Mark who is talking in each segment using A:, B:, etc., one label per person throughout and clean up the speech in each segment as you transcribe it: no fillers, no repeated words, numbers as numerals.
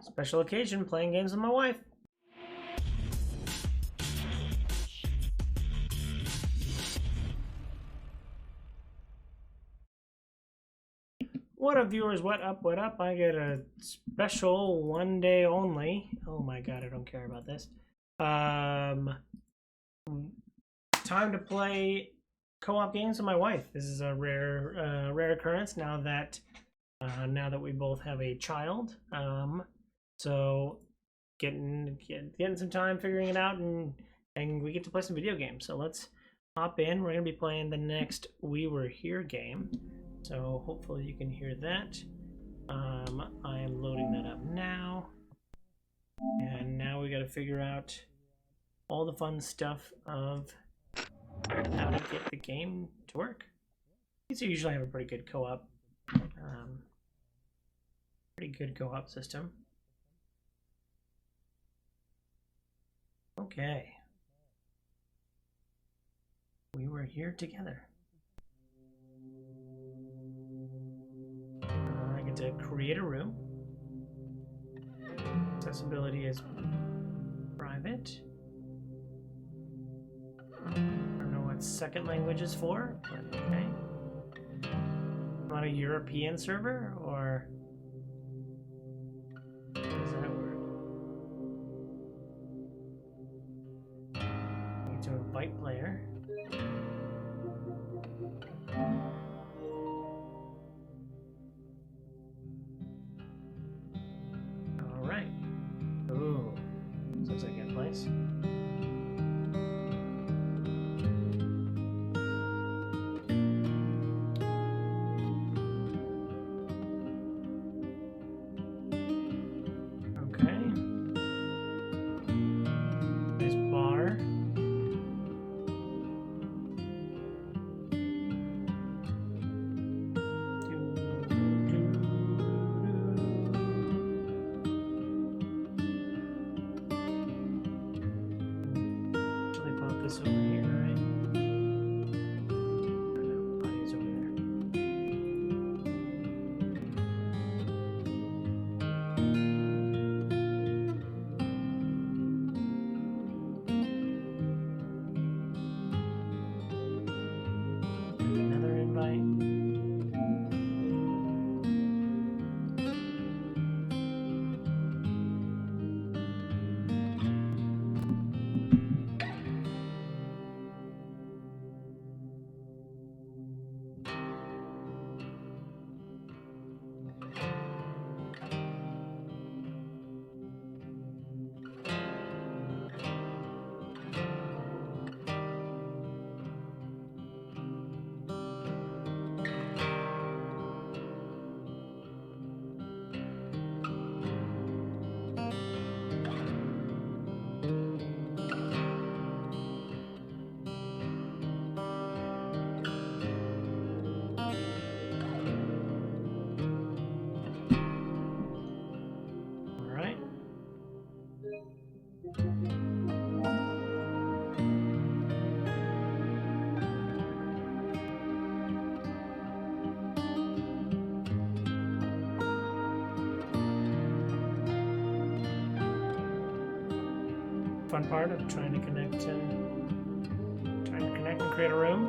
A: Special occasion, playing games with my wife. What up, viewers? What up? What up? I get a special 1 day only. Oh my god, I don't care about this. Time to play co-op games with my wife. This is a rare occurrence now that we both have a child. So getting some time figuring it out, and we get to play some video games. So let's hop in. We're gonna be playing the next We Were Here game. So hopefully you can hear that. I am loading that up now. And now we got to figure out all the fun stuff of how to get the game to work. These usually have a pretty good co-op system. Okay. We were here together. I get to create a room. Accessibility is private. I don't know what second language is for, but okay. Not a European server, or how does that work? I get to invite player. Looks like a good place. Okay. Nice bar. Over here, right? Or no, audio's over there. Another invite. Fun part of trying to connect and create a room.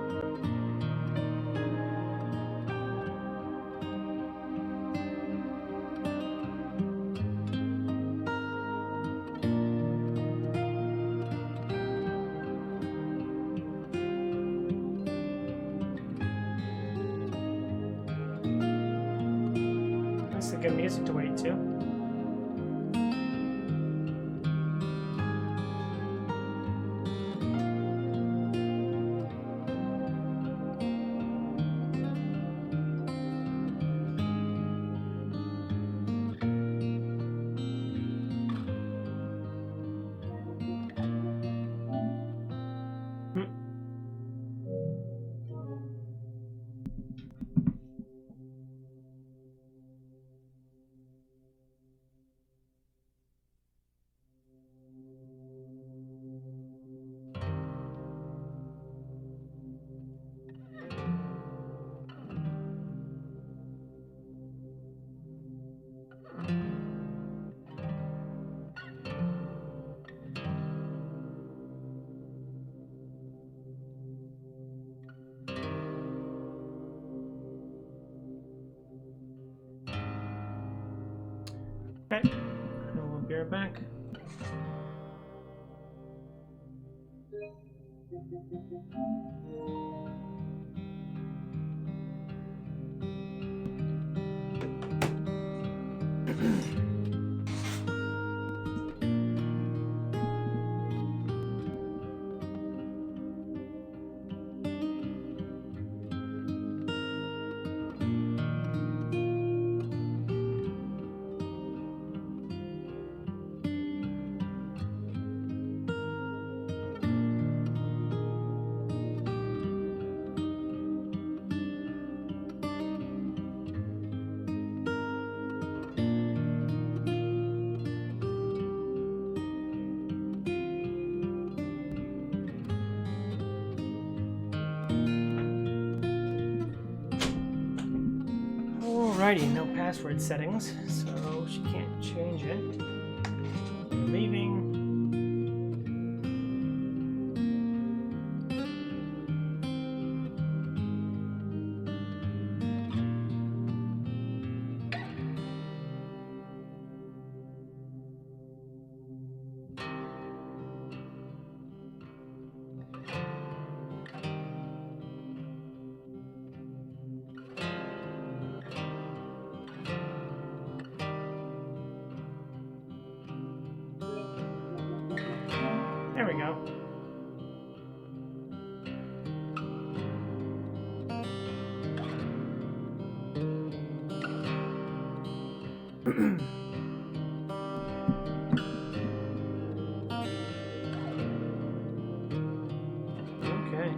A: That's good music to wait to. Okay, and we'll be right back. Alrighty, no password settings, so she can't change it. Leaving. There we go. Okay.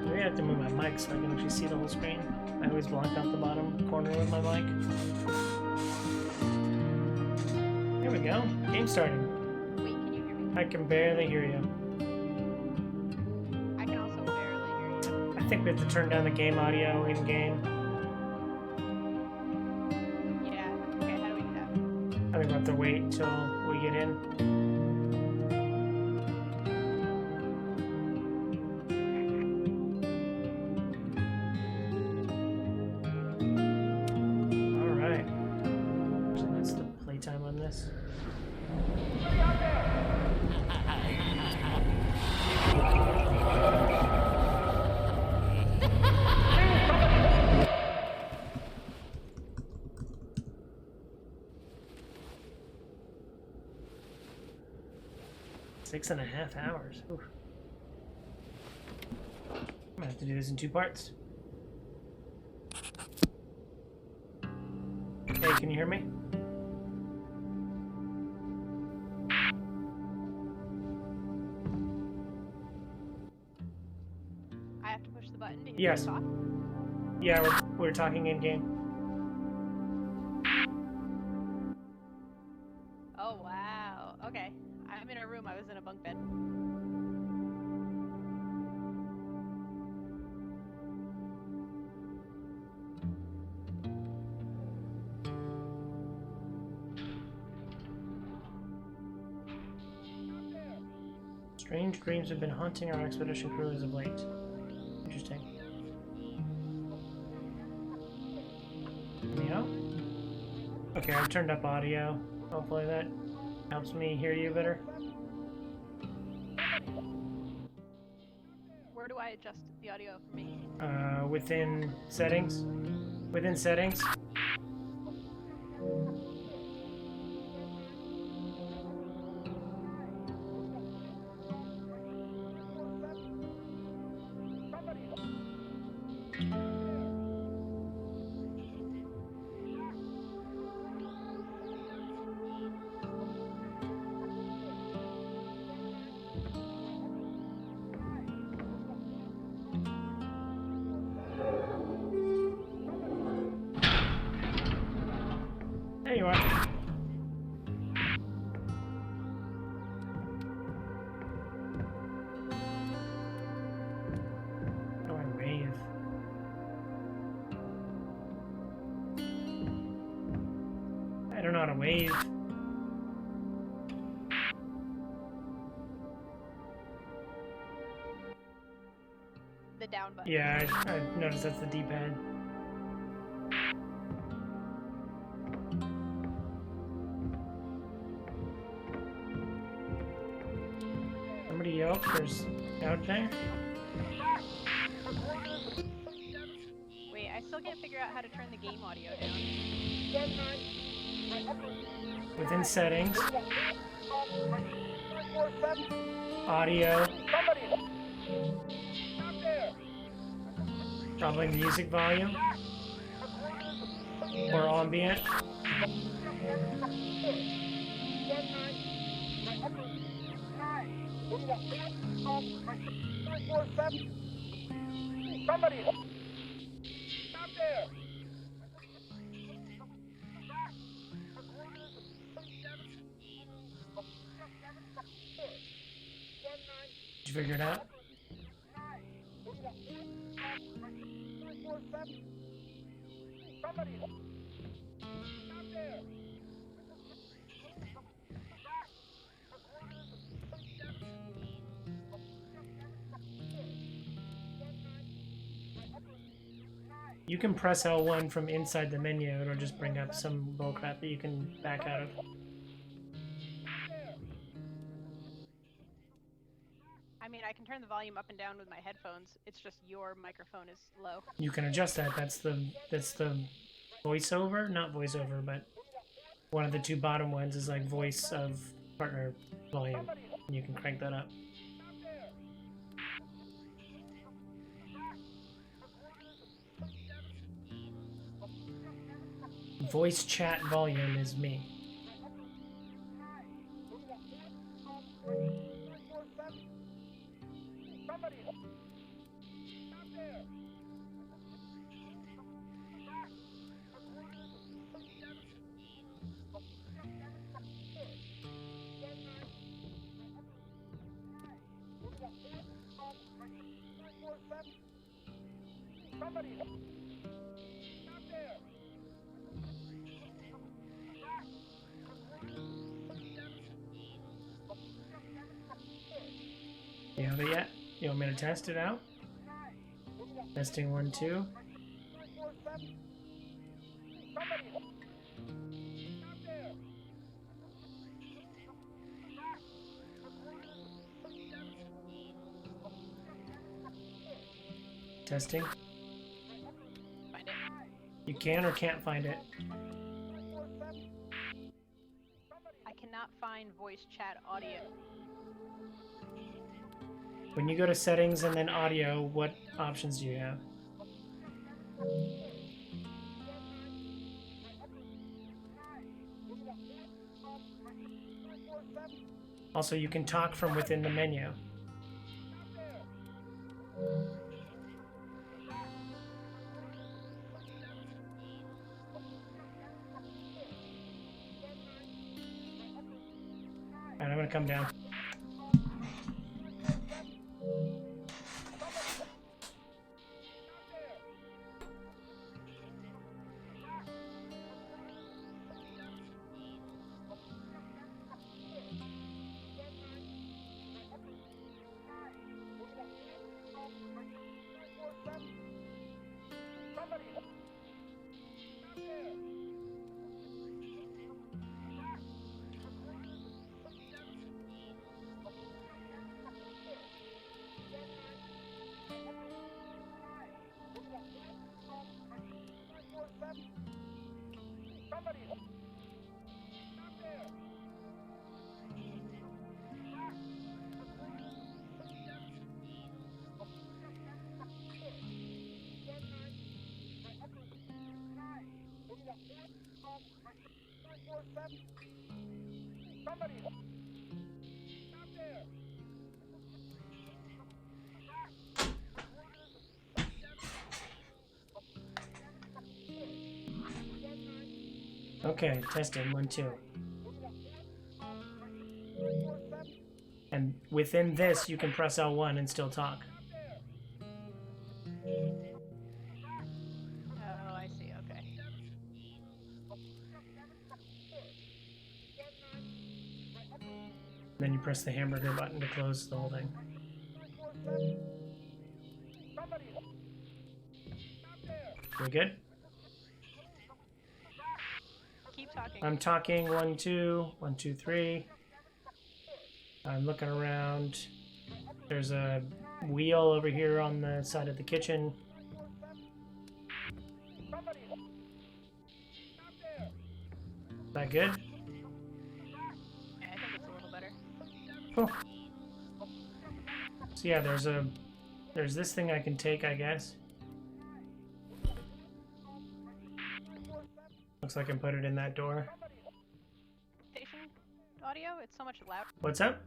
A: Maybe I have to move my mic so I can actually see the whole screen. I always block out the bottom corner with my mic. There we go. Game starting.
B: Wait, can you hear me?
A: I can barely hear you.
B: I can also barely hear you.
A: I think we have to turn down the game audio in game.
B: Yeah, okay, how do we do that?
A: I think we'll have to wait until we get in. Alright. So that's the playtime on this. 6.5 hours. Oof. I'm gonna have to do this in 2 parts. Hey, can you hear me?
B: I have to push the button to hear
A: Yes.
B: you talk?
A: Yeah, we're talking in game.
B: Oh, wow. Okay. I'm in a room. I was in a bunk bed.
A: Strange dreams have been haunting our expedition crew as of late. Interesting. You know? Okay, I've turned up audio. Hopefully that helps me hear you better.
B: Where do I adjust the audio for me?
A: Within settings. Within settings. There you are. Oh, I wave. I don't know how to wave.
B: the down button.
A: Yeah, I noticed that's the D-pad. Somebody yelp, there's out there.
B: Wait, I still can't figure out how to turn the game audio down.
A: Within settings. Audio. Probably music volume. Or ambient.
C: Somebody! Stop there!
A: Did you figure it out?
C: Somebody! Stop there!
A: You can press L1 from inside the menu. It'll just bring up some bullcrap that you can back out of.
B: I mean, I can turn the volume up and down with my headphones. It's just your microphone is low.
A: You can adjust that. That's the voiceover, not voiceover, but one of the two bottom ones is like voice of partner volume. And you can crank that up. Voice chat volume is me.
C: Somebody!
A: You have it yet? You want me to test it out? Testing 1, 2. Testing.
B: Find it.
A: You can or can't find it.
B: I cannot find voice chat audio.
A: When you go to settings and then audio, what options do you have? Also, you can talk from within the menu. Alright, I'm gonna come down.
C: Somebody! Stop there!
A: Okay, testing 1, 2. And within this, you can press L1 and still talk.
B: Oh, I see. Okay.
A: Then you press the hamburger button to close the whole thing. We good?
B: Keep talking.
A: I'm talking 1, 2, 1, 2, 3. I'm looking around. There's a wheel over here on the side of the kitchen.
C: Somebody. Stop there.
A: Is that good?
B: Yeah, I think it's a little better.
A: Cool. So yeah, there's this thing I can take, I guess. Looks like I can put it in that door.
B: Station audio? It's so much louder.
A: What's up?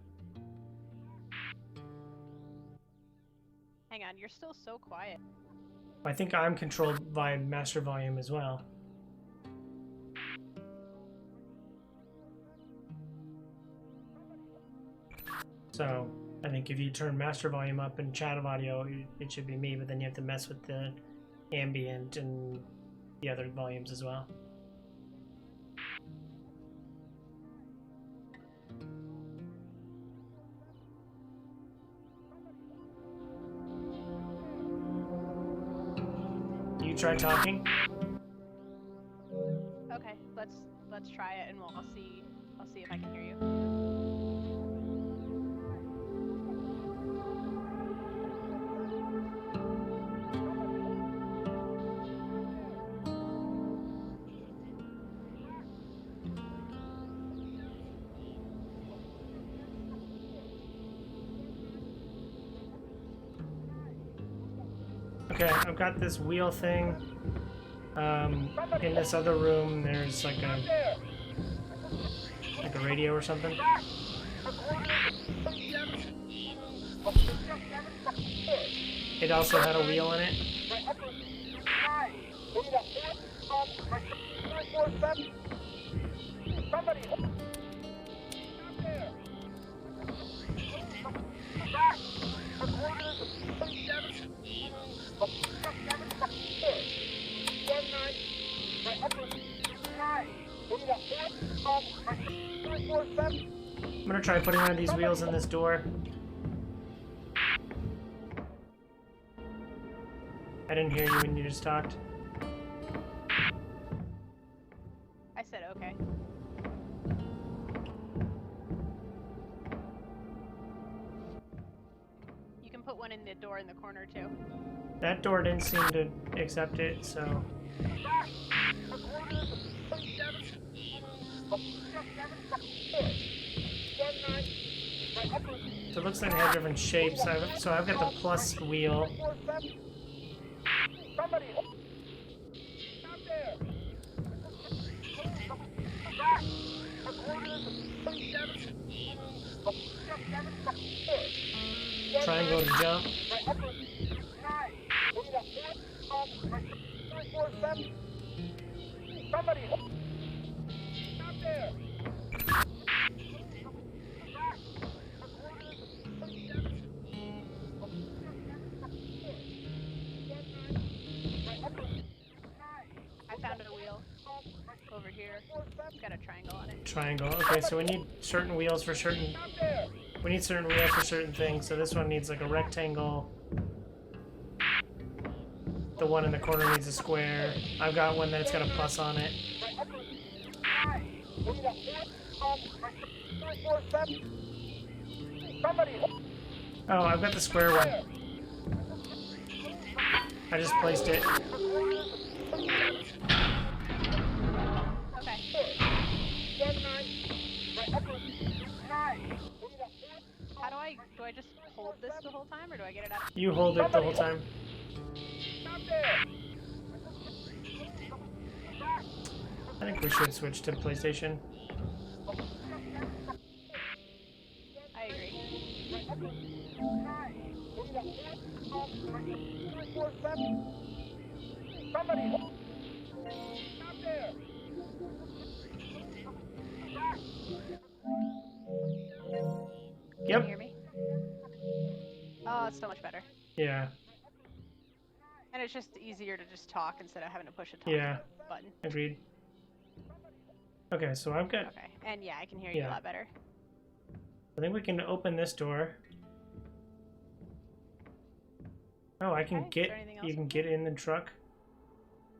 B: Hang on, you're still so quiet.
A: I think I'm controlled by master volume as well. So I think if you turn master volume up in chat of audio, it should be me, but then you have to mess with the ambient and the other volumes as well. You try talking?
B: Okay, let's try it and I'll see if I can hear you.
A: Okay, I've got this wheel thing. In this other room, there's like a radio or something. It also had a wheel in it.
C: Somebody. Stop there.
A: I'm gonna try putting one of these wheels in this door. I didn't hear you when you just talked.
B: I said okay. You can put one in the door in the corner too.
A: That door didn't seem to accept it, so... So it looks like they have different shapes. So I've got the plus wheel.
C: Somebody. Stop there.
A: Triangle to jump.
C: Somebody. Stop there.
B: I found a wheel over here. It's got a triangle on it.
A: Triangle. Okay, so we need certain wheels for certain...
C: Stop there.
A: We need certain wheels for certain things. So this one needs like a rectangle. The one in the corner needs a square. I've got one that's got a plus on it.
C: Somebody.
A: Oh, I've got the square one. I just placed it.
B: Okay. Do I just hold this the whole time or do I get it out?
A: You hold it the whole time.
C: Stop there.
A: I think we should switch to PlayStation.
B: I agree.
C: Somebody. Stop there.
B: Can
A: Yep.
B: you hear me? Oh, it's so much better.
A: Yeah.
B: And it's just easier to just talk instead of having to push a talk
A: Yeah.
B: button.
A: Agreed. Okay, so I've got...
B: Okay. And yeah, I can hear you
A: Yeah.
B: a lot better.
A: I think we can open this door. Oh, I can
B: Okay, is
A: get...
B: there anything else
A: You can
B: we
A: get in the truck.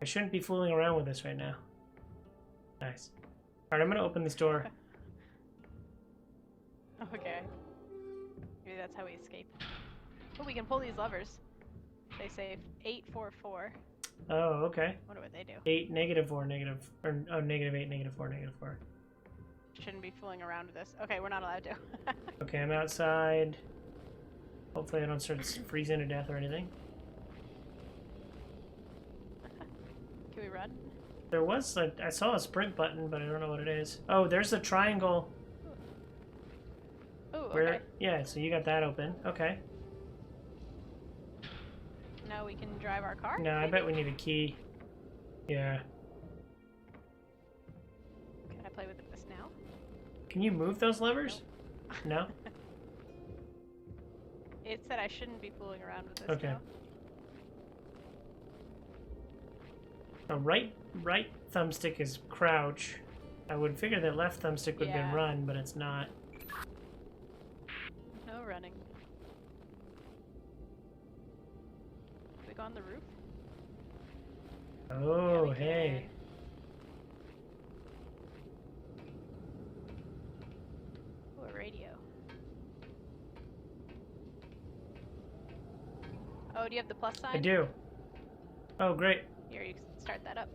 A: I shouldn't be fooling around with this right now. Nice. Alright, I'm gonna open this door.
B: Okay. Maybe that's how we escape. Oh, we can pull these levers. They say 844.
A: Oh, okay.
B: Wonder what they do.
A: 8, -4, negative, or oh, -8, -4, -4.
B: Shouldn't be fooling around with this. Okay, we're not allowed to.
A: Okay, I'm outside. Hopefully I don't start freezing to death or anything.
B: Can we run?
A: There was I saw a sprint button, but I don't know what it is. Oh, there's the triangle.
B: Oh,
A: Where?
B: okay.
A: Yeah, so you got that open. Okay.
B: Now we can drive our car?
A: No, I
B: maybe?
A: bet we need a key. Yeah.
B: Can I play with this now?
A: Can you move those levers? No?
B: It said I shouldn't be fooling around with this.
A: Okay.
B: Now.
A: The right thumbstick is crouch. I would figure that left thumbstick would
B: Yeah.
A: be run, but it's not.
B: No running. Can we go on the roof?
A: Oh,
B: Yeah, we
A: hey.
B: can. Ooh, a radio. Oh, do you have the plus sign?
A: I do. Oh, great.
B: Here, you can start that up.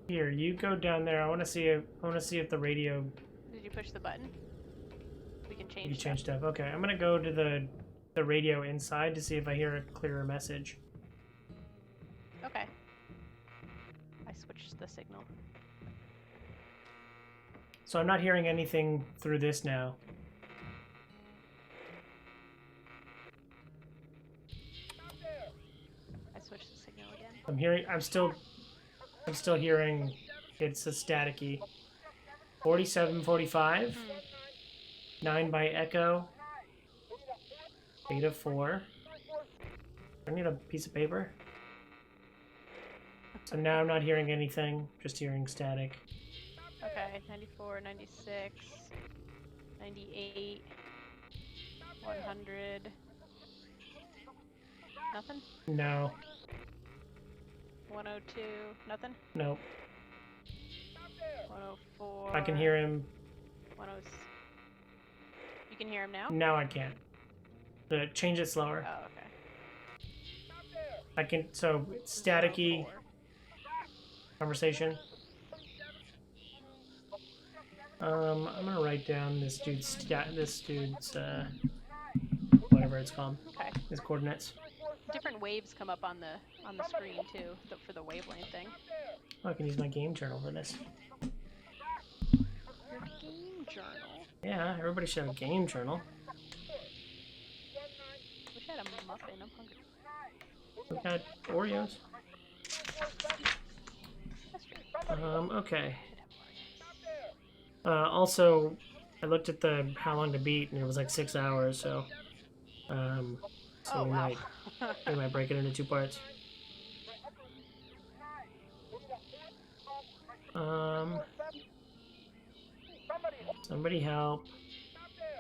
A: Here, you go down there. I want to see if the radio.
B: Did you push the button? We can change.
A: You
B: stuff.
A: change stuff. Okay, I'm gonna go to the radio inside to see if I hear a clearer message.
B: Okay. I switched the signal.
A: So I'm not hearing anything through this now.
B: I switched the signal again.
A: I'm still hearing it's a staticky. 4745. 9 by echo. Beta 4. I need a piece of paper. So now I'm not hearing anything, just hearing static.
B: Okay, 94, 96, 98, 100. Nothing?
A: No.
B: 102, nothing?
A: Nope.
B: 104.
A: I can hear him.
B: 106. You can hear him now?
A: Now I can't. Change it slower.
B: Oh, okay.
A: I can. So it's staticky
B: 104.
A: conversation. I'm gonna write down this dude's whatever it's called.
B: Okay.
A: His coordinates.
B: Different waves come up on the screen too, for the wavelength thing.
A: Oh, I can use my game journal for this.
B: Your game journal.
A: Yeah, everybody should have a game journal.
B: Wish I had a muffin. I'm hungry.
A: We got Oreos.
B: That's true.
A: Okay. Also, I looked at how long to beat, and it was like 6 hours. So,
B: Oh,
A: we
B: wow.
A: might break it into 2 parts. Somebody help.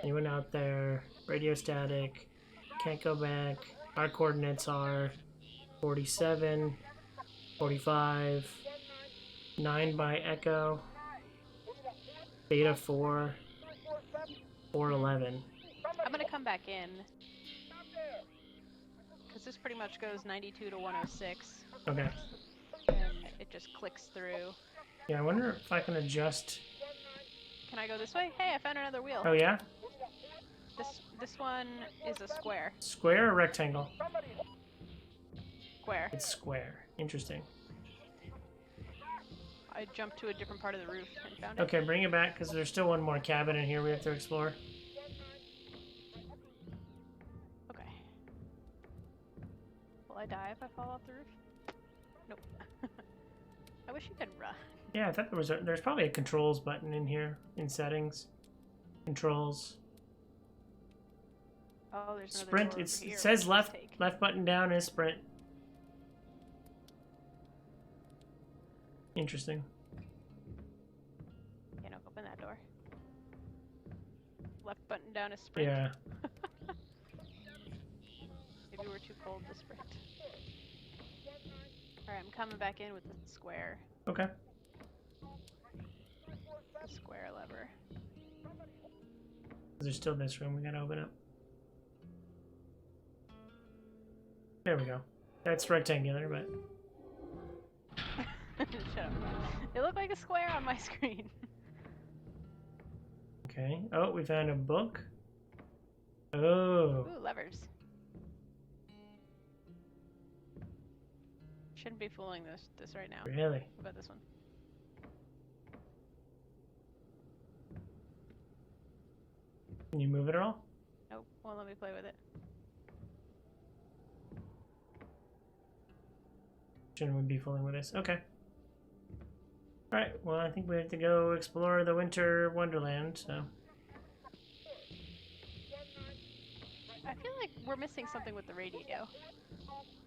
A: Anyone out there? Radio static. Can't go back. Our coordinates are 47, 45, 9 by echo, beta 4, 411.
B: I'm gonna come back in. Because this pretty much goes 92 to 106.
A: Okay.
B: And it just clicks through.
A: Yeah, I wonder if I can adjust.
B: Can I go this way? Hey, I found another wheel.
A: Oh yeah?
B: This one is a square.
A: Square or rectangle?
B: Square.
A: It's square. Interesting.
B: I jumped to a different part of the roof and found it.
A: Okay, bring it back because there's still one more cabin in here we have to explore.
B: Okay. Will I die if I fall off the roof? Nope. I wish you could run.
A: Yeah, I thought there's probably a controls button in here in settings. Controls.
B: Oh, there's another
A: Sprint.
B: door
A: It
B: over here
A: says
B: we can
A: left
B: take.
A: left button down is sprint. Interesting.
B: Can't open that door. Left button down is sprint.
A: Yeah.
B: We were too cold to sprint. Alright, I'm coming back in with the square.
A: Okay.
B: The square lever.
A: There's still this room we gotta open up. There we go. That's rectangular, but...
B: Shut up. It looked like a square on my screen.
A: Okay. Oh, we found a book. Oh.
B: Ooh, levers. Shouldn't be fooling this right now.
A: Really?
B: What about this one?
A: Can you move it at all?
B: Nope, won't let me play with it.
A: Shouldn't we be fooling with this? Okay. Alright, well I think we have to go explore the winter wonderland, so...
B: I feel like we're missing something with the radio.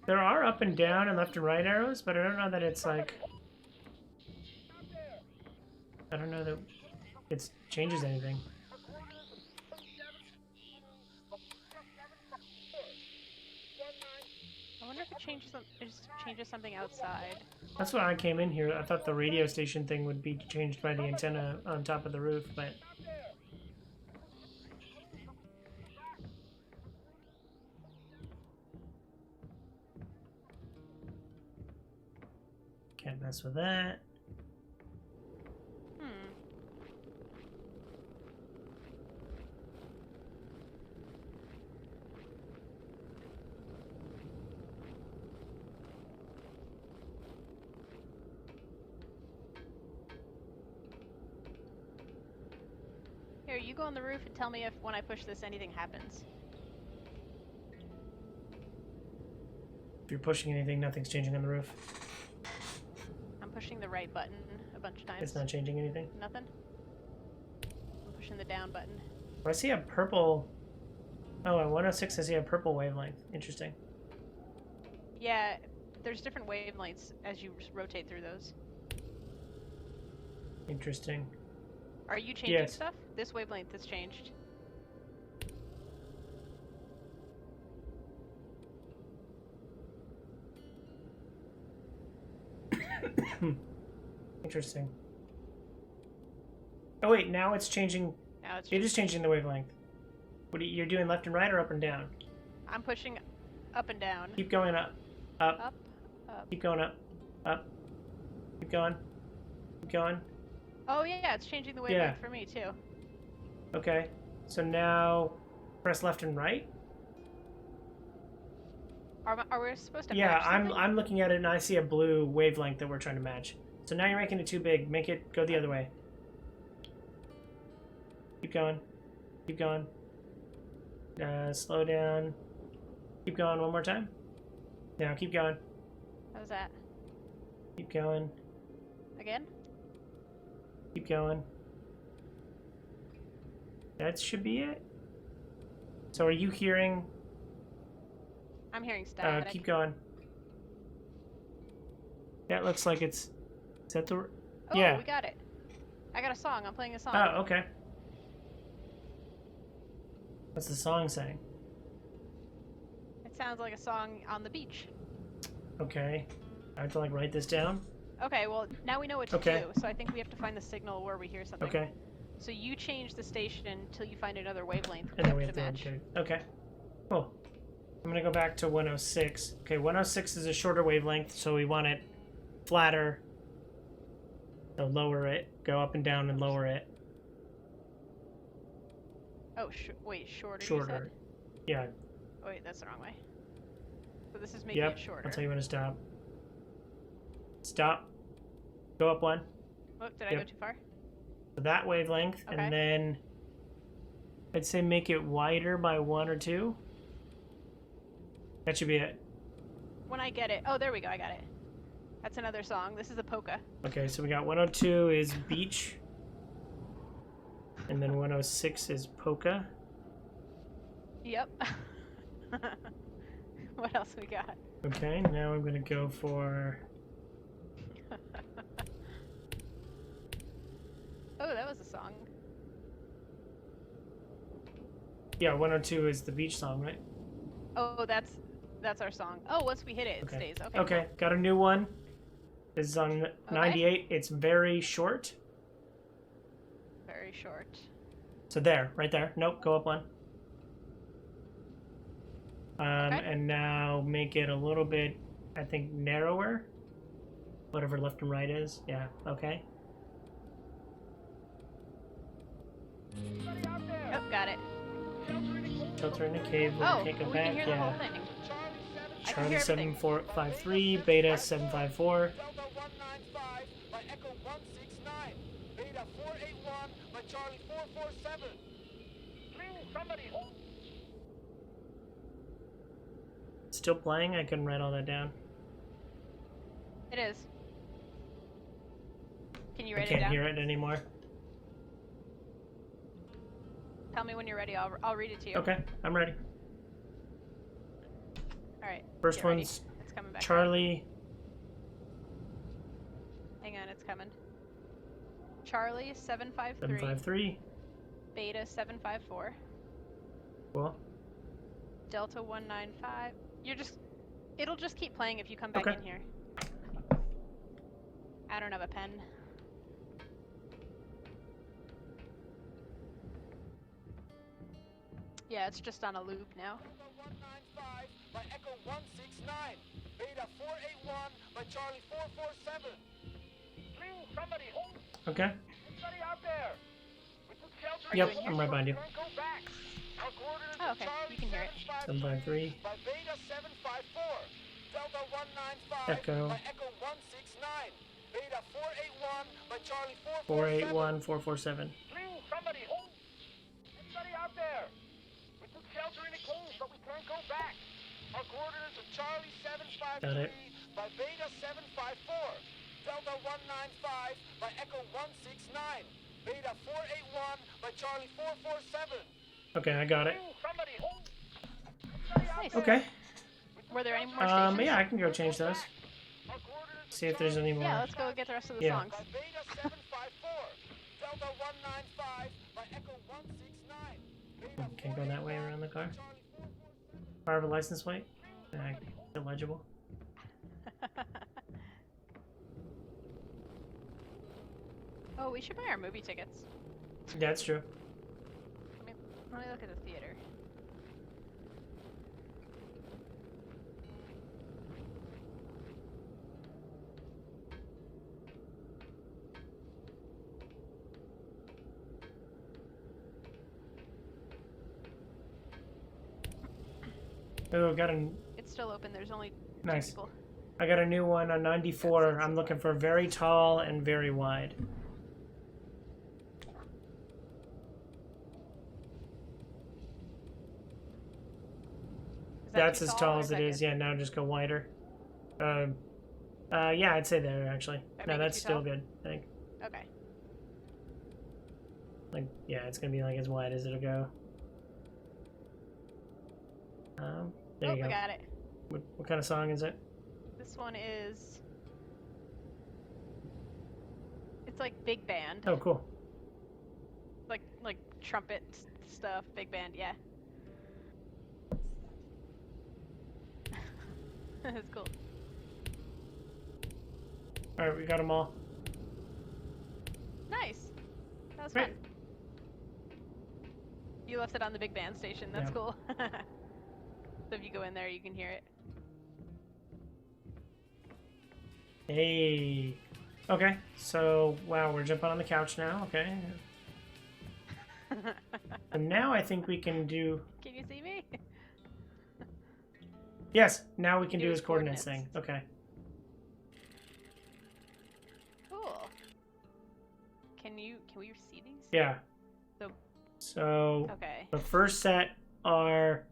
A: There are up and down and left and right arrows, but I don't know that it's like... I don't know that it changes anything.
B: I wonder if it changes something outside.
A: That's why I came in here. I thought the radio station thing would be changed by the antenna on top of the roof, but... Can't mess with that.
B: Here, you go on the roof and tell me if when I push this anything happens.
A: If you're pushing anything, nothing's changing on the roof.
B: I'm pushing the right button a bunch of times.
A: It's not changing anything.
B: Nothing? I'm pushing the down button.
A: Oh, I see a purple... Oh, at 106 I see a purple wavelength. Interesting.
B: Yeah, there's different wavelengths as you rotate through those.
A: Interesting.
B: Are you changing
A: Yes.
B: stuff? This wavelength has changed.
A: Interesting. Oh wait, now it's changing.
B: Now it's
A: It is changing the wavelength. What are you're doing left and right or up and down?
B: I'm pushing up and down.
A: Keep going up. Up.
B: Up, up.
A: Keep going up. Up. Keep going. Keep going.
B: Oh yeah, it's changing the wavelength for me too.
A: Okay. So now press left and right.
B: Are we supposed to
A: Yeah,
B: match something?
A: I'm looking at it and I see a blue wavelength that we're trying to match. So now you're making it too big. Make it go the other way. Keep going. Keep going. Slow down. Keep going one more time. Now keep going.
B: How's that?
A: Keep going.
B: Again?
A: Keep going. That should be it. So are you hearing?
B: I'm hearing static.
A: Keep going. That looks like it's... Is that the...
B: Oh,
A: yeah.
B: we got it. I got a song. I'm playing a song.
A: Oh, okay. What's the song saying?
B: It sounds like a song on the beach.
A: Okay. I have to like write this down?
B: Okay, well, now we know what to
A: Okay.
B: do, so I think we have to find the signal where we hear something.
A: Okay.
B: So you change the station until you find another wavelength
A: And then we have
B: to
A: to
B: match.
A: Okay. Cool. I'm gonna go back to 106. Okay, 106 is a shorter wavelength, so we want it flatter. So lower it. Go up and down and lower it.
B: Oh, wait, shorter, you
A: Shorter.
B: said?
A: Yeah.
B: Oh, wait, that's the wrong way. So this is making
A: Yep.
B: it shorter.
A: I'll tell you when to stop. Stop. Go up one.
B: Oh, did I
A: Yep.
B: go too far?
A: So that wavelength,
B: Okay.
A: and then I'd say make it wider by 1 or 2. That should be it.
B: When I get it. Oh, there we go, I got it. That's another song. This is a polka.
A: Okay, so we got 102 is beach. And then 106 is polka.
B: Yep. What else we got?
A: Okay, now I'm gonna go for...
B: Oh, that was a song.
A: Yeah, 102 is the beach song, right?
B: Oh, that's That's our song. Oh, once we hit it, it stays. Okay.
A: Okay, got a new one. This is on 98. It's very short.
B: Very short.
A: So there, right there. Nope, go up one.
B: Okay.
A: And now make it a little bit, I think, narrower. Whatever left and right is. Yeah, okay.
C: Anybody out there?
B: Oh, got it.
A: Shelter in the cave.
B: Oh,
A: Can't go
B: we
A: back.
B: can hear the
A: Yeah.
B: whole thing. I can
A: Charlie
B: hear everything.
A: 7453, Beta 754.
C: Delta 195 by Echo 169. Beta 481 by Charlie 447. Please, somebody hold.
A: Still playing? I couldn't write all that down.
B: It is. Can you
A: I
B: write it
A: can't
B: down?
A: hear it anymore.
B: Tell me when you're ready. I'll read it to you.
A: Okay, I'm ready.
B: All right.
A: First
B: get ready.
A: one's
B: It's coming back.
A: Charlie.
B: Hang on, it's coming. Charlie 753.
A: 753.
B: Beta 754.
A: Cool.
B: Delta 195. It'll just keep playing if you come back
A: Okay.
B: in here. I don't have a pen. Yeah, it's just on a loop now.
C: Delta 195 by Echo 169. Beta 481 by Charlie 447. Please, somebody hold.
A: Okay.
C: Anybody out there? We took shelter.
A: Yep,
B: you in
A: I'm
B: here?
A: right behind you.
C: Don't go back. Our coordinates
B: Oh,
C: are
B: okay,
C: Charlie
B: you can hear it.
A: 753.
C: by Beta 754. Delta 195
A: Echo.
C: by Echo 169. Beta 481 by Charlie 447.
A: 481, 447.
C: Please, somebody hold. Anybody out there? We took shelter in the cave, but we can't go back. Our coordinates are Charlie 753
A: Got it.
C: by Beta 754. Delta 195 by Echo 169. Beta 481 by Charlie 447.
A: Okay, I got it.
C: Please, somebody hold. Anybody out
B: Nice.
C: there?
A: Okay.
B: Were there any more stations?
A: Yeah, I can go change those.
C: Our coordinates
A: See if there's any more.
B: Yeah, let's go get the rest of the
A: Yeah.
B: songs.
C: by Beta 754. Delta 195 by Echo 169. Beta
A: Can't go that way around the car.
C: Charlie 447.
A: Driver license plate. Illegible.
B: Oh, we should buy our movie tickets.
A: Yeah, that's true.
B: Let me look at the theater.
A: Oh, got a
B: It's still open. There's only two
A: nice.
B: people.
A: I got a new one on 94. I'm looking for very tall and very wide.
B: Is that
A: That's
B: too
A: as
B: or
A: tall as
B: is
A: it
B: that
A: is.
B: good?
A: Yeah, now just go wider. Yeah, I'd say there actually.
B: Did I
A: No,
B: make it
A: that's
B: too
A: still
B: tall?
A: good. I think.
B: Okay.
A: Like, yeah, it's gonna be like as wide as it'll go. There
B: Oh,
A: you
B: we
A: go.
B: got it.
A: What kind of song is it?
B: This one is. It's like big band.
A: Oh, cool.
B: Like trumpet stuff. Big band. Yeah. That's cool.
A: All right, we got them all.
B: Nice. That was
A: Great.
B: fun. You left it on the big band station. That's
A: Yeah.
B: cool. So if you go in there, you can hear it.
A: Hey. Okay, so wow, we're jumping on the couch now. Okay. And now I think we can do.
B: Can you see me?
A: Yes, now we can
B: Do
A: do
B: his
A: his coordinates thing.
B: coordinates.
A: Okay.
B: Cool. Can we see these?
A: Yeah.
B: So-
A: So
B: Okay.
A: the first set are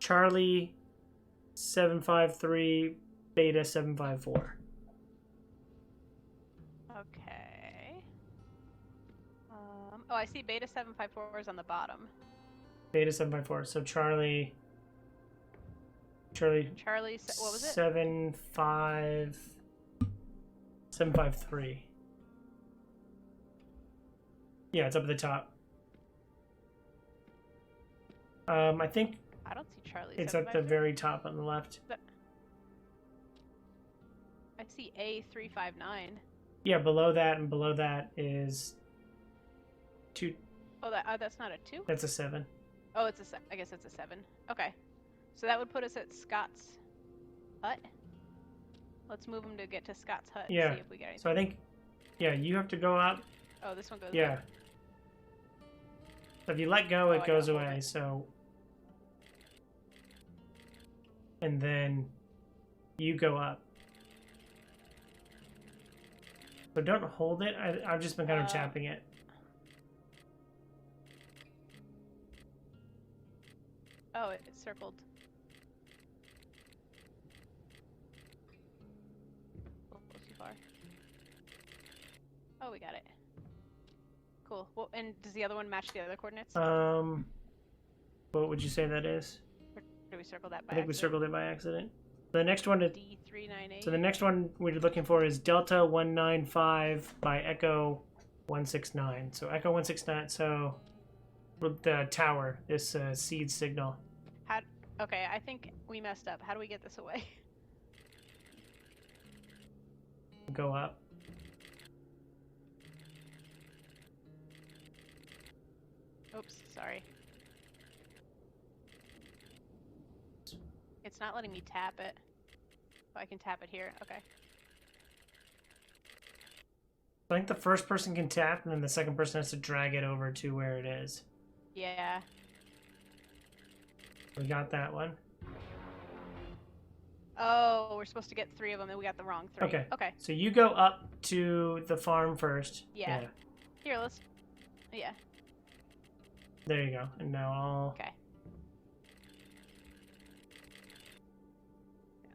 A: Charlie 753, Beta 754.
B: Okay. Oh, I see Beta 754 is on the bottom.
A: Beta 754. So Charlie.
B: Charlie, what was it?
A: 753. Yeah, it's up at the top. I think
B: I don't see Charlie.
A: It's at the very top on the left.
B: I see A359.
A: Yeah, below that and below that is 2.
B: Oh, that's not a 2?
A: That's a 7.
B: Oh, it's a I guess it's a 7. Okay. So that would put us at Scott's hut. Let's move him to get to Scott's hut and
A: Yeah.
B: see if we get anything.
A: So I think, yeah, you have to go up.
B: Oh, this one goes
A: Yeah.
B: up.
A: So if you let go,
B: Oh,
A: it
B: I
A: goes
B: gotta hold
A: away.
B: it.
A: So, and then you go up. So don't hold it. I've just been kind of tapping it.
B: Oh, it circled. Oh, too far. Oh, we got it. Cool. Well, and does the other one match the other coordinates?
A: What would you say that is?
B: Or do we circle that by
A: I think we
B: accident?
A: circled it by accident. The next one is
B: D398.
A: so the next one we're looking for is Delta 195 by Echo 169. So Echo 169. So the tower, this seed signal.
B: Okay, I think we messed up. How do we get this away?
A: Go up.
B: Oops, sorry. It's not letting me tap it. Oh, I can tap it here. Okay.
A: I think the first person can tap, and then the second person has to drag it over to where it is.
B: Yeah.
A: We got that one.
B: Oh, we're supposed to get 3 of them, and we got the wrong 3.
A: Okay.
B: Okay.
A: So you go up to the farm first.
B: Yeah. Here, let's... Yeah.
A: There you go. And now I'll...
B: Okay.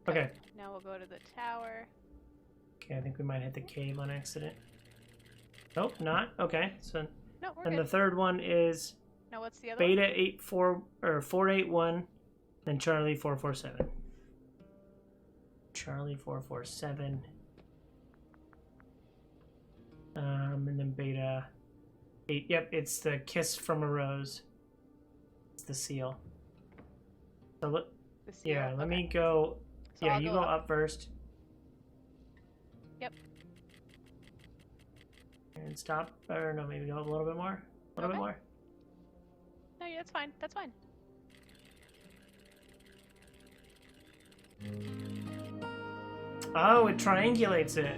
A: Okay.
B: Now we'll go to the tower.
A: Okay, I think we might hit the cave on accident. Nope, not. Okay, so...
B: No, we're
A: And
B: good.
A: the third one is
B: No, what's the other one?
A: Beta 481, then Charlie 447. Charlie 447. And then Beta 8. Yep, it's the kiss from a rose. It's the seal. So
B: The seal?
A: yeah, let
B: Okay.
A: me go.
B: So
A: Yeah,
B: I'll
A: you
B: go
A: go
B: up.
A: up first.
B: Yep.
A: And stop. Or no, maybe go up a little bit more. A little bit more.
B: No, yeah, that's fine. That's fine.
A: Oh, it triangulates it.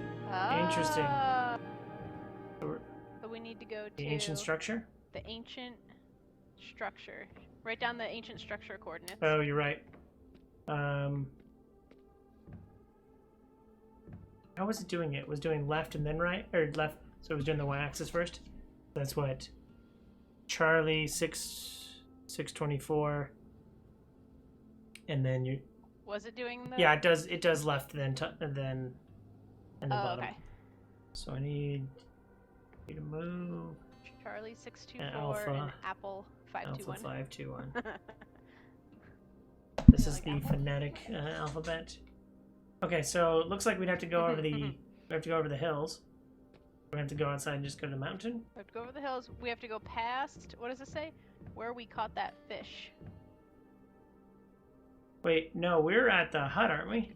A: Interesting.
B: So we need to go to
A: The ancient structure?
B: the ancient structure. Write down the ancient structure coordinates.
A: Oh, you're right. How was it doing it? Was it doing left and then right? Or left, so it was doing the y-axis first? That's what? Charlie 624. And then you...
B: Was it doing the...
A: Yeah, it does left then and the
B: Oh,
A: bottom.
B: okay.
A: So I need you to move.
B: Charlie 624
A: Alpha.
B: and Apple
A: Alpha
B: 521.
A: 521. This
B: I
A: is
B: like
A: the
B: Apple.
A: phonetic alphabet. Okay, so it looks like we'd have to go over the we have to go over the hills. We have to go outside and just go to the mountain.
B: We have to go over the hills. We have to go past, what does it say? Where we caught that fish.
A: Wait, no, we're at the hut, aren't we?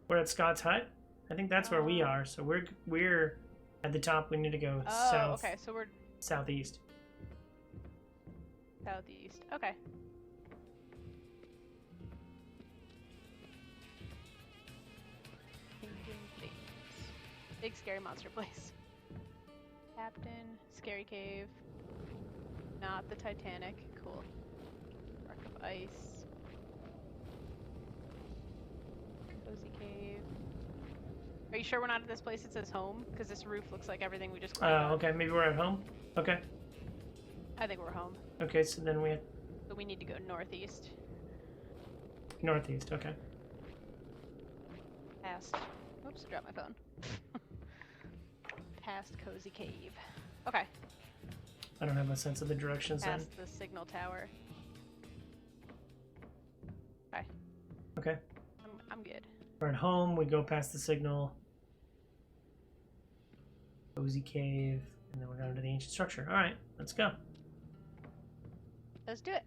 A: We're at Scott's hut. I think that's where we
B: Oh.
A: are. So we're at the top. We need to go
B: Oh,
A: south,
B: okay, so we're
A: southeast.
B: southeast. Okay. Kingdom Things. Big scary monster place. Captain, Scary Cave. Not the Titanic. Cool. Rock of Ice. Cozy Cave. Are you sure we're not at this place? It says home? Because this roof looks like everything we just climbed on.
A: Okay, maybe we're at home. Okay.
B: I think we're home.
A: Okay, so then we have
B: But we need to go northeast.
A: northeast. Okay.
B: Past. Oops, dropped my phone. Past Cozy Cave. Okay.
A: I don't have a sense of the directions then.
B: Past the signal tower. Okay.
A: Okay.
B: I'm good.
A: We're at home. We go past the signal. Cozy cave, and then we're down to the ancient structure. All right, let's go.
B: Let's do it.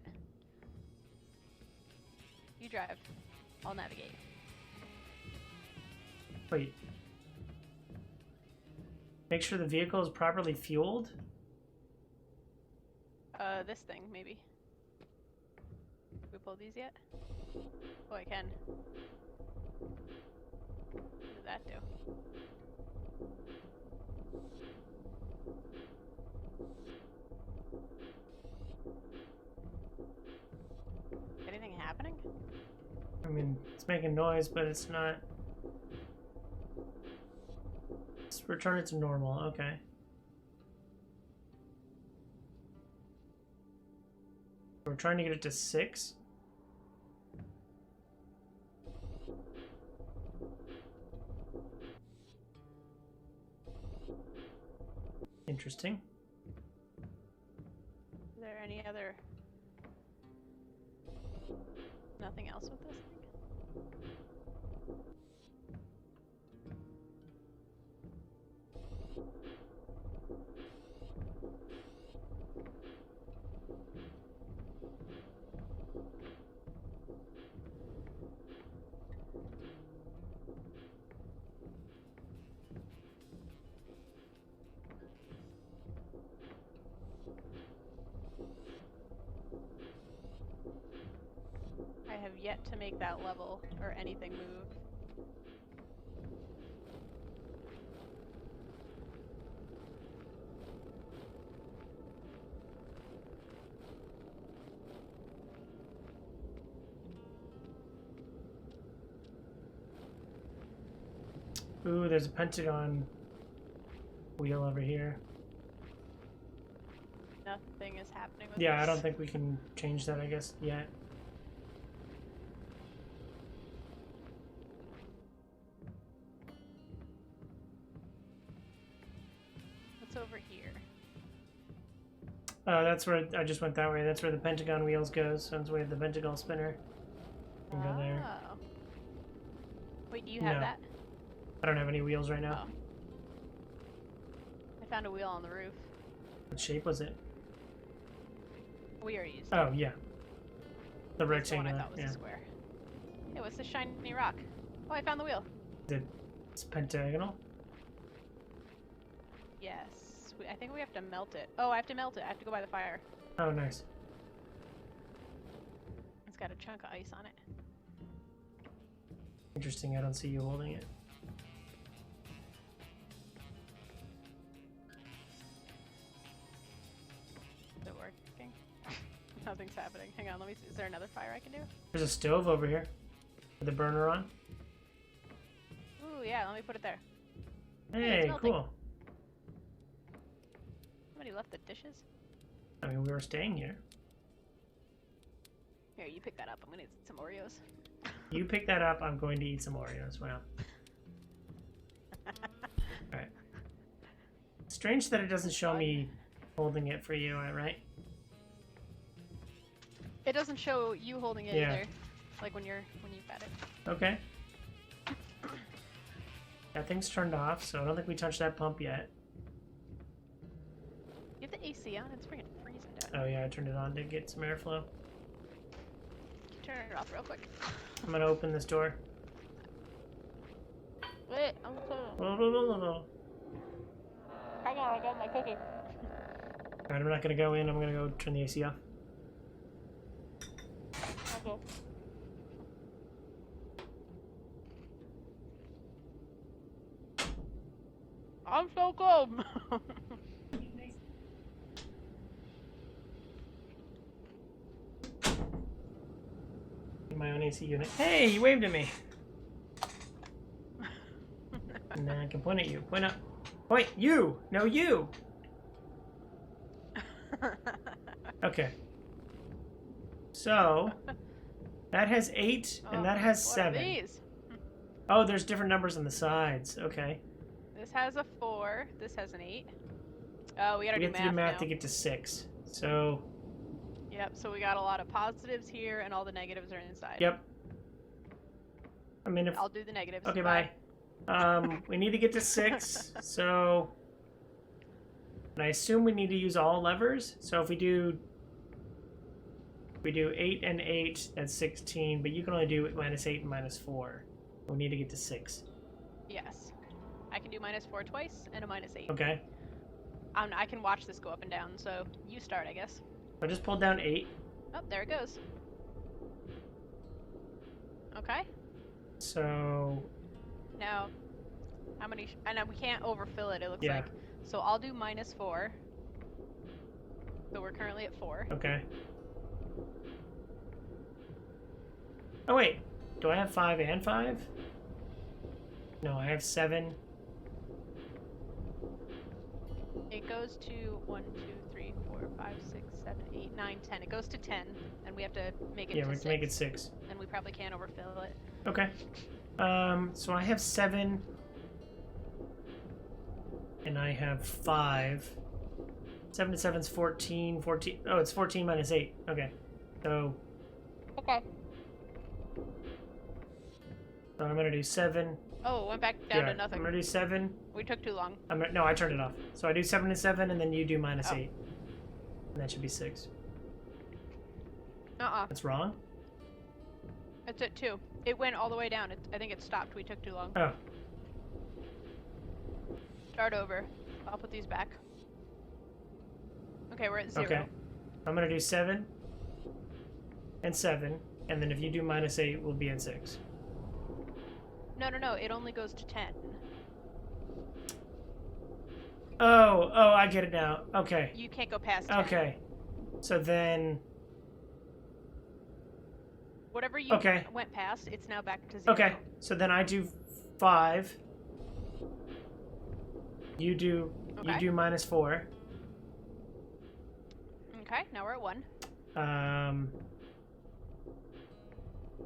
B: You drive. I'll navigate.
A: Wait. Make sure the vehicle is properly fueled?
B: This thing, maybe. Have we pulled these yet? Oh, I can. What does that do? Anything happening?
A: I mean, it's making noise, but it's not... Let's return it to normal, okay. We're trying to get it to 6. Interesting.
B: Is there any other... Nothing else with this thing? I have yet to make that level or anything move.
A: Ooh, there's a pentagon wheel over here.
B: Nothing is happening with
A: Yeah, I
B: this.
A: don't think we can change that, I guess, yet.
B: What's over here?
A: Oh, that's where I just went that way. That's where the pentagon wheels goes. So we have the pentagon spinner. We can go there.
B: Oh. Wait, do you have
A: No.
B: that?
A: I don't have any wheels right now.
B: Oh. I found a wheel on the roof.
A: What shape was it?
B: We already used it.
A: Oh, yeah. The
B: That's the one I
A: rectangular.
B: thought was
A: Yeah.
B: a square. Hey, what's this shiny rock? Oh, I found the wheel.
A: It's pentagonal.
B: Yes. I think we have to melt it. Oh, I have to melt it. I have to go by the fire.
A: Oh, nice.
B: It's got a chunk of ice on it.
A: Interesting. I don't see you holding it.
B: Is it working? Nothing's happening. Hang on, let me see. Is there another fire I can do?
A: There's a stove over here with the burner on.
B: Ooh, yeah, let me put it there.
A: Hey,
B: melting.
A: cool.
B: Somebody left the dishes?
A: I mean, we were staying here.
B: Here, you pick that up. I'm gonna eat some Oreos.
A: You pick that up. I'm going to eat some Oreos. Wow. Alright. Strange that it doesn't show me holding it for you, right?
B: It doesn't show you holding it
A: Yeah.
B: either. Like when you fed it.
A: Okay. That thing's turned off, so I don't think we touched that pump yet.
B: You have the AC on? It's freaking freezing down.
A: Oh yeah, I turned it on to get some airflow.
B: Turn it off real quick.
A: I'm gonna open this door.
B: Wait, I'm cold.
A: Alright,
B: Hang on, I got my cookie.
A: I'm not gonna go in. I'm gonna go turn the AC off.
B: Okay. I'm so cold.
A: My own AC unit. Hey, you waved at me. And then I can point at you. Point up. Point, you! No, you! Okay. So, that has 8, and that has
B: what are
A: 7.
B: these?
A: Oh, there's different numbers on the sides. Okay.
B: This has a 4. This has an 8. Oh, we gotta
A: We
B: do
A: have to do math
B: now.
A: to get to 6. So,
B: Yep, so we got a lot of positives here, and all the negatives are inside.
A: yep. I mean, if...
B: I'll do the negatives.
A: Okay, bye. We need to get to 6, so... And I assume we need to use all levers, so if we do We do 8 and 8, that's 16, but you can only do -8 and -4. We need to get to 6.
B: Yes. I can do -4 twice and a -8.
A: Okay.
B: I can watch this go up and down, so you start, I guess.
A: I just pulled down 8.
B: Oh, there it goes. Okay.
A: So
B: Now, how many? And we can't overfill it. It looks
A: Yeah.
B: like. So I'll do -4. So we're currently at 4.
A: okay. Oh wait, do I have 5 and 5? No, I have 7.
B: It goes to 1, 2, 3, 4, 5, 6, 7, 8, 9, 10. It goes to 10, and we have to make it.
A: Yeah,
B: to
A: we have
B: 6,
A: to make it 6.
B: and we probably can't overfill it.
A: Okay. So I have 7. And I have 5. 7 to 7 is 14. 14. Oh, it's 14 minus 8. Okay. So
B: Okay.
A: I'm going to do 7.
B: Oh, it went back down
A: Yeah,
B: to nothing.
A: I'm going to do 7.
B: We took too long.
A: No, I turned it off. So I do 7 and 7, and then you do minus
B: Oh.
A: 8. And that should be 6. That's wrong?
B: It's at 2. It went all the way down. I think it stopped. We took too long.
A: Oh.
B: Start over. I'll put these back. Okay, we're at 0.
A: Okay. I'm going to do 7 and 7, and then if you do minus 8, we'll be at 6.
B: No. It only goes to 10.
A: Oh, I get it now. Okay.
B: You can't go past 10.
A: Okay. So then...
B: Whatever you
A: Okay.
B: went past, it's now back to 0.
A: Okay. So then I do 5. You do -4.
B: Okay, now we're at 1.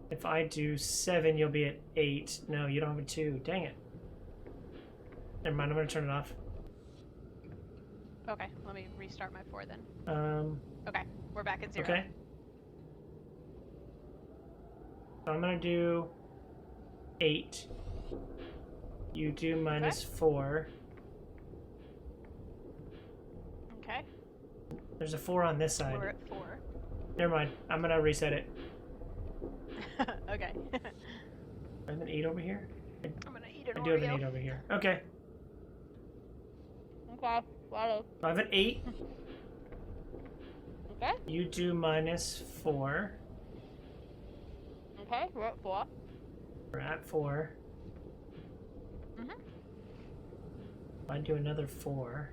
A: If I do 7, you'll be at 8. No, you don't have a 2. Dang it. Never mind, I'm gonna turn it off.
B: Okay, let me restart my 4 then. Okay, we're back at 0.
A: Okay. So I'm gonna do 8. You do -4.
B: Okay,
A: There's a 4 on this side.
B: we're at 4.
A: Never mind. I'm gonna reset it.
B: Okay.
A: I have an 8 over here.
B: I'm gonna eat an
A: I do have
B: Oreo.
A: an 8 over here. Okay.
B: Okay, got it.
A: I have an 8.
B: Okay,
A: You do -4.
B: okay, we're at 4.
A: We're at 4.
B: Mhm.
A: If I do another 4,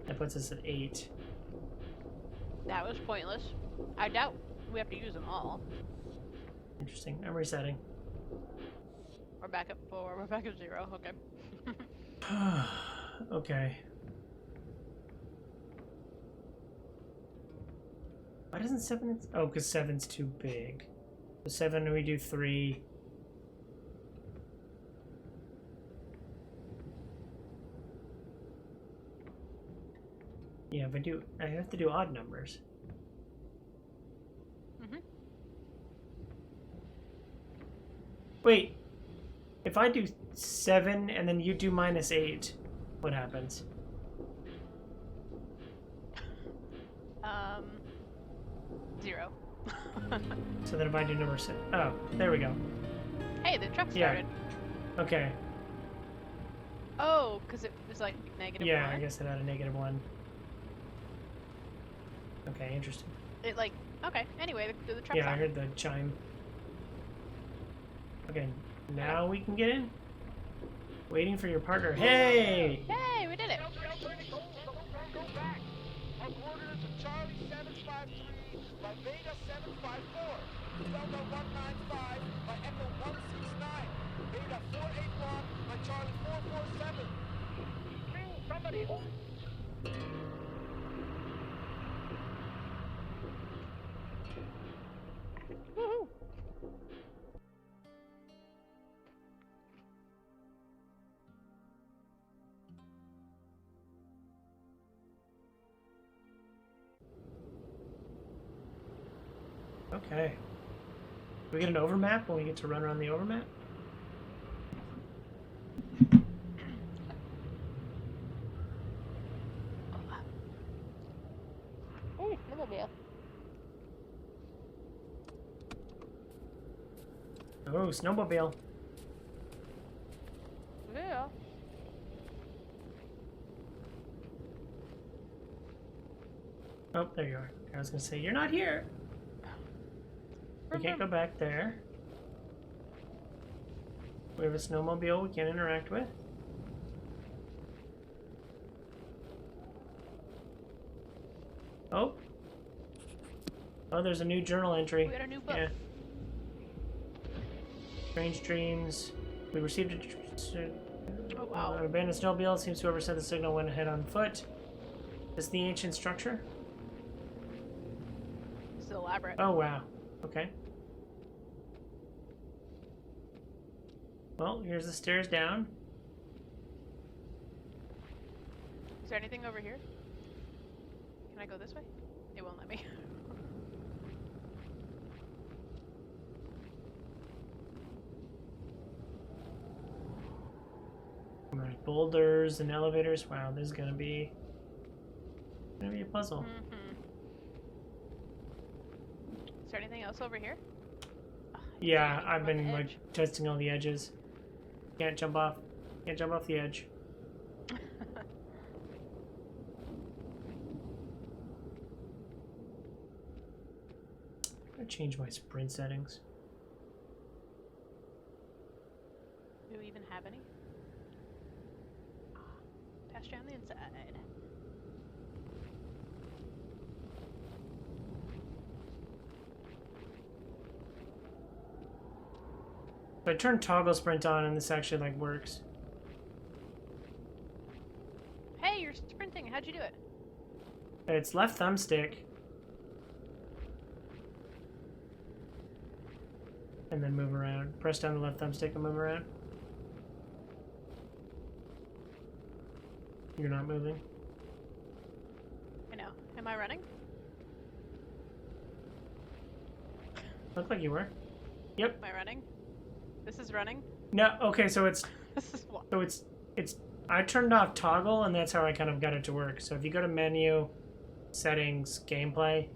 A: that puts us at 8.
B: That was pointless. I doubt we have to use them all.
A: Interesting. I'm resetting.
B: We're back at 4. We're back at 0. Okay.
A: Okay. Why doesn't 7... Oh, because 7's too big. So 7, we do 3. Yeah, but I have to do odd numbers.
B: Mhm.
A: Wait. If I do 7 and then you do -8, what happens?
B: 0.
A: So then if I do number 6... Oh, there we go.
B: Hey, the truck
A: Yeah.
B: started.
A: Okay.
B: Oh, because it was like -1.
A: Yeah, I guess it had a -1. Okay, interesting.
B: It like, okay, anyway, the truck's
A: Yeah, I
B: on.
A: heard the chime. Okay, now we can get in. Waiting for your partner. Hey!
B: Yay, we did it!
C: Go back. Our coordinates are Charlie 753 by Beta 754. Delta 195 by Echo 169. Beta 481 by Charlie 447. Somebody.
B: Woohoo!
A: Okay. We get an overmap when we get to run around the overmap?
B: Ooh, snowmobile.
A: Oh, snowmobile.
B: Yeah.
A: Oh, there you are. I was gonna say, you're not here. We can't go back there. We have a snowmobile we can interact with. Oh. Oh, there's a new journal entry.
B: We got a new book.
A: Yeah. Strange dreams. We received a...
B: Oh, wow.
A: An abandoned snowmobile. Seems whoever sent the signal went ahead on foot. This is the ancient structure?
B: This is elaborate.
A: Oh, wow. Okay. Well, here's the stairs down.
B: Is there anything over here? Can I go this way? It won't let me.
A: There's boulders and elevators. Wow, this is gonna be a puzzle.
B: Is there anything else over here? Oh,
A: Yeah, I've
B: on
A: been
B: the
A: like
B: edge.
A: testing all the edges. Can't jump off. Can't jump off the edge. I change my sprint settings.
B: Do we even have any? Pasture on the inside.
A: So I turned toggle sprint on and this actually like works.
B: Hey, you're sprinting. How'd you do it?
A: It's left thumbstick. And then move around. Press down the left thumbstick and move around. You're not moving.
B: I know. Am I running?
A: Looked like you were. Yep.
B: Am I running? This is running?
A: No, okay, so it's
B: This is what?
A: it's I turned off toggle and that's how I kind of got it to work. So if you go to menu, settings, gameplay,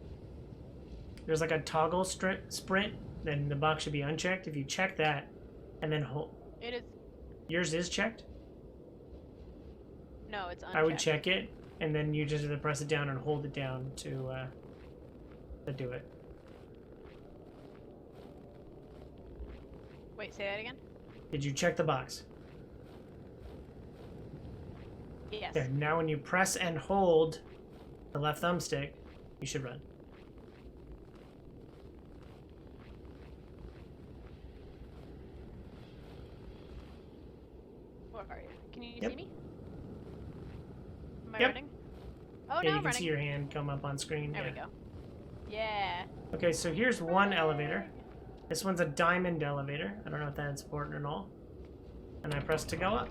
A: there's like a toggle sprint, then the box should be unchecked. If you check that and then hold,
B: It is.
A: yours is checked.
B: No, it's unchecked.
A: I would check it and then you just have to press it down and hold it down to do it.
B: Wait, say that again?
A: Did you check the box?
B: Yes.
A: There. Now when you press and hold the left thumbstick, you should run.
B: Where are you? Can you
A: Yep.
B: see me? Am I
A: Yep.
B: running? Oh,
A: Yeah,
B: no,
A: you
B: I'm
A: can see
B: running.
A: your hand come up on screen.
B: There
A: Yeah.
B: we go. Yeah.
A: Okay, so here's one elevator. This one's a diamond elevator. I don't know if that's important or not. And I pressed to go up.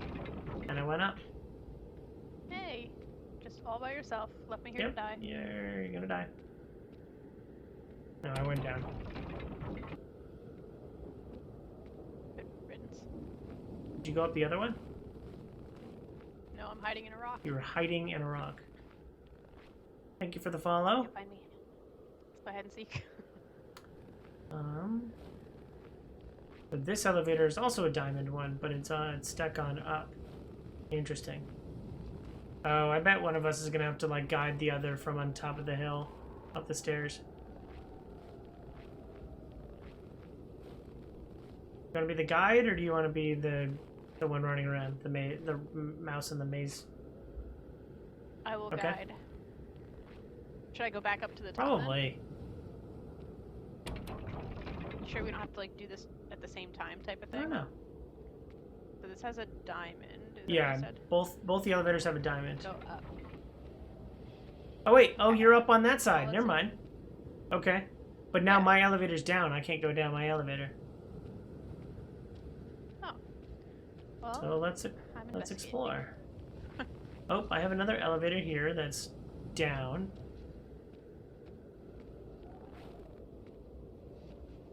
A: And I went up.
B: Hey. Just all by yourself. Left me here
A: Yep.
B: to die.
A: You're gonna die. No, I went down.
B: Good riddance.
A: Did you go up the other one?
B: No, I'm hiding in a rock.
A: You were hiding in a rock. Thank you for the follow.
B: Can't find me. Let's play hide and seek.
A: But this elevator is also a diamond one, but it's stuck on up. Interesting. Oh, I bet one of us is gonna have to like guide the other from on top of the hill up the stairs. You want to be the guide, or do you want to be the one running around the mouse in the maze?
B: I will
A: Okay.
B: guide. Should I go back up to the top?
A: Probably.
B: Then? Sure, we don't have to like do this at the same time, type of
A: I
B: thing.
A: don't know.
B: So this has a diamond. Is that what
A: Yeah,
B: you said?
A: both the elevators have a diamond.
B: Go up.
A: Oh wait, oh you're up on that side.
B: let's
A: Never
B: see.
A: mind. Okay, but now
B: Yeah.
A: my elevator's down. I can't go down my elevator.
B: Oh. Well,
A: So let's
B: I'm investigating.
A: explore. Oh, I have another elevator here that's down.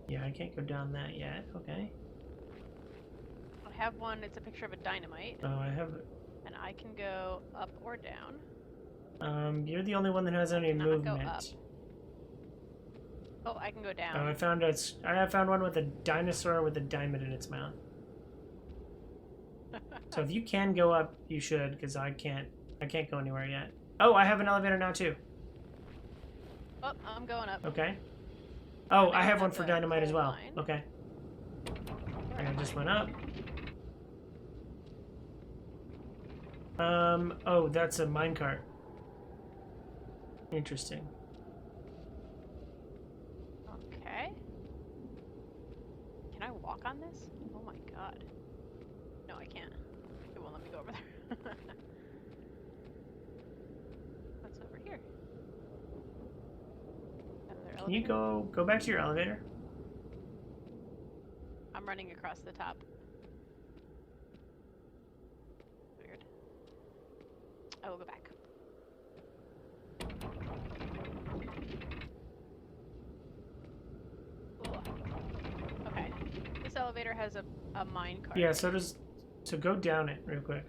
A: Yeah, I can't go down that yet. Okay.
B: I have one. It's a picture of a dynamite,
A: Oh, I have.
B: and I can go up or down.
A: You're the only one that has any
B: cannot go
A: movement.
B: up. Oh, I can go
A: Oh,
B: down.
A: I found one with a dinosaur with a diamond in its mouth. So if you can go up, you should, because I can't go anywhere yet. Oh, I have an elevator now too.
B: Oh, I'm going up.
A: Okay. Oh,
B: think
A: I
B: I'm
A: have
B: at
A: one for
B: the
A: dynamite as
B: coal
A: well.
B: mine.
A: Okay.
B: Where
A: And I
B: am
A: just
B: I?
A: went up. Oh, that's a minecart. Interesting.
B: Okay. Can I walk on this? Oh my god. No, I can't. It won't let me go over there. What's over here? Another
A: Can you
B: elevator?
A: go back to your elevator?
B: I'm running across the top. Weird. I will go back. Ugh. Okay. This elevator has a mine cart.
A: Yeah, so go down it real quick.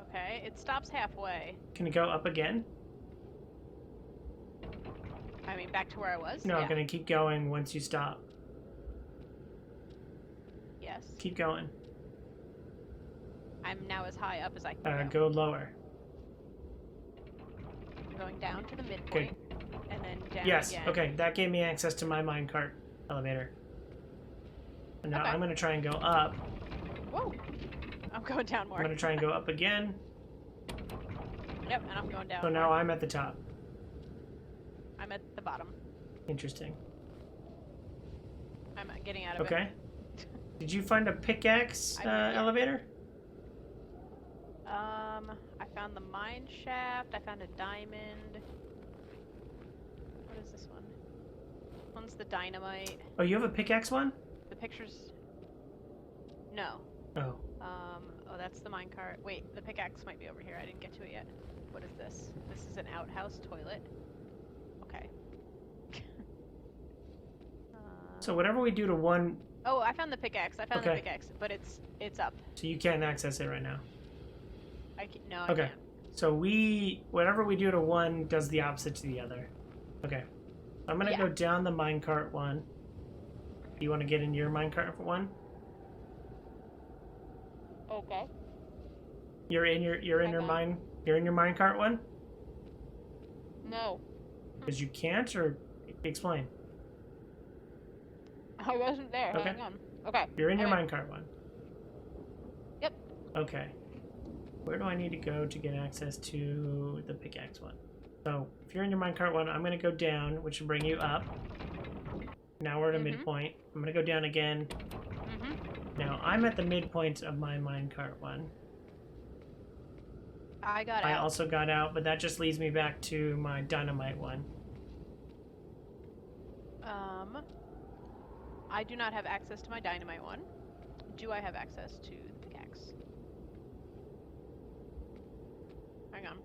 B: Okay, it stops halfway.
A: Can you go up again?
B: I mean, back to where I was?
A: No,
B: Yeah.
A: I'm gonna keep going once you stop.
B: Yes.
A: Keep going.
B: I'm now as high up as I can
A: Go lower.
B: I'm going down to the midpoint, and then down
A: Yes,
B: again.
A: okay, that gave me access to my minecart elevator. And now
B: Okay.
A: I'm gonna try and go up.
B: Whoa! I'm going down more.
A: I'm gonna try and go up again.
B: Yep, and I'm going down
A: So
B: more.
A: now I'm at the top.
B: I'm at the bottom.
A: Interesting.
B: I'm getting out of
A: Okay. Did you find a pickaxe
B: I did, yeah.
A: elevator?
B: it. I found the mine shaft. I found a diamond. What is this one? One's the dynamite.
A: Oh, you have a pickaxe one?
B: The pictures. No.
A: Oh.
B: Oh, that's the minecart. Wait, the pickaxe might be over here. I didn't get to it yet. What is this? This is an outhouse toilet. Okay.
A: So whatever we do to one,
B: Oh, I found the pickaxe. I found the
A: Okay.
B: pickaxe, but it's up.
A: so you can't access it right now.
B: No, I
A: Okay.
B: can't.
A: So whatever we do to one does the opposite to the other. Okay. I'm gonna
B: Yeah.
A: go down the minecart one. You want to get in your minecart one?
B: Okay.
A: You're in your
B: Okay.
A: minecart one?
B: No,
A: Because you can't, or explain.
B: I wasn't there.
A: Okay.
B: Hang on. Okay.
A: You're in your
B: Okay.
A: minecart one.
B: Yep.
A: Okay. Where do I need to go to get access to the pickaxe one? So if you're in your minecart one, I'm gonna go down, which will bring you up. Now we're at a
B: Mhm.
A: midpoint. I'm gonna go down again.
B: Mhm.
A: Now I'm at the midpoint of my minecart one.
B: I got
A: I
B: out.
A: also got out, but that just leads me back to my dynamite one.
B: I do not have access to my dynamite one. Do I have access to the pickaxe? Hang on.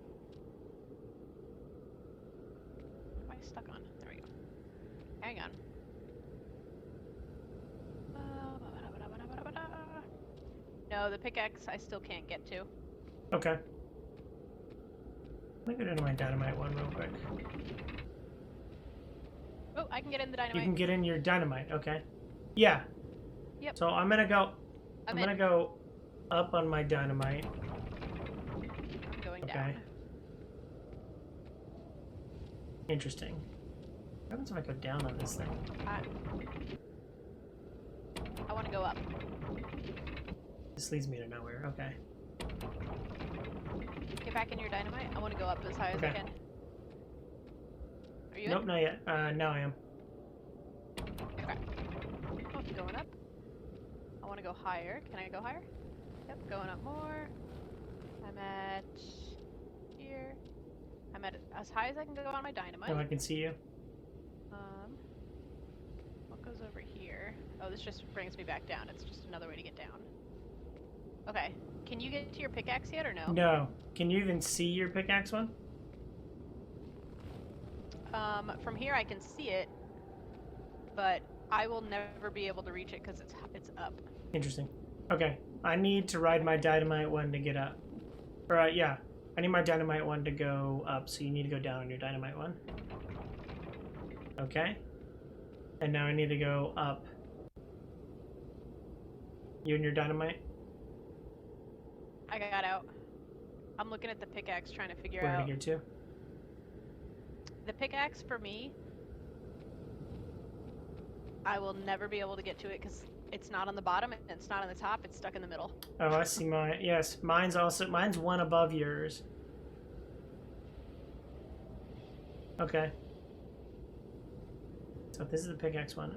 B: What am I stuck on? There we go. Hang on. No, the pickaxe I still can't get to.
A: Okay. Let me go down to my dynamite one real quick.
B: Oh, I can get in the
A: You
B: dynamite.
A: can get in your dynamite, okay? Yeah.
B: Yep.
A: So I'm gonna go. I'm
B: in.
A: gonna go up on my dynamite.
B: I'm going
A: Okay.
B: down.
A: Interesting. What happens if I go down on this thing?
B: I want to go up.
A: This leads me to nowhere. Okay.
B: Get back in your dynamite. I want to go up as high as I
A: Okay.
B: can. Are you
A: Nope,
B: in?
A: not yet. Now I am.
B: Okay. Oh, going up. I want to go higher. Can I go higher? Yep, going up more. I'm at here. I'm at as high as I can go on my dynamite.
A: Now I can see you.
B: What goes over here? Oh, this just brings me back down. It's just another way to get down. Okay. Can you get to your pickaxe yet or no?
A: No. Can you even see your pickaxe one?
B: From here I can see it, but I will never be able to reach it because it's up.
A: Interesting. Okay. I need to ride my dynamite one to get up. Or, yeah. I need my dynamite one to go up, so you need to go down on your dynamite one. Okay. And now I need to go up. You and your dynamite?
B: I got out. I'm looking at the pickaxe trying to figure
A: Where to
B: out.
A: get to?
B: The pickaxe for me, I will never be able to get to it because it's not on the bottom and it's not on the top. It's stuck in the middle.
A: Oh, I see mine. Yes, mine's one above yours. Okay. So this is the pickaxe one.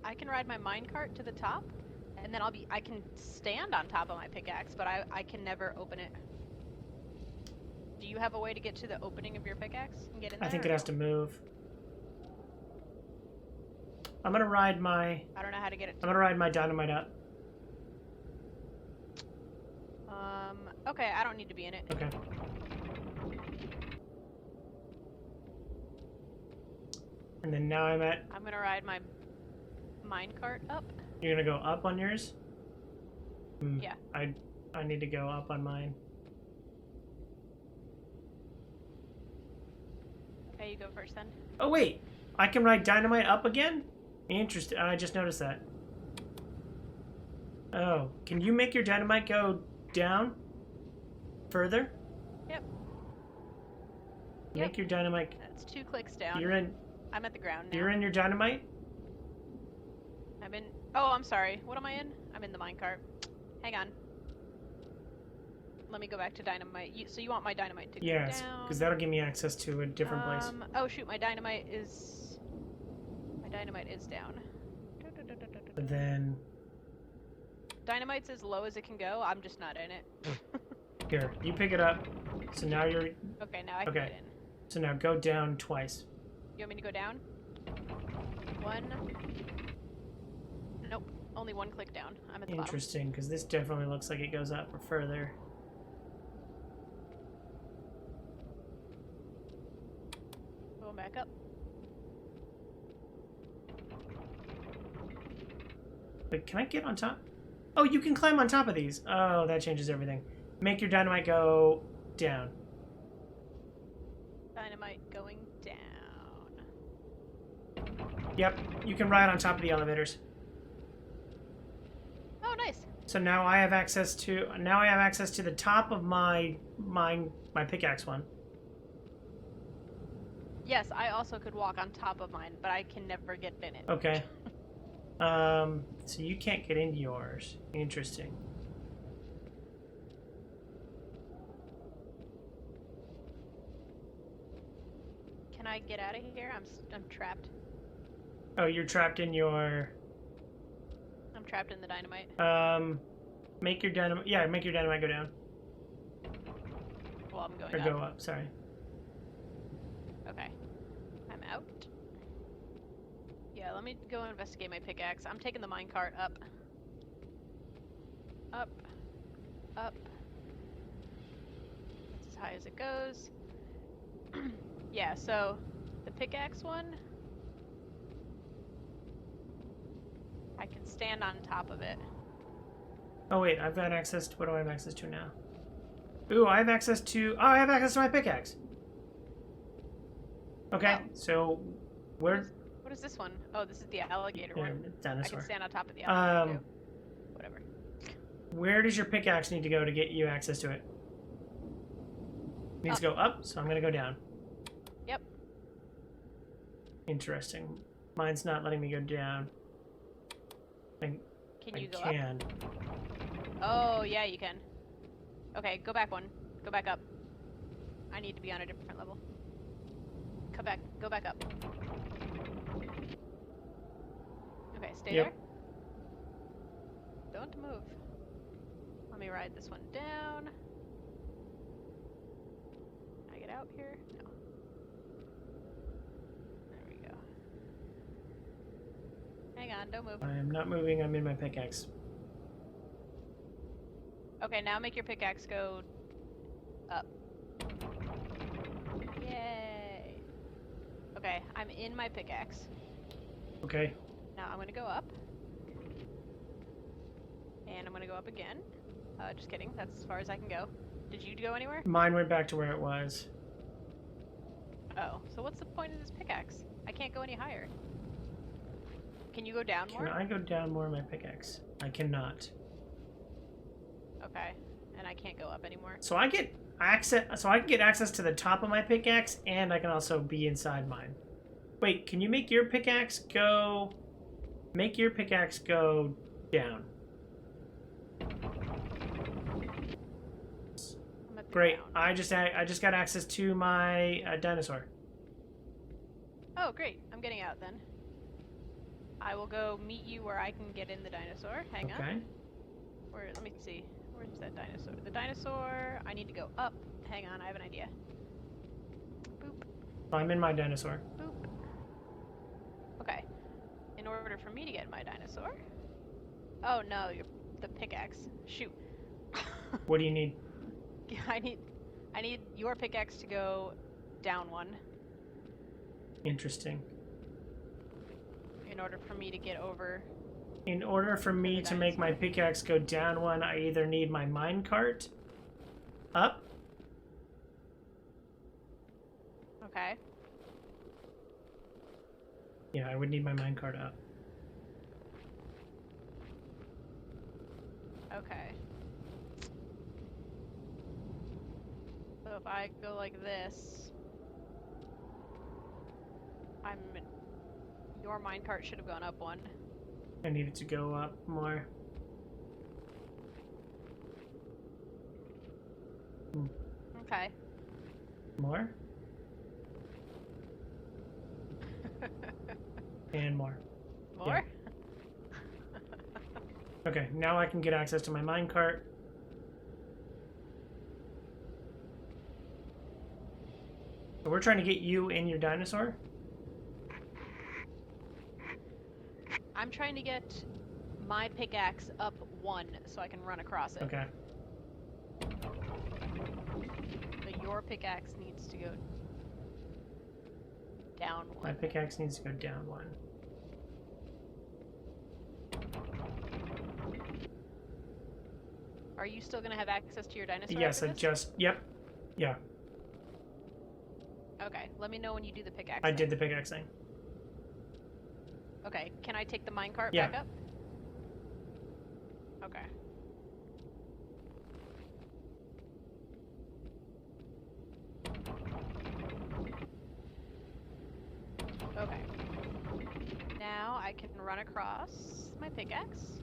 B: I can ride my minecart to the top, and then I can stand on top of my pickaxe, but I can never open it. Do you have a way to get to the opening of your pickaxe and get in there?
A: I think it has to move. I'm gonna ride my.
B: I don't know how to get it.
A: I'm gonna ride my dynamite up.
B: Okay, I don't need to be in it.
A: Okay. And then now I'm
B: gonna ride my minecart up.
A: You're gonna go up on yours?
B: Yeah.
A: I need to go up on mine.
B: Okay, you go first then.
A: Oh wait, I can ride dynamite up again? Interesting. I just noticed that. Oh, can you make your dynamite go down further?
B: Yep.
A: Make your dynamite.
B: That's 2 clicks down.
A: You're in.
B: I'm at the ground now.
A: You're in your dynamite?
B: I'm in. Oh, I'm sorry. What am I in? I'm in the minecart. Hang on. Let me go back to dynamite. So you want my dynamite to go down?
A: Yes, because that'll give me access to a different place.
B: Oh shoot, my dynamite is down.
A: But then
B: Dynamite's as low as it can go. I'm just not in it.
A: here, you pick it up. So now you're.
B: Okay, now I can get in.
A: So now go down twice.
B: You want me to go down? 1. Nope. Only 1 click down. I'm at the bottom.
A: Interesting, because this definitely looks like it goes up or further.
B: Going back up.
A: But can I get on top? Oh, you can climb on top of these. Oh, that changes everything. Make your dynamite go down.
B: Dynamite going down.
A: Yep, you can ride on top of the elevators.
B: Oh, nice.
A: So now I have access to the top of my pickaxe one.
B: Yes, I also could walk on top of mine, but I can never get in it.
A: Okay. So you can't get into yours. Interesting.
B: Can I get out of here? I'm trapped.
A: Oh, you're trapped in your.
B: I'm trapped in the dynamite.
A: Make your dynamite. Yeah, make your dynamite go down.
B: Well, I'm going
A: Or
B: up.
A: go up. Sorry.
B: Okay. I'm out. Yeah, let me go investigate my pickaxe. I'm taking the minecart up. Up. Up. That's as high as it goes. Yeah, so the pickaxe one, I can stand on top of it.
A: Oh wait, I've got access to. What do I have access to now? Ooh, I have access to. Oh, I have access to my pickaxe. Okay,
B: Oh.
A: so where?
B: What is this one? Oh, this is the alligator
A: Yeah,
B: one. I
A: dinosaur.
B: can stand on top of the alligator too. Whatever.
A: Where does your pickaxe need to go to get you access to it? Needs to go up, so I'm gonna go down.
B: Yep.
A: Interesting. Mine's not letting me go down.
B: Can you go
A: can.
B: up? Oh, yeah, you can. Okay, go back 1. Go back up. I need to be on a different level. Come back. Go back up. Okay, stay
A: Yep.
B: there. Don't move. Let me ride this one down. Can I get out here? No. There we go. Hang on, don't move.
A: I am not moving. I'm in my pickaxe.
B: Okay, now make your pickaxe go up. Yay! Okay, I'm in my pickaxe.
A: Okay.
B: Now I'm gonna go up. And I'm gonna go up again. Just kidding, that's as far as I can go. Did you go anywhere?
A: Mine went back to where it was.
B: Oh, so what's the point of this pickaxe? I can't go any higher. Can you go down more?
A: Can I go down more on my pickaxe? I cannot.
B: Okay, and I can't go up anymore.
A: So I get access. So I can get access to the top of my pickaxe, and I can also be inside mine. Wait, can you make your pickaxe go? Make your pickaxe go down.
B: I'm at the
A: Great.
B: ground.
A: I just got access to my dinosaur.
B: Oh, great. I'm getting out then. I will go meet you where I can get in the dinosaur. Hang on.
A: Okay.
B: Where? Let me see. Where's that dinosaur? The dinosaur. I need to go up. Hang on. I have an idea. Boop.
A: I'm in my dinosaur.
B: Boop. Okay. In order for me to get my dinosaur. Oh no, the pickaxe. Shoot.
A: What do you need?
B: I need your pickaxe to go down one
A: Interesting.
B: in order for me to get over.
A: In order for me to make my pickaxe go down one, I either need my minecart up.
B: Okay.
A: Yeah, I would need my minecart up.
B: Okay. So if I go like this, your minecart should have gone up one.
A: I need it to go up more.
B: Okay.
A: More? And more.
B: More?
A: Okay, now I can get access to my minecart. So we're trying to get you in your dinosaur?
B: I'm trying to get my pickaxe up one so I can run across it.
A: Okay.
B: But your pickaxe needs to go down one.
A: My pickaxe needs to go down one.
B: Are you still gonna have access to your dinosaur?
A: Yes,
B: after
A: I
B: this?
A: just... Yep. Yeah,
B: Okay, let me know when you do the pickaxe.
A: I
B: thing.
A: did the pickaxe thing.
B: Okay, can I take the minecart
A: Yeah.
B: back up? Okay. Okay. Now I can run across my pickaxe.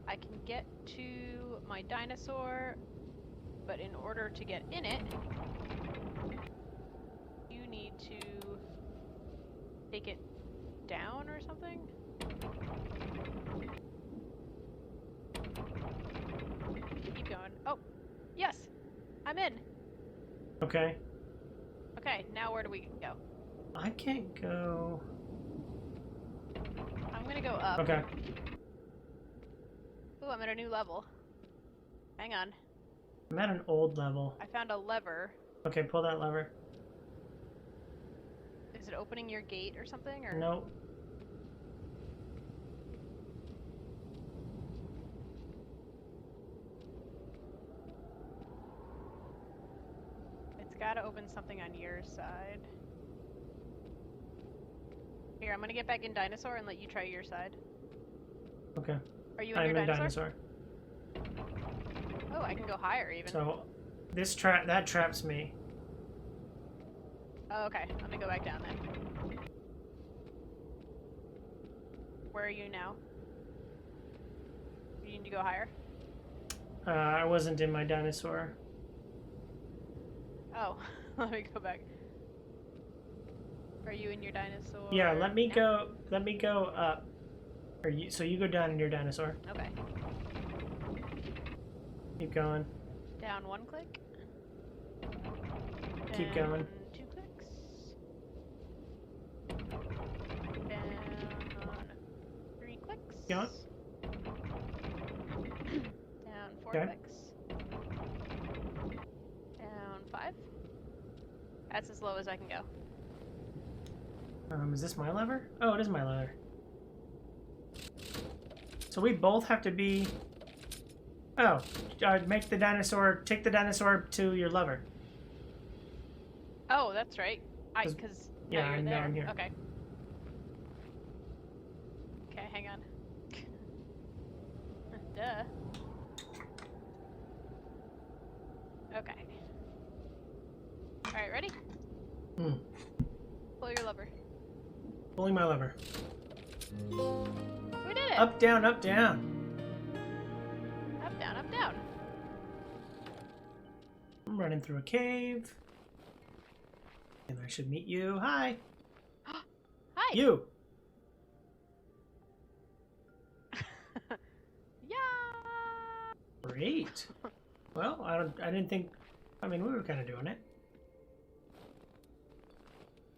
B: I can get to my dinosaur, but in order to get in it, you need to take it down or something? Keep going. Oh, yes! I'm in!
A: Okay.
B: Okay, now where do we go?
A: I can't go...
B: I'm gonna go up.
A: Okay.
B: Ooh, I'm at a new level. Hang on.
A: I'm at an old level.
B: I found a lever.
A: Okay, pull that lever.
B: Is it opening your gate or something? Or
A: Nope.
B: It's gotta open something on your side. Here, I'm gonna get back in dinosaur and let you try your side.
A: Okay.
B: Are you in
A: I'm
B: your
A: in
B: dinosaur?
A: dinosaur.
B: Oh, I can go higher even.
A: So, this that traps me.
B: Oh, okay. Let me go back down then. Where are you now? You need to go higher?
A: I wasn't in my dinosaur.
B: Oh, let me go back. Are you in your dinosaur?
A: Yeah, let me
B: now?
A: go. Let me go up. Or you, so you go down in your dinosaur.
B: Okay.
A: Keep going.
B: Down one click.
A: Keep
B: Down
A: going.
B: 2 clicks. Down 3 clicks.
A: Going.
B: Down 4
A: Okay.
B: clicks. Down 5. That's as low as I can go.
A: Is this my lever? Oh, it is my lever. So we both have to be... Oh, make the dinosaur. Take the dinosaur to your lever.
B: Oh, that's right. Because
A: yeah,
B: you're
A: I'm
B: there.
A: down here.
B: Okay. Okay, hang on. Duh. Okay. Alright, ready? Pull your lever.
A: Pulling my lever.
B: We did it!
A: Up, down, up, down.
B: Up, down, up, down.
A: I'm running through a cave. And I should meet you. Hi.
B: Hi!
A: You.
B: Yeah!
A: Great. Well, I didn't think. I mean, we were kind of doing it.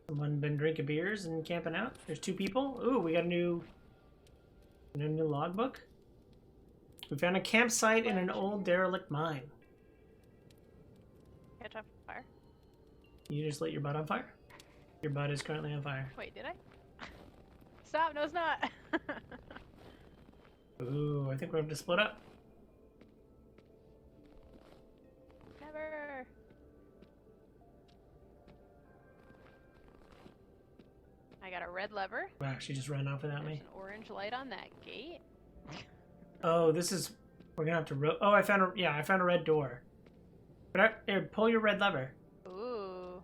A: Someone been drinking beers and camping out. There's 2 people. Ooh, we got a new logbook. We found a campsite in an old derelict mine.
B: Catch on fire.
A: You just lit your butt on fire? Your butt is currently on fire.
B: Wait, did I? Stop! No, it's not!
A: Ooh, I think we have to split up.
B: Never! I got a red lever.
A: Wow, she just ran off without
B: There's
A: me.
B: an orange light on that gate.
A: Oh, this is. We're gonna have to. Oh, I found a red door. But here, pull your red lever.
B: Ooh.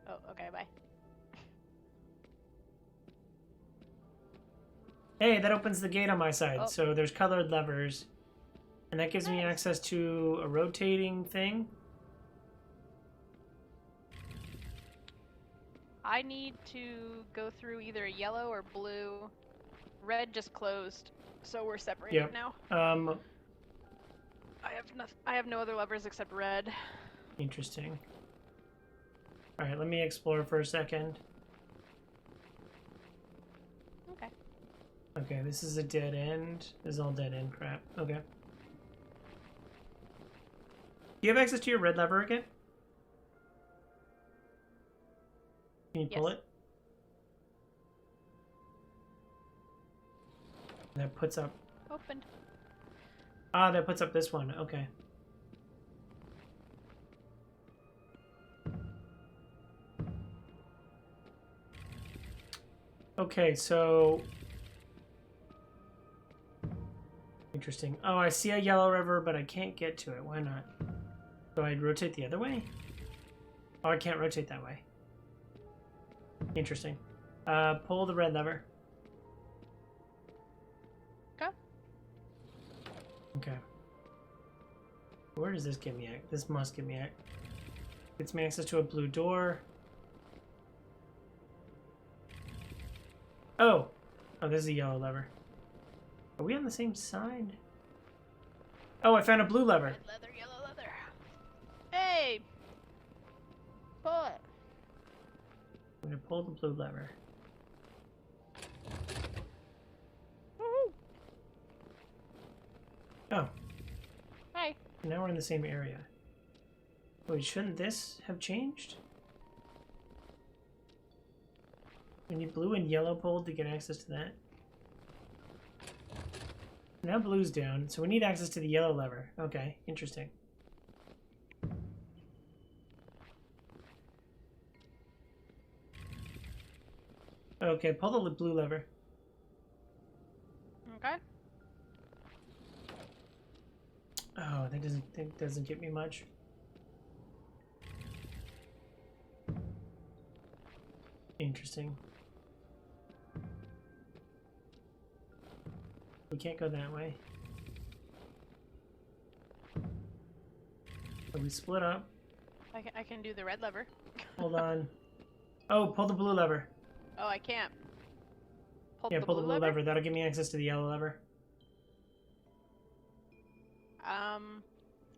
B: Oh, okay, bye.
A: Hey, that opens the gate on my side.
B: Oh.
A: So there's colored levers. And that gives me
B: Nice.
A: access to a rotating thing.
B: I need to go through either yellow or blue. Red just closed, so we're separated
A: Yep.
B: now. I have no other levers except red.
A: Interesting. Alright, let me explore for a second.
B: Okay.
A: Okay, this is a dead end. This is all dead end crap. Okay. Do you have access to your red lever again? Can you pull
B: Yes.
A: it? That puts up.
B: Opened.
A: Ah, that puts up this one. Okay. Okay, so. Interesting. Oh, I see a yellow river, but I can't get to it. Why not? So I'd rotate the other way? Oh, I can't rotate that way. Interesting. Pull the red lever.
B: Okay.
A: Okay. Where does this get me at? This must get me at. Gets me access to a blue door. Oh! Oh, this is a yellow lever. Are we on the same side? Oh, I found a blue lever.
B: Red leather, yellow leather. Hey! Pull it.
A: I'm gonna pull the blue lever.
B: Woohoo!
A: Oh,
B: Hey.
A: now we're in the same area. Wait, shouldn't this have changed? We need blue and yellow pulled to get access to that. Now blue's down, so we need access to the yellow lever. Okay, interesting. Okay, pull the blue lever.
B: Okay.
A: Oh, that doesn't get me much. Interesting. We can't go that way. So we split up.
B: I can do the red lever.
A: Hold on. Oh, pull the blue lever.
B: Oh, I can't.
A: Yeah, pull the blue lever. That'll give me access to the yellow lever.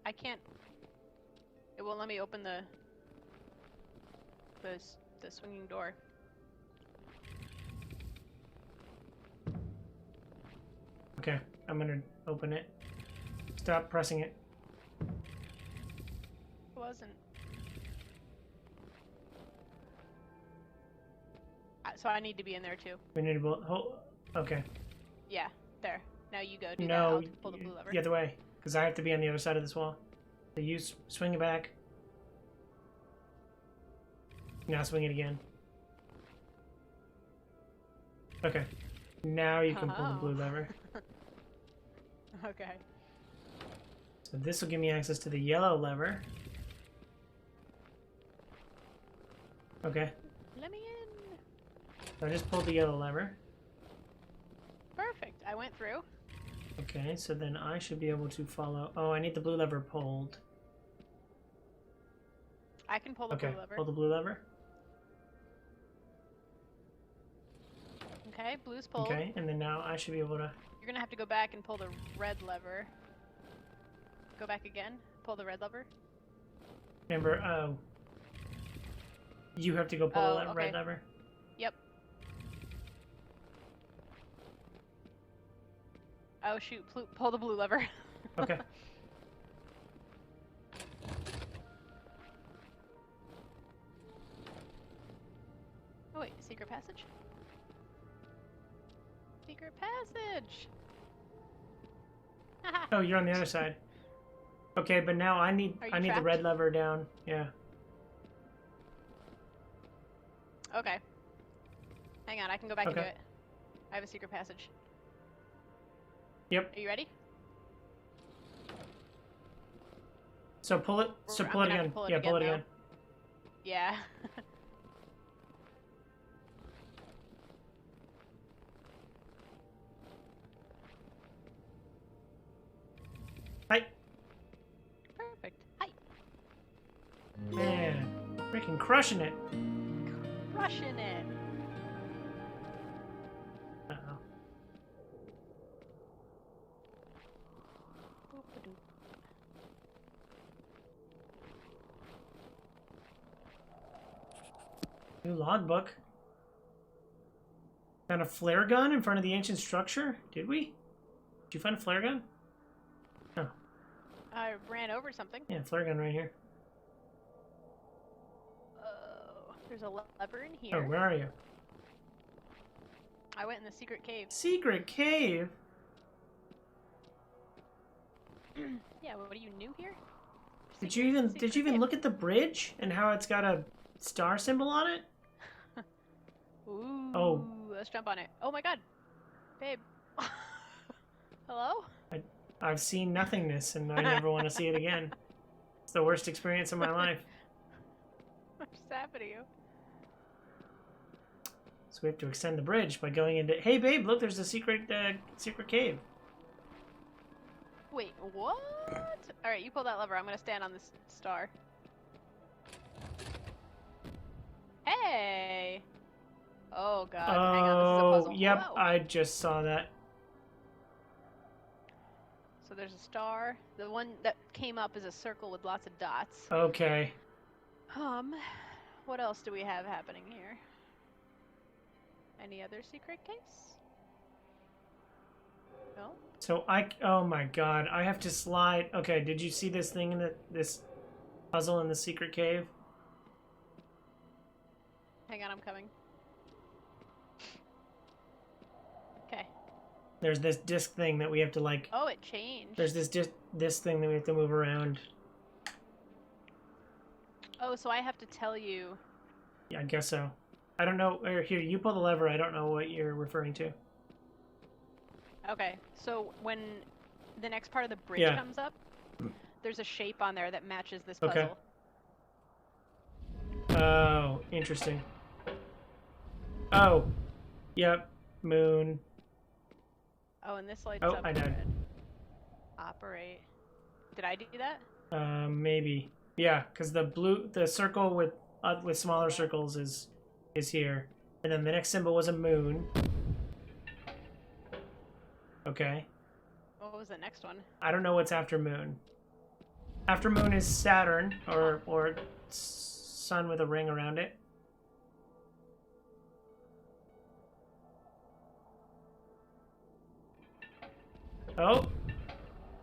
B: I can't. It won't let me open the swinging door.
A: Okay, I'm gonna open it. Stop pressing it.
B: It wasn't. So I need to be in there too.
A: We need to hold. Okay.
B: Yeah, there. Now you go do that.
A: No,
B: I'll pull the blue lever.
A: the other way, because I have to be on the other side of this wall. So you swing it back. Now swing it again. Okay. Now you can pull the blue lever.
B: Okay.
A: So this will give me access to the yellow lever. Okay.
B: Let me in.
A: So I just pulled the yellow lever.
B: Perfect. I went through.
A: Okay, so then I should be able to follow. Oh, I need the blue lever pulled.
B: I can pull the
A: Okay,
B: blue lever.
A: pull the blue lever.
B: Okay, blue's pulled.
A: Okay, and then now I should be able to.
B: You're gonna have to go back and pull the red lever. Go back again. Pull the red lever.
A: Remember, you have to go pull
B: Oh,
A: that red
B: okay.
A: lever.
B: Yep. Oh shoot! Pull the blue lever.
A: Okay.
B: Oh wait, secret passage. Secret passage. Haha.
A: Oh, you're on the other side. Okay, but now I need
B: Are you
A: the
B: trapped?
A: red lever down. Yeah.
B: Okay. Hang on, I can go back and do
A: Okay.
B: it. I have a secret passage.
A: Yep.
B: Are you ready?
A: So pull it. So
B: I'm
A: pull it
B: gonna have
A: again.
B: to pull it
A: Yeah,
B: again,
A: pull it
B: though.
A: again.
B: Yeah.
A: Hi.
B: Perfect. Hi.
A: Man, freaking crushing it.
B: Crushing it.
A: Uh-oh.
B: Boop-a-doop.
A: New logbook. Found a flare gun in front of the ancient structure? Did we? Did you find a flare gun? Oh,
B: I ran over something.
A: yeah, flare gun right here.
B: Oh, there's a lever in
A: Oh,
B: here.
A: where are you?
B: I went in the secret cave.
A: Secret cave?
B: Yeah, what are you new here?
A: Did you even look at the bridge and how it's got a star symbol on it?
B: Ooh.
A: Oh.
B: Let's jump on it. Oh my god. Babe. Hello?
A: I've seen nothingness and I never want to see it again. It's the worst experience of my life.
B: What's happening to you?
A: So we have to extend the bridge by going into. Hey, babe, look, there's a secret cave.
B: Wait, what? Alright, you pull that lever. I'm gonna stand on this star. Hey! Oh god, hang on, this is a puzzle.
A: Yep,
B: Whoa.
A: I just saw that.
B: So there's a star. The one that came up is a circle with lots of dots.
A: Okay.
B: What else do we have happening here? Any other secret case? No?
A: So oh my god, I have to slide. Okay, did you see this thing in this puzzle in the secret cave?
B: Hang on, I'm coming. Okay.
A: There's this disc thing that we have to like.
B: Oh, it changed.
A: There's this thing that we have to move around.
B: Oh, so I have to tell you.
A: Yeah, I guess so. I don't know. Here, you pull the lever. I don't know what you're referring to.
B: Okay, so when the next part of the bridge
A: Yeah.
B: comes up, there's a shape on there that matches this
A: Okay.
B: puzzle.
A: Oh, interesting. Oh, yep, moon.
B: Oh, and this lights
A: Oh,
B: up
A: I died.
B: red. Operate. Did I do that?
A: Maybe. Yeah, because the circle with smaller circles is here, and then the next symbol was a moon. Okay.
B: What was the next one?
A: I don't know what's after moon. After moon is Saturn, or sun with a ring around it. Oh.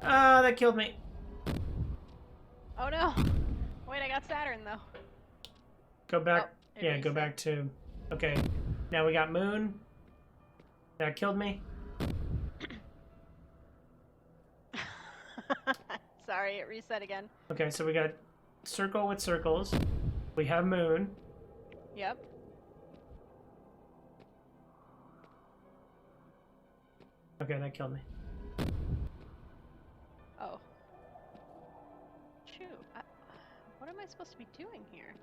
A: Ah, that killed me.
B: Oh no! Wait, I got Saturn though.
A: Go back.
B: Oh, it
A: Yeah, go
B: reset.
A: back to. Okay. Now we got moon. That killed me.
B: Sorry, it reset again.
A: Okay, so we got circle with circles. We have moon.
B: Yep.
A: Okay, that killed me.
B: Oh. Shoot. What am I supposed to be doing here?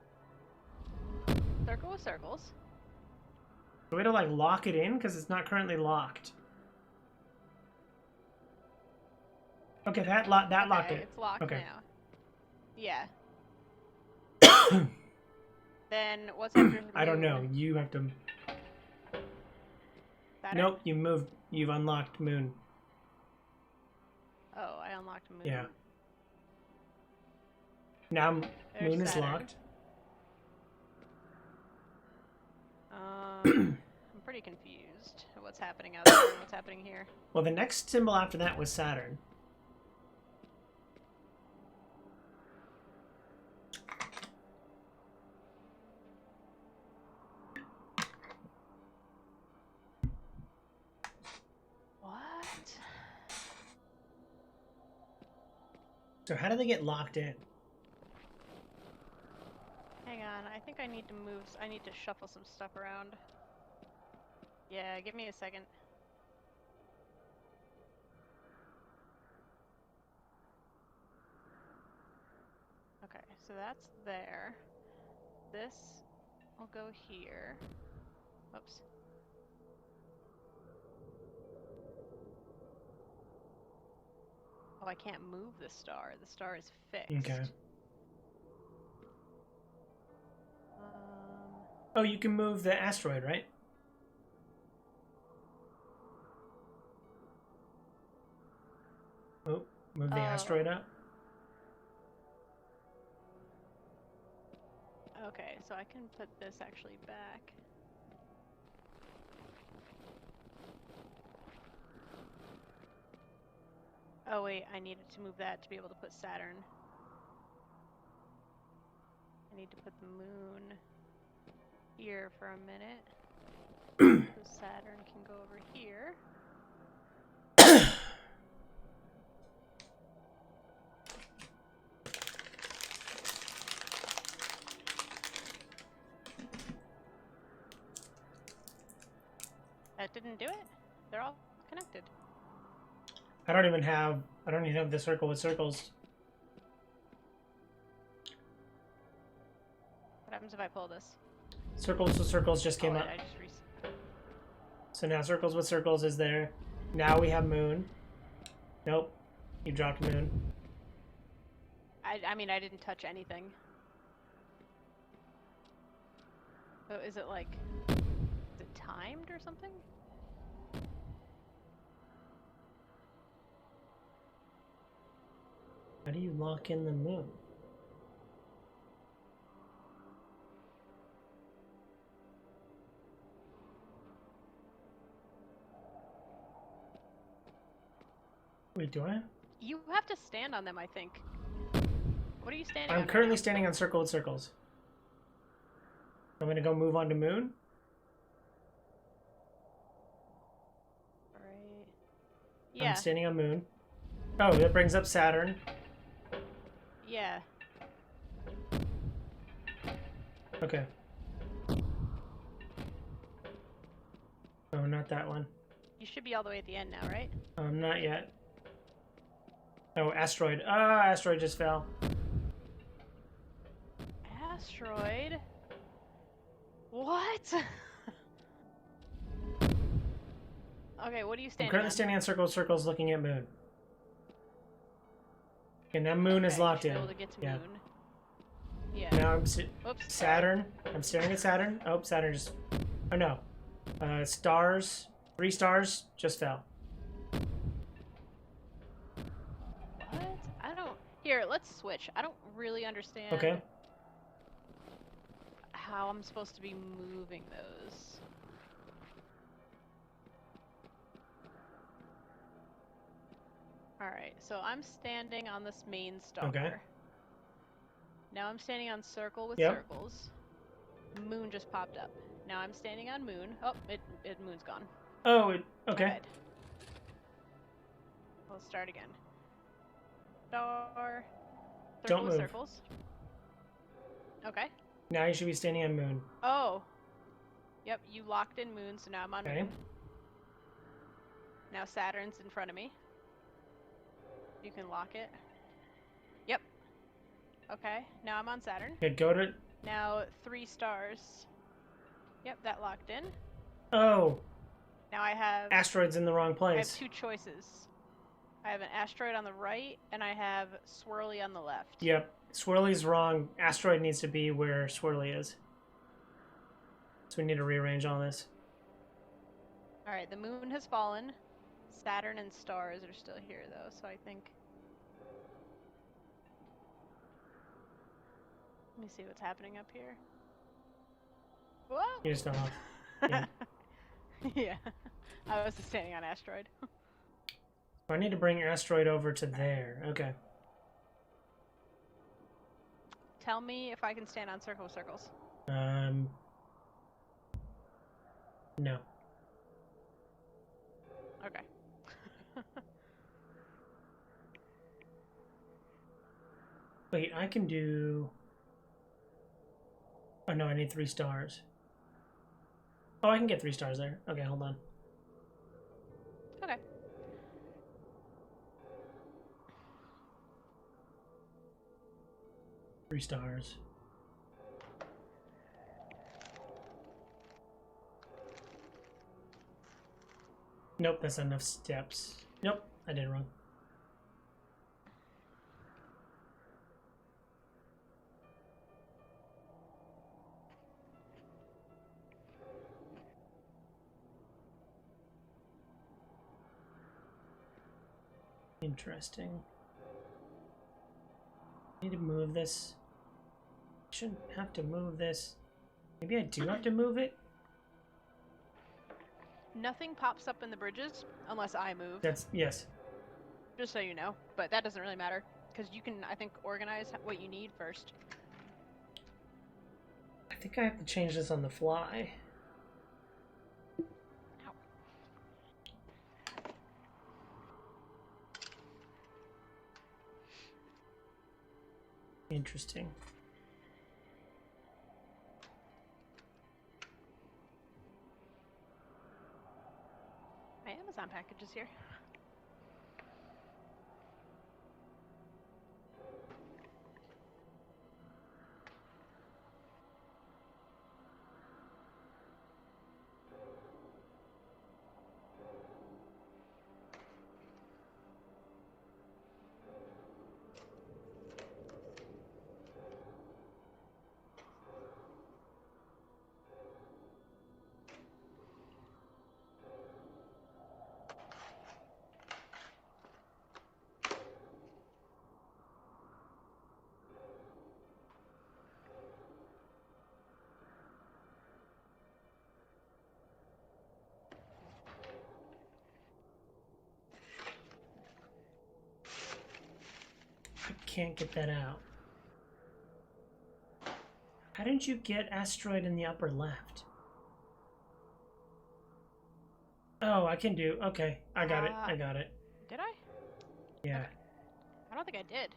B: Circle with circles.
A: Do we have to like lock it in because it's not currently locked? Okay, that locked it.
B: It's locked
A: Okay.
B: now. Yeah. Then what's after
A: I don't know.
B: moon?
A: You have to.
B: Saturn?
A: Nope, you moved. You've unlocked moon.
B: Oh, I unlocked moon.
A: Yeah. Now
B: There's
A: moon is
B: Saturn.
A: locked.
B: I'm pretty confused at what's happening out there and what's happening here.
A: Well, the next symbol after that was Saturn.
B: What?
A: So how do they get locked in?
B: Hang on, I think I need to move. I need to shuffle some stuff around. Yeah, give me a second. Okay, so that's there. This will go here. Oops. Oh, I can't move the star. The star is fixed.
A: Okay. Oh, you can move the asteroid, right? Oh, move the asteroid up.
B: Okay, so I can put this actually back. Oh wait, I needed to move that to be able to put Saturn. I need to put the moon here for a minute. So Saturn can go over here. That didn't do it? They're all connected.
A: I don't even have the circle with circles.
B: What happens if I pull this?
A: Circles with circles just came
B: wait,
A: up.
B: I just reset.
A: So now circles with circles is there. Now we have moon. Nope. You dropped moon.
B: I mean, I didn't touch anything. So is it like... Is it timed or something?
A: How do you lock in the moon? Wait, do I?
B: You have to stand on them, I think. What are you standing on?
A: I'm
B: right
A: currently
B: now?
A: standing on circle with circles. I'm gonna go move on to moon.
B: Right. Yeah.
A: I'm standing on moon. Oh, that brings up Saturn.
B: Yeah.
A: Okay. Oh, not that one.
B: You should be all the way at the end now, right?
A: Not yet. Oh, asteroid. Ah, asteroid just fell.
B: Asteroid? What? Okay, what are you
A: I'm
B: standing
A: currently
B: on?
A: standing on circle with circles looking at moon. And that moon is
B: Okay,
A: locked
B: you
A: in.
B: should be able to get to
A: Yeah.
B: moon. Yeah.
A: Now I'm
B: Oops.
A: Saturn. I'm staring at Saturn. Oh, Saturn just... Oh, no. Stars. 3 stars just fell.
B: What? I don't... Here, let's switch. I don't really understand
A: Okay.
B: how I'm supposed to be moving those. Alright, so I'm standing on this main star.
A: Okay.
B: Now I'm standing on circle with
A: Yep.
B: circles. Moon just popped up. Now I'm standing on moon. Oh, moon's gone.
A: Oh,
B: I
A: okay.
B: died. We'll start again. star.
A: Don't
B: Circle of
A: move.
B: circles. Okay.
A: Now you should be standing on moon.
B: Oh. Yep, you locked in moon, so now I'm on
A: Okay.
B: moon. Now Saturn's in front of me. You can lock it. Yep. Okay, now I'm on Saturn.
A: Okay, go to...
B: Now 3 stars. Yep, that locked in.
A: Oh!
B: Now I have...
A: Asteroid's in the wrong
B: I have
A: place.
B: 2 choices. I have an asteroid on the right, and I have Swirly on the left.
A: Yep. Swirly's wrong. Asteroid needs to be where Swirly is. So we need to rearrange all this.
B: Alright, the moon has fallen. Saturn and stars are still here, though, so I think... Let me see what's happening up here. Whoa!
A: You just don't have... Yeah.
B: Yeah. I was just standing on asteroid.
A: I need to bring Asteroid over to there. Okay.
B: Tell me if I can stand on circle of circles.
A: No.
B: Okay.
A: Wait, I can do... Oh no, I need 3 stars. Oh, I can get 3 stars there. Okay, hold on.
B: Okay.
A: Three stars. Nope, that's not enough steps. Nope, I did it wrong. Interesting. Need to move this. Shouldn't have to move this. Maybe I do have to move it?
B: Nothing pops up in the bridges unless I move.
A: That's, yes.
B: Just so you know. But that doesn't really matter. Because you can, I think, organize what you need first.
A: I think I have to change this on the fly.
B: Ow.
A: Interesting.
B: My Amazon package is here.
A: I can't get that out. How did you get Asteroid in the upper left? Oh, I can do... Okay, I got it. I got it.
B: Did I?
A: Yeah.
B: Okay. I don't think I did.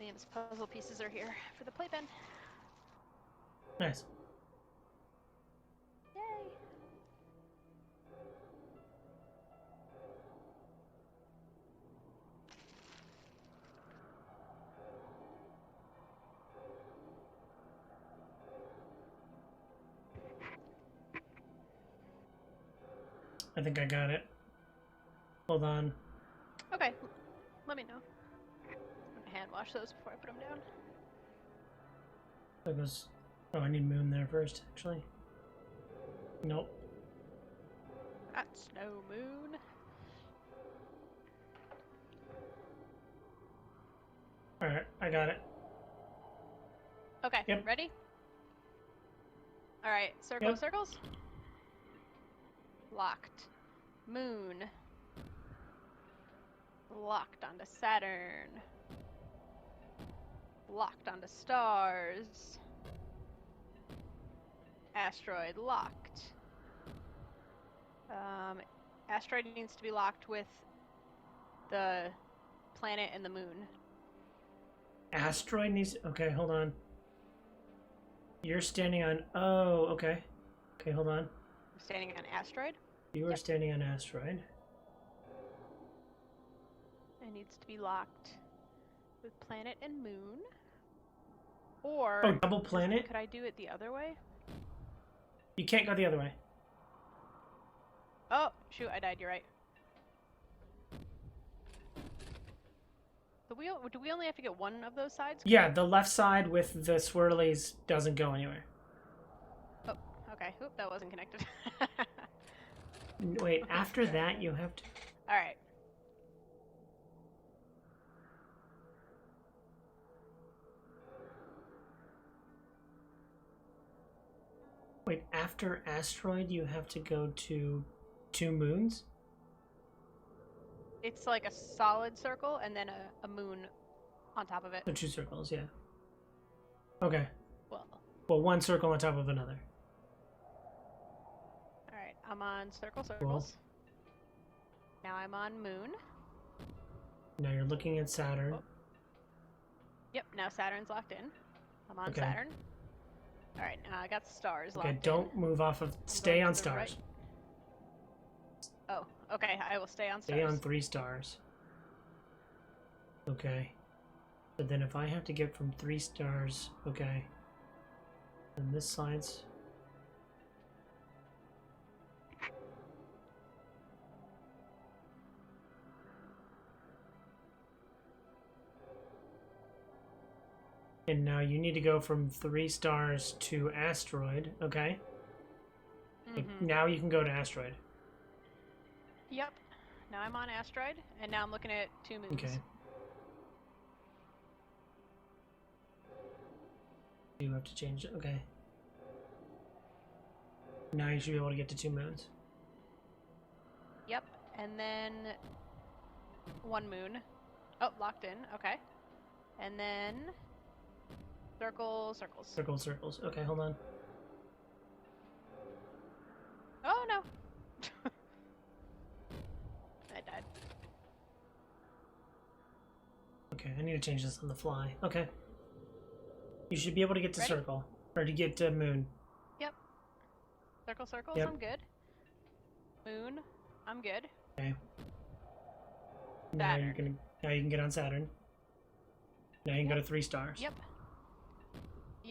B: Liam's puzzle pieces are here for the playpen.
A: Nice.
B: Yay!
A: I think I got it. Hold on.
B: Okay, let me know. I'm gonna hand wash those before I put them down.
A: That goes... Oh, I need moon there first, actually. Nope.
B: That's no moon.
A: Alright, I got it.
B: Okay,
A: Yep.
B: ready? Alright, circle
A: Yep.
B: of circles. Locked. Moon. Locked onto Saturn. Locked onto stars. Asteroid locked. Asteroid needs to be locked with the planet and the moon.
A: Asteroid needs. Okay, hold on. You're standing on. Oh, okay. Okay, hold on.
B: Standing on asteroid.
A: You are standing on asteroid.
B: It needs to be locked with planet and moon. Or
A: Oh, double planet?
B: could I do it the other way?
A: You can't go the other way.
B: Oh, shoot, I died, you're right. Do we only have to get one of those sides?
A: Yeah, the left side with the swirlies doesn't go anywhere.
B: Oh, okay. Oop, that wasn't connected.
A: Wait, after that you have to...
B: Alright.
A: Wait, after asteroid you have to go to 2 moons?
B: It's like a solid circle and then a moon on top of it.
A: So 2 circles, yeah. Okay.
B: Well,
A: 1 circle on top of another.
B: alright, I'm on circles. Now I'm on moon.
A: Now you're looking at Saturn.
B: Oh. Yep, now Saturn's locked in. I'm on
A: Okay.
B: Saturn. Alright, now I got the stars locked
A: Okay,
B: in.
A: don't move off of... Stay
B: going
A: on
B: to the right.
A: stars.
B: Oh, okay, I will stay on stars.
A: Stay on 3 stars. Okay. But then if I have to get from 3 stars... Okay. And this side's... And now you need to go from 3 stars to asteroid, okay? Like, now you can go to asteroid.
B: Yep. Now I'm on asteroid, and now I'm looking at 2 moons.
A: Okay. You have to change it, okay. Now you should be able to get to 2 moons.
B: Yep, and then 1 moon. Oh, locked in, okay. And then circles.
A: Circles, circles. Okay, hold on.
B: Oh no! I died.
A: Okay, I need to change this on the fly. Okay. You should be able to get to
B: Ready?
A: circle. Or to get to moon.
B: Yep. Circles,
A: Yep.
B: I'm good. Moon, I'm good.
A: Okay. Now you're gonna... Now you can get on Saturn. Now you can go to 3 stars.
B: Yep.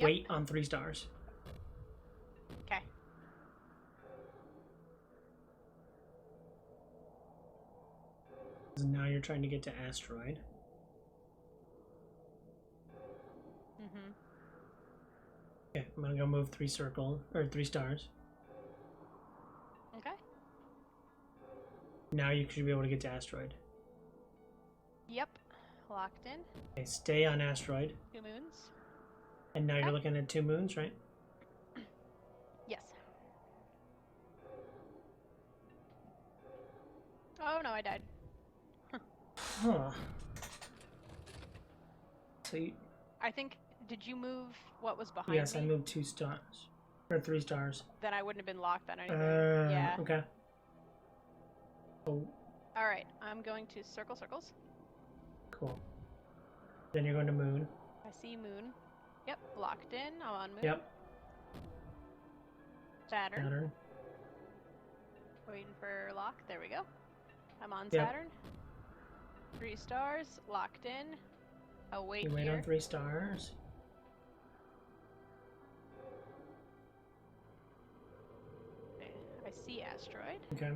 A: Wait on 3 stars.
B: Okay.
A: Now you're trying to get to asteroid. Okay, I'm gonna go move 3 circle or 3 stars.
B: Okay.
A: Now you should be able to get to asteroid.
B: Yep. Locked in.
A: Okay, stay on asteroid.
B: 2 moons.
A: And now you're
B: Okay.
A: looking at 2 moons, right?
B: Yes. Oh no, I died.
A: Huh. So you,
B: I think, did you move what was behind
A: yes,
B: me?
A: I moved 2 stars. Or 3 stars.
B: Then I wouldn't have been locked on anything. Yeah.
A: Okay. Oh,
B: Alright, I'm going to circles.
A: cool. Then you're going to moon.
B: I see moon. Yep, locked in. I'm on moon.
A: Yep.
B: Saturn.
A: Saturn.
B: Waiting for lock. There we go. I'm on
A: Yep.
B: Saturn. 3 stars. Locked in. I'll wait
A: You wait
B: here.
A: on 3 stars.
B: Okay, I see asteroid.
A: Okay.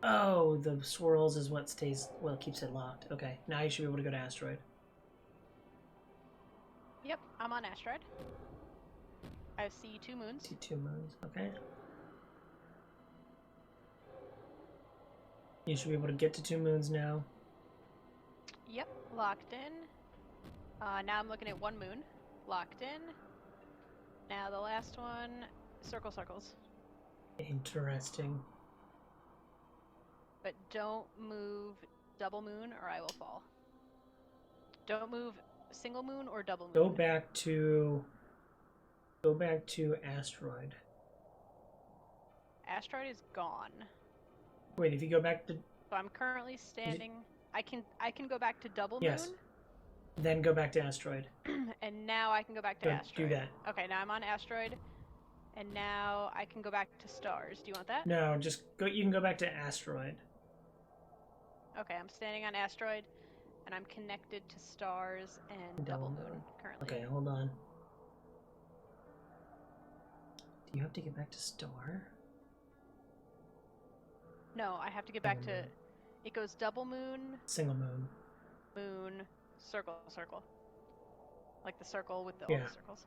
A: Oh, the swirls is what stays, well, keeps it locked. Okay, now you should be able to go to asteroid.
B: Yep, I'm on asteroid. I see 2 moons.
A: See 2 moons, okay. You should be able to get to 2 moons now.
B: Yep, locked in. Now I'm looking at 1 moon. Locked in. Now the last one, circles.
A: Interesting.
B: But don't move double moon or I will fall. Don't move single moon or double moon.
A: Go back to asteroid.
B: Asteroid is gone.
A: Wait, if you go back to
B: So I'm currently standing. I can go back to double
A: yes,
B: moon.
A: then go back to asteroid.
B: And now I can go back to asteroid.
A: Do that.
B: Okay, now I'm on asteroid. And now I can go back to stars. Do you want that?
A: No, just go. You can go back to asteroid.
B: Okay, I'm standing on asteroid, and I'm connected to stars and double moon currently.
A: Okay, hold on. Do you have to get back to star?
B: No, I have to get back to. It goes double moon,
A: Single moon.
B: moon, circle, circle. Like the circle with all
A: Yeah.
B: the circles.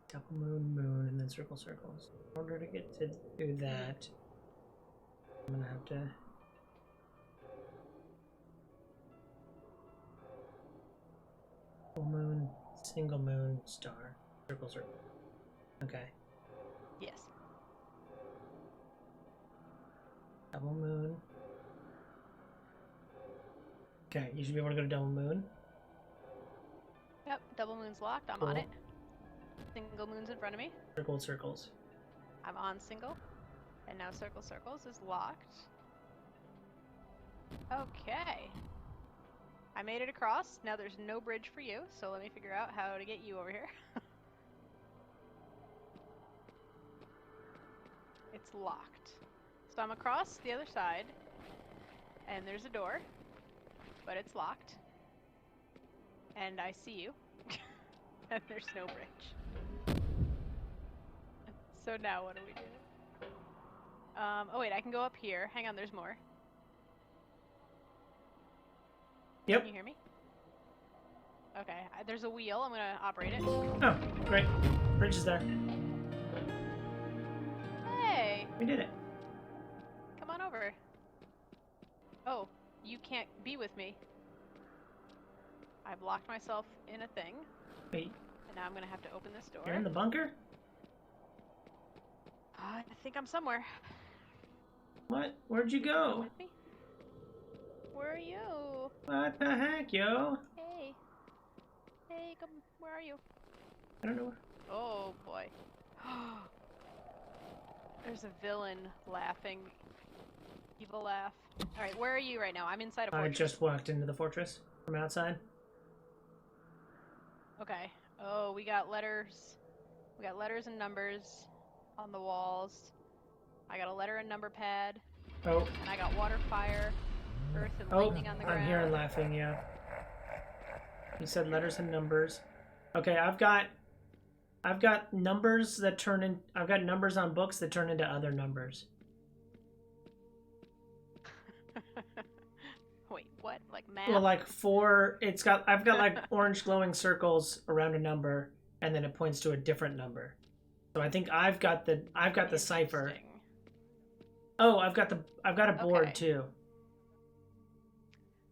A: Double moon, moon, and then circle, circles. In order to get to do that, I'm gonna have to. Full moon, single moon, star, circle, circle. Okay.
B: Yes.
A: Double moon. Okay, you should be able to go to double moon.
B: Yep, double moon's locked. I'm
A: Cool.
B: on it. Single moon's in front of me.
A: Circle, circles.
B: I'm on single. And now circle, circles is locked. Okay. I made it across. Now there's no bridge for you, so let me figure out how to get you over here. It's locked. So I'm across the other side, and there's a door, but it's locked. And I see you, and there's no bridge. So now what do we do? Oh wait, I can go up here. Hang on, there's more.
A: Yep.
B: Can you hear me? Okay, there's a wheel. I'm gonna operate it.
A: Oh, great. Bridge is there.
B: Hey,
A: We did it.
B: come on over. Oh, you can't be with me. I've locked myself in a thing,
A: Wait,
B: and now I'm gonna have to open this door.
A: you're in the bunker?
B: I think I'm somewhere.
A: What? Where'd you
B: Come
A: go?
B: with me? Where are you?
A: What the heck, yo?
B: Hey. Hey, come. Where are you?
A: I don't know.
B: Oh boy. There's a villain laughing. Evil laugh. Alright, where are you right now? I'm inside a
A: I
B: fortress.
A: just walked into the fortress from outside.
B: Okay. Oh, we got letters. We got letters and numbers on the walls. I got a letter and number pad.
A: Oh,
B: And I got water, fire, earth, and
A: oh,
B: lightning on the ground.
A: I'm hearing laughing, yeah. You said letters and numbers. Okay, I've got numbers that turn in. I've got numbers on books that turn into other numbers.
B: Wait, what? Like math?
A: Well, like four. I've got like orange glowing circles around a number, and then it points to a different number. So I think I've got the cipher.
B: Interesting.
A: Oh, I've got a board
B: Okay.
A: too.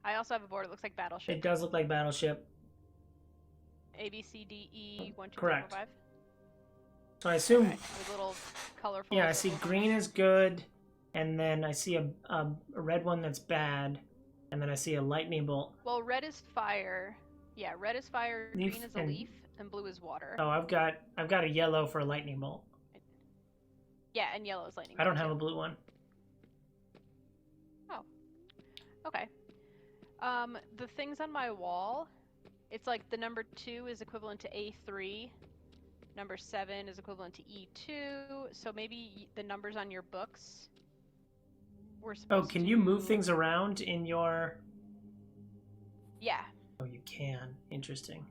B: I also have a board. It looks like Battleship.
A: It does look like Battleship.
B: A, B, C, D, E, 1, 2, 3, 4,
A: Correct.
B: 5.
A: So I assume.
B: Okay. With little colorful.
A: Yeah, I see
B: circles.
A: green is good, and then I see a red one that's bad, and then I see a lightning bolt.
B: Well, red is fire. Yeah, red is fire.
A: Leaf
B: green is a
A: and-
B: leaf, and blue is water.
A: Oh, I've got a yellow for a lightning bolt.
B: Yeah, and yellow is lightning.
A: I don't
B: bolt,
A: have a
B: too.
A: blue one.
B: Okay. The things on my wall, it's like the number 2 is equivalent to A3. Number 7 is equivalent to E2. So maybe the numbers on your books were
A: Oh,
B: supposed
A: can
B: to...
A: you move things around in your?
B: Yeah.
A: Oh, you can. Interesting.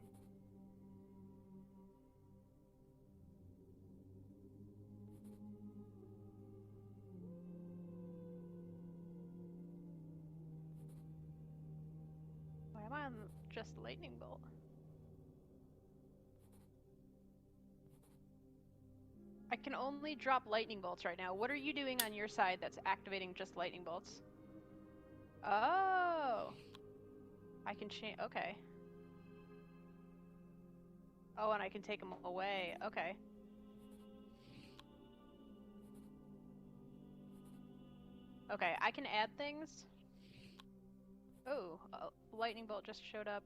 B: Why am I on just lightning bolt? I can only drop lightning bolts right now. What are you doing on your side that's activating just lightning bolts? Oh. I can change. Okay. Oh, and I can take them away. Okay. Okay, I can add things. Oh, a lightning bolt just showed up.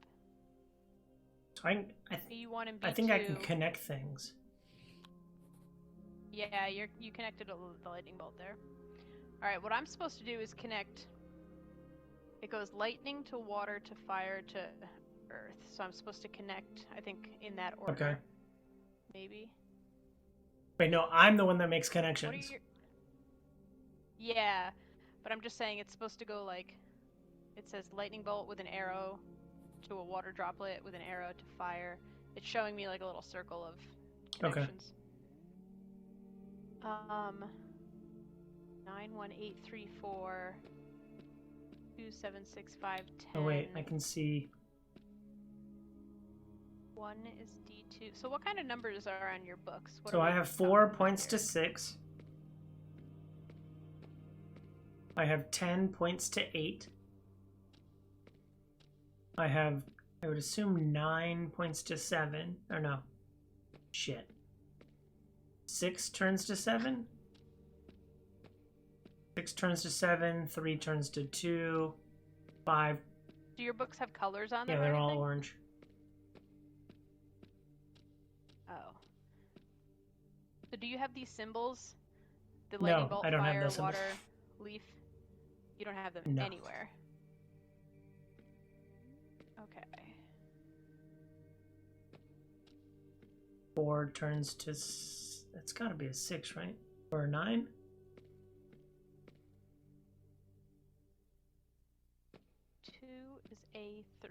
A: So
B: B1 and B2.
A: I think I can connect things.
B: Yeah, you connected the lightning bolt there. All right, what I'm supposed to do is connect. It goes lightning to water to fire to earth. So I'm supposed to connect, I think, in that order.
A: Okay.
B: Maybe.
A: Wait, no, I'm the one that makes
B: What are
A: connections.
B: your... Yeah, but I'm just saying it's supposed to go like, it says lightning bolt with an arrow to a water droplet with an arrow to fire. It's showing me like a little circle of connections. Okay. 91834 276
A: Oh wait, I can see.
B: 1 is D2. So what kind of numbers are on your books? What
A: So
B: are
A: I
B: we
A: have
B: talking
A: 4
B: about
A: points
B: here?
A: to 6. I have 10 points to 8. I have, I would assume 9 points to 7. Or no. Shit. 6 turns to 7? 6 turns to 7, 3 turns to 2, 5.
B: Do your books have colors on them?
A: Yeah,
B: or
A: they're all
B: anything?
A: orange.
B: Oh. So do you have these symbols? The
A: No,
B: lightning bolt,
A: I don't have
B: fire,
A: those symbols.
B: water, leaf? You don't have them
A: No.
B: anywhere. Okay.
A: 4 turns to... It's gotta be a 6, right? Or a 9?
B: Is A3.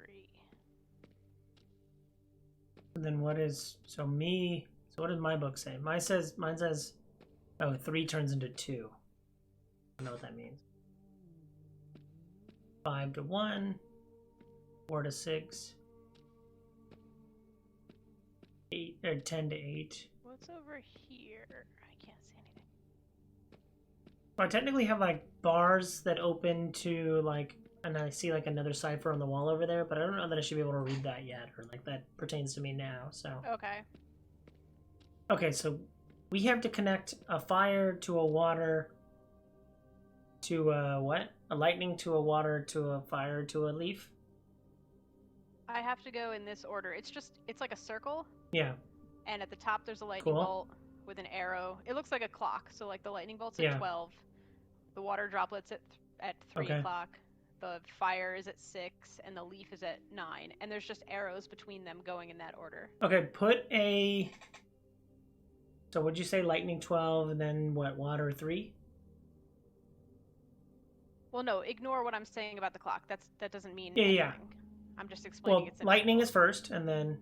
A: And then what is... So me... So what does my book say? Mine says... Oh, 3 turns into 2. I don't know what that means. 5 to 1. 4 to 6. 8 or 10 to 8.
B: What's over here? I can't see anything.
A: So I technically have like bars that open to like, and I see like another cipher on the wall over there, but I don't know that I should be able to read that yet, or like that pertains to me now. So
B: Okay.
A: okay, so we have to connect a fire to a water to a what? A lightning to a water to a fire to a leaf.
B: I have to go in this order. It's like a circle,
A: Yeah.
B: and at the top there's a lightning
A: Cool.
B: bolt with an arrow. It looks like a clock. So like the lightning bolt's
A: Yeah.
B: at 12, the water droplets at 3
A: Okay.
B: o'clock, the fire is at 6, and the leaf is at 9. And there's just arrows between them going in that order.
A: Okay, put a. So would you say lightning 12 and then what? Water 3?
B: Well, no, ignore what I'm saying about the clock. That doesn't mean
A: Yeah,
B: anything.
A: yeah.
B: I'm just explaining
A: Well,
B: it's in
A: lightning is first, and then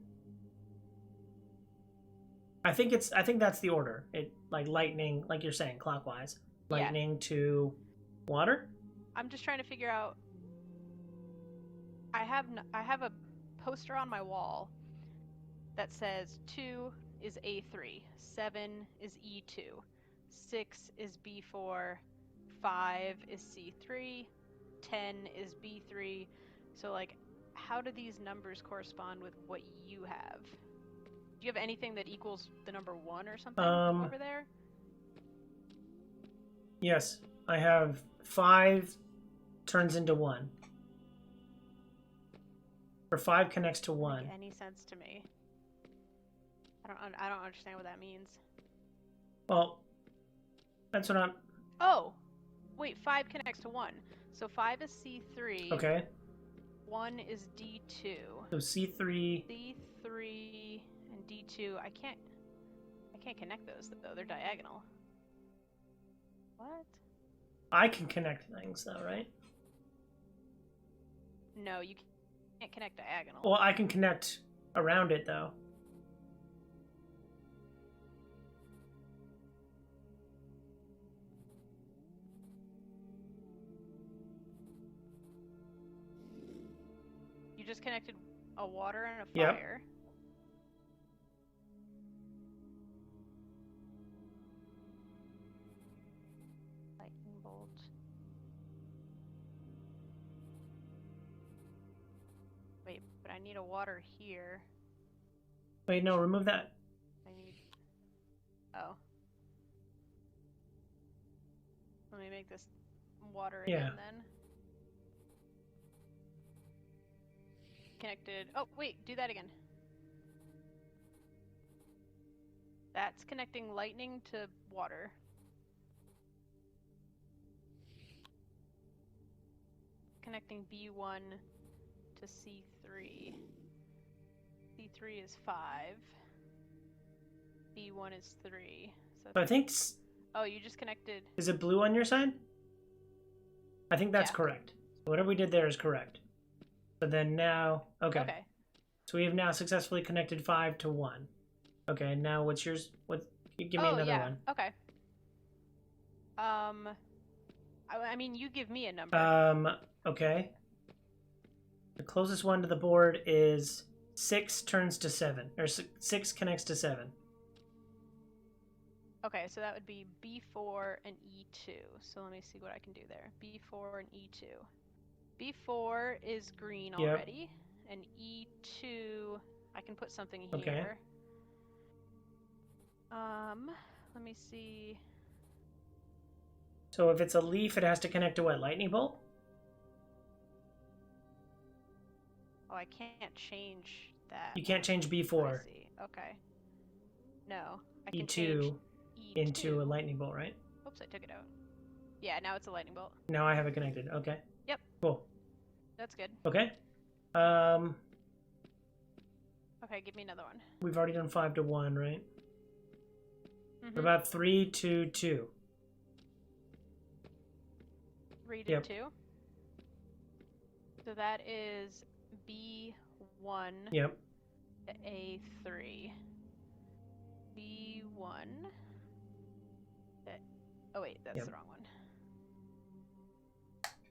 A: I think that's the order. It like lightning, like you're saying, clockwise. Lightning to water.
B: I'm just trying to figure out. I have a poster on my wall that says 2 is A3, 7 is E2, 6 is B4, 5 is C3, 10 is B3. So like, how do these numbers correspond with what you have? Do you have anything that equals the number 1 or something over there?
A: Yes, I have 5 turns into 1. Or 5 connects to 1.
B: Doesn't make any sense to me. I don't understand what that means.
A: Well, that's what I'm.
B: Oh, wait, 5 connects to 1. So 5 is C3.
A: Okay.
B: 1 is D2.
A: So C3.
B: C3 and D2. I can't connect those though. They're diagonal. What?
A: I can connect things though, right?
B: No, you can't connect diagonal.
A: Well, I can connect around it though.
B: You just connected a water and a
A: Yep.
B: fire. Lightning bolt. Wait, but I need a water here.
A: Wait, no, remove that.
B: I need... Oh. Let me make this water
A: Yeah.
B: again then. Connected. Oh, wait, do that again. That's connecting lightning to water. Connecting B1 to C3. C3 is 5. B1 is 3.
A: So I think.
B: Oh, you just connected.
A: Is it blue on your side? I think that's
B: Yeah.
A: correct. Whatever we did there is correct. So then now, okay.
B: Okay.
A: So we have now successfully connected 5 to 1. Okay, now what's yours? What? Give me another one.
B: Okay. I mean, you give me a number.
A: Okay. The closest one to the board is 6 turns to 7, or 6 connects to 7.
B: Okay, so that would be B4 and E2. So let me see what I can do there. B4 and E2. B4 is green
A: Yep.
B: already, and E2, I can put something
A: Okay.
B: here. Let me see.
A: So if it's a leaf, it has to connect to what? Lightning bolt?
B: Oh, I can't change that.
A: You can't change
B: I
A: B4,
B: see. Okay. No, I can
A: E2
B: change E2
A: into a lightning bolt, right?
B: Oops, I took it out. Yeah, now it's a lightning bolt.
A: Now I have it connected. Okay.
B: Yep.
A: Cool.
B: That's good.
A: Okay.
B: Okay, give me another one.
A: We've already done 5 to 1, right?
B: Mhm.
A: What about 3 to 2?
B: 3 to
A: Yep.
B: 2. So that is B1
A: Yep.
B: to A3. B1 to... Oh wait, that's
A: Yep.
B: the wrong one.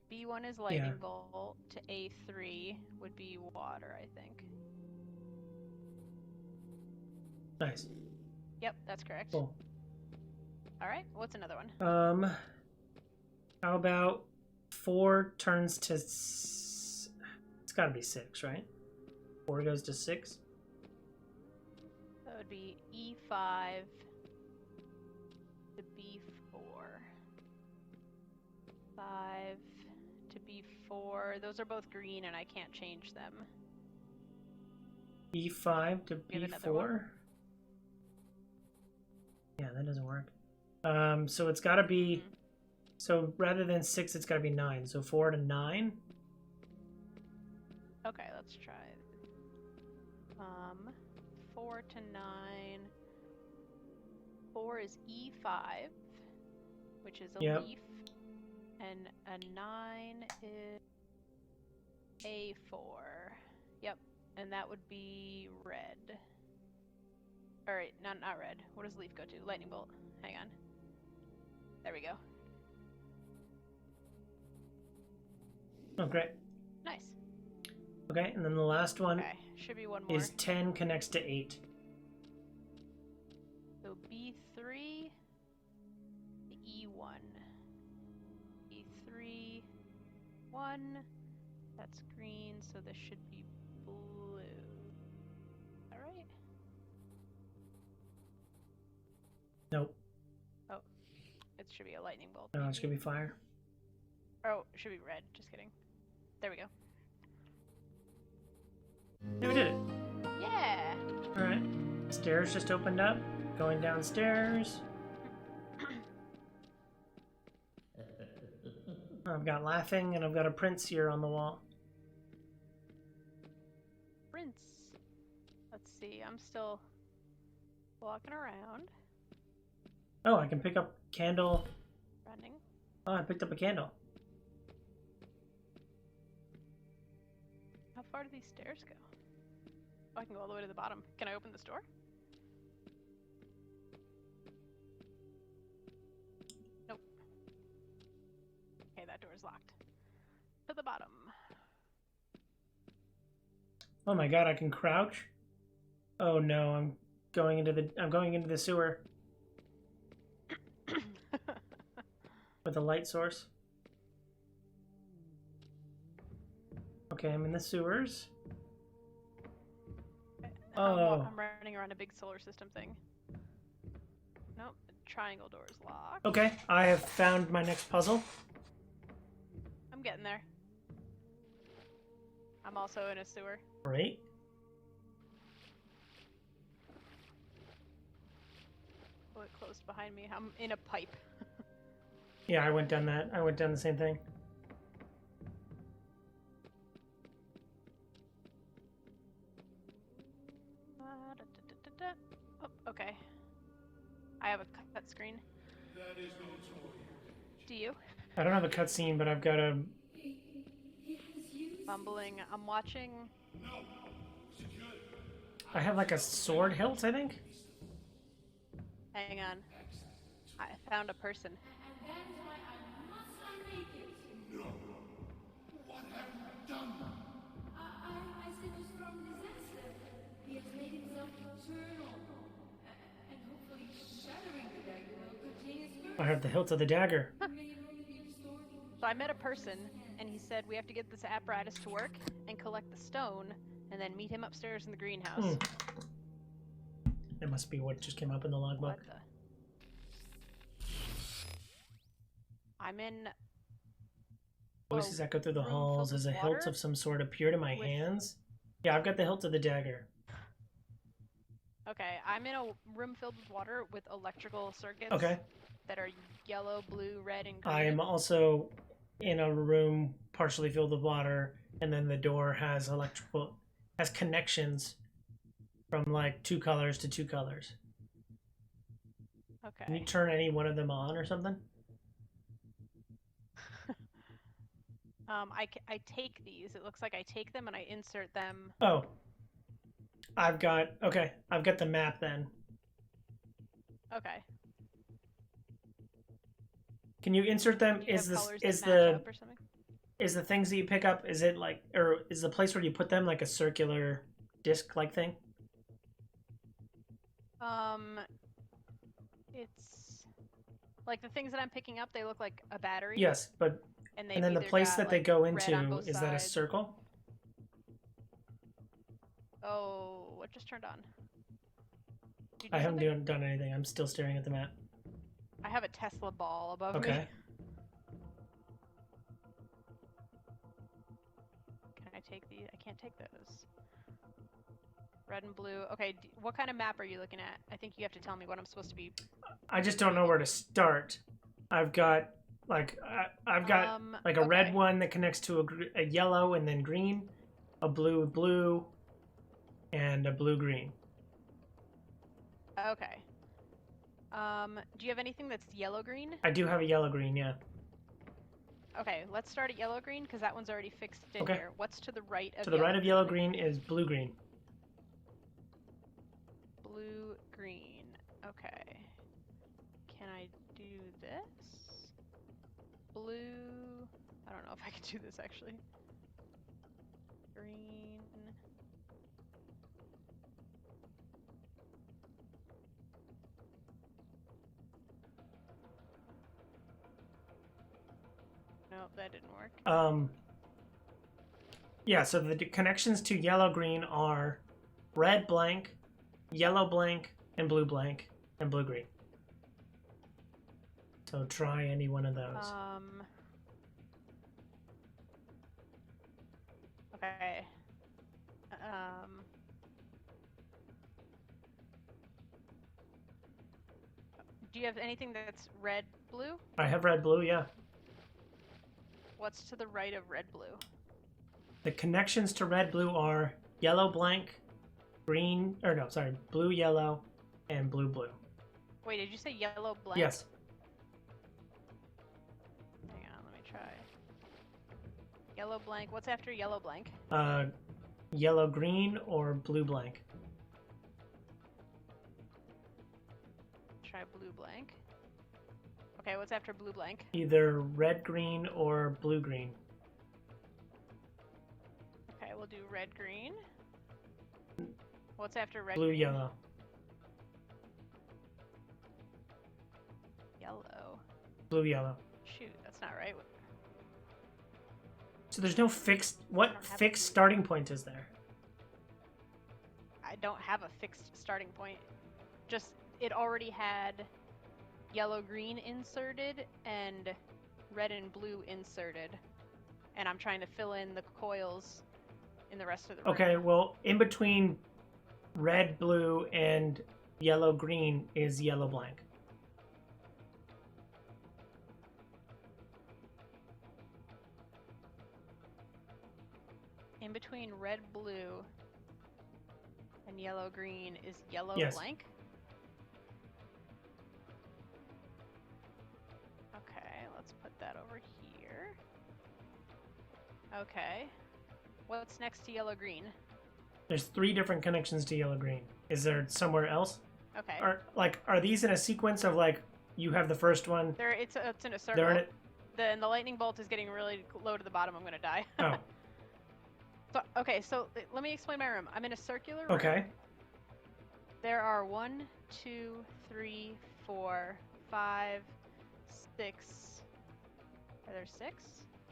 B: B1 is lightning bolt to A3 would be water, I think.
A: Nice.
B: Yep, that's correct.
A: Cool.
B: Alright, what's another one?
A: How about 4 turns to... It's got to be 6, right? 4 goes to 6.
B: That would be E5 to B4. 5 to B4. Those are both green and I can't change them.
A: E5 to
B: You have another one?
A: B4. Yeah, that doesn't work. So it's got to be...
B: Mhm.
A: So rather than 6, it's got to be 9. So 4 to 9.
B: Okay, let's try. 4 to 9. 4 is E5, which is a
A: Yep.
B: leaf. And a 9 is A4. Yep, and that would be red. Alright, not red. What does leaf go to? Lightning bolt. Hang on. There we go.
A: Oh, great.
B: Nice.
A: Okay, and then the last one
B: Okay, should be one more.
A: is 10 connects to 8.
B: So B3 to E1. B3, 1. That's green, so this should be blue. Alright?
A: Nope.
B: Oh, it should be a lightning bolt.
A: No, it's
B: maybe.
A: going to be fire.
B: Oh, it should be red. Just kidding. There we go.
A: Yeah, we did it.
B: Yeah!
A: Alright. Stairs just opened up. Going downstairs. I've got laughing and I've got a prince here on the wall.
B: Rinse. Let's see, I'm still walking around.
A: Oh, I can pick up candle.
B: Running.
A: Oh, I picked up a candle.
B: How far do these stairs go? Oh, I can go all the way to the bottom. Can I open this door? Nope. Okay, that door is locked. To the bottom.
A: Oh my god, I can crouch? Oh no, I'm going into the sewer with a light source. Okay, I'm in the sewers. Oh.
B: I'm running around a big solar system thing. Nope, the triangle door is locked.
A: Okay, I have found my next puzzle.
B: I'm getting there. I'm also in a sewer.
A: Right?
B: Oh, it closed behind me. I'm in a pipe.
A: Yeah, I went down that. I went down the same thing.
B: Oh, okay. I have a cut screen. Do you?
A: I don't have a cutscene, but I've got a.
B: Mumbling. I'm watching.
A: I have like a sword hilt, I think.
B: Hang on. I found a person.
D: And that is why I must not make it.
C: No. What have you done?
D: I saved us from disaster. He has made himself eternal. And hopefully shattering the dagger will contain his
A: I
D: spirit.
A: have the hilt of the dagger.
D: May it only be restored.
B: So I met a person, and he said we have to get this apparatus to work and collect the stone, and then meet him upstairs in the greenhouse.
A: Hmm. That must be what just came up in the logbook.
B: What the? I'm in.
A: Voices echo through the
B: room
A: halls
B: filled
A: as
B: with
A: a hilt
B: water
A: of some sort appeared in my
B: with-
A: hands. Yeah, I've got the hilt of the dagger.
B: Okay, I'm in a room filled with water with electrical circuits
A: Okay.
B: that are yellow, blue, red, and green.
A: I am also in a room partially filled with water, and then the door has connections from like 2 colors to 2 colors. Can you
B: Okay.
A: turn any one of them on or something?
B: I take these. It looks like I take them and I insert them.
A: Oh. I've got the map then.
B: Okay.
A: Can you insert them?
B: Do you
A: Is
B: have
A: this
B: colors
A: is
B: that match
A: the
B: up or something?
A: is the things that you pick up, is it like, or is the place where you put them like a circular disc like thing?
B: It's like the things that I'm picking up. They look like a battery.
A: Yes, but
B: And they've
A: and then the
B: either
A: place
B: got,
A: that they
B: like,
A: go
B: red on
A: into,
B: both
A: is that a
B: sides.
A: circle?
B: Oh, what just turned on? Did you do
A: I haven't
B: something?
A: done anything. I'm still staring at the map.
B: I have a Tesla ball above me.
A: Okay.
B: Can I take these? I can't take those. Red and blue. Okay, what kind of map are you looking at? I think you have to tell me what I'm supposed to be.
A: I just don't know where to start. I've got like I've got like a red
B: okay.
A: one that connects to a yellow and then green, a blue, and a blue-green.
B: Okay. Do you have anything that's yellow-green?
A: I do have a yellow-green, yeah.
B: Okay, let's start at yellow-green because that one's already fixed in
A: Okay.
B: here. What's to the right of
A: To the right of yellow-green is blue-green.
B: Blue-green. Okay. Can I do this? Blue. I don't know if I can do this actually. Green. Nope, that didn't work.
A: Yeah, so the connections to yellow-green are red blank, yellow blank, and blue-green. So try any one of those.
B: Okay. Do you have anything that's red, blue?
A: I have red, blue, yeah.
B: What's to the right of red, blue?
A: The connections to red, blue are yellow blank, green, or no, sorry, blue, yellow, and blue.
B: Wait, did you say yellow, blank?
A: Yes.
B: Hang on, let me try. Yellow, blank. What's after yellow, blank?
A: Yellow, green, or blue, blank.
B: Try blue, blank. Okay, what's after blue, blank?
A: Either red, green, or blue, green.
B: Okay, we'll do red, green. What's after red,
A: Blue,
B: green?
A: yellow.
B: Yellow.
A: Blue, yellow.
B: Shoot, that's not right.
A: So there's no fixed. What
B: don't have
A: fixed
B: a-
A: starting point is there?
B: I don't have a fixed starting point. Just, it already had yellow, green inserted and red and blue inserted. and I'm trying to fill in the coils in the rest of the room.
A: Okay, well, in between red, blue, and yellow, green is yellow blank.
B: In between red, blue, and yellow, green is yellow
A: Yes.
B: blank? Okay, let's put that over here. Okay. What's next to yellow, green?
A: There's 3 different connections to yellow, green. Is there somewhere else?
B: Okay.
A: Are these in a sequence of like you have the first one?
B: It's in a circle.
A: They're in it.
B: The lightning bolt is getting really low to the bottom. I'm gonna die.
A: Oh,
B: So let me explain my room. I'm in a circular room.
A: okay.
B: There are 1, 2, 3, 4, 5, 6. Are there 6?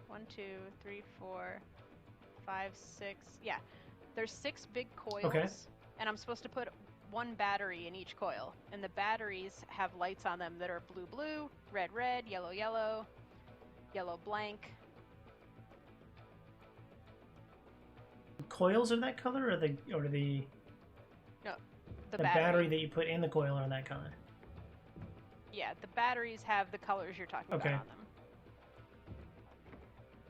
B: 1, 2, 3, 4, 5, 6. Yeah. There's 6 big coils.
A: Okay.
B: And I'm supposed to put 1 battery in each coil. And the batteries have lights on them that are blue, blue, red, red, yellow, yellow, yellow blank.
A: Coils are that color, or the
B: No, the
A: battery that you put in the coil are that color?
B: Yeah, the batteries have the colors you're talking
A: Okay.
B: about on them.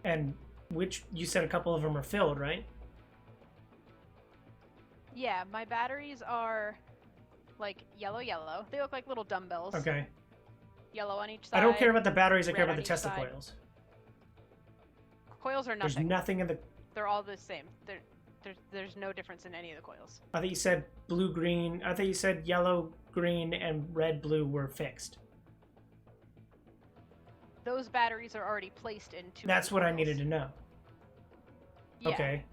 A: And which you said a couple of them are filled, right?
B: Yeah, my batteries are like yellow, yellow. They look like little dumbbells.
A: Okay.
B: Yellow on each side.
A: I don't care about the batteries. I care
B: red
A: about
B: on
A: the
B: each
A: Tesla
B: side.
A: coils.
B: Coils are
A: There's
B: nothing.
A: nothing in the.
B: They're all the same. There's no difference in any of the coils.
A: I thought you said blue, green. I thought you said yellow, green, and red, blue were fixed.
B: Those batteries are already placed into.
A: That's what I needed to know.
B: Yeah.
A: Okay.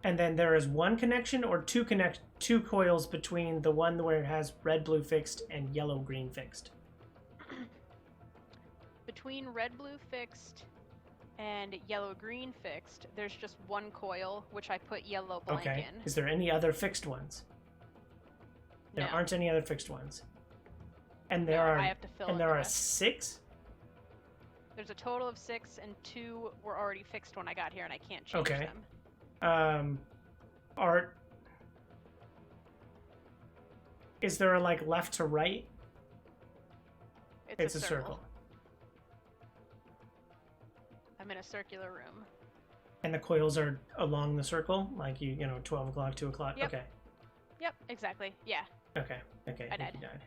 A: And then there is one connection or two coils between the one where it has red, blue fixed and yellow, green fixed.
B: Between red, blue fixed and yellow, green fixed, there's just 1 coil, which I put yellow blank
A: Okay.
B: in.
A: Is there any other fixed ones? There
B: No.
A: aren't any other fixed ones. And
B: No,
A: there are.
B: I have to fill
A: And
B: in
A: there
B: the
A: are
B: rest.
A: 6.
B: There's a total of 6, and 2 were already fixed when I got here, and I can't change
A: Okay.
B: them.
A: Are. Is there a like left to right?
B: It's
A: a circle.
B: I'm in a circular room.
A: And the coils are along the circle, like you know, 12 o'clock, 2 o'clock.
B: Yep.
A: Okay.
B: Yep, exactly. Yeah.
A: Okay. Okay.
B: I
A: think
B: died.
A: you died.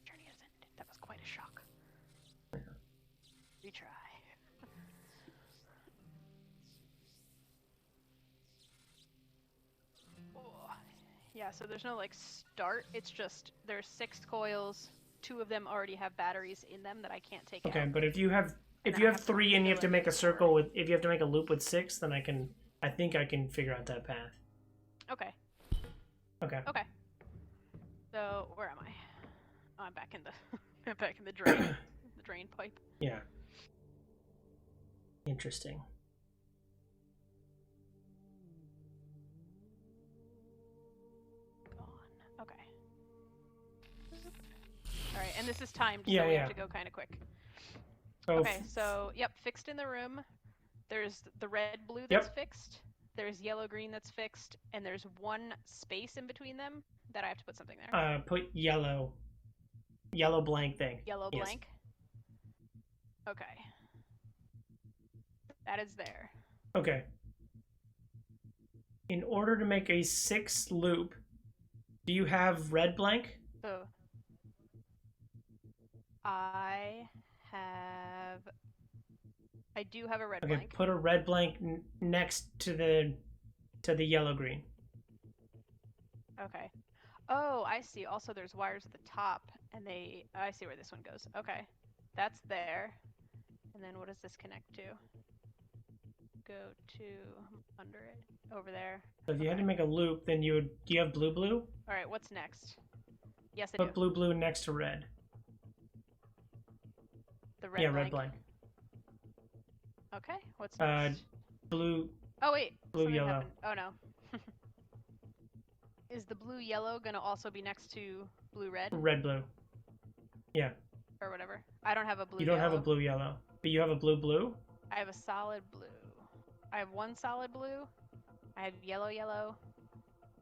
B: Journey has ended. That was quite a shock. Retry. Oh. Yeah, so there's no like start. It's just there's 6 coils. 2 of them already have batteries in them that I can't take
A: Okay,
B: out.
A: but if you have
B: And then
A: you
B: I
A: have
B: have to
A: 3 and you have to
B: fill
A: make a
B: in
A: circle
B: more.
A: with if you have to make a loop with 6, then I think I can figure out that path.
B: Okay.
A: Okay.
B: Okay. So where am I? Oh, I'm back in the I'm back in the drain. The drain pipe.
A: Yeah. Interesting.
B: Gone. Okay. Alright, and this is timed,
A: Yeah,
B: so we
A: yeah.
B: have to go kind of quick.
A: So
B: Okay, so, yep, fixed in the room. There's the red, blue that's fixed. There's yellow, green that's fixed. And there's 1 space in between them that I have to put something there.
A: put yellow blank thing.
B: Yellow
A: Yes.
B: blank. Okay. That is there.
A: Okay. In order to make a 6 loop, do you have red blank?
B: So I do have a red
A: Okay,
B: blank.
A: put a red blank next to the yellow green.
B: Okay. Oh, I see. Also, there's wires at the top, and I see where this one goes. Okay. That's there. And then what does this connect to? Go to under it. Over there.
A: So if you had to make a loop, then do you have blue?
B: Alright, what's next? Yes, I
A: Put
B: do.
A: blue next to red.
B: The red
A: Yeah,
B: blank.
A: red blank.
B: Okay, what's next?
A: Blue,
B: Oh, wait.
A: blue,
B: something
A: yellow.
B: happened. Oh, no. Is the blue yellow gonna also be next to blue red?
A: red blue. Yeah.
B: Or whatever? I don't have a blue
A: You don't
B: yellow.
A: have a blue yellow. But you have a blue.
B: I have a solid blue. I have one solid blue. I have yellow,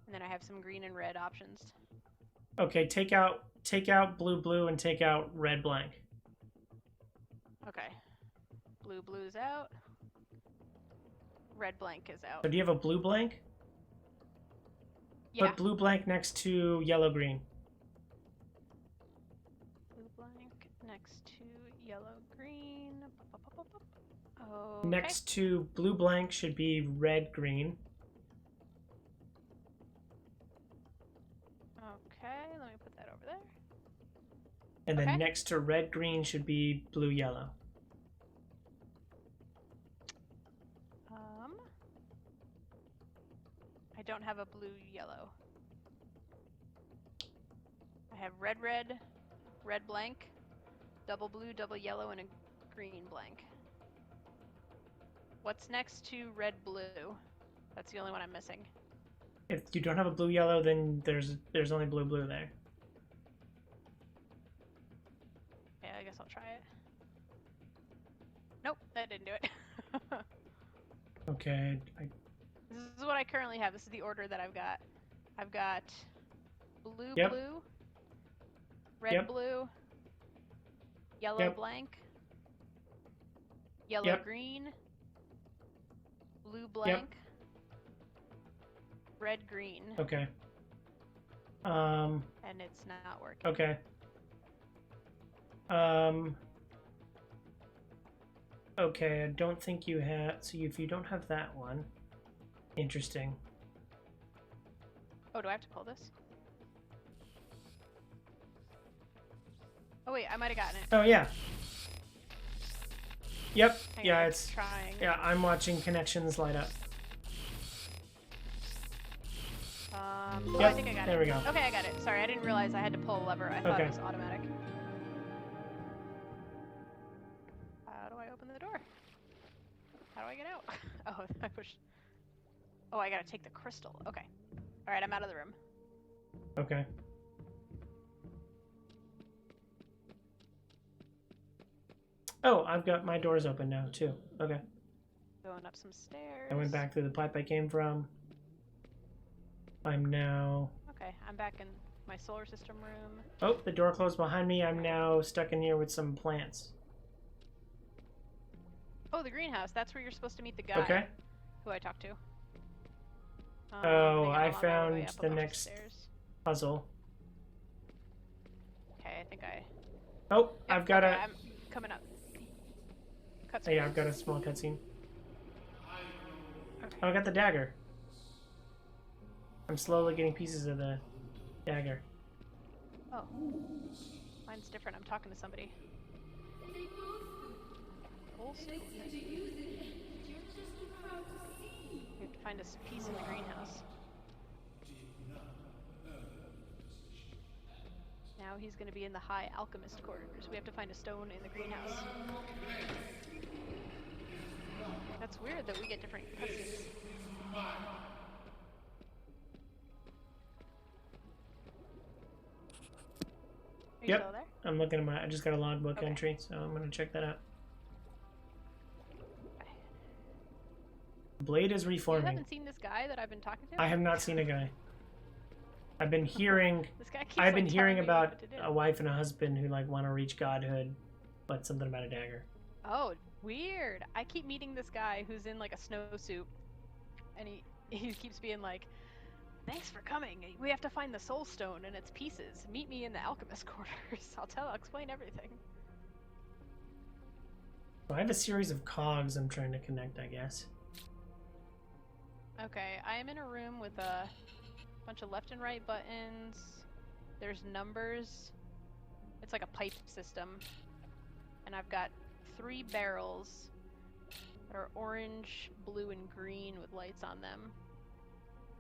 B: and then I have some green and red options.
A: Okay, take out blue, and take out red blank.
B: Okay. Blue's out. Red blank is out.
A: So do you have a blue blank?
B: Yeah.
A: Put blue blank next to yellow green.
B: Blue blank next to yellow green. Okay.
A: Next to blue blank should be red green.
B: Okay, let me put that over there.
A: And then
B: Okay.
A: next to red green should be blue yellow.
B: I don't have a blue yellow. I have red blank, double blue, double yellow, and a green blank. What's next to red blue? That's the only one I'm missing.
A: If you don't have a blue yellow, then there's only blue there.
B: Yeah, I guess I'll try it. Nope, that didn't do it.
A: Okay.
B: This is what I currently have. This is the order that I've got. I've got blue,
A: Yep.
B: blue, red,
A: Yep.
B: blue, yellow,
A: Yep.
B: blank, yellow,
A: Yep.
B: green, blue, blank, red, green,
A: Okay.
B: and it's not working.
A: Okay. Okay, I don't think you have. So if you don't have that one, interesting.
B: Oh, do I have to pull this? Oh wait, I might have gotten it.
A: Oh yeah. Yep.
B: Hang
A: Yeah,
B: on,
A: it's
B: trying.
A: yeah. I'm watching connections light up.
B: Oh,
A: Yep,
B: I think I got it.
A: there we go.
B: Okay, I got it. Sorry, I didn't realize I had to pull a lever. I thought
A: Okay.
B: it was automatic. How do I open the door? How do I get out? Oh, I pushed. Oh, I gotta take the crystal. Okay. Alright, I'm out of the room.
A: Okay. Oh, I've got my doors open now too. Okay.
B: Going up some stairs.
A: I went back through the pipe I came from. I'm now.
B: Okay, I'm back in my solar system room.
A: Oh, the door closed behind me. I'm now stuck in here with some plants.
B: Oh, the greenhouse. That's where you're supposed to meet the guy
A: Okay.
B: who I talked to.
A: Oh,
B: hang on,
A: I
B: I'm on my way
A: found
B: up a
A: the
B: bunch of
A: next
B: stairs.
A: puzzle.
B: Okay, I think I.
A: Oh,
B: Yep,
A: I've got
B: okay,
A: a.
B: I'm coming up. Cut
A: Oh, yeah,
B: screen.
A: I've got a small cutscene.
B: Okay.
A: Oh, I got the dagger. I'm slowly getting pieces of the dagger.
B: Oh. Mine's different. I'm talking to somebody.
D: They both do.
B: Full
D: They
B: suit.
D: seem to use it. You're just proud to see.
B: We have to find a piece in the greenhouse. Now he's going to be in the high alchemist quarters. We have to find a stone in the greenhouse. That's weird that we get different cutscenes. Are you
A: Yep.
B: still there?
A: I'm looking at my. I just got a logbook
B: Okay.
A: entry, so I'm gonna check that out.
B: Okay.
A: Blade is
B: You
A: reforming.
B: haven't seen this guy that I've been talking to?
A: I have not seen a guy. I've been hearing.
B: This guy keeps,
A: I've been
B: like,
A: hearing
B: telling me
A: about
B: what to do.
A: a wife and a husband who like want to reach godhood, but something about a dagger.
B: Oh, weird. I keep meeting this guy who's in like a snowsuit, and he keeps being like, "Thanks for coming. We have to find the soul stone and its pieces. Meet me in the alchemist quarters. I'll explain everything."
A: So I have a series of cogs I'm trying to connect, I guess.
B: Okay, I am in a room with a bunch of left and right buttons. There's numbers. It's like a pipe system. And I've got 3 barrels that are orange, blue, and green with lights on them.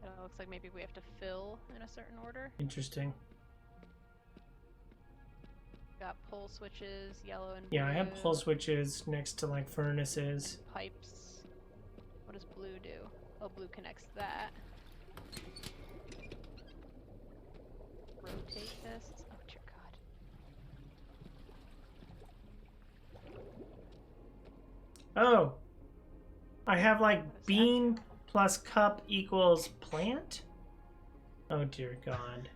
B: It looks like maybe we have to fill in a certain order.
A: Interesting.
B: Got pull switches, yellow and blue.
A: Yeah, I have pull switches next to like furnaces.
B: Pipes. What does blue do? Oh, blue connects that. Rotate this. Oh, dear God.
A: Oh, I have like
B: What does that
A: bean
B: do?
A: plus cup equals plant? Oh dear God.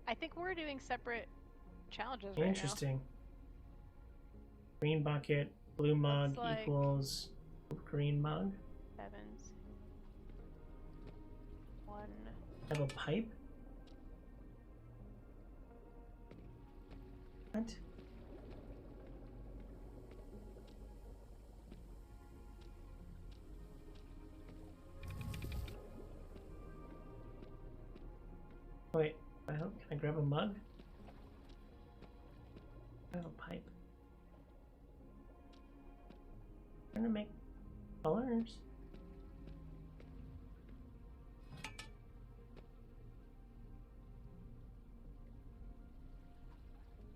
B: I think we're doing separate challenges right now.
A: Interesting. Green bucket, blue mug
B: like-
A: equals green mug.
B: Evans. 1.
A: I have a pipe? What? Wait, can I grab a mug? I have a pipe. I'm trying to make colors.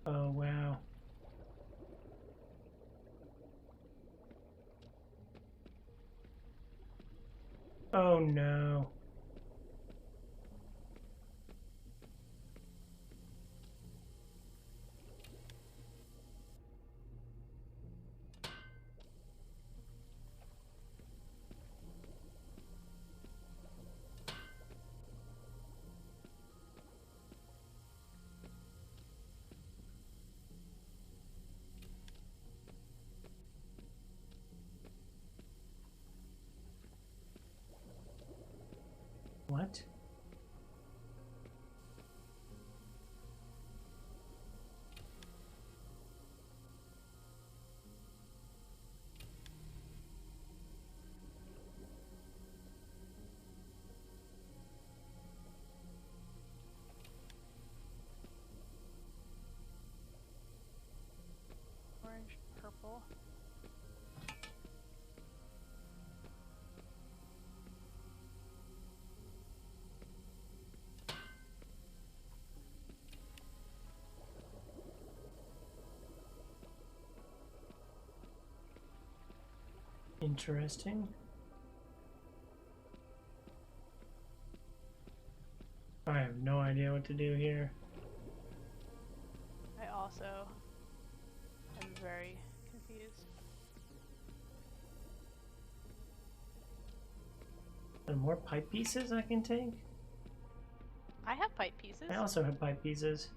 A: Oh wow. Oh no. What?
B: Orange, purple.
A: Interesting. I have no idea what to do here.
B: I also am very confused.
A: Are there more pipe pieces I can take?
B: I have pipe pieces.
A: I also have pipe pieces.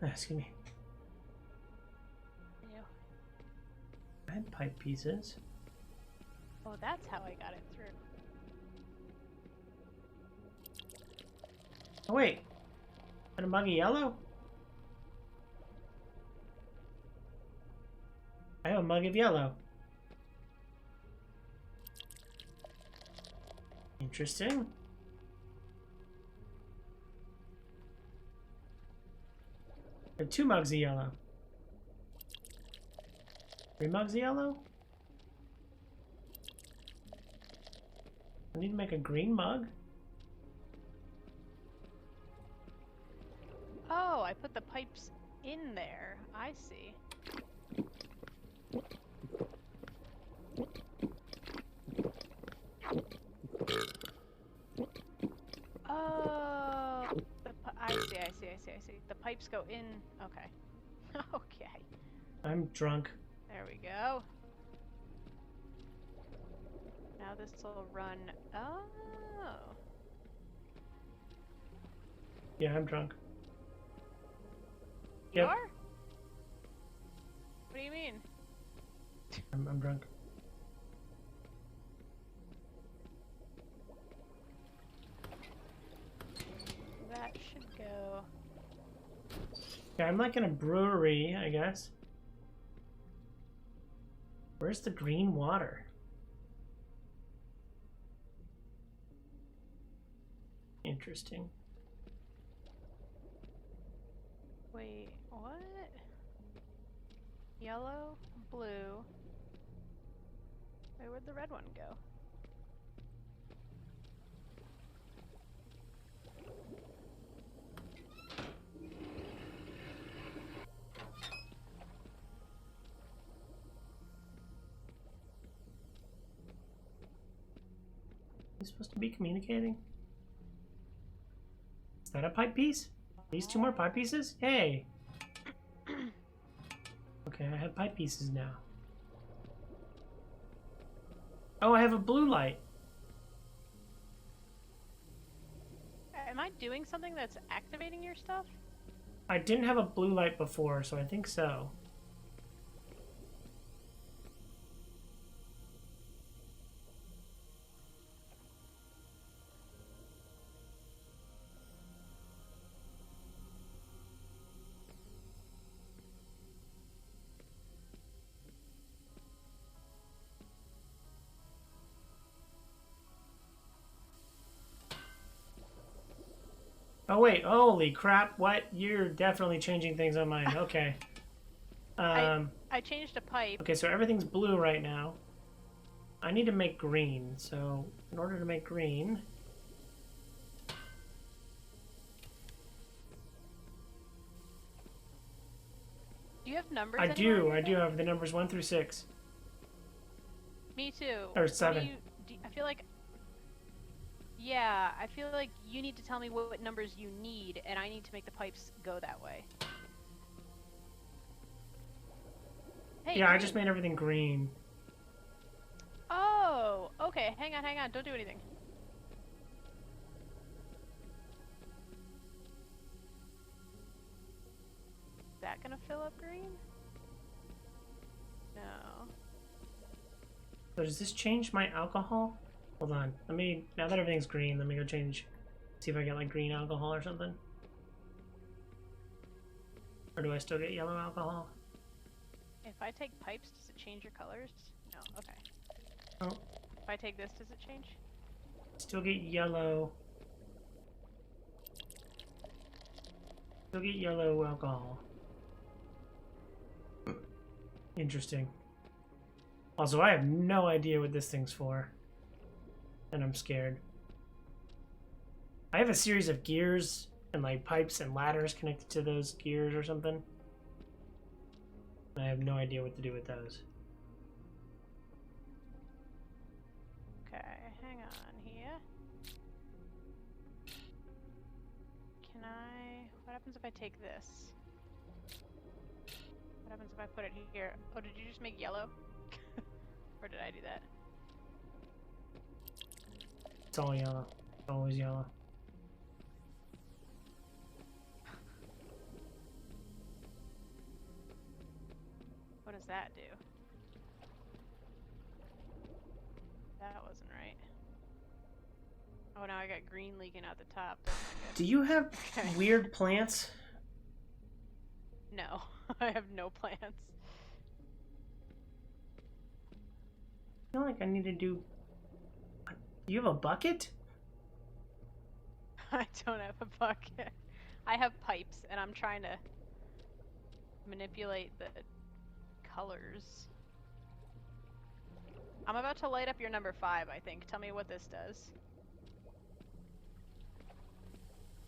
A: Excuse me.
B: Ew.
A: I had pipe pieces.
B: Oh, that's how I got it through.
A: Oh wait. Got a mug of yellow? I have a mug of yellow. Interesting. I have 2 mugs of yellow. 3 mugs of yellow? I need to make a green mug?
B: Oh, I put the pipes in there. I see. Oh, I see. The pipes go in. Okay. Okay.
A: I'm drunk.
B: There we go. Now this will run. Oh.
A: Yeah, I'm drunk.
B: You
A: Yep.
B: are? What do you mean?
A: I'm drunk.
B: That should go.
A: Yeah, I'm like in a brewery, I guess. Where's the green water? Interesting.
B: Wait, what? Yellow, blue. Wait, where'd the red one go?
A: supposed to be communicating? Is that a pipe piece? These two more pipe pieces? Hey! Okay, I have pipe pieces now. Oh, I have a blue light.
B: Am I doing something that's activating your stuff?
A: I didn't have a blue light before, so I think so. Oh wait, holy crap, what? You're definitely changing things on mine. Okay.
B: I changed a pipe.
A: Okay, so everything's blue right now. I need to make green, so in order to make green...
B: Do you have numbers?
A: I
B: anywhere
A: do,
B: in
A: I
B: your
A: do
B: thing?
A: have the numbers 1 through 6.
B: Me too.
A: Or
B: What do
A: 7.
B: I feel like... Yeah, I feel like you need to tell me what numbers you need, and I need to make the pipes go that way. Hey,
A: Yeah, I
B: green.
A: just made everything green.
B: Oh, okay. Hang on. Don't do anything. Is that gonna fill up green? No.
A: So does this change my alcohol? Hold on, let me, now that everything's green, let me go change, see if I get like green alcohol or something. Or do I still get yellow alcohol?
B: If I take pipes, does it change your colors? No, okay.
A: Oh,
B: If I take this, does it change?
A: still get yellow. Still get yellow alcohol. Interesting. Also, I have no idea what this thing's for. And I'm scared. I have a series of gears and like pipes and ladders connected to those gears or something. I have no idea what to do with those.
B: Okay, hang on here. Can I... What happens if I take this? What happens if I put it here? Oh, did you just make yellow? Or did I do that?
A: It's all yellow. Always yellow.
B: What does that do? That wasn't right. Oh, now I got green leaking out the top. That's not
A: Do
B: good.
A: you have
B: Okay.
A: weird plants?
B: No, I have no plants.
A: I feel like I need to do... You have a bucket?
B: I don't have a bucket. I have pipes, and I'm trying to manipulate the colors. I'm about to light up your number 5, I think. Tell me what this does.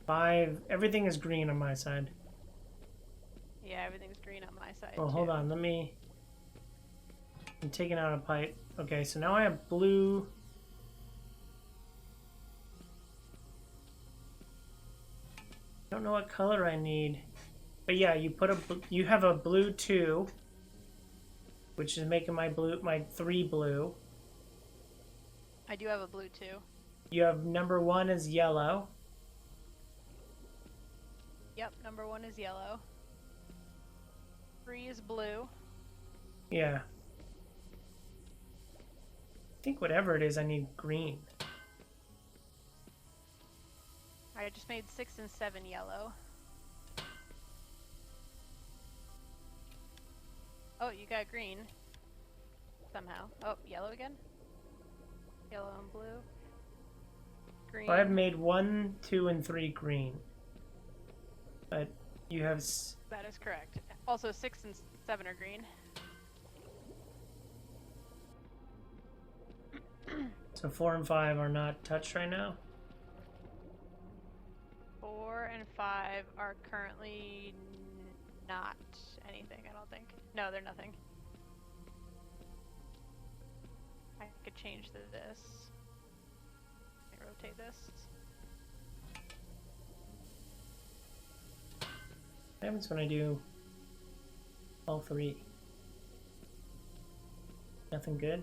A: 5. Everything is green on my side.
B: Yeah, everything's green on my side,
A: Oh,
B: too.
A: hold on. Let me... I'm taking out a pipe. Okay, so now I have blue... I don't know what color I need. But yeah, you put you have a blue 2, which is making my 3 blue.
B: I do have a blue, too.
A: You have number 1 is yellow.
B: Yep, number 1 is yellow. 3 is blue.
A: Yeah. I think whatever it is, I need green.
B: I just made 6 and 7 yellow. Oh, you got green. Somehow. Oh, yellow again? Yellow and blue. Green.
A: Well, I've made 1, 2, and 3 green. But you have...
B: That is correct. Also, 6 and 7 are green.
A: So 4 and 5 are not touched right now?
B: 4 and 5 are currently not anything, I don't think. No, they're nothing. I could change this. rotate this.
A: What happens when I do all three? Nothing good?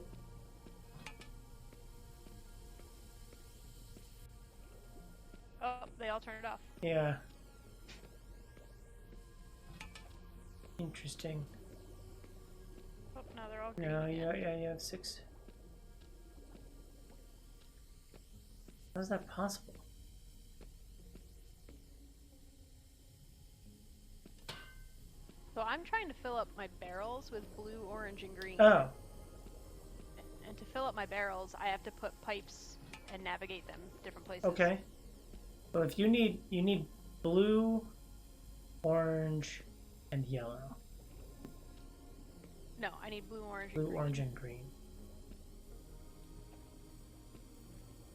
B: Oh, they all turned off.
A: Yeah. Interesting.
B: Oh, now they're all green
A: No,
B: again.
A: you have 6. How is that possible?
B: So I'm trying to fill up my barrels with blue, orange, and green.
A: Oh,
B: And to fill up my barrels, I have to put pipes and navigate them different places.
A: okay. Well, if you need blue, orange, and yellow.
B: No, I need blue, orange,
A: Blue,
B: and green.
A: orange, and green.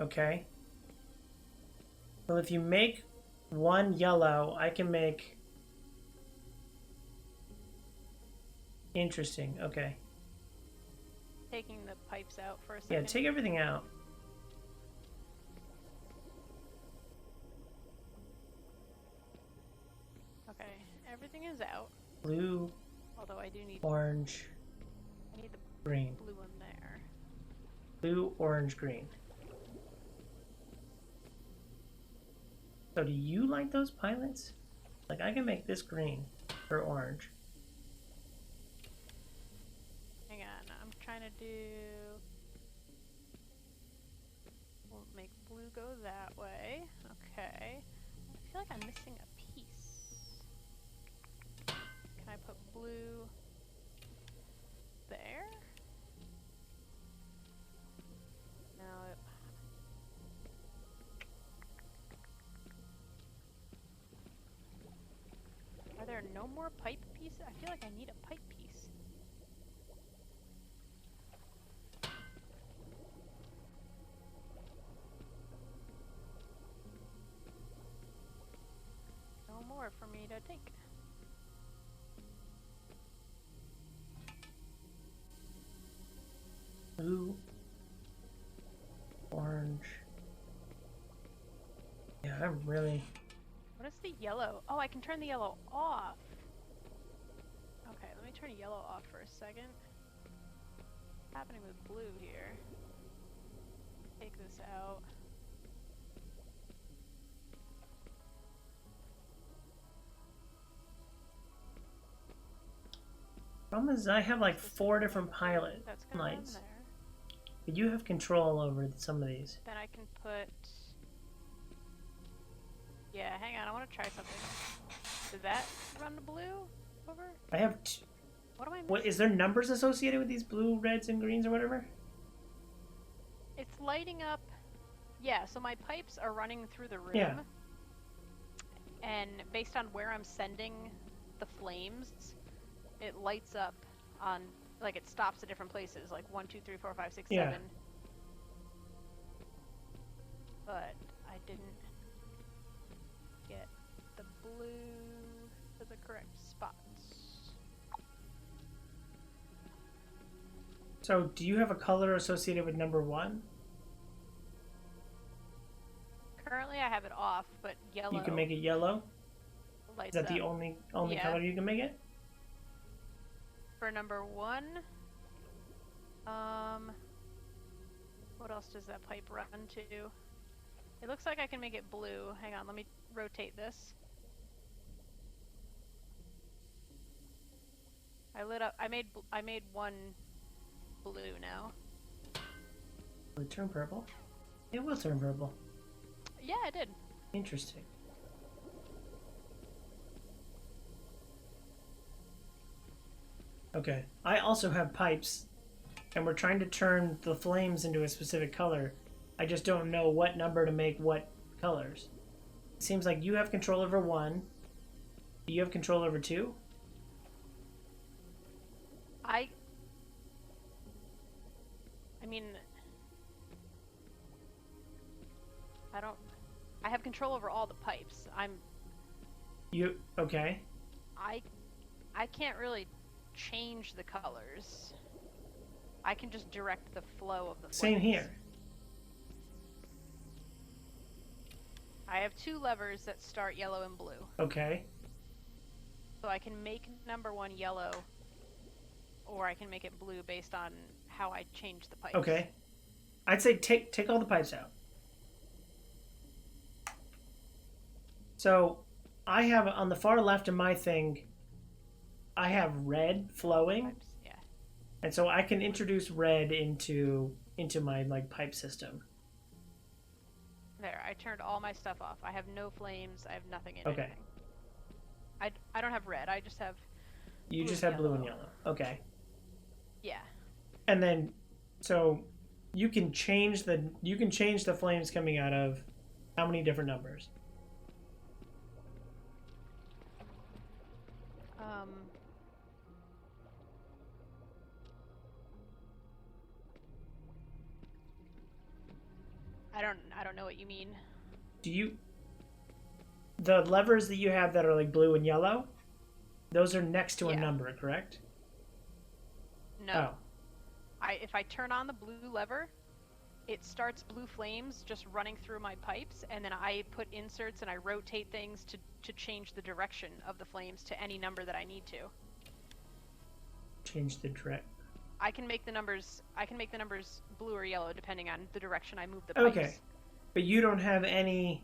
A: Okay. Well, if you make one yellow, I can make... Interesting, okay.
B: Taking the pipes out for a second.
A: Yeah, take everything out.
B: Okay, everything is out.
A: Blue,
B: Although I do need
A: orange,
B: I need the
A: green.
B: blue one there.
A: Blue, orange, green. So do you like those pilots? Like, I can make this green or orange.
B: Hang on, I'm trying to do... We'll make blue go that way. Okay. I feel like I'm missing a piece. Can I put blue there? No, are there no more pipe pieces? I feel like I need a pipe piece. No more for me to take.
A: Blue, orange. Yeah, I'm really...
B: What is the yellow? Oh, I can turn the yellow off. Okay, let me turn yellow off for a second. What's happening with blue here? Take this out.
A: Problem is, I have like 4 different pilot
B: That's gonna run
A: lights.
B: there.
A: But you have control over some of these.
B: Then I can put... Yeah, hang on, I want to try something. Did that run to blue over?
A: I have...
B: What am I missing?
A: What, is there numbers associated with these blue, reds, and greens or whatever?
B: It's lighting up... Yeah, so my pipes are running through the room.
A: Yeah.
B: And based on where I'm sending the flames, it lights up on... Like, it stops at different places, like 1, 2, 3, 4, 5, 6,
A: Yeah.
B: 7. But I didn't get the blue to the correct spots.
A: So, do you have a color associated with number 1?
B: Currently I have it off, but yellow
A: You can make it yellow?
B: lights
A: Is that the
B: up.
A: only
B: Yeah.
A: color you can make it?
B: For number 1, what else does that pipe run to? It looks like I can make it blue. Hang on, let me rotate this. I lit up. I made one blue now.
A: Will it turn purple? It will turn purple.
B: Yeah, I did.
A: Interesting. Okay, I also have pipes, and we're trying to turn the flames into a specific color. I just don't know what number to make what colors. It seems like you have control over 1. Do you have control over 2?
B: I mean, I have control over all the pipes.
A: Okay.
B: I can't really change the colors. I can just direct the flow of the flames.
A: Same here.
B: I have 2 levers that start yellow and blue.
A: Okay.
B: So I can make number 1 yellow, or I can make it blue based on how I change the pipes.
A: Okay. I'd say take all the pipes out. So I have on the far left of my thing, I have red flowing,
B: Pipes, yeah.
A: and so I can introduce red into my like pipe system.
B: There, I turned all my stuff off. I have no flames. I have nothing in
A: Okay.
B: anything. I don't have red. I just have.
A: You
B: Blue
A: just
B: and
A: have blue and
B: yellow.
A: yellow. Okay.
B: Yeah.
A: And then, so you can change the flames coming out of how many different numbers?
B: I don't know what you mean.
A: The levers that you have that are like blue and yellow, those are next to a
B: Yeah.
A: number, correct?
B: No.
A: Oh.
B: If I turn on the blue lever, it starts blue flames just running through my pipes, and then I put inserts and I rotate things to change the direction of the flames to any number that I need to.
A: Change the direct.
B: I can make the numbers blue or yellow depending on the direction I move the pipes.
A: Okay. But you don't have any.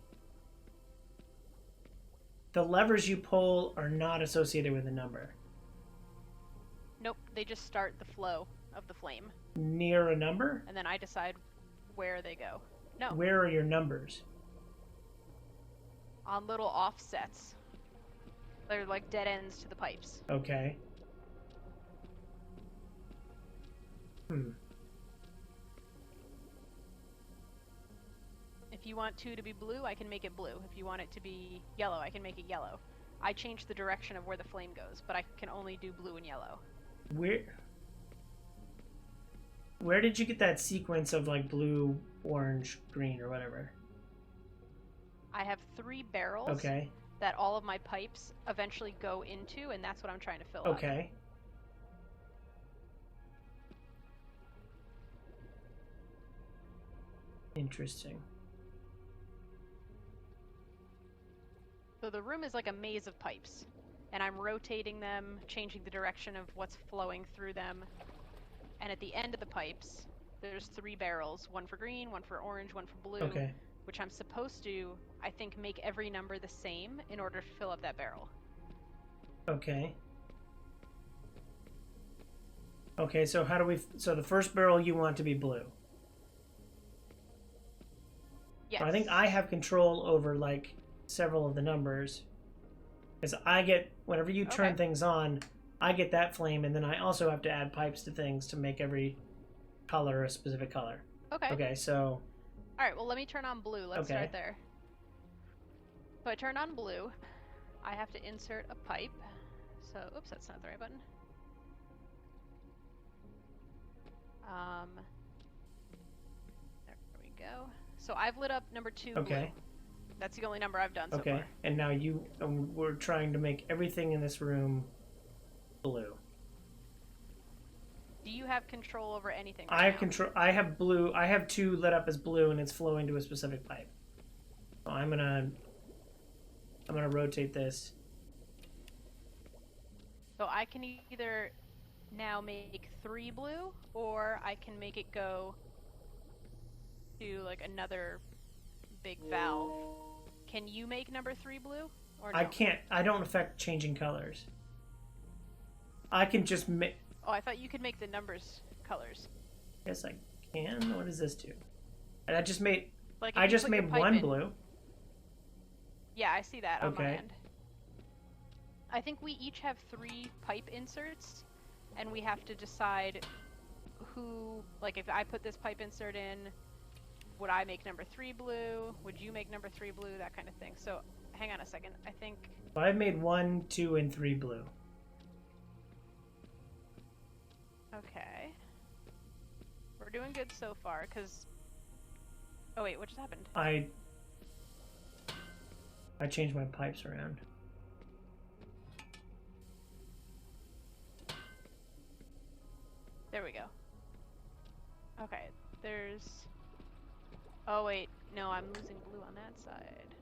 A: The levers you pull are not associated with a number.
B: Nope, they just start the flow of the flame,
A: Near a number?
B: and then I decide where they go. No,
A: Where are your numbers?
B: on little offsets. They're like dead ends to the pipes.
A: Okay.
B: If you want 2 to be blue, I can make it blue. If you want it to be yellow, I can make it yellow. I change the direction of where the flame goes, but I can only do blue and yellow.
A: Where did you get that sequence of like blue, orange, green, or whatever?
B: I have 3 barrels
A: Okay.
B: that all of my pipes eventually go into, and that's what I'm trying to fill up.
A: Okay. Interesting.
B: So the room is like a maze of pipes, and I'm rotating them, changing the direction of what's flowing through them. And at the end of the pipes, there's 3 barrels, 1 for green, 1 for orange, 1 for blue,
A: Okay.
B: which I'm supposed to, I think, make every number the same in order to fill up that barrel.
A: Okay. Okay, so how do we... So the first barrel you want to be blue.
B: Yes.
A: I think I have control over, like, several of the numbers. Because I get... Whenever you turn
B: Okay.
A: things on, I get that flame, and then I also have to add pipes to things to make every color a specific color.
B: Okay.
A: Okay, so...
B: Alright, well, let me turn on blue. Let's
A: Okay.
B: start there. So I turn on blue. I have to insert a pipe. So, oops, that's not the right button. There we go. So I've lit up number 2
A: Okay.
B: blue. That's the only number I've done so
A: Okay,
B: far.
A: and now we're trying to make everything in this room blue.
B: Do you have control over anything?
A: I
B: right
A: have
B: now?
A: control. I have blue. I have 2 lit up as blue, and it's flowing to a specific pipe. So I'm gonna rotate this.
B: So I can either now make 3 blue, or I can make it go to like another big valve. Can you make number 3 blue? Or no?
A: I can't. I don't affect changing colors. I can just make.
B: Oh, I thought you could make the numbers colors.
A: Yes, I can. What does this do? And I just made.
B: Like if
A: I
B: you
A: just
B: put your
A: made
B: pipe
A: 1
B: in-
A: blue.
B: Yeah, I see that on my
A: Okay.
B: end. I think we each have 3 pipe inserts, and we have to decide who, like if I put this pipe insert in, would I make number 3 blue? Would you make number 3 blue? That kind of thing. So, hang on a second. I think,
A: So I've made 1, 2, and 3 blue.
B: okay. We're doing good so far, because, oh wait, what just happened?
A: I changed my pipes around.
B: There we go. Okay, there's... Oh wait, no, I'm losing blue on that side.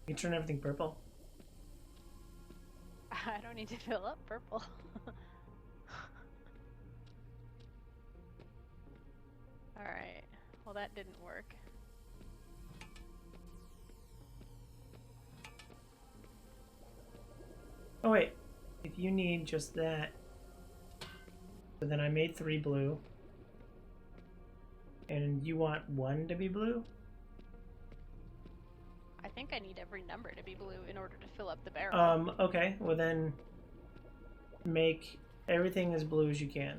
A: You turn everything purple.
B: I don't need to fill up purple. Alright. Well, that didn't work.
A: Oh wait, if you need just that, so then I made 3 blue, and you want 1 to be blue?
B: I think I need every number to be blue in order to fill up the barrel.
A: Okay, well then make everything as blue as you can.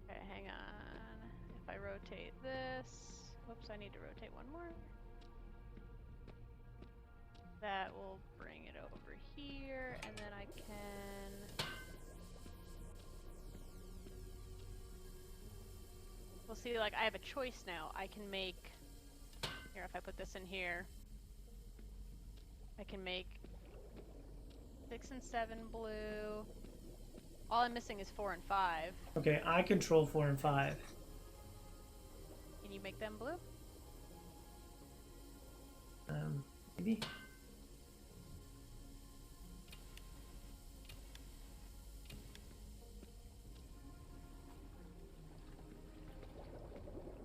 B: Okay, hang on. If I rotate this, whoops, I need to rotate one more. That will bring it over here, and then I can... Well, see, like, I have a choice now. I can make... Here, if I put this in here, I can make 6 and 7 blue. All I'm missing is 4 and 5.
A: Okay, I control 4 and 5.
B: Can you make them blue?
A: Maybe?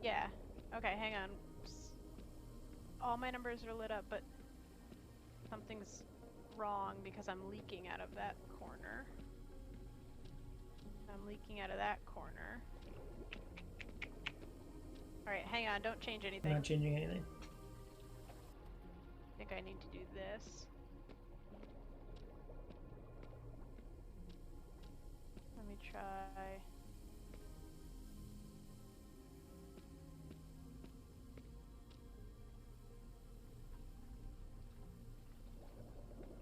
B: Yeah. Okay, hang on. All my numbers are lit up, but something's wrong because I'm leaking out of that corner. I'm leaking out of that corner. Alright, hang on, don't change anything.
A: I'm not changing anything.
B: I think I need to do this. Let me try.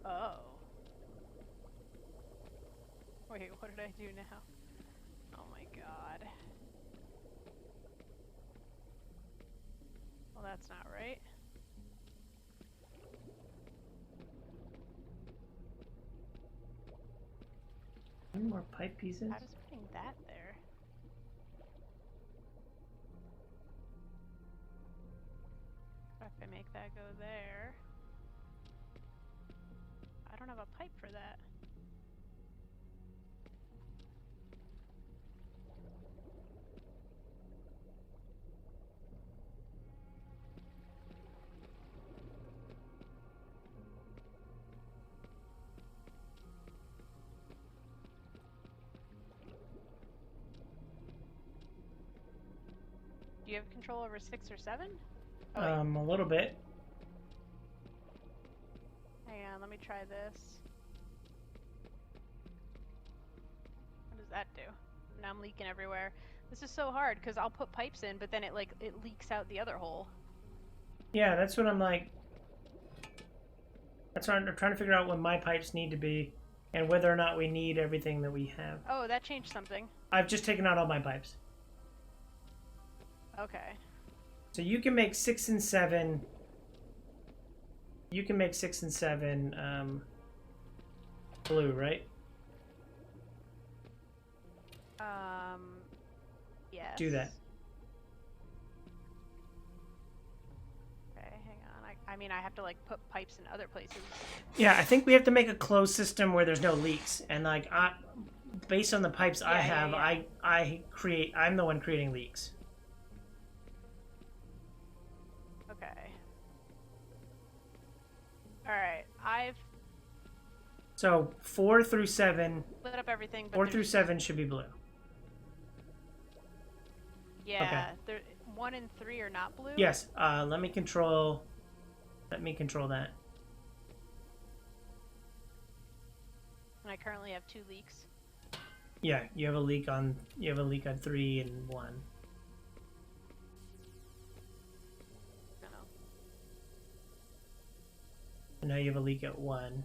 B: Oh. Wait, what did I do now? Oh my god. Well, that's not right.
A: Any more pipe pieces?
B: I was putting that there. If I make that go there, I don't have a pipe for that. Do you have control over 6 or 7? Oh,
A: A little bit.
B: hang on, let me try this. What does that do? Now I'm leaking everywhere. This is so hard because I'll put pipes in, but then it leaks out the other hole.
A: Yeah, that's what I'm like. That's what I'm trying to figure out what my pipes need to be, and whether or not we need everything that we have.
B: Oh, that changed something.
A: I've just taken out all my pipes.
B: Okay.
A: So you can make 6 and 7. You can make 6 and 7 blue, right?
B: Yes.
A: Do that.
B: Okay, hang on. I mean, I have to like put pipes in other places.
A: Yeah, I think we have to make a closed system where there's no leaks, and like based on the pipes I have,
B: yeah.
A: I'm the one creating leaks.
B: Okay. Alright, I've
A: So 4 through 7,
B: lit up everything, but
A: 4 through
B: there's-
A: 7 should be blue.
B: Yeah, 1 and 3 are not blue?
A: Yes. Let me control that.
B: And I currently have 2 leaks.
A: Yeah, you have a leak on 3 and 1.
B: No.
A: And now you have a leak at 1.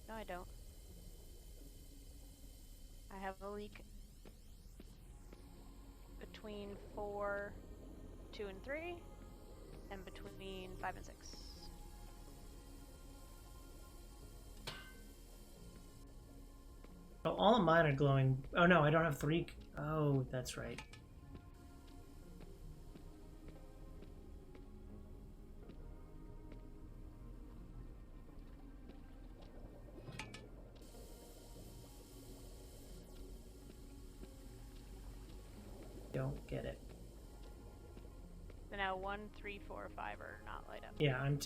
B: No, I don't. I have a leak between 4, 2, and 3, and between 5 and 6.
A: So all of mine are glowing. Oh no, I don't have 3. Oh, that's right. Don't get it.
B: So now 1, 3, 4, 5 are not light up.
A: Yeah, I'm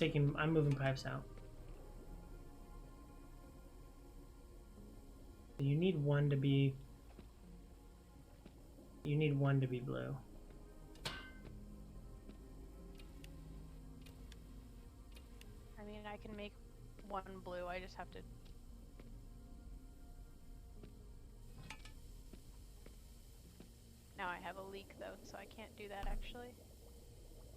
A: moving pipes out. You need one to be blue.
B: I mean, I can make 1 blue, I just have to... Now I have a leak though, so I can't do that actually.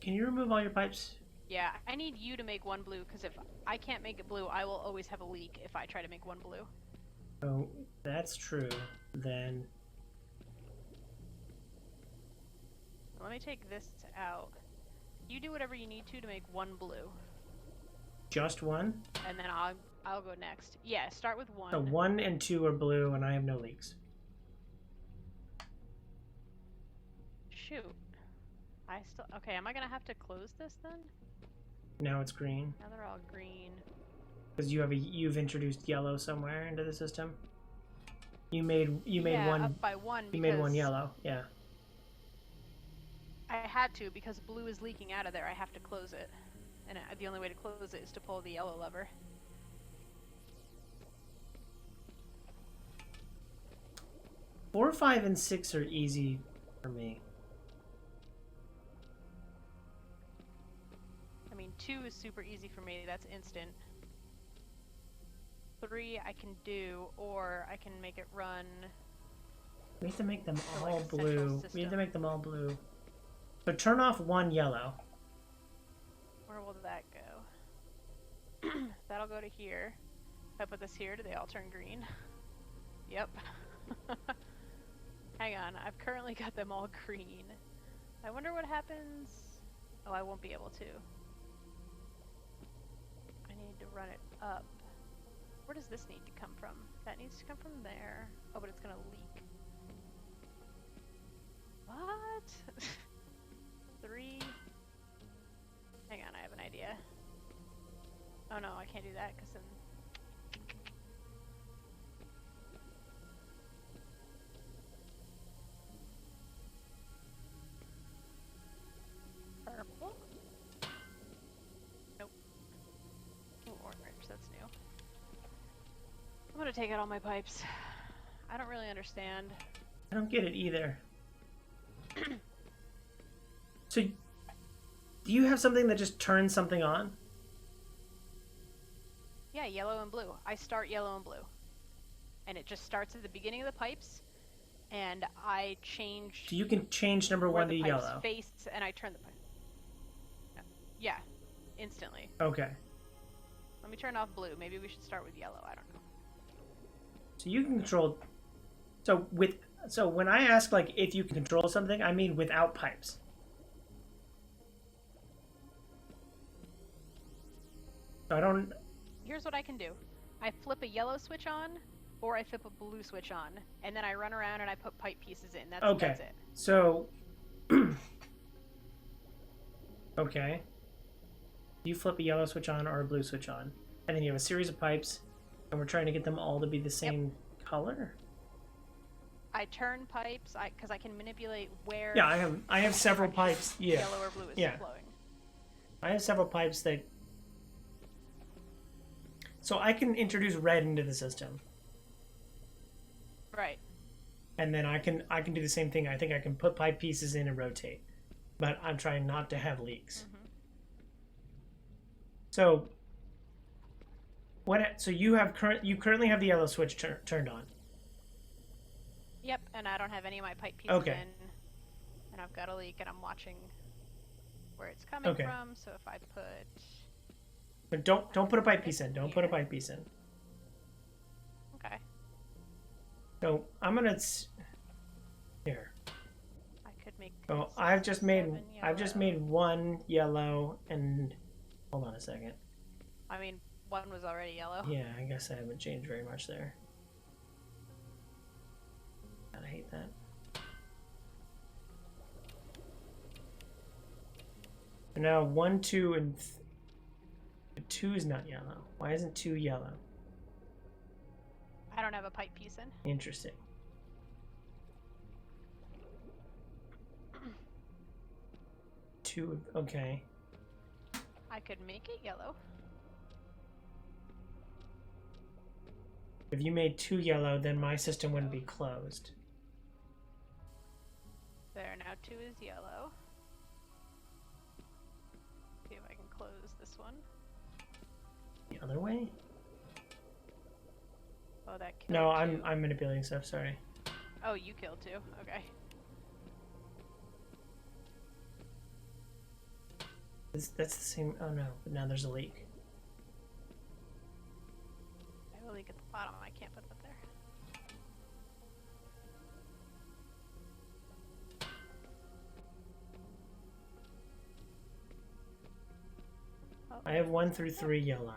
A: Can you remove all your pipes?
B: Yeah, I need you to make 1 blue, because if I can't make it blue, I will always have a leak if I try to make 1 blue.
A: Oh, that's true. Then
B: Let me take this out. You do whatever you need to make 1 blue,
A: just 1?
B: and then I'll go next. Yeah, start with 1.
A: So 1 and 2 are blue, and I have no leaks.
B: Shoot. Okay, am I gonna have to close this then?
A: Now it's green
B: Now they're all green.
A: because you've introduced yellow somewhere into the system. You made one.
B: Up by 1
A: You made 1 yellow. Yeah.
B: I had to, because blue is leaking out of there. I have to close it. And the only way to close it is to pull the yellow lever.
A: Four, 5, and 6 are easy for me.
B: I mean, 2 is super easy for me. That's instant. 3 I can do, or I can make it run.
A: We have to make them
B: For,
A: all
B: like, a central
A: blue. We have to
B: system.
A: make them all blue. So turn off 1 yellow.
B: Where will that go? That'll go to here. If I put this here, do they all turn green? Yep. Hang on, I've currently got them all green. I wonder what happens... Oh, I won't be able to. I need to run it up. Where does this need to come from? That needs to come from there. Oh, but it's gonna leak. What? 3... Hang on, I have an idea. Oh no, I can't do that, because then... Purple? Nope. Ooh, orange, that's new. I'm gonna take out all my pipes. I don't really understand.
A: I don't get it either. So, do you have something that just turns something on?
B: Yeah, yellow and blue. I start yellow and blue. And it just starts at the beginning of the pipes, and I change...
A: So you can change number
B: where
A: 1 to
B: the pipes
A: yellow.
B: face, and I turn the pipe. Yeah, instantly.
A: Okay.
B: Let me turn off blue. Maybe we should start with yellow. I don't know.
A: So you can control. So when I ask like if you can control something, I mean without pipes. So I don't.
B: Here's what I can do. I flip a yellow switch on, or I flip a blue switch on, and then I run around and I put pipe pieces in. That's
A: Okay.
B: That's it.
A: So. Okay. You flip a yellow switch on or a blue switch on, and then you have a series of pipes, and we're trying to get them all to be the same color.
B: I turn pipes, because I can manipulate where.
A: Yeah, I have several pipes. Yeah.
B: Yellow or blue is
A: Yeah.
B: flowing.
A: I have several pipes that. So I can introduce red into the system,
B: Right.
A: and then I can do the same thing. I think I can put pipe pieces in and rotate, but I'm trying not to have leaks.
B: Mm-hmm.
A: So what? So you currently have the yellow switch turned on.
B: Yep, and I don't have any of my pipe pieces
A: Okay.
B: in, and I've got a leak, and I'm watching where it's coming
A: Okay.
B: from. So if I put,
A: But don't put a pipe piece in. Don't put a pipe piece in.
B: okay,
A: So I'm gonna here.
B: I could make.
A: Oh,
B: this
A: I've just made
B: 7 yellow.
A: 1 yellow and hold on a second.
B: I mean, 1 was already yellow.
A: Yeah, I guess I haven't changed very much there. hate that. So now 1, 2, and 2 is not yellow. Why isn't 2 yellow?
B: I don't have a pipe piece in.
A: Interesting. Two, okay.
B: I could make it yellow.
A: If you made 2 yellow, then my system wouldn't be closed.
B: There, now 2 is yellow. See if I can close this one.
A: The other way?
B: Oh, that killed
A: No,
B: 2.
A: I'm manipulating stuff, sorry.
B: Oh, you killed 2. Okay.
A: That's the same. Oh no, but now there's a leak.
B: I have a leak at the bottom. I can't put that there. Oh,
A: I have 1 through 3 yellow.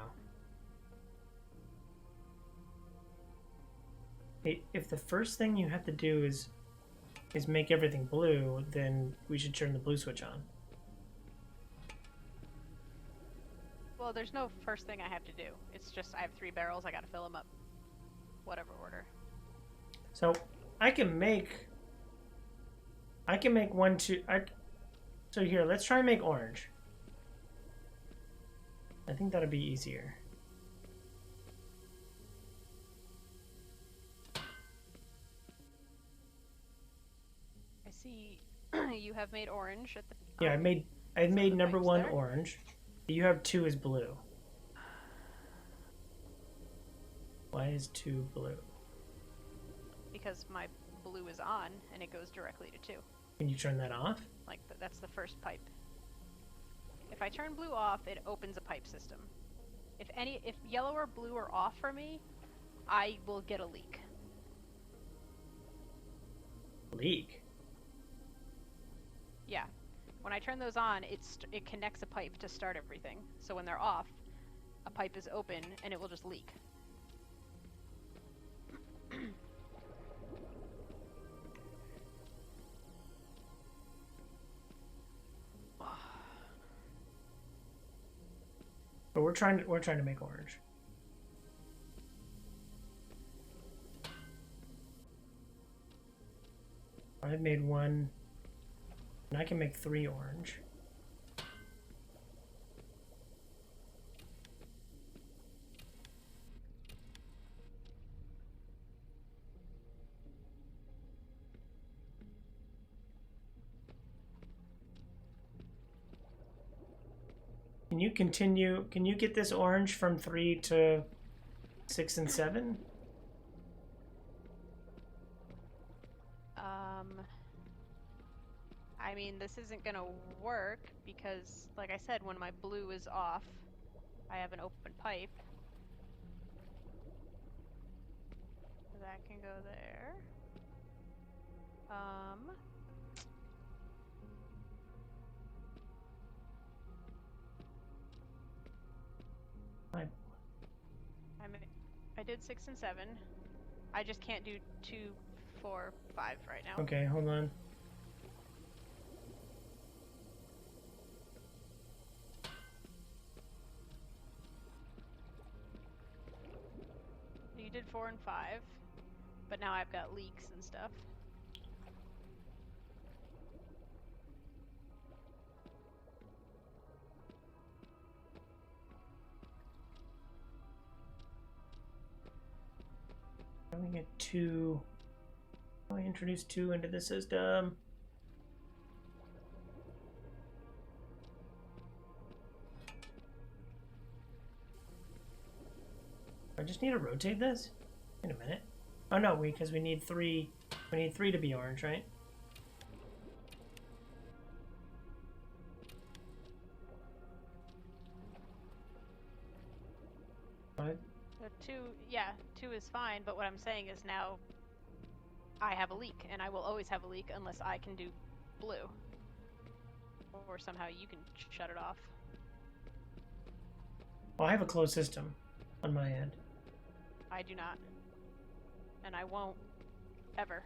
A: If the first thing you have to do is make everything blue, then we should turn the blue switch on.
B: well, there's no first thing I have to do. It's just I have 3 barrels. I gotta fill them up. Whatever order.
A: So I can make 1, 2. So here, let's try and make orange. I think that'll be easier.
B: I see you have made orange at the.
A: Yeah, I've made
B: the
A: number
B: pipes
A: 1
B: there?
A: orange. You have 2 as blue. Why is 2 blue?
B: Because my blue is on and it goes directly to 2.
A: Can you turn that off?
B: Like that's the first pipe. If I turn blue off, it opens a pipe system. If yellow or blue are off for me, I will get a leak.
A: Leak.
B: Yeah. When I turn those on, it connects a pipe to start everything. So when they're off, a pipe is open and it will just leak.
A: But we're trying to make orange. I've made 1, and I can make 3 orange. Can you get this orange from 3 to 6 and 7?
B: I mean, this isn't gonna work because, like I said, when my blue is off, I have an open pipe. That can go there. I did 6 and 7. I just can't do 2, 4, 5 right now.
A: Okay, hold on.
B: You did 4 and 5, but now I've got leaks and stuff.
A: Let me get 2. I introduce 2 into the system. I just need to rotate this? Wait a minute. Oh no, because we need 3. We need 3 to be orange, right? What?
B: So 2, yeah, 2 is fine, but what I'm saying is now I have a leak, and I will always have a leak unless I can do blue. Or somehow you can shut it off.
A: Well, I have a closed system on my end.
B: I do not. And I won't ever.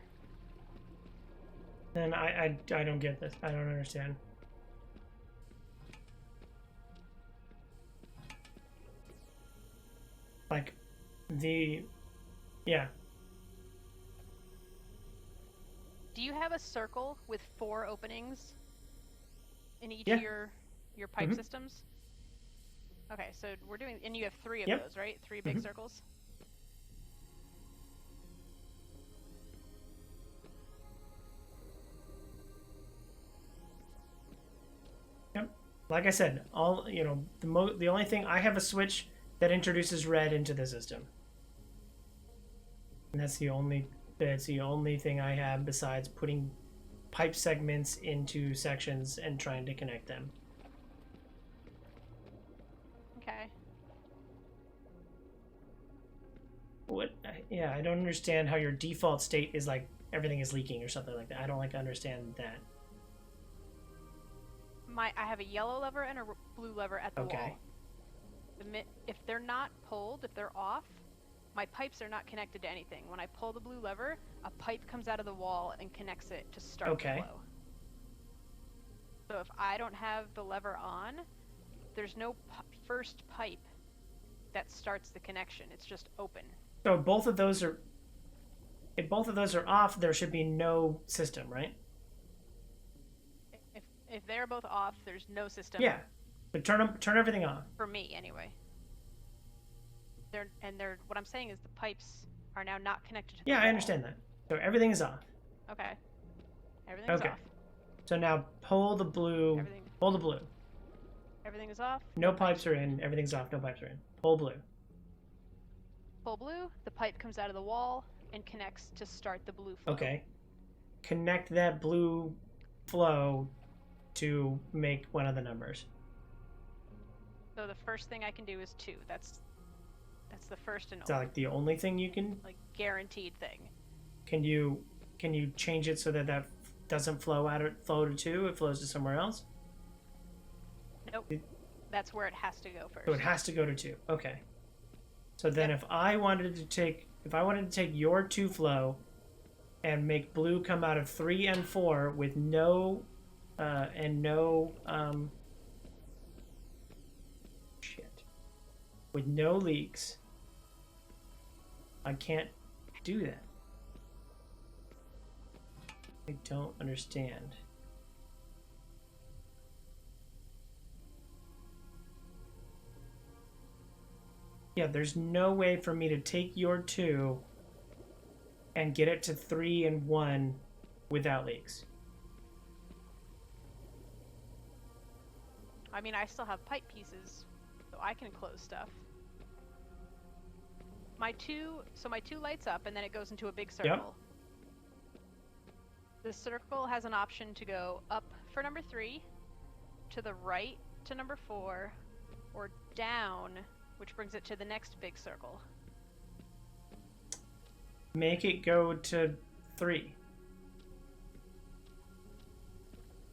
A: Then I don't get this. I don't understand. Like, yeah.
B: Do you have a circle with 4 openings in each
A: Yeah.
B: of your pipe
A: Mhm.
B: systems? Okay, so we're doing, and you have 3 of
A: Yep.
B: those, right? 3 big
A: Mhm.
B: circles.
A: Yep. Like I said, the only thing I have a switch that introduces red into the system, and that's the only thing I have besides putting pipe segments into sections and trying to connect them.
B: Okay.
A: What? Yeah, I don't understand how your default state is like everything is leaking or something like that. I don't like understand that.
B: I have a yellow lever and a blue lever at the
A: Okay.
B: wall. If they're not pulled, if they're off, my pipes are not connected to anything. When I pull the blue lever, a pipe comes out of the wall and connects it to start
A: Okay.
B: the flow. So if I don't have the lever on, there's no first pipe that starts the connection. It's just open.
A: So if both of those are off, there should be no system, right?
B: If they're both off, there's no system.
A: Yeah. But turn everything off.
B: For me, anyway. What I'm saying is the pipes are now not connected to the
A: Yeah,
B: wall.
A: I understand that. So everything is off.
B: Okay. Everything's
A: Okay.
B: off.
A: So now pull the blue. Pull the blue.
B: Everything is off.
A: No pipes are in. Everything's off. No pipes are in. Pull blue.
B: Pull blue, the pipe comes out of the wall and connects to start the blue flow.
A: Okay. Connect that blue flow to make one of the numbers.
B: So the first thing I can do is 2. That's the first and
A: Is that like the only thing you can?
B: like guaranteed thing.
A: Can you change it so that doesn't flow to 2? It flows to somewhere else.
B: Nope. That's where it has to go first.
A: So it has to go to 2. Okay. So then,
B: Yep.
A: if I wanted to take your 2 flow, and make blue come out of 3 and 4 with no with no leaks, I can't do that. I don't understand. Yeah, there's no way for me to take your 2 and get it to 3 and 1 without leaks.
B: I mean, I still have pipe pieces, so I can close stuff. My 2 lights up, and then it goes into a big circle.
A: Yep.
B: The circle has an option to go up for number 3, to the right to number 4, or down, which brings it to the next big circle.
A: Make it go to 3.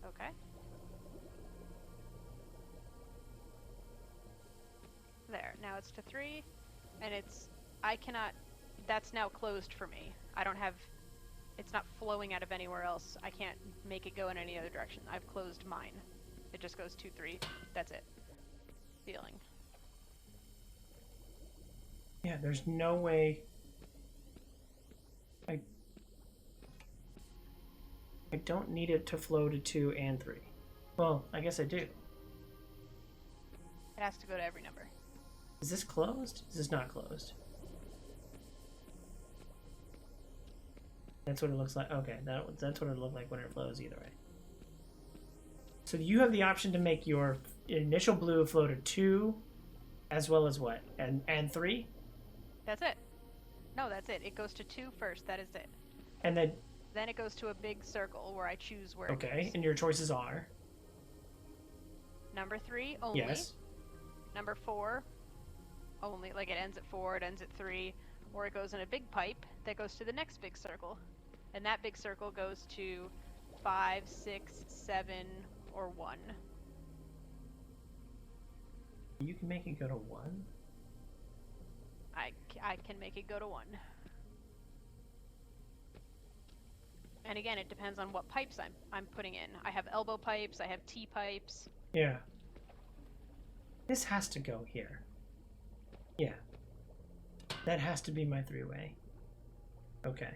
B: Okay. There, now it's to 3, and that's now closed for me. It's not flowing out of anywhere else. I can't make it go in any other direction. I've closed mine. It just goes 2, 3. That's it. Feeling.
A: Yeah, there's no way. I don't need it to flow to 2 and 3. Well, I guess I do.
B: It has to go to every number.
A: Is this closed? Is this not closed? That's what it looks like. Okay, that's what it looked like when it flows either way. So you have the option to make your initial blue flow to 2, as well as what? And 3?
B: That's it. No, that's it. It goes to 2 first. That is it.
A: And then...
B: Then it goes to a big circle where I choose where it
A: Okay,
B: goes.
A: and your choices are?
B: Number 3, only.
A: Yes.
B: Number 4, only. Like, it ends at 4, it ends at 3. Or it goes in a big pipe that goes to the next big circle. And that big circle goes to 5, 6, 7, or 1.
A: You can make it go to 1?
B: I can make it go to 1. And again, it depends on what pipes I'm putting in. I have elbow pipes, I have T pipes.
A: Yeah. This has to go here. Yeah. That has to be my three-way. Okay.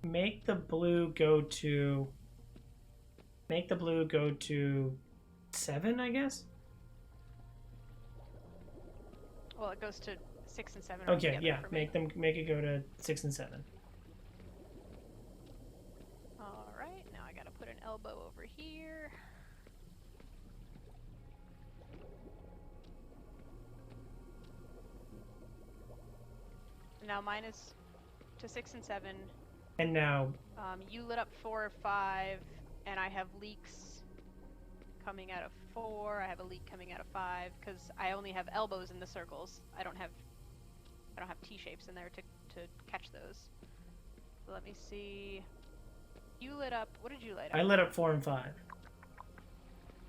A: Make the blue go to 7, I guess?
B: Well, it goes to 6 and 7 right
A: Okay,
B: together
A: yeah.
B: for me.
A: Make it go to 6 and 7.
B: Alright, now I gotta put an elbow over here. Now mine is to 6 and 7.
A: And now
B: You lit up 4 or 5, and I have leaks coming out of 4. I have a leak coming out of 5 because I only have elbows in the circles. I don't have T shapes in there to catch those. So let me see. You lit up. What did you light up?
A: I lit up 4 and 5.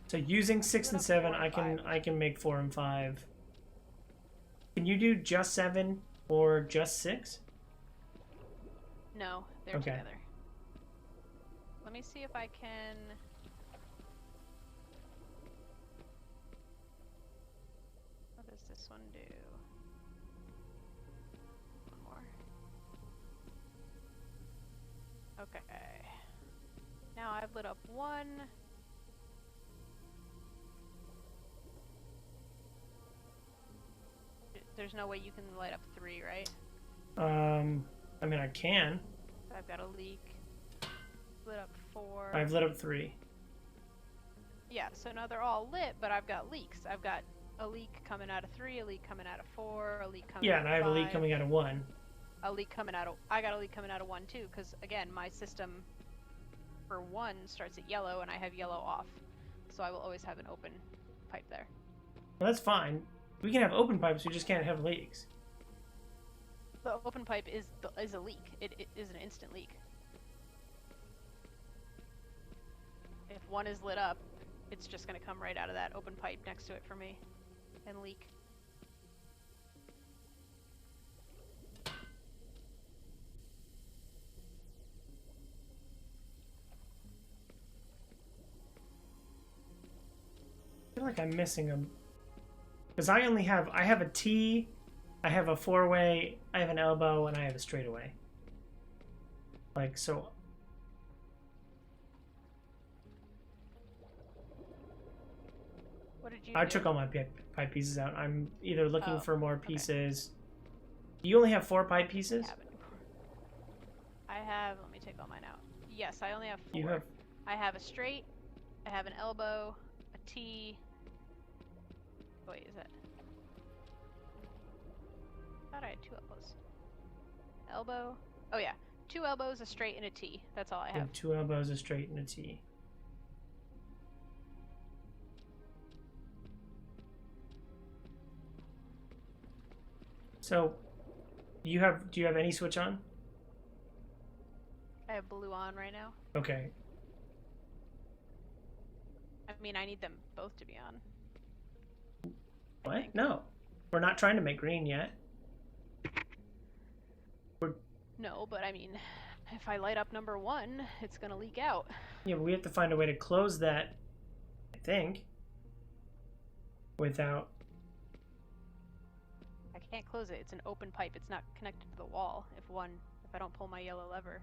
A: So using 6 and 7,
B: 4 and
A: I can make 4 and 5. Can you do just 7 or just 6?
B: No, they're
A: Okay.
B: together. Let me see if I can. What does this one do? One more. Okay. Now I've lit up 1. There's no way you can light up 3, right?
A: I mean, I can.
B: I've got a leak. Lit up 4.
A: I've lit up 3.
B: Yeah, so now they're all lit, but I've got leaks. I've got a leak coming out of 3, a leak coming out of 4, a leak coming
A: Yeah,
B: out
A: and
B: of
A: I have a leak
B: 5,
A: coming out of 1.
B: a leak coming out of. I got a leak coming out of 1 too, because again, my system for 1 starts at yellow, and I have yellow off, so I will always have an open pipe there.
A: Well, that's fine. We can have open pipes, we just can't have leaks.
B: The open pipe is a leak. It is an instant leak. If 1 is lit up, it's just going to come right out of that open pipe next to it for me and leak.
A: I feel like I'm missing them. Because I have a T, I have a 4-way, I have an elbow, and I have a straightaway. Like, so.
B: What did you
A: I
B: do?
A: took all my pipe pieces out. I'm either looking
B: Oh,
A: for more
B: okay.
A: pieces. You only have 4 pipe pieces?
B: I have, let me take all mine out. Yes, I only have 4.
A: You have.
B: I have a straight, I have an elbow, a T. Wait, is it? I thought I had 2 elbows. Elbow. Oh yeah, 2 elbows, a straight, and a T. That's all I have.
A: 2 elbows, a straight, and a T. So, do you have any switch on?
B: I have blue on right now.
A: Okay.
B: I mean, I need them both to be on. I
A: What?
B: think.
A: No. We're not trying to make green yet.
B: No, but I mean, if I light up number 1, it's gonna leak out.
A: Yeah, but we have to find a way to close that, I think. Without.
B: I can't close it. It's an open pipe. It's not connected to the wall. If I don't pull my yellow lever.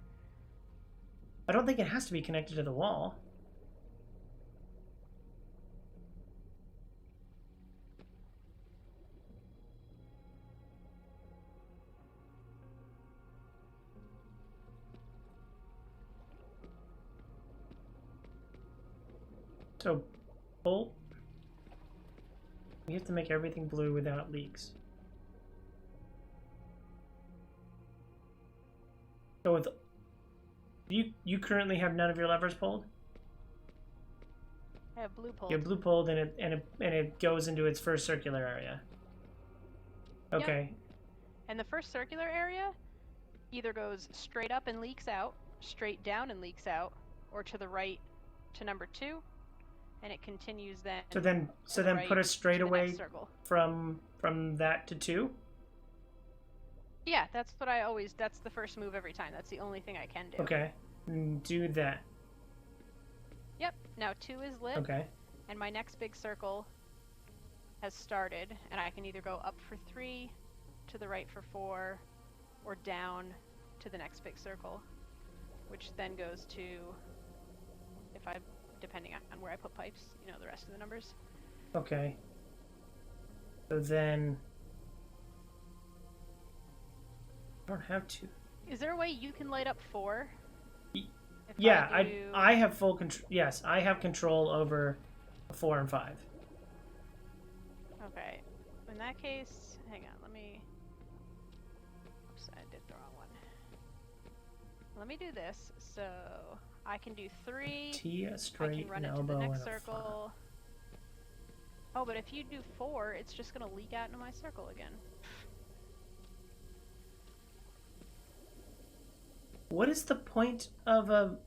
A: I don't think it has to be connected to the wall. So, bolt. We have to make everything blue without leaks. So with you currently have none of your levers pulled?
B: I have blue pulled.
A: You have blue pulled and it goes into its first circular area. Okay.
B: Yep. And the first circular area either goes straight up and leaks out, straight down and leaks out, or to the right to number 2, and it continues then.
A: So then
B: right
A: put a
B: to the
A: straightaway
B: next circle.
A: from that to 2.
B: Yeah, that's what I always. That's the first move every time. That's the only thing I can do.
A: Okay. Do that.
B: Yep. Now 2 is lit,
A: Okay.
B: and my next big circle has started, and I can either go up for 3, to the right for 4, or down to the next big circle, which then goes to, if I, depending on where I put pipes, you know, the rest of the numbers.
A: Okay. So then... I don't have to.
B: Is there a way you can light up 4? If
A: Yeah,
B: do...
A: I have full control. Yes, I have control over 4 and 5.
B: Okay. In that case, hang on, let me... Oops, I did the wrong one. Let me do this, so I can do 3.
A: T, a
B: I
A: straight,
B: can run
A: an
B: it to the
A: elbow,
B: next
A: and a
B: circle. Oh, but if you do 4, it's just gonna leak out into my circle again.
A: What is the point of a...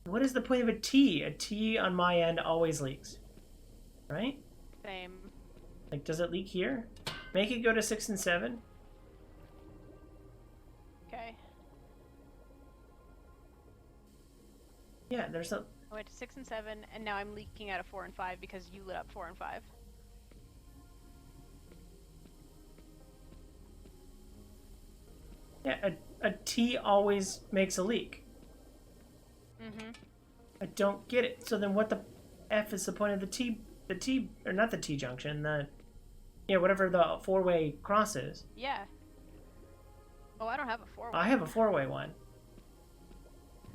A: What is the point of a T? A T on my end always leaks. Right?
B: Same.
A: Like, does it leak here? Make it go to 6 and 7?
B: Okay.
A: Yeah, there's a...
B: I went to 6 and 7, and now I'm leaking out of 4 and 5 because you lit up 4 and 5.
A: Yeah, a T always makes a leak.
B: Mm-hmm.
A: I don't get it. So then what the F is the point of the T, or not the T junction, whatever the 4-way cross is.
B: Yeah. Oh, I don't have a 4-way.
A: I have a 4-way one.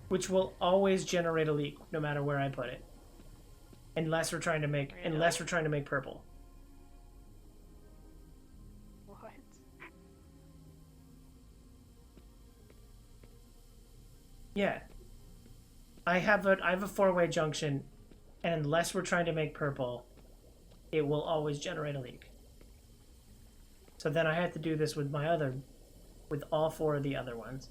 A: Which will always generate a leak, no matter where I put it. Unless we're trying to make, purple.
B: What?
A: Yeah. I have a 4-way junction, and unless we're trying to make purple, it will always generate a leak. So then I have to do this with with all 4 of the other ones.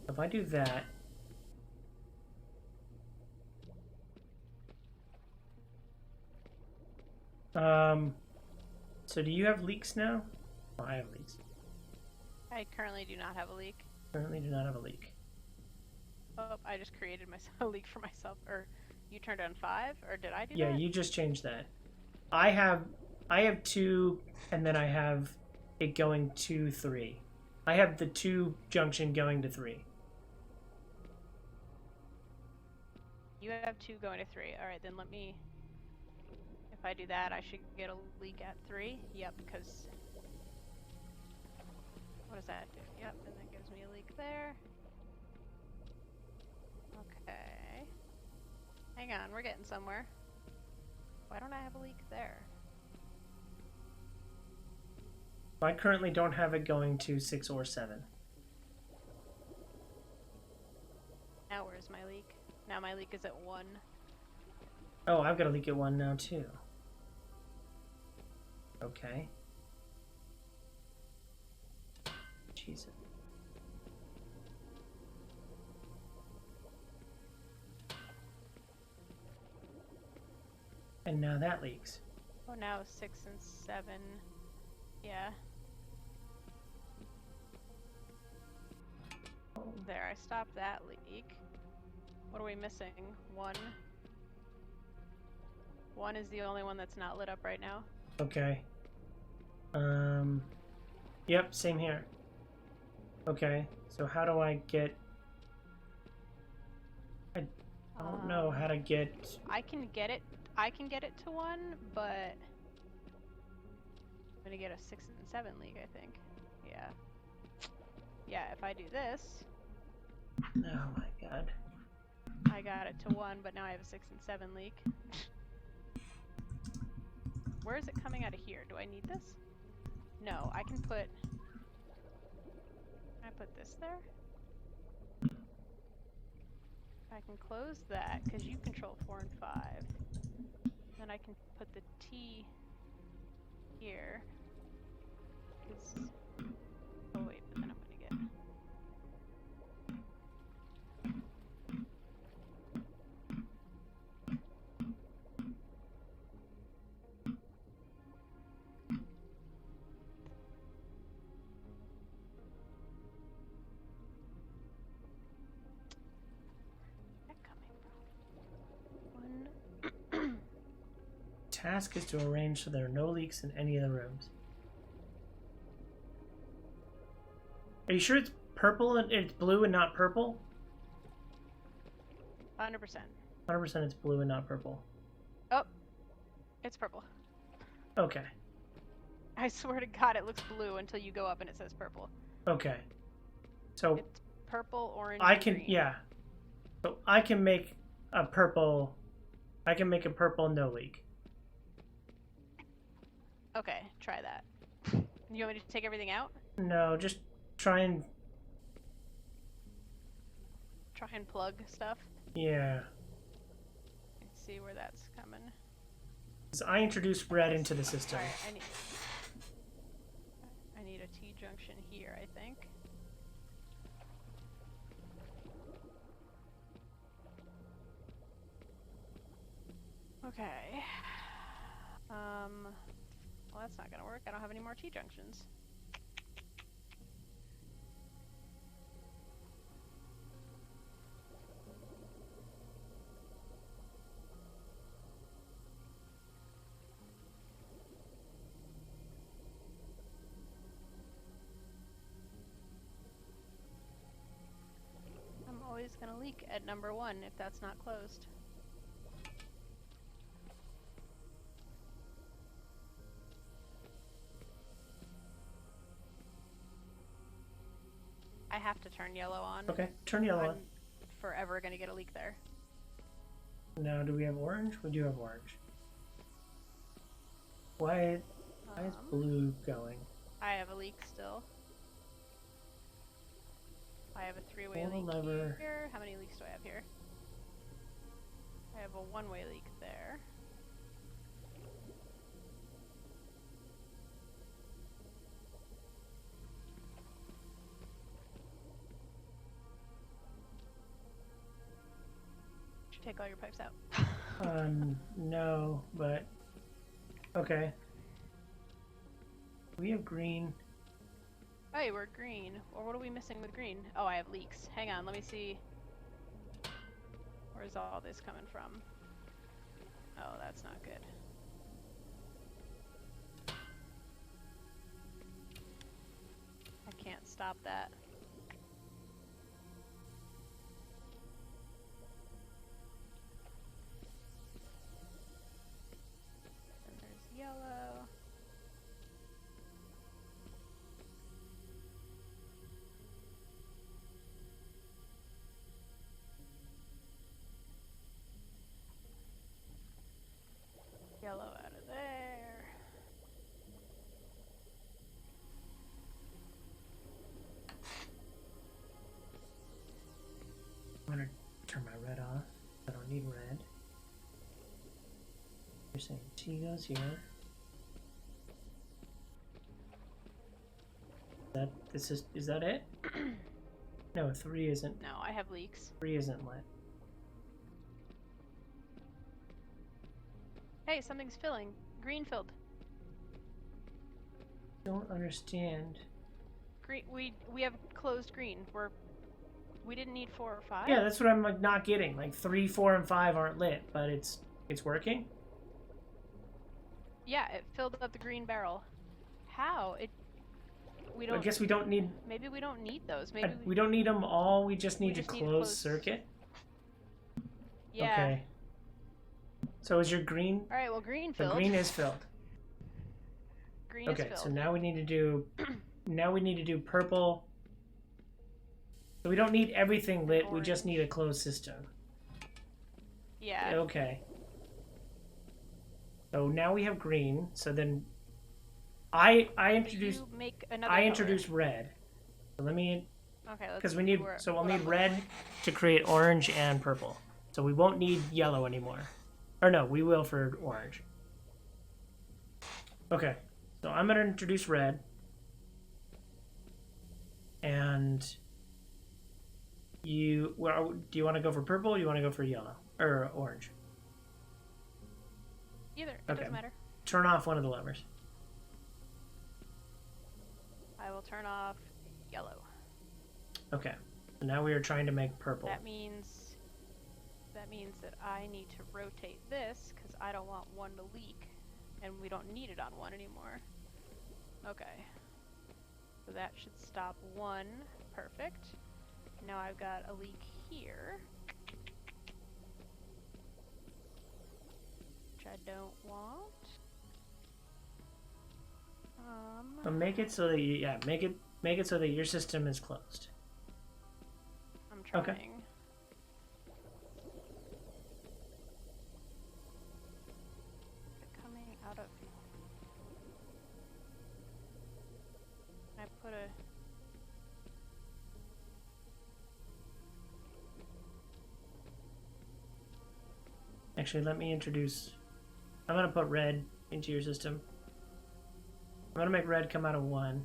A: If I do that, so do you have leaks now? Oh, I have leaks.
B: I currently do not have a leak.
A: Currently do not have a leak.
B: Oh, I just created myself a leak for myself. Or you turned on 5, or did I do
A: Yeah,
B: that?
A: you just changed that. I have 2, and then I have it going to 3. I have the 2 junction going to 3.
B: You have 2 going to 3. Alright, then let me... If I do that, I should get a leak at 3. Yep, because... What does that do? Yep, and that gives me a leak there. Okay. Hang on, we're getting somewhere. Why don't I have a leak there?
A: I currently don't have it going to 6 or 7.
B: Now where's my leak? Now my leak is at 1.
A: Oh, I've got a leak at 1 now too. Okay. Jesus. And now that leaks.
B: Oh, now 6 and 7. Yeah. There, I stopped that leak. What are we missing? 1. 1 is the only one that's not lit up right now.
A: Okay. Yep, same here. Okay, so how do I get... I don't know how to get...
B: I can get it to 1, but I'm gonna get a 6 and 7 leak, I think. Yeah. Yeah, if I do this...
A: Oh my god.
B: I got it to 1, but now I have a 6 and 7 leak. Where is it coming out of here? Do I need this? No, I can put... Can I put this there? I can close that, because you control 4 and 5. Then I can put the T here. Oh wait, but then I'm gonna get...
A: task is to arrange so there are no leaks in any of the rooms. Are you sure it's purple and it's blue and not purple?
B: 100%.
A: 100% it's blue and not purple.
B: Oh, it's purple.
A: Okay.
B: I swear to God, it looks blue until you go up and it says purple.
A: Okay. So
B: It's purple, orange,
A: I
B: and
A: can,
B: green.
A: yeah. So I can make a purple no leak.
B: Okay, try that. You want me to take everything out?
A: No, just try and,
B: Try and plug stuff?
A: yeah.
B: Let's see where that's coming.
A: 'Cause I introduced red into the system.
B: Alright, I need a T-junction here, I think. Okay. Well, that's not gonna work. I don't have any more T-junctions. I'm always gonna leak at number 1 if that's not closed. I have to turn yellow on.
A: Okay, turn yellow on.
B: I'm forever gonna get a leak there.
A: Now, do we have orange? We do have orange. Why is blue going?
B: I have a leak still. I have a 3-way
A: Pull the
B: leak
A: lever.
B: here. How many leaks do I have here? I have a 1-way leak there. Should take all your pipes out.
A: No, but okay. We have green.
B: Hey, we're green. Or what are we missing with green? Oh, I have leaks. Hang on, let me see. Where's all this coming from? Oh, that's not good. I can't stop that. And there's yellow. Yellow out of there.
A: I'm gonna turn my red off. I don't need red. You're saying T goes here. Is that it? No, 3 isn't.
B: No, I have leaks.
A: 3 isn't lit.
B: Hey, something's filling. Green filled.
A: Don't understand.
B: Green. We have closed green. We didn't need 4 or 5.
A: Yeah, that's what I'm like not getting. Like 3, 4, and 5 aren't lit, but it's working.
B: Yeah, it filled up the green barrel. How? We don't.
A: I guess we don't need.
B: Maybe we don't need those. Maybe
A: We don't need them all. We just need to
B: just need a
A: close
B: closed-
A: circuit.
B: Yeah.
A: Okay. So is your green?
B: All right. Well, green
A: The
B: filled.
A: green is filled.
B: Green is
A: Okay,
B: filled.
A: so now we need to do. Now we need to do purple. So we don't need everything lit. We just need a closed system.
B: Yeah.
A: Okay. So now we have green. So then, I introduced
B: You make another color.
A: introduced red. So let me,
B: Okay. Let's
A: because we
B: see
A: need.
B: where-
A: So we'll
B: what
A: need
B: I'm
A: red
B: looking
A: to create orange and purple. So we won't need yellow anymore. Or no, we will for orange. Okay. So I'm gonna introduce red. And do you want to go for purple or do you want to go for yellow or orange?
B: Either. It
A: Okay.
B: doesn't matter.
A: Turn off one of the levers.
B: I will turn off yellow.
A: Okay. So now we are trying to make purple.
B: That means that I need to rotate this because I don't want one to leak, and we don't need it on one anymore. Okay. So that should stop one. Perfect. Now I've got a leak here, which I don't want.
A: But make it so that make it so that your system is closed.
B: I'm trying.
A: Okay.
B: Coming out of. I put a.
A: Actually, let me introduce. I'm gonna put red into your system. I'm gonna make red come out of 1.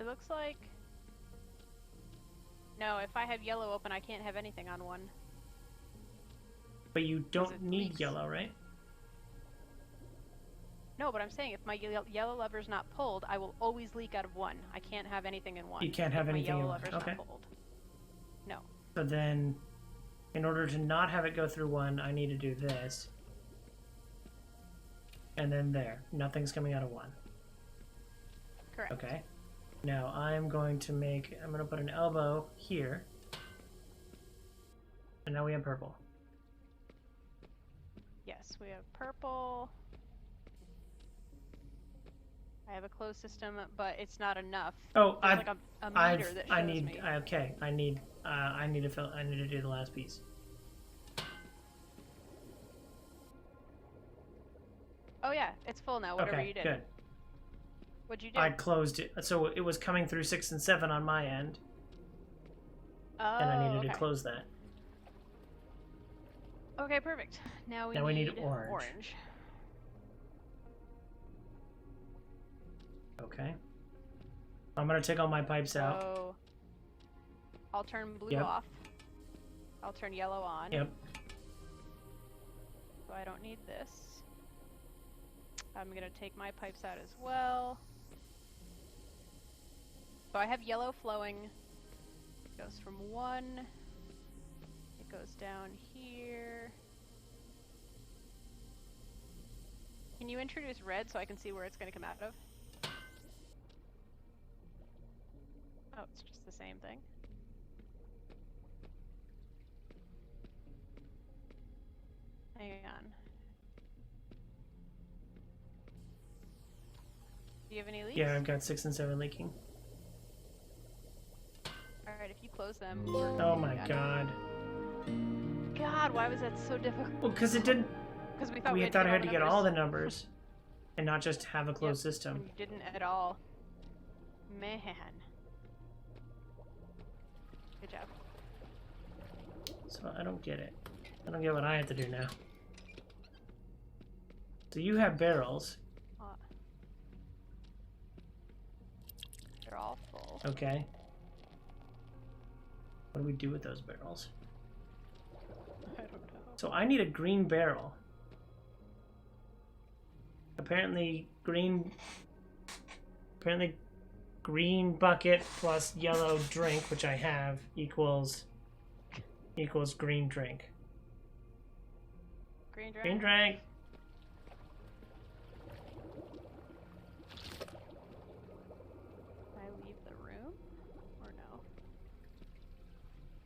B: It looks like. No, if I have yellow open, I can't have anything on 1.
A: But you don't
B: it
A: need
B: leaks.
A: yellow, right?
B: No, but I'm saying if my yellow lever's not pulled, I will always leak out of 1. I can't have anything in 1.
A: You can't have
B: if
A: anything
B: my
A: in
B: yellow
A: 1.
B: lever's
A: Okay.
B: not pulled. No.
A: So then, in order to not have it go through 1, I need to do this. And then there. Nothing's coming out of 1.
B: Correct.
A: Okay. Now I'm going to put an elbow here. And now we have purple.
B: Yes, we have purple. I have a closed system, but it's not enough.
A: Oh,
B: There's like a meter that shows me.
A: Okay, I need to do the last piece.
B: Oh yeah, it's full now. Whatever
A: Okay,
B: you did.
A: good.
B: What'd you do?
A: I closed it, so it was coming through 6 and 7 on my end,
B: Oh,
A: and I needed
B: okay.
A: to close that.
B: Okay, perfect. Now
A: we need
B: need
A: orange. Okay. I'm gonna take all my pipes out.
B: So I'll turn blue
A: Yep.
B: off. I'll turn yellow on.
A: Yep.
B: So I don't need this. I'm gonna take my pipes out as well. So I have yellow flowing. It goes from 1. It goes down here. Can you introduce red so I can see where it's gonna come out of? Oh, it's just the same thing. Hang on. Do you have any leaks?
A: Yeah, I've got 6 and 7 leaking.
B: Alright, if you close them.
A: Oh my god.
B: God, why was that so difficult?
A: Well, because it didn't.
B: Because we thought
A: We
B: we
A: thought I had to get all the
B: numbers.
A: numbers, and not just have a closed
B: Yep,
A: system.
B: and you didn't at all. Man. Good job.
A: So I don't get it. I don't get what I have to do now. So you have barrels.
B: They're all full.
A: Okay. What do we do with those barrels?
B: I don't know.
A: So I need a green barrel. Apparently green bucket plus yellow drink, which I have, equals green drink.
B: Green drink?
A: Green drink.
B: Can I leave the room? Or no?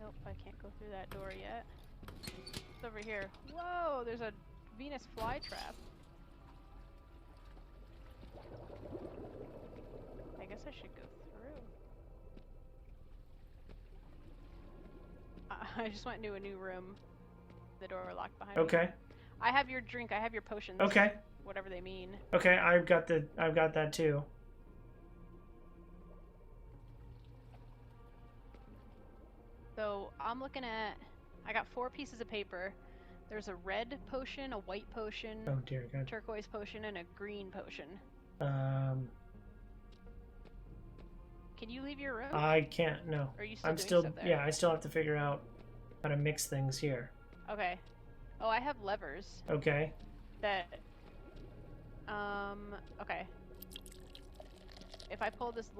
B: Nope, I can't go through that door yet. It's over here. Whoa, there's a Venus flytrap. I guess I should go through. I just went into a new room. The door locked behind me.
A: Okay.
B: I have your drink. I have your potions.
A: Okay.
B: Whatever they mean.
A: Okay, I've got that too.
B: So I'm looking at. I got 4 pieces of paper. There's a red potion, a white potion,
A: Oh dear God.
B: turquoise potion, and a green potion. Can you leave your room?
A: I can't. No.
B: Or are you still
A: I'm
B: doing
A: still.
B: stuff there?
A: Yeah, I still have to figure out how to mix things here.
B: Okay. Oh, I have levers
A: Okay.
B: that. Okay. If I pull this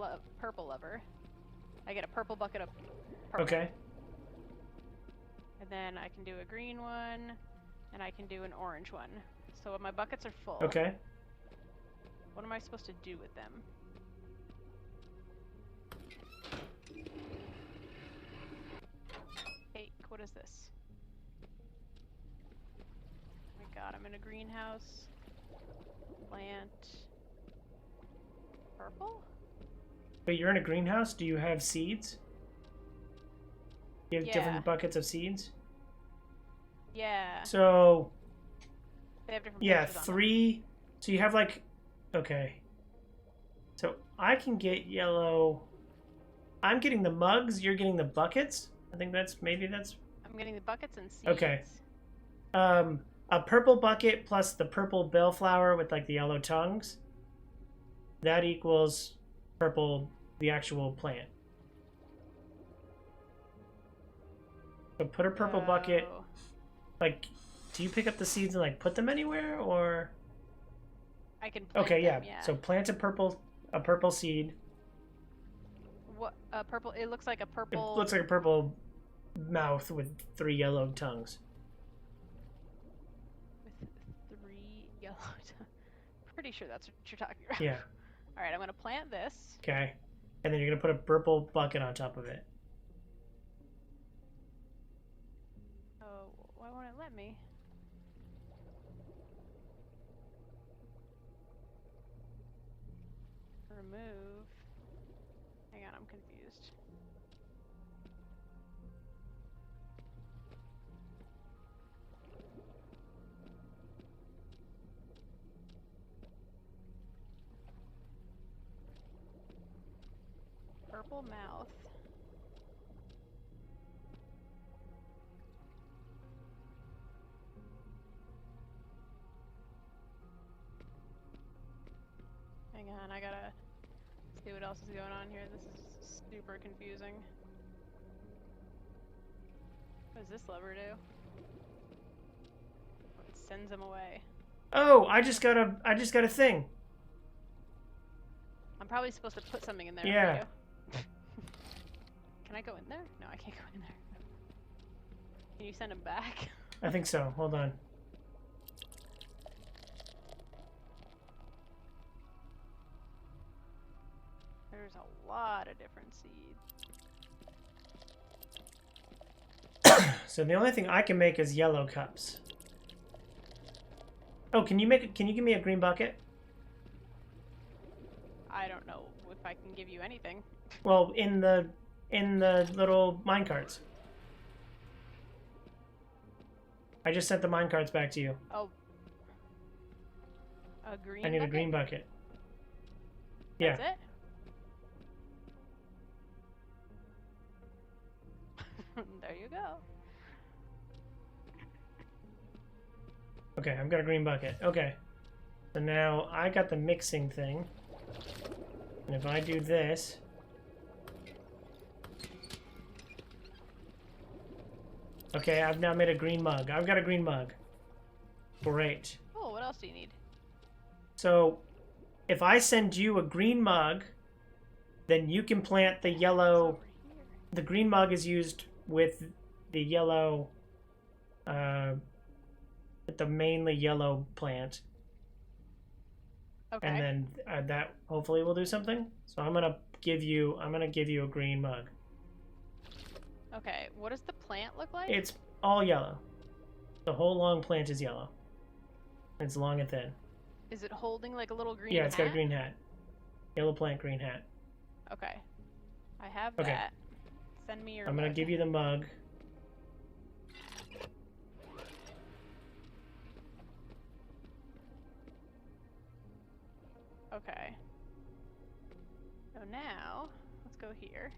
B: purple lever, I get a purple bucket of purple.
A: Okay.
B: And then I can do a green one, and I can do an orange one. So my buckets are full.
A: Okay.
B: What am I supposed to do with them? Hey, what is this? Oh my god, I'm in a greenhouse. Plant. Purple?
A: But you're in a greenhouse? Do you have seeds? You have
B: Yeah.
A: different buckets of seeds?
B: Yeah.
A: So,
B: They have different
A: yeah,
B: pictures on them.
A: 3. So you have like, okay. So I can get yellow. I'm getting the mugs, you're getting the buckets? I think maybe that's,
B: I'm getting the buckets and seeds.
A: Okay. a purple bucket plus the purple bellflower with like the yellow tongues. That equals purple, the actual plant. So put a purple bucket,
B: Oh.
A: like, do you pick up the seeds and like put them anywhere, or?
B: I can plant
A: Okay,
B: them,
A: yeah. So plant a purple seed.
B: What? Purple. It looks like a
A: It
B: purple.
A: looks like a purple mouth with 3 yellow tongues.
B: With 3 yellow. Pretty sure that's what you're talking about.
A: Yeah.
B: All right, I'm gonna plant this.
A: Okay. And then you're gonna put a purple bucket on top of it.
B: Oh, why won't it let me? Remove. Hang on, I'm confused. Purple mouth. Hang on, I gotta see what else is going on here. This is super confusing. What does this lever do? Oh, it sends them away.
A: Oh, I just got a thing.
B: I'm probably supposed to put something in there.
A: Yeah.
B: For you. Can I go in there? No, I can't go in there. Can you send them back?
A: I think so. Hold on.
B: There's a lot of different seeds.
A: So the only thing I can make is yellow cups. Oh, can you give me a green bucket?
B: I don't know if I can give you anything.
A: Well, in the little minecarts. I just sent the minecarts back to you.
B: Oh. A green
A: I need
B: bucket?
A: a green bucket. Yeah.
B: That's it? There you go.
A: Okay, I've got a green bucket. Okay. So now I got the mixing thing. And if I do this... Okay, I've now made a green mug. I've got a green mug. Great.
B: Oh, what else do you need?
A: So, if I send you a green mug, then you can plant the yellow...
B: Over here.
A: The green mug is used with the yellow... with the mainly yellow plant.
B: Okay.
A: And then that hopefully will do something. So I'm gonna give you a green mug.
B: Okay, what does the plant look like?
A: It's all yellow. The whole long plant is yellow. It's long and thin.
B: Is it holding like a little green
A: Yeah, it's got a
B: hat?
A: green hat. Yellow plant, green hat.
B: Okay. I have
A: Okay.
B: that. Send me your
A: I'm gonna
B: mug.
A: give you the mug.
B: Okay. So now, let's go here.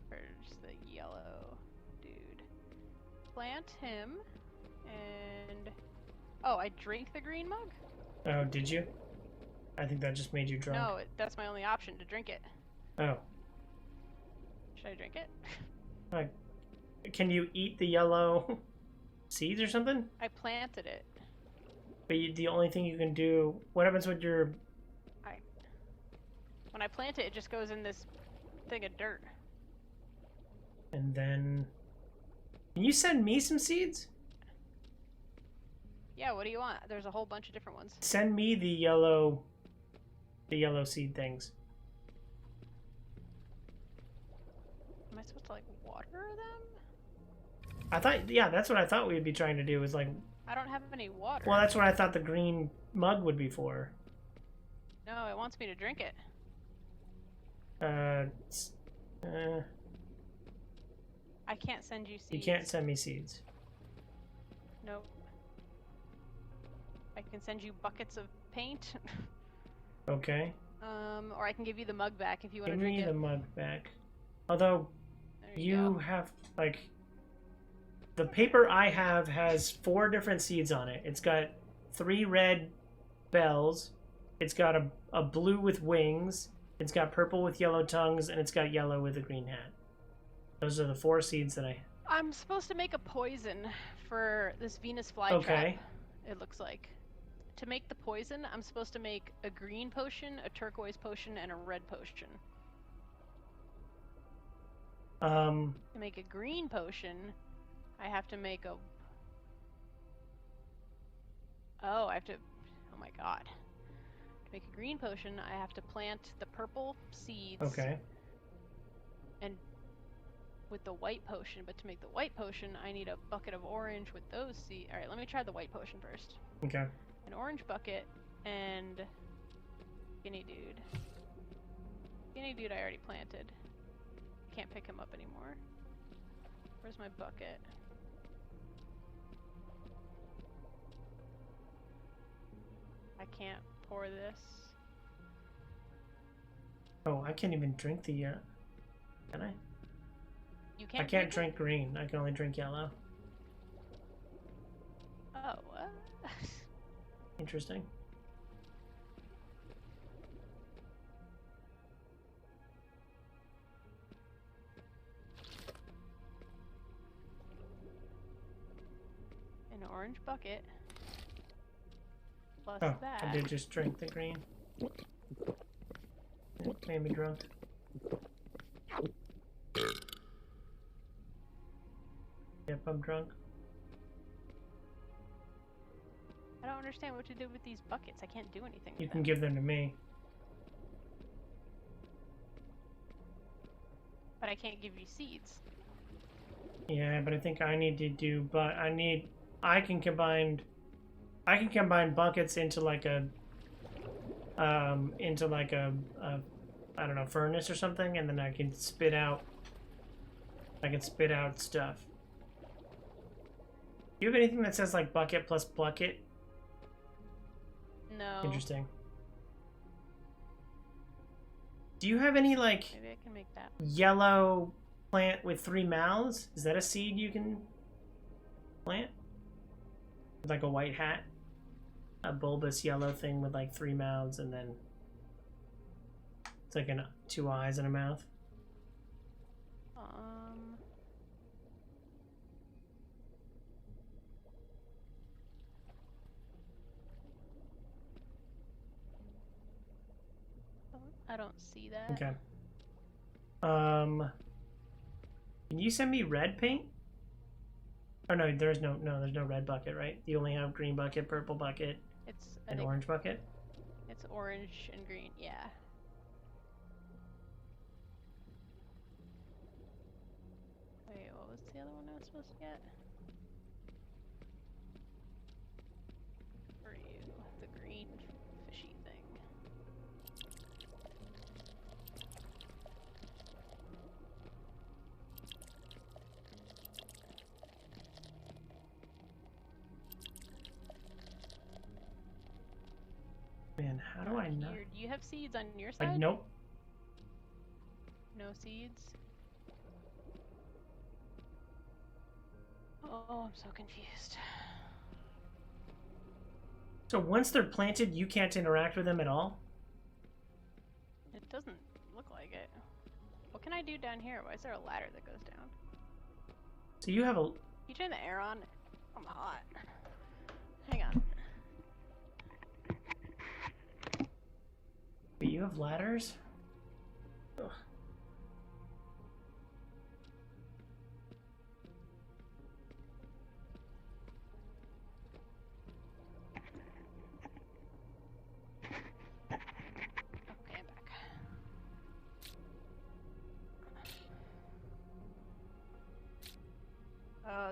B: Where's the yellow dude? Plant him, and... Oh, I drink the green mug?
A: Oh, did you? I think that just made you drunk.
B: No, that's my only option, to drink it.
A: Oh.
B: Should I drink it?
A: Can you eat the yellow seeds or something?
B: I planted it.
A: But the only thing you can do... What happens with your...
B: When I plant it, it just goes in this thing of dirt.
A: And then... Can you send me some seeds?
B: Yeah, what do you want? There's a whole bunch of different ones.
A: Send me the yellow seed things.
B: Am I supposed to like water them?
A: I thought, yeah, that's what I thought we'd be trying to do is like,
B: I don't have any water.
A: well, that's what I thought the green mug would be for.
B: No, it wants me to drink it. I can't send you seeds.
A: You can't send me seeds.
B: Nope. I can send you buckets of paint.
A: Okay.
B: Or I can give you the mug back if you want
A: Give
B: to drink
A: me
B: it.
A: the mug back. Although,
B: There
A: you
B: go.
A: have, like, the paper I have has 4 different seeds on it. It's got 3 red bells. It's got a blue with wings. It's got purple with yellow tongues, and it's got yellow with a green hat. Those are the 4 seeds that I...
B: I'm supposed to make a poison for this Venus flytrap.
A: Okay.
B: It looks like. To make the poison, I'm supposed to make a green potion, a turquoise potion, and a red potion. To make a green potion, I have to make a... Oh, I have to... Oh my god. To make a green potion, I have to plant the purple seeds.
A: Okay.
B: And with the white potion, but to make the white potion, I need a bucket of orange with those seeds. Alright, let me try the white potion first.
A: Okay.
B: An orange bucket and Skinny Dude. Skinny Dude I already planted. Can't pick him up anymore. Where's my bucket? I can't pour this.
A: Oh, I can't even drink the, can I?
B: You can't
A: I can't
B: drink
A: drink green. I can only drink yellow.
B: it? Oh, what?
A: Interesting.
B: An orange bucket. Plus
A: Oh,
B: that.
A: I did just drink the green. It made me drunk. Yep, I'm drunk.
B: I don't understand what to do with these buckets. I can't do anything with
A: You can
B: them.
A: give them to me.
B: But I can't give you seeds.
A: Yeah, but I think I need to do, but I can combine buckets into like a I don't know, furnace or something, and then I can spit out stuff. Do you have anything that says like bucket plus bucket?
B: No.
A: Interesting. Do you have any like
B: Maybe I can make that.
A: yellow plant with 3 mouths? Is that a seed you can plant? With like a white hat? A bulbous yellow thing with like 3 mouths and then it's like 2 eyes and a mouth.
B: I don't see that.
A: Okay. Can you send me red paint? Oh no, there's no red bucket, right? You only have green bucket, purple bucket,
B: It's I
A: and
B: think
A: orange bucket.
B: it's orange and green. Yeah. Wait, what was the other one I was supposed to get? For you, the green fishy thing.
A: Man, how do I not?
B: Here, do you have seeds on your side?
A: Like, nope.
B: No seeds? Oh, I'm so confused.
A: So once they're planted, you can't interact with them at all?
B: It doesn't look like it. What can I do down here? Why is there a ladder that goes down?
A: So you have a...
B: You turn the air on? I'm hot. Hang on.
A: But you have ladders? Ugh.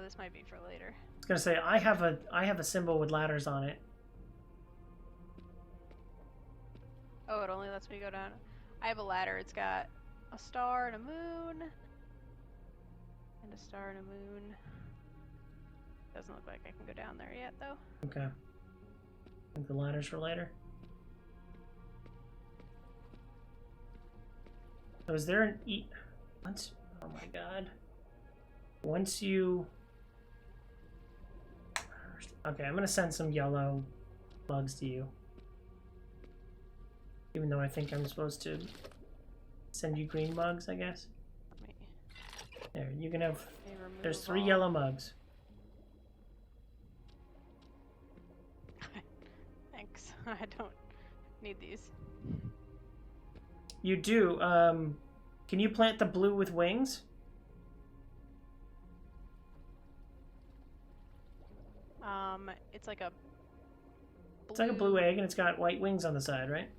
B: this might be for later.
A: I was gonna say I have a symbol with ladders on it.
B: Oh, it only lets me go down. I have a ladder. It's got a star and a moon. And a star and a moon. Doesn't look like I can go down there yet, though.
A: Okay. I think the ladder's for later. So is there an once? Oh my god. Once you... Okay, I'm gonna send some yellow bugs to you. Even though I think I'm supposed to send you green bugs, I guess.
B: Let me
A: There, you can have...
B: remove
A: There's 3
B: all.
A: yellow mugs.
B: Thanks. I don't need these.
A: You do. Can you plant the blue with wings?
B: It's like a
A: It's like a blue egg and it's got white wings on the side, right?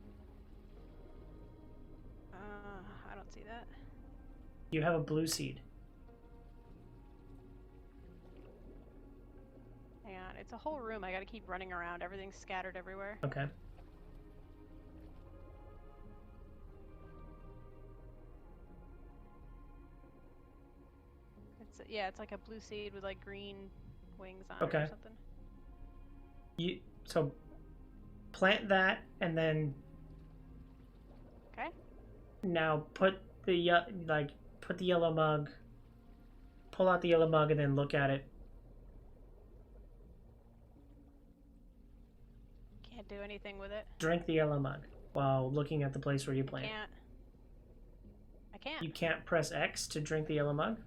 B: I don't see that.
A: You have a blue seed.
B: Hang on, it's a whole room. I gotta keep running around. Everything's scattered everywhere.
A: Okay.
B: Yeah, it's like a blue seed with like green wings on it
A: Okay.
B: or something.
A: So plant that and then
B: Okay.
A: now put the put the yellow mug, pull out the yellow mug and then look at it.
B: Can't do anything with it.
A: Drink the yellow mug while looking at the place where you plant.
B: I can't.
A: You can't press X to drink the yellow mug?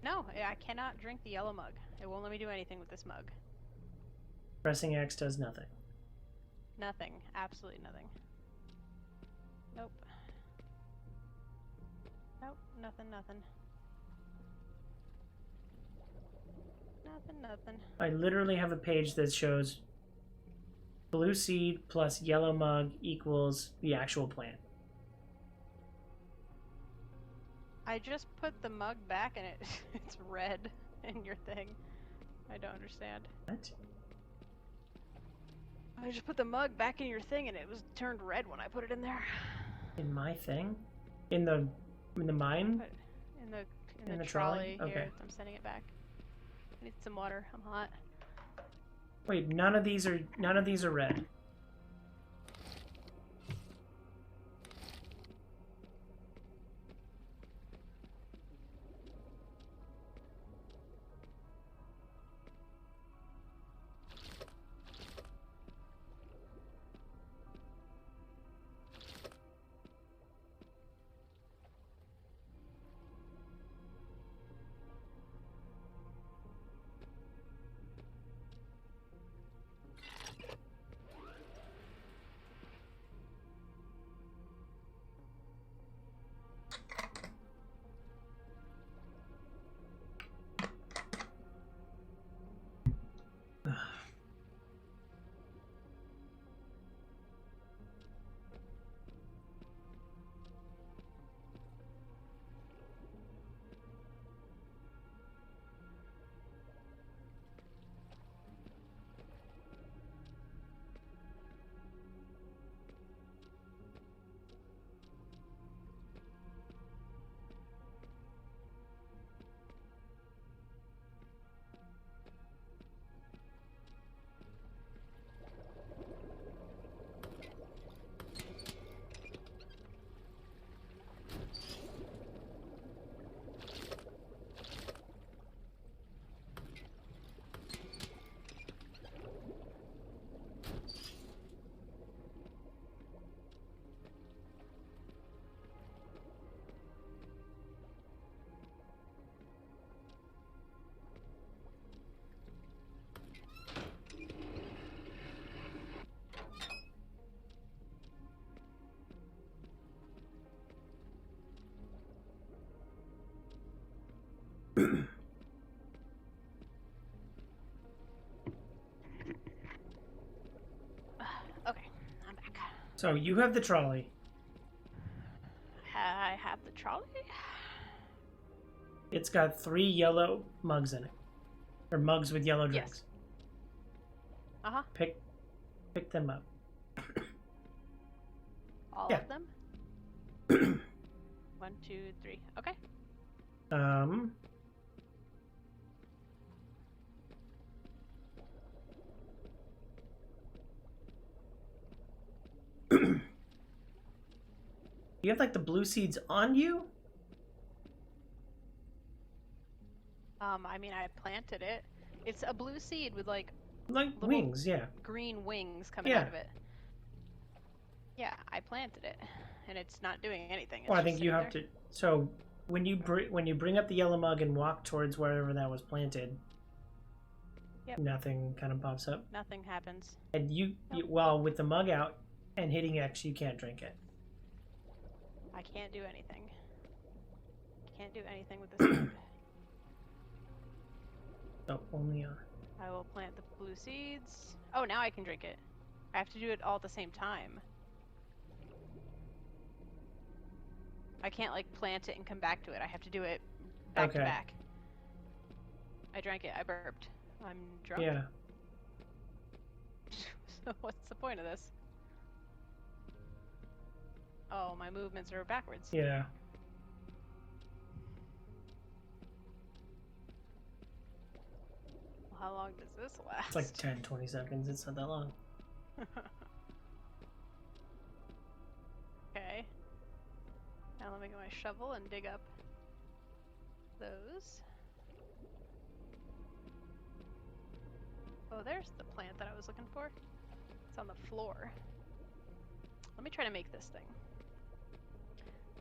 B: No, I cannot drink the yellow mug. It won't let me do anything with this mug.
A: Pressing X does nothing.
B: Nothing. Absolutely nothing. Nope. Nope. Nothing. Nothing. Nothing. Nothing.
A: I literally have a page that shows blue seed plus yellow mug equals the actual plant.
B: I just put the mug back and it's red in your thing. I don't understand.
A: What?
B: I just put the mug back in your thing and it was turned red when I put it in there.
A: In my thing? In the mine?
B: Put in
A: the trolley?
B: Here,
A: Okay.
B: I'm sending it back. I need some water. I'm hot.
A: Wait, none of these are red.
B: Okay, I'm back.
A: So you have the trolley.
B: I have the trolley.
A: It's got 3 yellow mugs in it. Or mugs with yellow drinks.
B: Yes. Uh-huh.
A: Pick them up.
B: All
A: Yeah.
B: of them? 1, 2, 3. Okay.
A: You have like the blue seeds on you?
B: I mean, I planted it. It's a blue seed with like
A: Like
B: little
A: wings, yeah.
B: green wings coming
A: Yeah.
B: out of it. Yeah, I planted it, and it's not doing anything. It's
A: Well, I
B: just
A: think you
B: sitting
A: have
B: there.
A: to. So when you bring up the yellow mug and walk towards wherever that was planted,
B: Yep.
A: nothing kind of pops up.
B: Nothing happens.
A: And you
B: Nope.
A: well, with the mug out and hitting X, you can't drink it.
B: I can't do anything. Can't do anything with this mug.
A: So only on.
B: I will plant the blue seeds. Oh, now I can drink it. I have to do it all at the same time. I can't like plant it and come back to it. I have to do it back to
A: Okay.
B: back. I drank it. I burped. I'm drunk.
A: Yeah.
B: So what's the point of this? Oh, my movements are backwards.
A: Yeah.
B: Well, how long does this last?
A: It's like 10, 20 seconds. It's not that long.
B: Okay. Now let me get my shovel and dig up those. Oh, there's the plant that I was looking for. It's on the floor. Let me try to make this thing.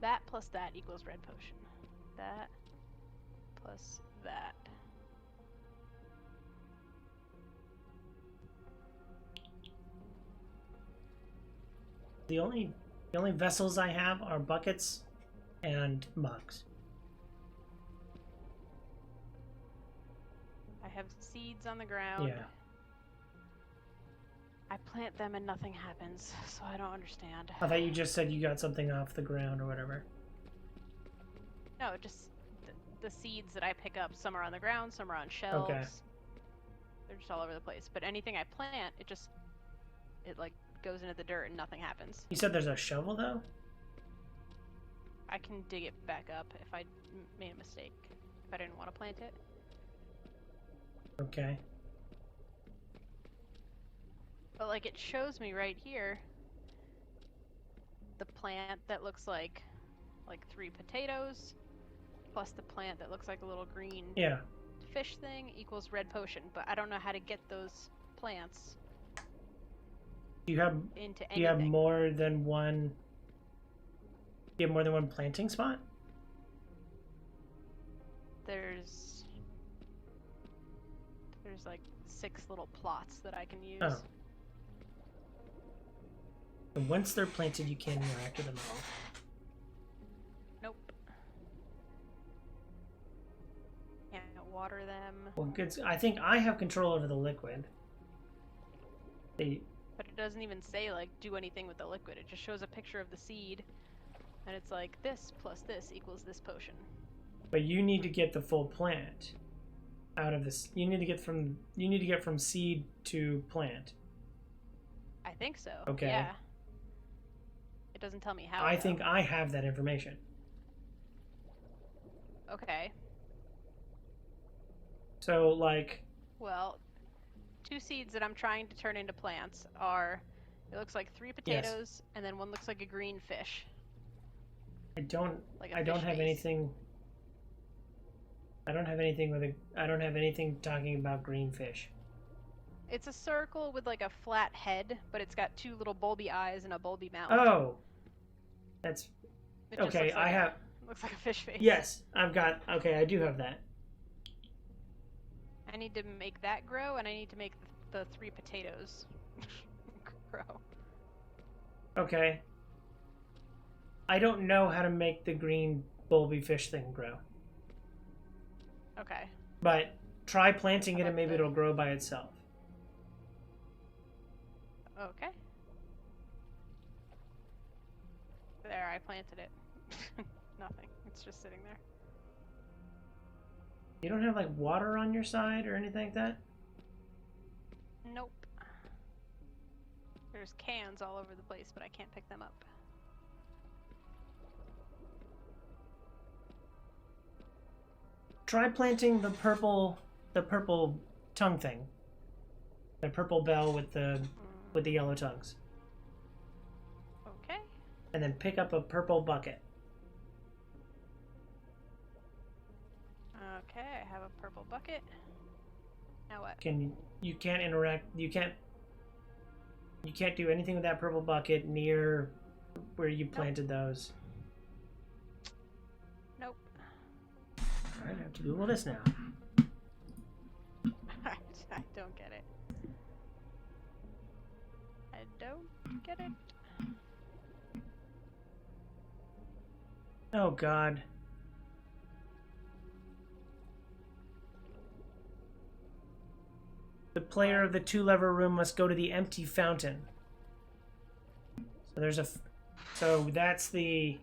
B: That plus that equals red potion. That plus that.
A: The only vessels I have are buckets and mugs.
B: I have seeds on the ground.
A: Yeah.
B: I plant them and nothing happens, so I don't understand.
A: I thought you just said you got something off the ground or whatever.
B: No, just the seeds that I pick up. Some are on the ground, some are on shelves.
A: Okay.
B: They're just all over the place. But anything I plant, it like goes into the dirt and nothing happens.
A: You said there's a shovel though?
B: I can dig it back up if I made a mistake. If I didn't want to plant it.
A: Okay.
B: But like it shows me right here the plant that looks like 3 potatoes plus the plant that looks like a little green
A: Yeah.
B: fish thing equals red potion, but I don't know how to get those plants
A: Do you have
B: into anything.
A: do you have more than one planting spot?
B: There's like 6 little plots that I can use.
A: Oh. And once they're planted, you can't interact with them at all.
B: Nope. Can't water them.
A: Well, good. I think I have control over the liquid. They,
B: But it doesn't even say like do anything with the liquid. It just shows a picture of the seed, and it's like this plus this equals this potion.
A: but you need to get the full plant out of this. You need to get from seed to plant.
B: I think so.
A: Okay.
B: Yeah. It doesn't tell me how.
A: I
B: though.
A: think I have that information.
B: Okay.
A: So like,
B: Well, 2 seeds that I'm trying to turn into plants are. It looks like 3 potatoes, and then one looks like a green fish.
A: I don't
B: Like a
A: I don't
B: fish
A: have
B: face.
A: anything. I don't have anything talking about green fish.
B: It's a circle with like a flat head, but it's got 2 little bulby eyes and a bulby mouth.
A: Oh, that's
B: It just
A: okay.
B: looks like
A: I have
B: looks like a fish face.
A: yes. I've got okay. I do have that.
B: I need to make that grow, and I need to make the 3 potatoes grow.
A: Okay. I don't know how to make the green bulby fish thing grow,
B: Okay.
A: but try planting it
B: How
A: and
B: about
A: maybe
B: the-
A: it'll grow by itself.
B: Okay. There, I planted it. Nothing. It's just sitting there.
A: You don't have like water on your side or anything like that?
B: Nope. There's cans all over the place, but I can't pick them up.
A: Try planting the purple tongue thing. The purple bell with the yellow tongues.
B: Okay.
A: And then pick up a purple bucket.
B: Okay, I have a purple bucket. Now what?
A: You can't interact, you can't do anything with that purple bucket near where you planted those.
B: Nope.
A: Alright, I have to Google this now.
B: I don't get it. I don't get it.
A: Oh god. The player of the two-lever room must go to the empty fountain. So there's a so that's the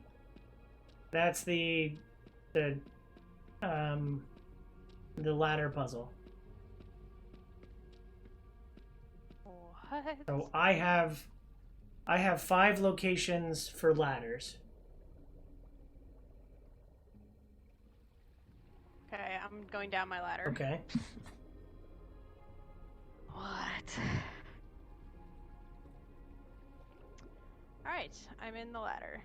A: ladder puzzle.
B: What?
A: So I have 5 locations for ladders.
B: Okay, I'm going down my ladder.
A: Okay.
B: What? Alright, I'm in the ladder.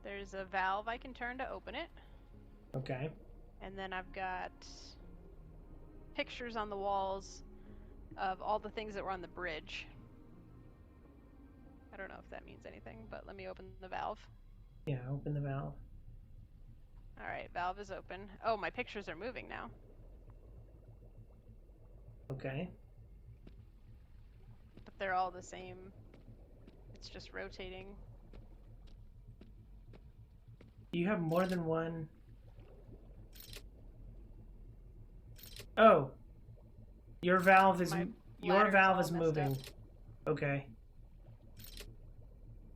B: There's a valve I can turn to open it.
A: Okay.
B: And then I've got pictures on the walls of all the things that were on the bridge. I don't know if that means anything, but let me open the valve.
A: Yeah, open the valve.
B: Alright, valve is open. Oh, my pictures are moving now.
A: Okay.
B: But they're all the same. It's just rotating.
A: You have more than one. Oh. Your valve is moving. Okay.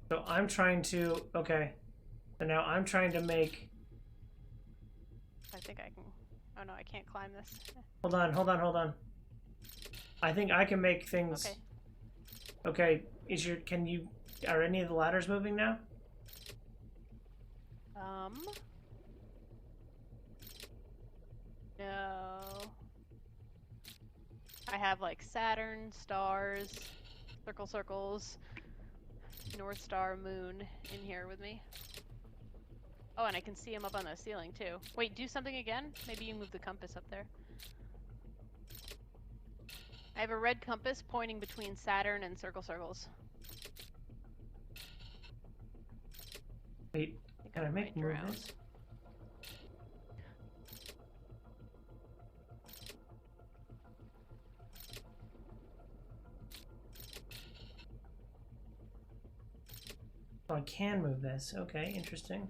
A: So I'm trying to So now I'm trying to make
B: I think I can. Oh no, I can't climb this.
A: Hold on. I think I can make things.
B: Okay.
A: Okay, are any of the ladders moving now?
B: No. I have like Saturn, stars, circles, North Star, moon in here with me. Oh, and I can see them up on the ceiling too. Wait, do something again? Maybe you move the compass up there. I have a red compass pointing between Saturn and circles.
A: Wait, can I make movements? Oh, I can move this. Okay, interesting.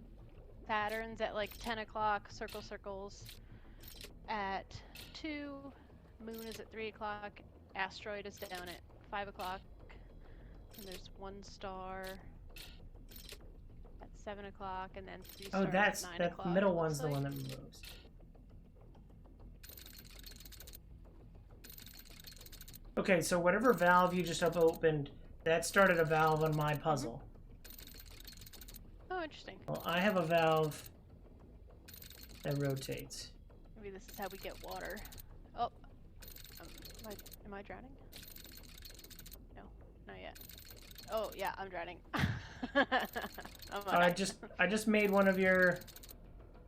B: Saturn's at like 10 o'clock, circles at 2, moon is at 3 o'clock, asteroid is down at 5 o'clock, and there's 1 star at 7 o'clock, and then 3 stars at 9 o'clock.
A: That middle one's the one that moves. Okay, so whatever valve you just opened, that started a valve on my puzzle.
B: Oh, interesting.
A: Well, I have a valve that rotates.
B: Maybe this is how we get water. Oh, am I drowning? No, not yet. Oh yeah, I'm drowning.
A: I just made one of your.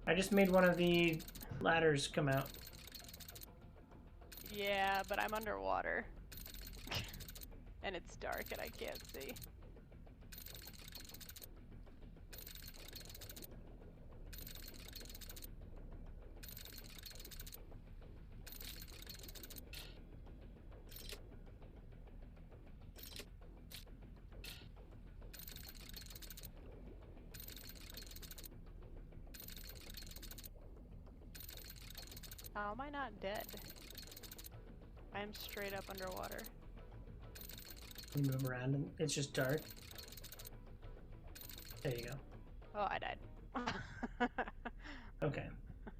A: I just made one of the ladders come out.
B: Yeah, but I'm underwater. And it's dark and I can't see. How am I not dead? I am straight up underwater.
A: You move around and it's just dark. There you go.
B: Oh, I died.
A: Okay.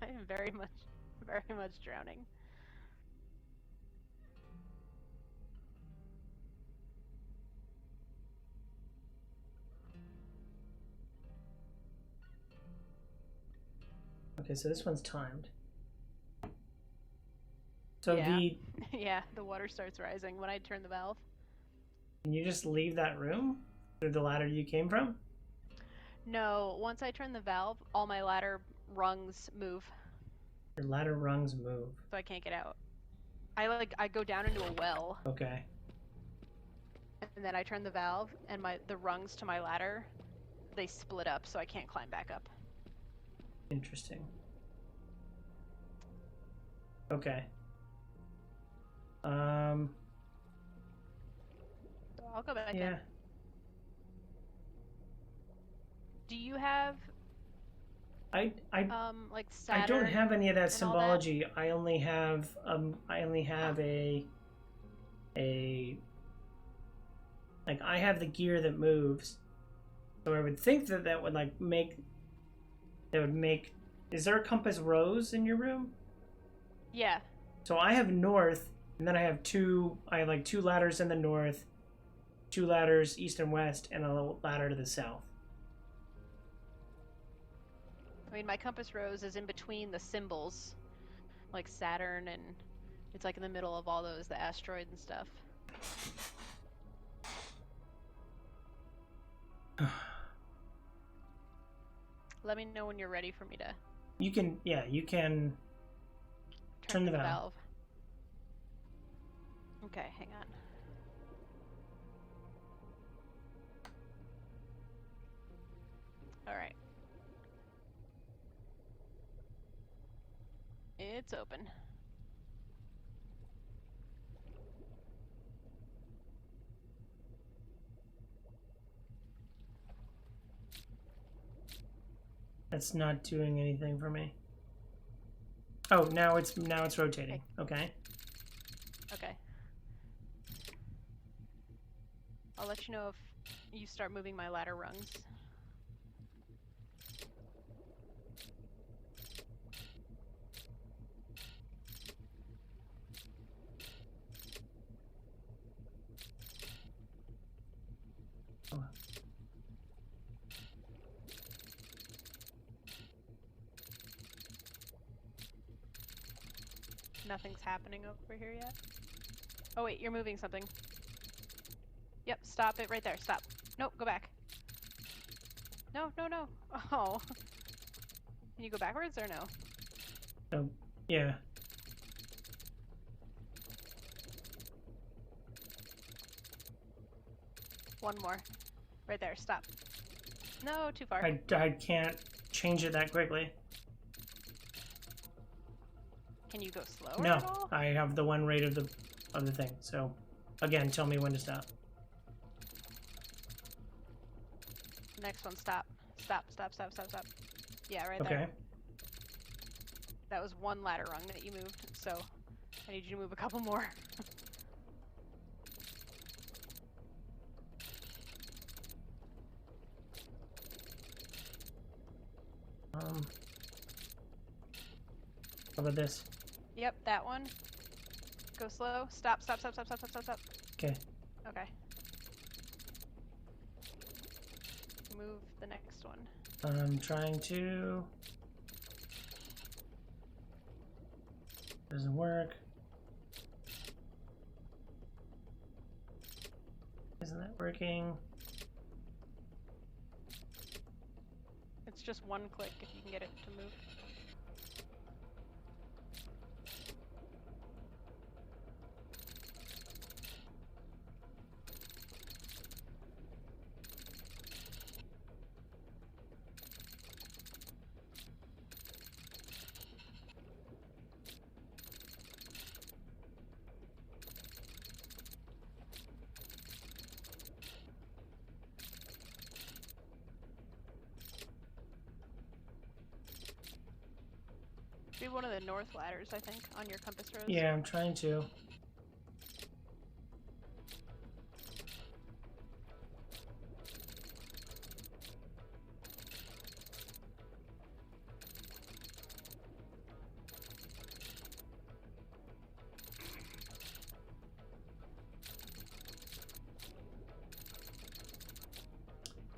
B: I am very much very much drowning.
A: Okay, so this one's timed. So
B: Yeah. Yeah, the water starts rising when I turn the valve.
A: can you just leave that room through the ladder you came from?
B: No, once I turn the valve, all my ladder rungs move,
A: Your ladder rungs move.
B: so I can't get out. I go down into a well,
A: Okay.
B: and then I turn the valve, and the rungs to my ladder, they split up, so I can't climb back up.
A: Interesting. Okay.
B: So I'll go back
A: Yeah.
B: in. Do you have
A: I
B: like Saturn?
A: I don't have any of that
B: and all that?
A: symbology. I only have like I have the gear that moves. So I would think that that would like make is there a compass rose in your room?
B: Yeah.
A: So I have north, and then I have two ladders in the north, 2 ladders east and west, and a ladder to the south.
B: I mean, my compass rose is in between the symbols, like Saturn, and it's like in the middle of all those, the asteroids and stuff. Let me know when you're ready for me to
A: You can turn the valve.
B: Okay, hang on. All right. It's open.
A: That's not doing anything for me. Oh, now it's rotating. Okay.
B: Okay. I'll let you know if you start moving my ladder rungs.
A: Oh.
B: Nothing's happening over here yet. Oh wait, you're moving something. Yep, stop it right there. Stop. Nope, go back. No, no, no. Oh. Can you go backwards or no?
A: Oh, yeah.
B: One more. Right there, stop. No, too far.
A: I can't change it that quickly.
B: Can you go slower
A: No,
B: at all?
A: I have the one rate of the thing. So, again, tell me when to stop.
B: Next one, stop. Stop, stop, stop, stop, stop. Yeah, right
A: Okay.
B: there. That was one ladder rung that you moved, so I need you to move a couple more.
A: How about this?
B: Yep, that one. Go slow. Stop, stop, stop, stop, stop, stop, stop, stop.
A: Okay.
B: Okay. Move the next one.
A: I'm trying to. Doesn't work. Isn't that working?
B: It's just one click if you can get it to move. Be one of the north ladders, I think, on your compass rose.
A: Yeah, I'm trying to.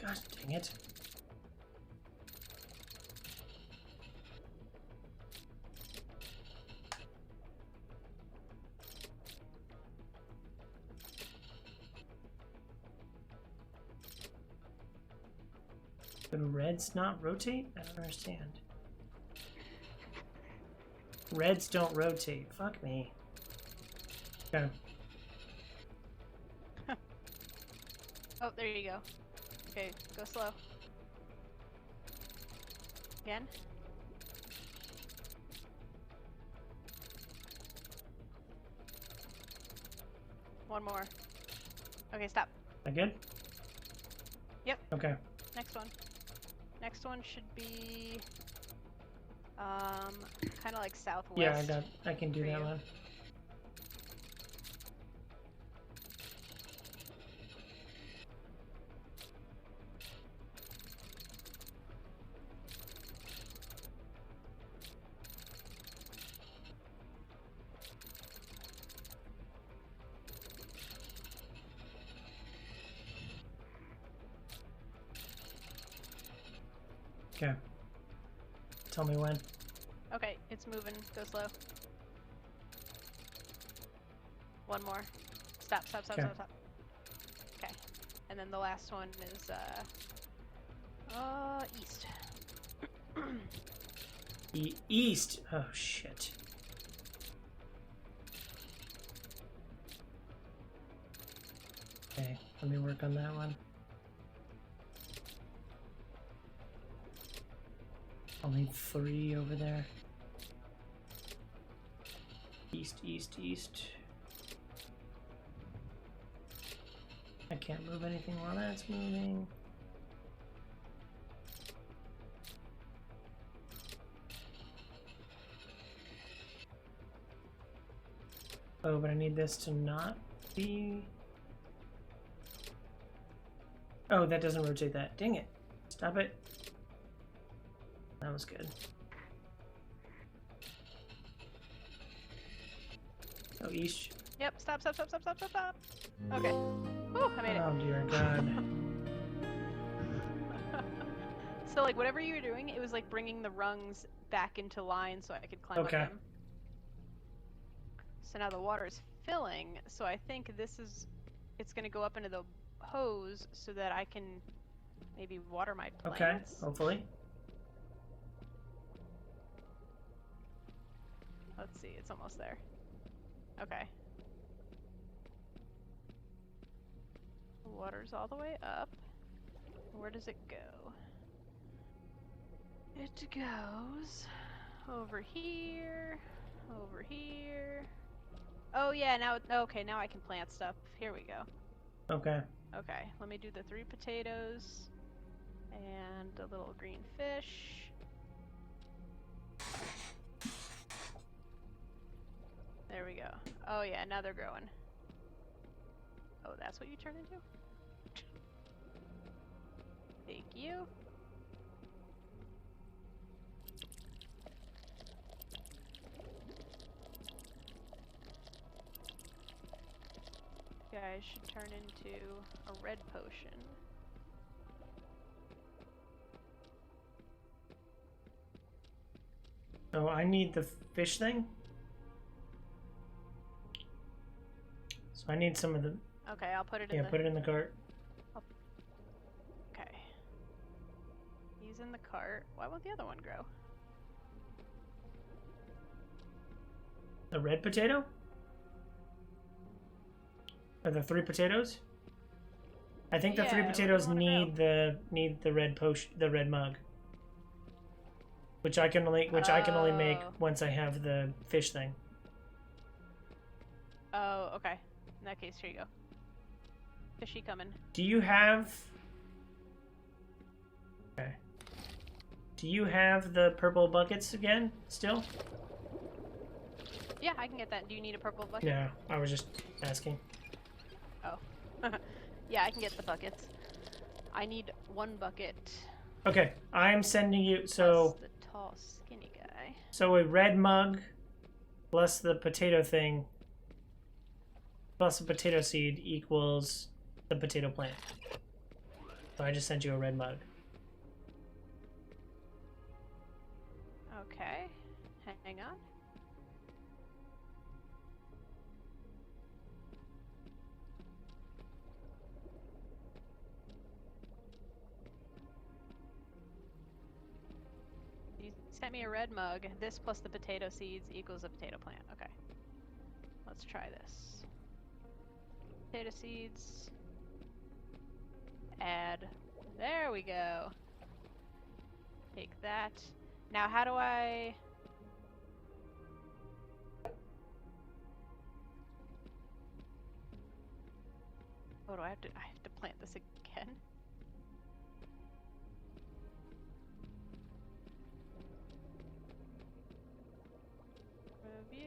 A: Gosh dang it. Do reds not rotate? I don't understand. Reds don't rotate. Fuck me. Okay.
B: Oh, there you go. Okay, go slow. Again. One more. Okay, stop.
A: I good?
B: Yep.
A: Okay.
B: Next one. Next one should be kind of like southwest.
A: Yeah, I can do
B: for
A: that
B: you.
A: one. Okay. Tell me when.
B: Okay, it's moving. Go slow. One more. Stop, stop, stop,
A: Okay.
B: stop, stop. Okay. And then the last one is east.
A: East. Oh shit. Okay, let me work on that one. I'll need 3 over there. East, east, east. I can't move anything while that's moving. Oh, but I need this to not be... Oh, that doesn't rotate that. Dang it. Stop it. That was good. Oh, east.
B: Yep, stop, stop, stop, stop, stop, stop, stop. Okay. Whew, I made it.
A: Oh, dear God.
B: So, like, whatever you were doing, it was like bringing the rungs back into line so I could climb up them. So now the water's filling, so I think it's gonna go up into the hose so that I can maybe water my plants.
A: Okay, hopefully.
B: Let's see, it's almost there. Okay. The water's all the way up. Where does it go? It goes over here, over here. Oh yeah, now, okay, now I can plant stuff. Here we go.
A: Okay.
B: Okay, let me do the 3 potatoes and a little green fish. There we go. Oh yeah, now they're growing. Oh, that's what you turn into? Thank you. Guys should turn into a red potion.
A: Oh, I need the fish thing. So I need some of the...
B: Okay, I'll put it in
A: Yeah,
B: the...
A: put it in the cart.
B: Okay. He's in the cart. Why won't the other one grow?
A: The red potato? Or the 3 potatoes? I think the 3
B: Yeah, what do you
A: potatoes
B: wanna
A: need the red potion, the red mug. Which I can only make
B: Oh.
A: once I have the fish thing.
B: Oh, okay. In that case, here you go. Fishy coming.
A: Do you have... Okay. Do you have the purple buckets again, still?
B: Yeah, I can get that. Do you need a purple bucket?
A: Yeah, I was just asking.
B: Oh. Yeah, I can get the buckets. I need 1 bucket.
A: Okay, I'm sending you, so...
B: Plus the tall, skinny guy.
A: So a red mug, plus the potato thing, plus the potato seed equals the potato plant. So I just sent you a red mug.
B: Okay. Hang on. You sent me a red mug. This plus the potato seeds equals a potato plant. Okay. Let's try this. Potato seeds. Add. There we go. Take that. Now how do I... Oh, do I have to plant this again? Review.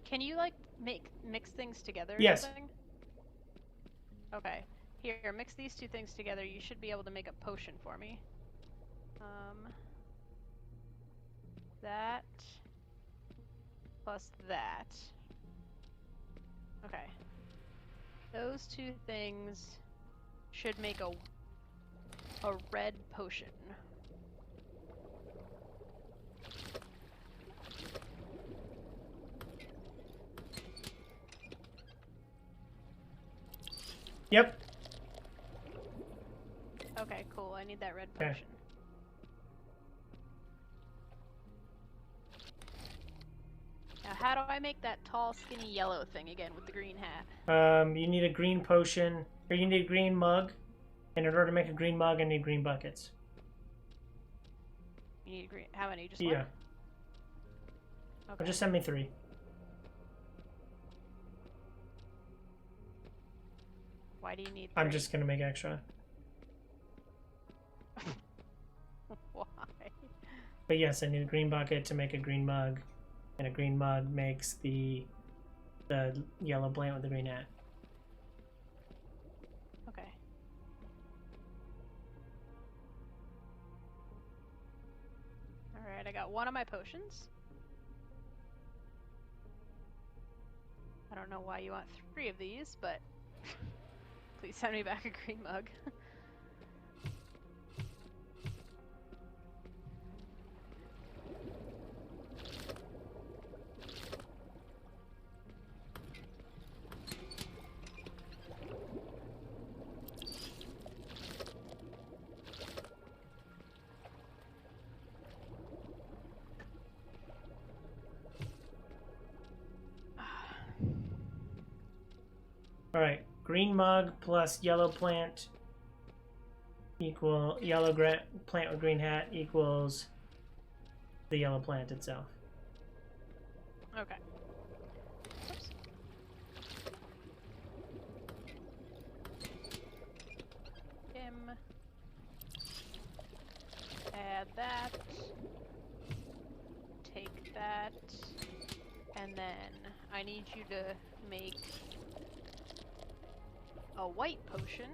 B: Can you like mix things together or
A: Yes.
B: something? Okay. Here, mix these two things together. You should be able to make a potion for me. That plus that. Okay. Those two things should make a red potion.
A: Yep.
B: Okay, cool. I need that red
A: Okay.
B: potion. Now, how do I make that tall, skinny yellow thing again with the green hat?
A: You need a green potion, or you need a green mug. And in order to make a green mug, I need green buckets.
B: You need green. How many? Just
A: Yeah.
B: one? Okay.
A: Or just send me 3.
B: Why do you need 3?
A: I'm just gonna make extra.
B: Why?
A: But yes, I need a green bucket to make a green mug, and a green mug makes the yellow plant with the green hat.
B: Okay. Alright, I got one of my potions. I don't know why you want 3 of these, but please send me back a green mug.
A: Alright, green mug plus yellow plant equal yellow plant with green hat equals the yellow plant itself.
B: Okay. Oops. Him. Add that. Take that. And then I need you to make a white potion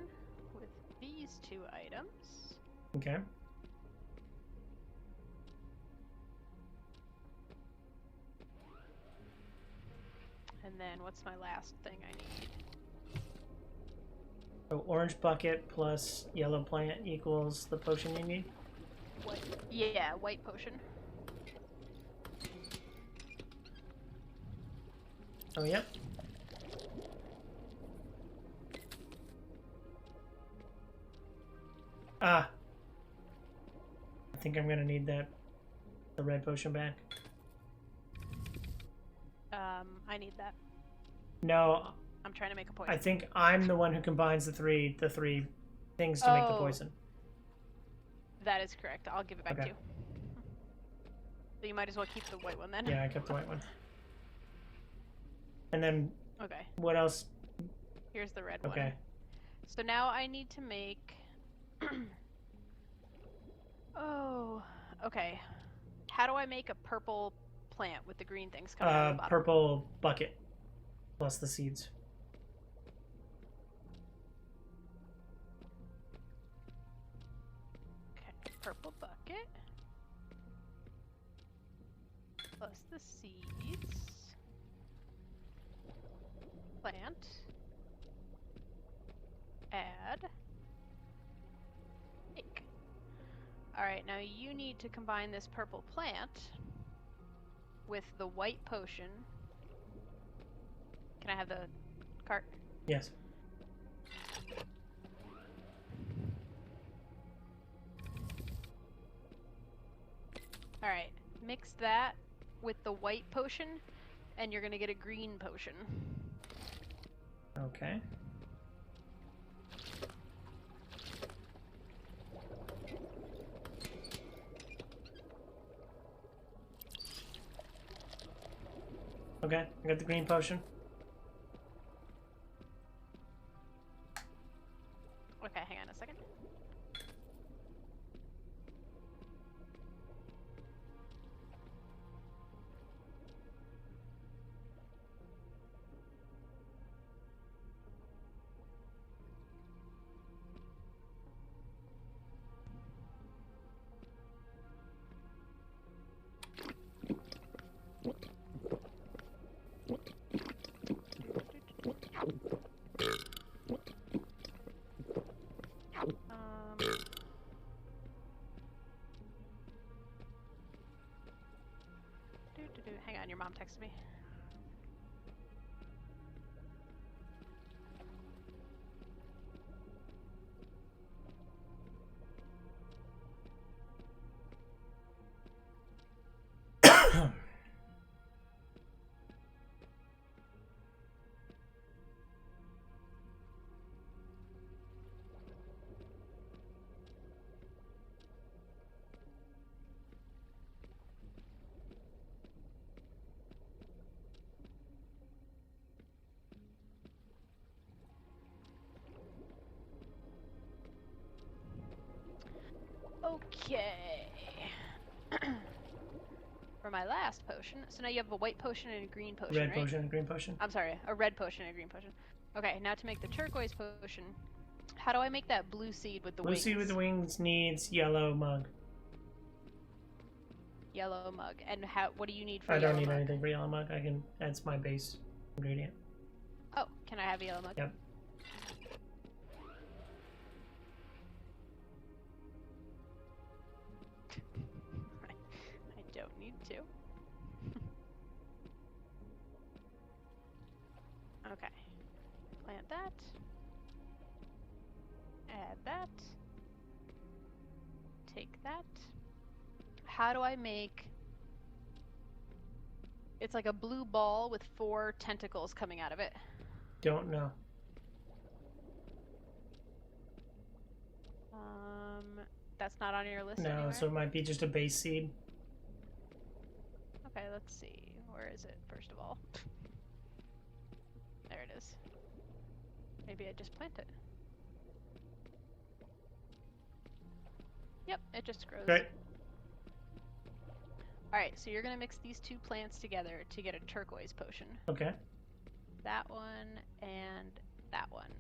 B: with these 2 items.
A: Okay.
B: And then what's my last thing I need?
A: So orange bucket plus yellow plant equals the potion you need?
B: White. Yeah, white potion.
A: Oh, yep. Ah. I think I'm gonna need the red potion back.
B: I need that.
A: No,
B: I'm trying to make a
A: I
B: poison.
A: think I'm the one who combines the three things to make the
B: Oh.
A: poison.
B: That is correct. I'll give it back
A: Okay.
B: to you. So you might as well keep the white one then.
A: Yeah, I kept the white one. And then
B: Okay.
A: what else?
B: Here's the red
A: Okay.
B: one. So now I need to make... Oh, okay. How do I make a purple plant with the green things coming out of the bottom?
A: Purple bucket plus the seeds.
B: Okay, purple bucket. plus the seeds. Plant. Add. Make. Alright, now you need to combine this purple plant with the white potion. Can I have the cart?
A: Yes.
B: Alright, mix that with the white potion, and you're gonna get a green potion.
A: Okay. Okay, I got the green potion.
B: Okay, hang on a second. Hang on, your mom texted me. Okay. For my last potion, so now you have a white potion and a green potion,
A: Red
B: right?
A: potion and green potion.
B: I'm sorry, a red potion and a green potion. Okay, now to make the turquoise potion, how do I make that blue seed with the
A: Blue
B: wings?
A: seed with the wings needs yellow mug.
B: Yellow mug. And how? What do you need for
A: I
B: yellow
A: don't need
B: mug?
A: anything for yellow mug. I can. That's my base ingredient.
B: Oh, can I have a yellow mug?
A: Yep.
B: I don't need to. Okay. Plant that. Add that. Take that. How do I make... It's like a blue ball with 4 tentacles coming out of it.
A: Don't know.
B: That's not on your list
A: No,
B: anywhere?
A: so it might be just a base seed.
B: Okay, let's see. Where is it, first of all? There it is. Maybe I just plant it. Yep, it just grows.
A: Great.
B: Alright, so you're gonna mix these 2 plants together to get a turquoise potion.
A: Okay.
B: That one and that one.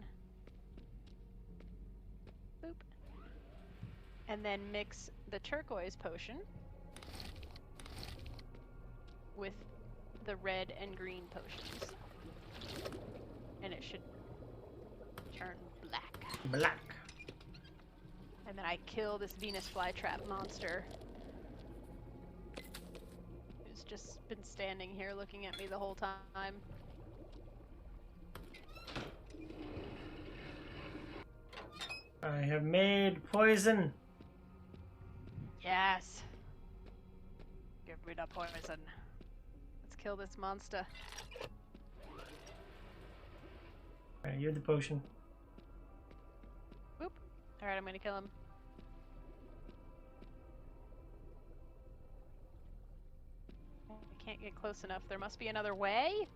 B: Boop. And then mix the turquoise potion with the red and green potions. And it should turn black.
A: Black.
B: And then I kill this Venus flytrap monster. Who's just been standing here looking at me the whole time.
A: I have made poison.
B: Yes. Give me the poison. Let's kill this monster.
A: Alright, you're the potion.
B: Boop. Alright, I'm gonna kill him. I can't get close enough. There must be another way?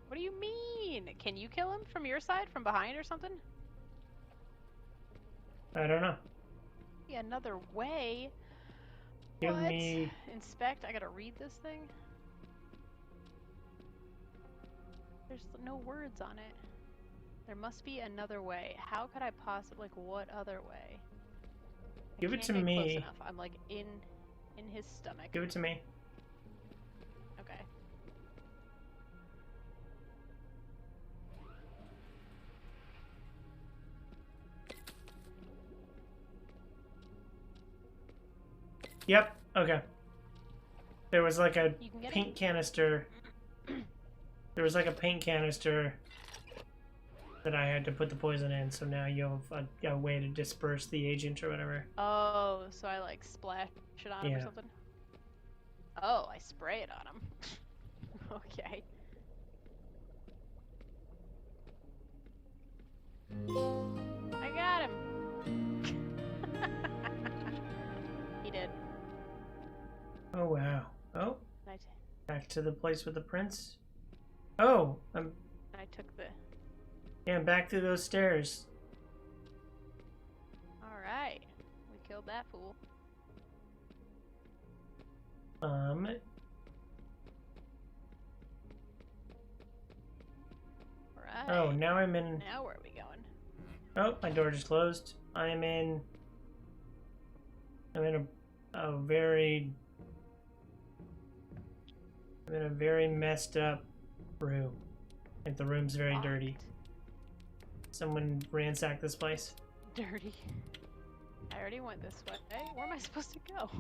B: What do you mean? Can you kill him from your side? From behind or something?
A: I don't know.
B: Yeah, another way?
A: Give
B: What?
A: me.
B: Inspect? I gotta read this thing? There's no words on it. There must be another way. How could I possibly, like, what other way?
A: Give it
B: can't
A: to
B: get
A: me.
B: close enough. I'm like in his stomach.
A: Give it to me. Yep. Okay. There was like a
B: You can get
A: paint canister. There was like a paint canister that I had to put the poison in, so now you have a way to disperse the agent or whatever.
B: Oh, so I like splash it on him or
A: Yeah.
B: something? Oh, I spray it on him. Okay. I got him. He did.
A: Oh wow. Oh,
B: I,
A: back to the place with the prince. Oh,
B: I took the.
A: yeah, I'm back through those stairs.
B: All right, we killed that fool. Right.
A: Oh, now I'm in.
B: Now where are we going?
A: Oh, my door just closed. I'm in a very messed up room. Like the room's very dirty.
B: Locked.
A: Someone ransacked this place.
B: Dirty. I already went this way. Hey, where am I supposed to go?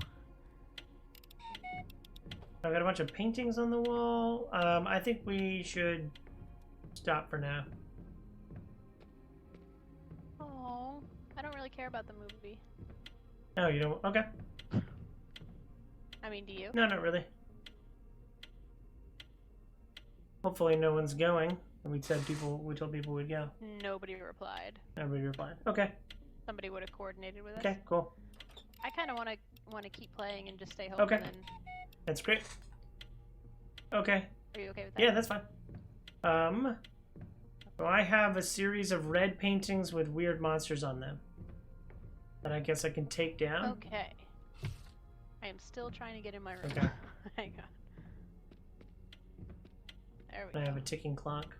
A: I've got a bunch of paintings on the wall. I think we should stop for now.
B: Oh, I don't really care about the movie.
A: Oh, you don't? Okay.
B: I mean, do you?
A: No, not really. Hopefully no one's going. And we told people we'd go.
B: Nobody replied.
A: Nobody replied. Okay.
B: Somebody would have coordinated with us.
A: Okay, cool.
B: I kind of want to keep playing and just stay home.
A: Okay.
B: And then...
A: That's great. Okay.
B: Are you okay with that?
A: Yeah, that's fine. So I have a series of red paintings with weird monsters on them that I guess I can take down.
B: Okay. I am still trying to get in my room.
A: Okay.
B: Hang on. There we
A: I
B: go.
A: have a ticking clock.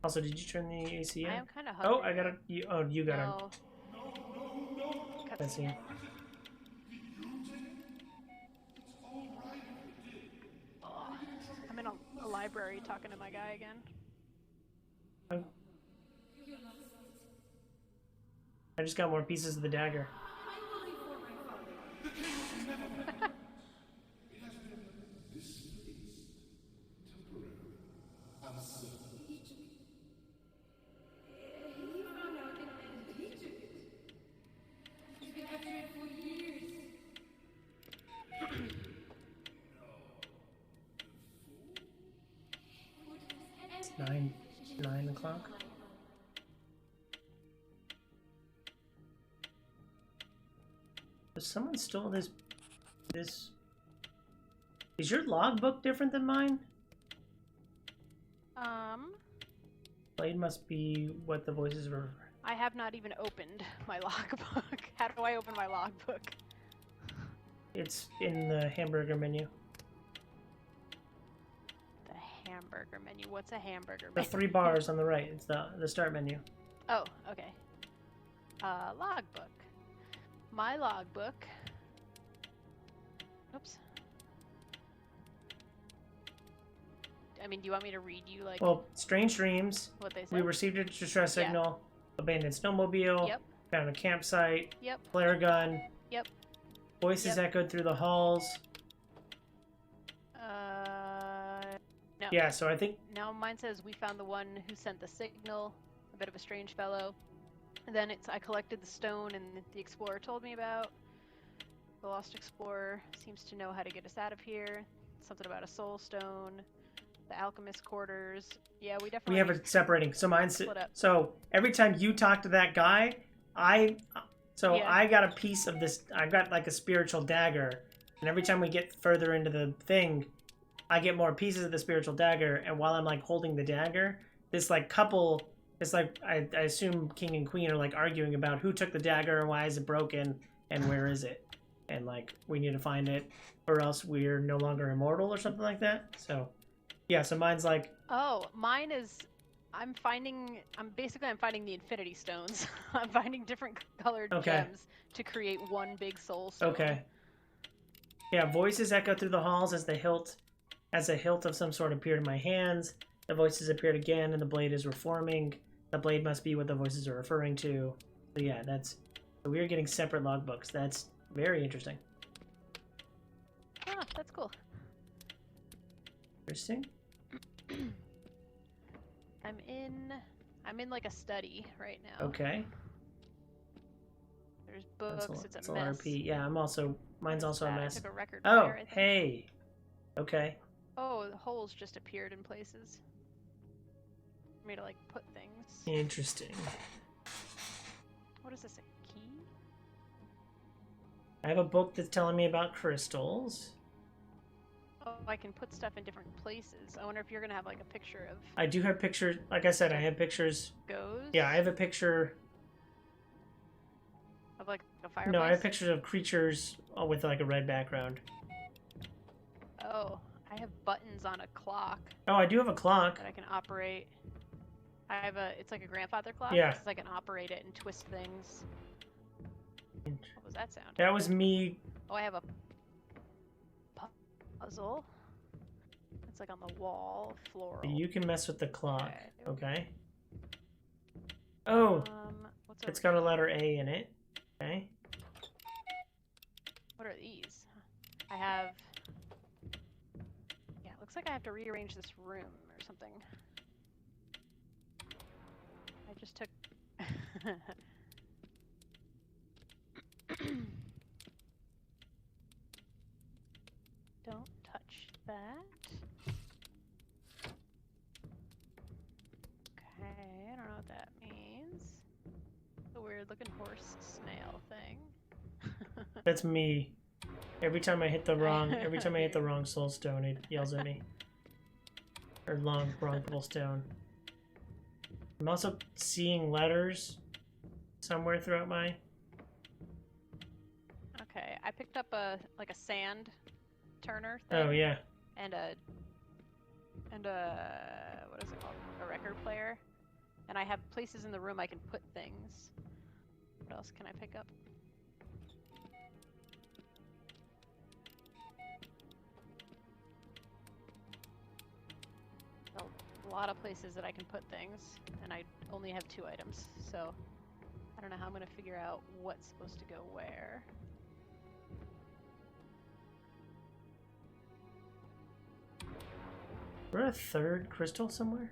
A: Also, did you turn the AC
B: I
A: on?
B: am kind of hungry.
A: Oh, I got it. You got
B: No.
A: it. Let's see.
B: Oh, I'm in a library talking to my guy again.
A: Oh. I just got more pieces of the dagger.
D: He found out and he took it. He's been after it for years.
A: It's 9 o'clock. Does someone stole this? Is your logbook different than mine? Blade must be what the voices were.
B: I have not even opened my logbook. How do I open my logbook?
A: It's in the hamburger menu.
B: The hamburger menu. What's a hamburger
A: The
B: menu?
A: 3 bars on the right. It's the start menu.
B: Oh, okay. Logbook. My logbook. Oops. I mean, do you want me to read you like
A: Well, strange dreams.
B: what they said?
A: We received a distress
B: Yeah.
A: signal. Abandoned snowmobile.
B: Yep.
A: Found a campsite.
B: Yep.
A: Flare gun.
B: Yep.
A: Voices
B: Yep.
A: echoed through the halls.
B: No.
A: Yeah, so I think
B: Now mine says we found the one who sent the signal, a bit of a strange fellow. And then I collected the stone and the explorer told me about. The lost explorer seems to know how to get us out of here. Something about a soul stone. The alchemist quarters. Yeah, we definitely
A: we have it separating. So mine's
B: split up.
A: so every time you talk to that guy, I
B: Yeah.
A: got a piece of this. I got like a spiritual dagger, and every time we get further into the thing, I get more pieces of the spiritual dagger. And while I'm like holding the dagger, this like couple, it's like I assume king and queen are like arguing about who took the dagger and why is it broken and where is it, and like we need to find it or else we're no longer immortal or something like that. So yeah, so mine's like
B: Oh, mine is I'm finding the infinity stones. I'm finding different colored
A: Okay.
B: gems to create one big soul stone.
A: okay. Yeah, voices echo through the halls as a hilt of some sort appeared in my hands. The voices appeared again, and the blade is reforming. The blade must be what the voices are referring to. So yeah, so we are getting separate logbooks. That's Very interesting.
B: Ah, that's cool.
A: Interesting.
B: I'm in like a study right now.
A: Okay.
B: There's books. It's
A: That's
B: a
A: a
B: mess.
A: RP. Yeah, mine's also a
B: I
A: mess.
B: took a record
A: Oh,
B: player, I think.
A: hey. Okay.
B: Oh, the holes just appeared in places. For me to like put things.
A: Interesting.
B: What is this? A key?
A: I have a book that's telling me about crystals.
B: Oh, I can put stuff in different places. I wonder if you're gonna have like a picture of
A: I do have pictures. Like I said, I have pictures.
B: goes.
A: Yeah, I have a picture.
B: Of like a fireplace.
A: No, I have pictures of creatures with like a red background.
B: Oh, I have buttons on a clock
A: Oh, I do have a clock.
B: that I can operate. I have it's like a grandfather clock.
A: Yeah.
B: 'Cause I can operate it and twist things. What was that sound?
A: That was me.
B: Oh, I have a puzzle. It's like on the wall, floral.
A: You can mess with the clock.
B: Okay.
A: Okay. Oh,
B: What's
A: it's
B: over
A: got a letter A in it. Okay.
B: What are these? I have... Yeah, it looks like I have to rearrange this room or something. I just took... Don't touch that. Okay, I don't know what that means. The weird looking horse snail thing.
A: That's me. Every time I hit the wrong soul stone, it yells at me. Or wrong purple stone. I'm also seeing letters somewhere throughout my.
B: Okay, I picked up a sand turner thing.
A: Oh yeah.
B: And a what is it called? A record player. And I have places in the room I can put things. What else can I pick up? A lot of places that I can put things, and I only have 2 items, so I don't know how I'm gonna figure out what's supposed to go where.
A: Is there a third crystal somewhere?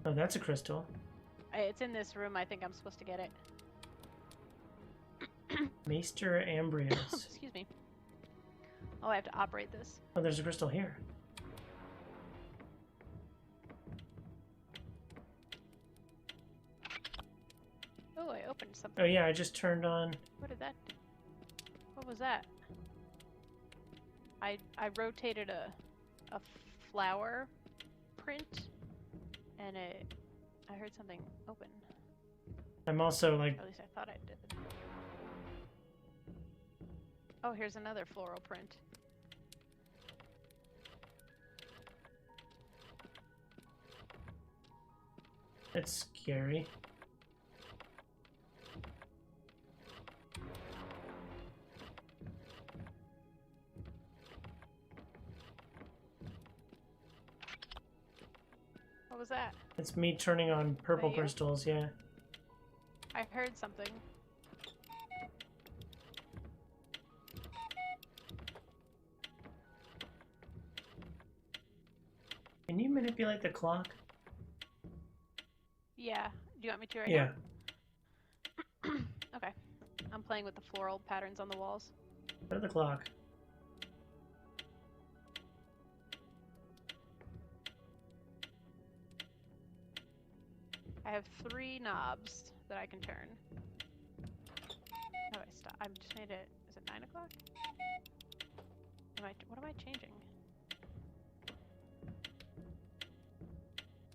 A: Oh, that's a crystal.
B: It's in this room. I think I'm supposed to get it.
A: Maester Ambrios.
B: Excuse me. Oh, I have to operate this.
A: Oh, there's a crystal here.
B: Oh, I opened something.
A: Oh yeah, I just turned on.
B: What did that do? What was that? I rotated a flower print, and I heard something open.
A: I'm also like.
B: Or at least I thought I did. Oh, here's another floral print.
A: It's scary.
B: What was that?
A: It's me turning on purple
B: That you?
A: crystals, yeah.
B: I heard something.
A: Can you manipulate the clock?
B: Yeah. Do you want me to right
A: Yeah.
B: now? Okay. I'm playing with the floral patterns on the walls.
A: Go to the clock.
B: I have 3 knobs that I can turn. Oh, I just made it. Is it 9 o'clock? What am I changing?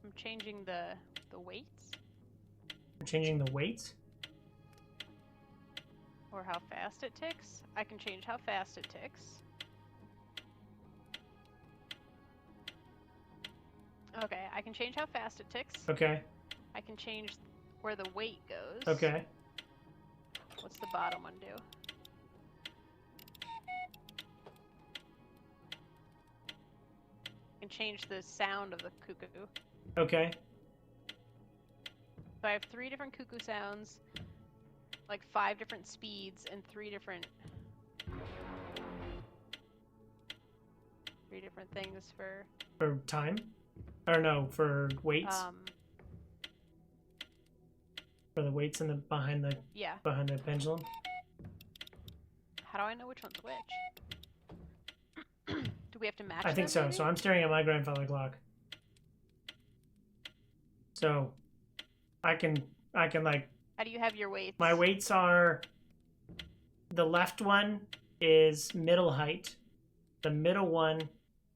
B: I'm changing the weights
A: We're changing the weights?
B: or how fast it ticks. I can change how fast it ticks. Okay, I can change how fast it ticks.
A: Okay.
B: I can change where the weight goes.
A: Okay.
B: What's the bottom one do? I can change the sound of the cuckoo.
A: Okay.
B: So I have 3 different cuckoo sounds. like 5 different speeds and 3 different things for
A: time, or no, for weights. For the weights in the behind the pendulum.
B: How do I know which one's which? Do we have to match
A: I think
B: them,
A: so.
B: maybe?
A: So I'm staring at my grandfather clock. So I can like.
B: How do you have your weights?
A: My weights are. The left one is middle height. The middle one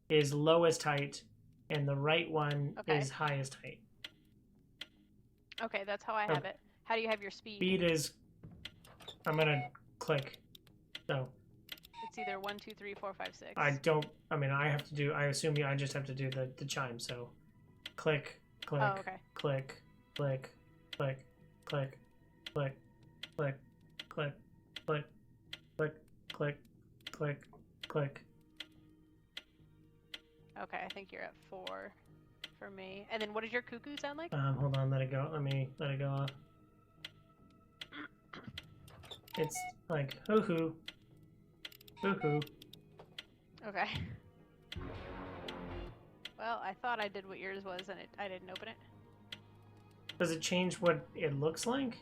A: is lowest height, and the right one is highest height.
B: Okay, that's how I have it. How do you have your speed?
A: Speed is. I'm gonna click. So.
B: It's either 1, 2, 3, 4, 5, 6.
A: I don't. I mean, I have to do. I assume I just have to do the chime. So, click, click, click, click, click, click, click, click, click, click, click, click, click, click.
B: Okay, I think you're at 4 for me. And then what does your cuckoo sound like?
A: Hold on, let it go. Let me let it go off. It's like hoo hoo, hoo hoo.
B: Okay. Well, I thought I did what yours was, and I didn't open it.
A: Does it change what it looks like?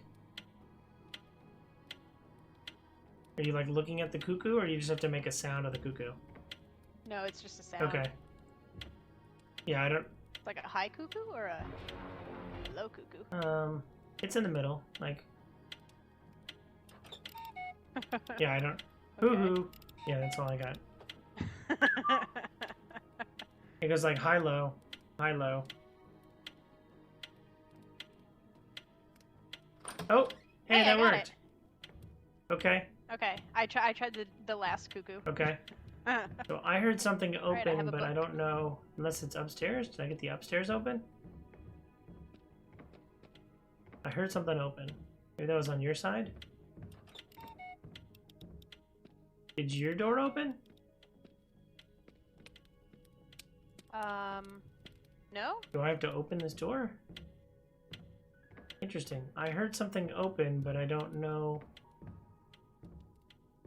A: Are you like looking at the cuckoo, or you just have to make a sound of the cuckoo?
B: No, it's just a sound.
A: Okay. Yeah, I don't.
B: It's like a high cuckoo or a low cuckoo?
A: It's in the middle, like. Yeah, I don't. Hoo hoo. Yeah, that's all I got. It goes like high low, high low. Oh, hey, that worked. Okay.
B: Okay, I tried the last cuckoo.
A: Okay. So I heard something open,
B: have a
A: but I
B: book.
A: don't know unless it's upstairs. Did I get the upstairs open? I heard something open. Maybe that was on your side. Did your door open?
B: No?
A: Do I have to open this door? Interesting. I heard something open, but I don't know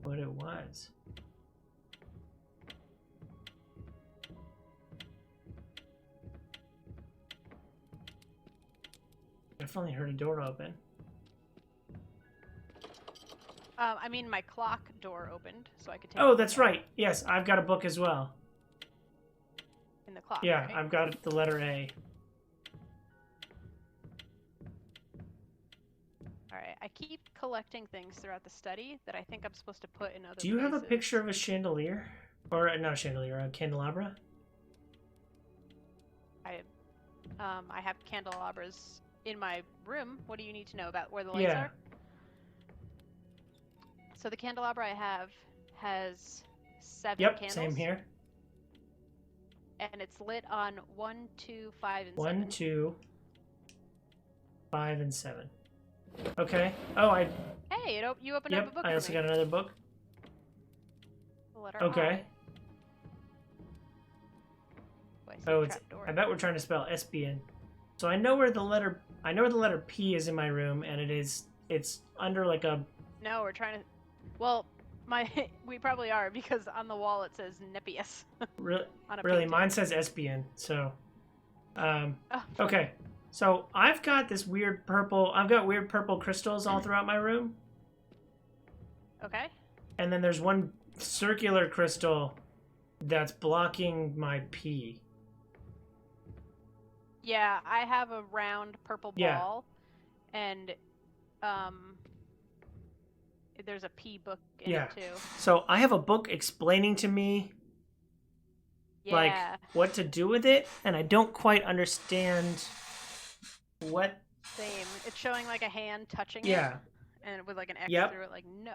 A: what it was. Definitely heard a door open.
B: I mean, my clock door opened, so I could take
A: Oh,
B: it
A: that's
B: out
A: right. Yes, I've got a book as well.
B: in the clock.
A: Yeah,
B: right?
A: I've got the letter A.
B: Alright, I keep collecting things throughout the study that I think I'm supposed to put in other
A: Do you have a
B: places.
A: picture of a chandelier? Or, not a chandelier, a candelabra?
B: I have candelabras in my room. What do you need to know about where the lights are? So the candelabra I have has 7 candles.
A: Same here.
B: And it's lit on 1, 2, 5, and
A: 1,
B: 7.
A: 2, 5, and 7. Okay. Oh,
B: Hey, you opened up a book
A: I
B: for
A: also
B: me.
A: got another book.
B: The letter
A: Okay.
B: I.
A: Oh, I bet we're trying to spell Espion. So I know where the letter P is in my room, and it's under like a.
B: No, we're trying to. Well, we probably are because on the wall it says Nepius.
A: Really,
B: on a
A: really,
B: painting.
A: mine says Espion. So,
B: Oh,
A: okay. So I've got this weird purple. I've got weird purple crystals all throughout my room,
B: Okay.
A: and then there's one circular crystal that's blocking my P.
B: Yeah, I have a round purple ball, and there's a P book in it too.
A: So I have a book explaining to me like what to do with it, and I don't quite understand what.
B: Same. It's showing like a hand touching
A: Yeah.
B: it, and with like an X through it. Like no.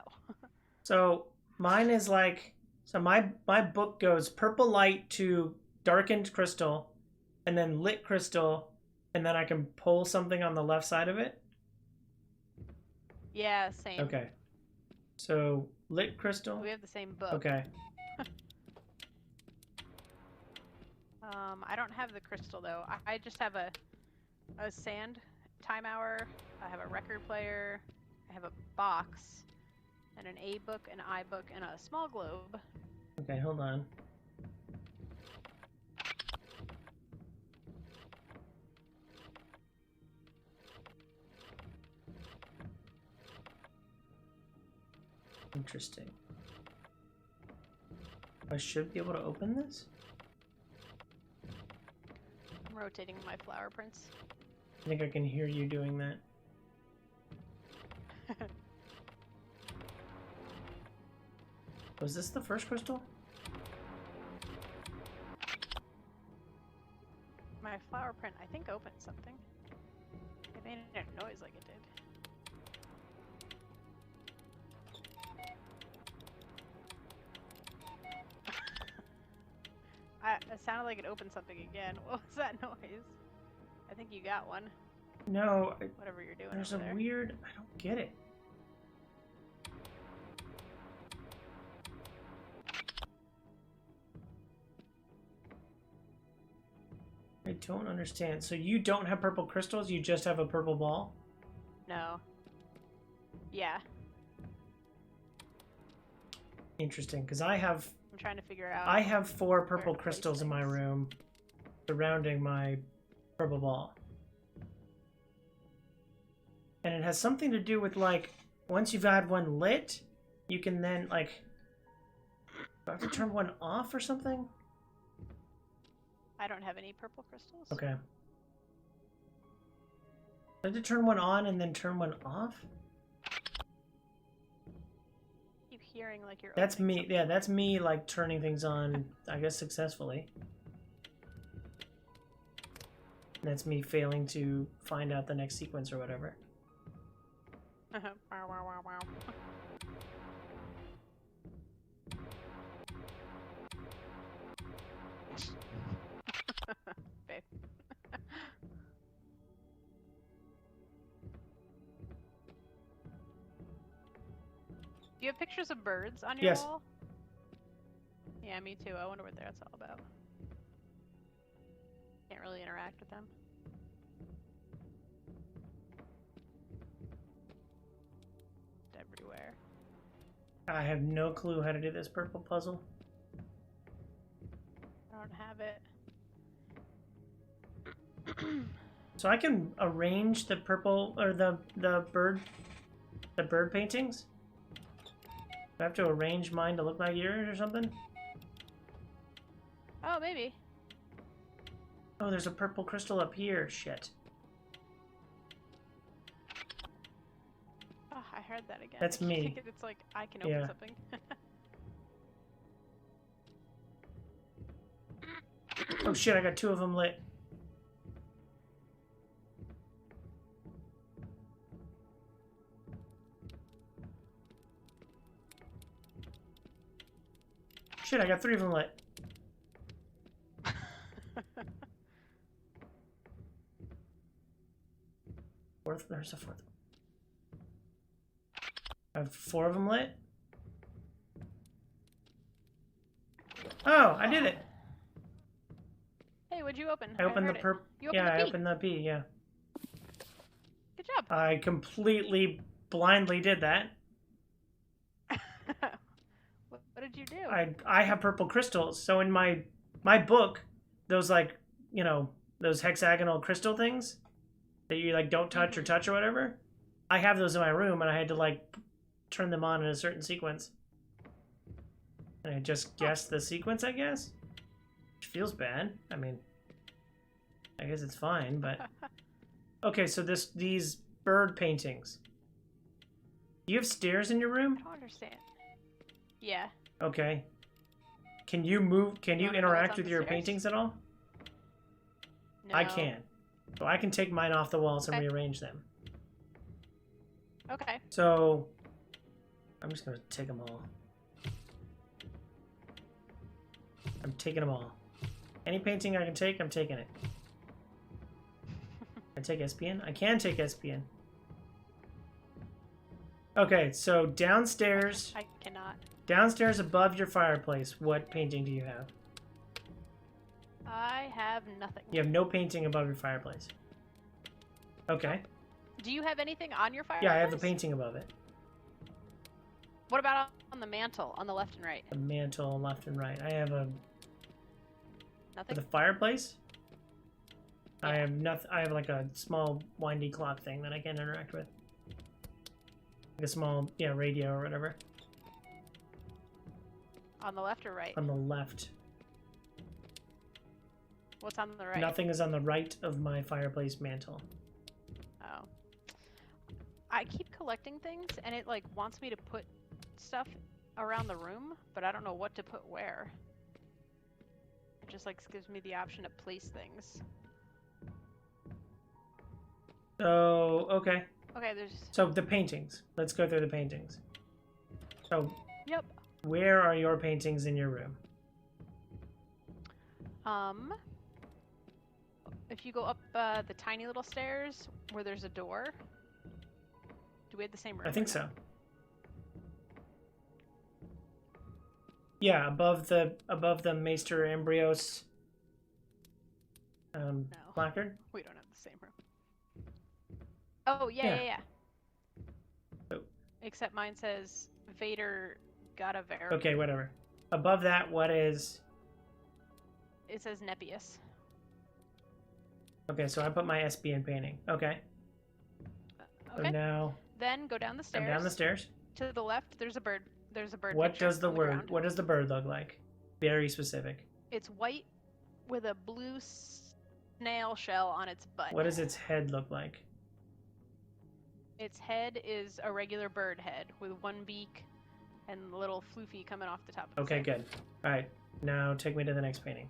A: So mine is like, so my book goes purple light to darkened crystal, and then lit crystal, and then I can pull something on the left side of it.
B: Yeah, same.
A: Okay. So lit crystal.
B: We have the same book.
A: Okay.
B: I don't have the crystal though. I just have a sand time hour. I have a record player. I have a box and an A book, an I book, and a small globe.
A: Okay, hold on. Interesting. I should be able to open this?
B: I'm rotating my flower prints.
A: I think I can hear you doing that. Was this the first crystal?
B: My flower print, I think, opened something. It made a noise like it did. It sounded like it opened something again. What was that noise? I think you got one.
A: No,
B: Whatever you're doing
A: there's
B: over
A: a
B: there.
A: weird... I don't get it. I don't understand. So you don't have purple crystals, you just have a purple ball?
B: No. Yeah.
A: Interesting, because I have
B: I'm trying to figure out.
A: 4 purple
B: to place
A: crystals in my
B: things.
A: room surrounding my purple ball. And it has something to do with, like, once you've had one lit, you can then, like... Do I have to turn one off or something?
B: I don't have any purple crystals.
A: Okay. I have to turn one on and then turn one off?
B: Keep hearing like you're.
A: That's
B: opening
A: me.
B: something.
A: Yeah, that's me, like, turning things on, I guess, successfully. That's me failing to find out the next sequence or whatever.
B: Wow, wow, wow, wow. Babe. Do you have pictures of birds on your
A: Yes.
B: wall? Yeah, me too. I wonder what that's all about. Can't really interact with them. It's everywhere.
A: I have no clue how to do this purple puzzle.
B: I don't have it.
A: So I can arrange the purple or the bird paintings. Do I have to arrange mine to look like yours or something?
B: Oh, maybe.
A: Oh, there's a purple crystal up here. Shit.
B: Oh, I heard that again.
A: That's
B: I keep
A: me.
B: thinking it's like I can open
A: Yeah.
B: something.
A: Oh shit, I got 2 of them lit. Shit, I got 3 of them lit. There's a 4th. I have 4 of them lit. Oh, I did it.
B: Hey, what'd you open?
A: I opened the
B: heard it.
A: purple.
B: You opened
A: Yeah,
B: the
A: I
B: P.
A: opened the P. Yeah.
B: Good job.
A: I completely blindly did that.
B: What did you do?
A: I have purple crystals, so in my book, those, like, you know, those hexagonal crystal things that you, like, don't touch or touch or whatever, I have those in my room, and I had to, like, turn them on in a certain sequence. And I just guessed the sequence, I guess, which feels bad. I mean, I guess it's fine, but okay. So these bird paintings. Do you have stairs in your room?
B: I don't understand. Yeah.
A: Okay. Can you move? Can you
B: wanna know what's
A: interact
B: on
A: with
B: the
A: your
B: stairs?
A: paintings at all?
B: No.
A: I can. So I can take mine off the walls and
B: Okay.
A: rearrange them.
B: Okay.
A: So I'm just gonna take them all. I'm taking them all. Any painting I can take, I'm taking it. I take SPN? I can take SPN. Okay, so downstairs,
B: I cannot.
A: downstairs above your fireplace, what painting do you have?
B: I have nothing.
A: You have no painting above your fireplace. Okay.
B: Do you have anything on your fireplace?
A: Yeah, I have the painting above it.
B: What about on the mantle, on the left and right?
A: The mantle, left and right. I have a... For
B: Nothing?
A: the fireplace? I
B: Yeah.
A: have nothing. I have like a small windy clock thing that I can interact with. Like a small, yeah, radio or whatever.
B: On the left or right?
A: On the left.
B: What's on the right?
A: Nothing is on the right of my fireplace mantle.
B: Oh. I keep collecting things, and it, like, wants me to put stuff around the room, but I don't know what to put where. It just, like, gives me the option to place things.
A: So, okay.
B: Okay, there's...
A: So the paintings. Let's go through the paintings. So,
B: Yep.
A: where are your paintings in your room?
B: If you go up the tiny little stairs where there's a door. Do we have the same room?
A: I think
B: or
A: so.
B: no?
A: Yeah, above the Maester Ambrios
B: No.
A: placard.
B: We don't have the same room. Oh, yeah.
A: Oh.
B: Except mine says Vader got a Vader.
A: Okay, whatever. Above that, what is...
B: It says Nepius.
A: Okay, so I put my SB in painting. Okay. So
B: Okay.
A: now
B: Then go down the stairs.
A: I'm down the stairs.
B: To the left, there's a bird. There's a bird.
A: What
B: picture
A: does the
B: on
A: word?
B: ground.
A: What does the bird look like? Very specific.
B: It's white with a blue snail shell on its butt.
A: What does its head look like?
B: Its head is a regular bird head with one beak and a little floofy coming off the top. Of
A: Okay,
B: its head.
A: good. All right, now take me to the next painting.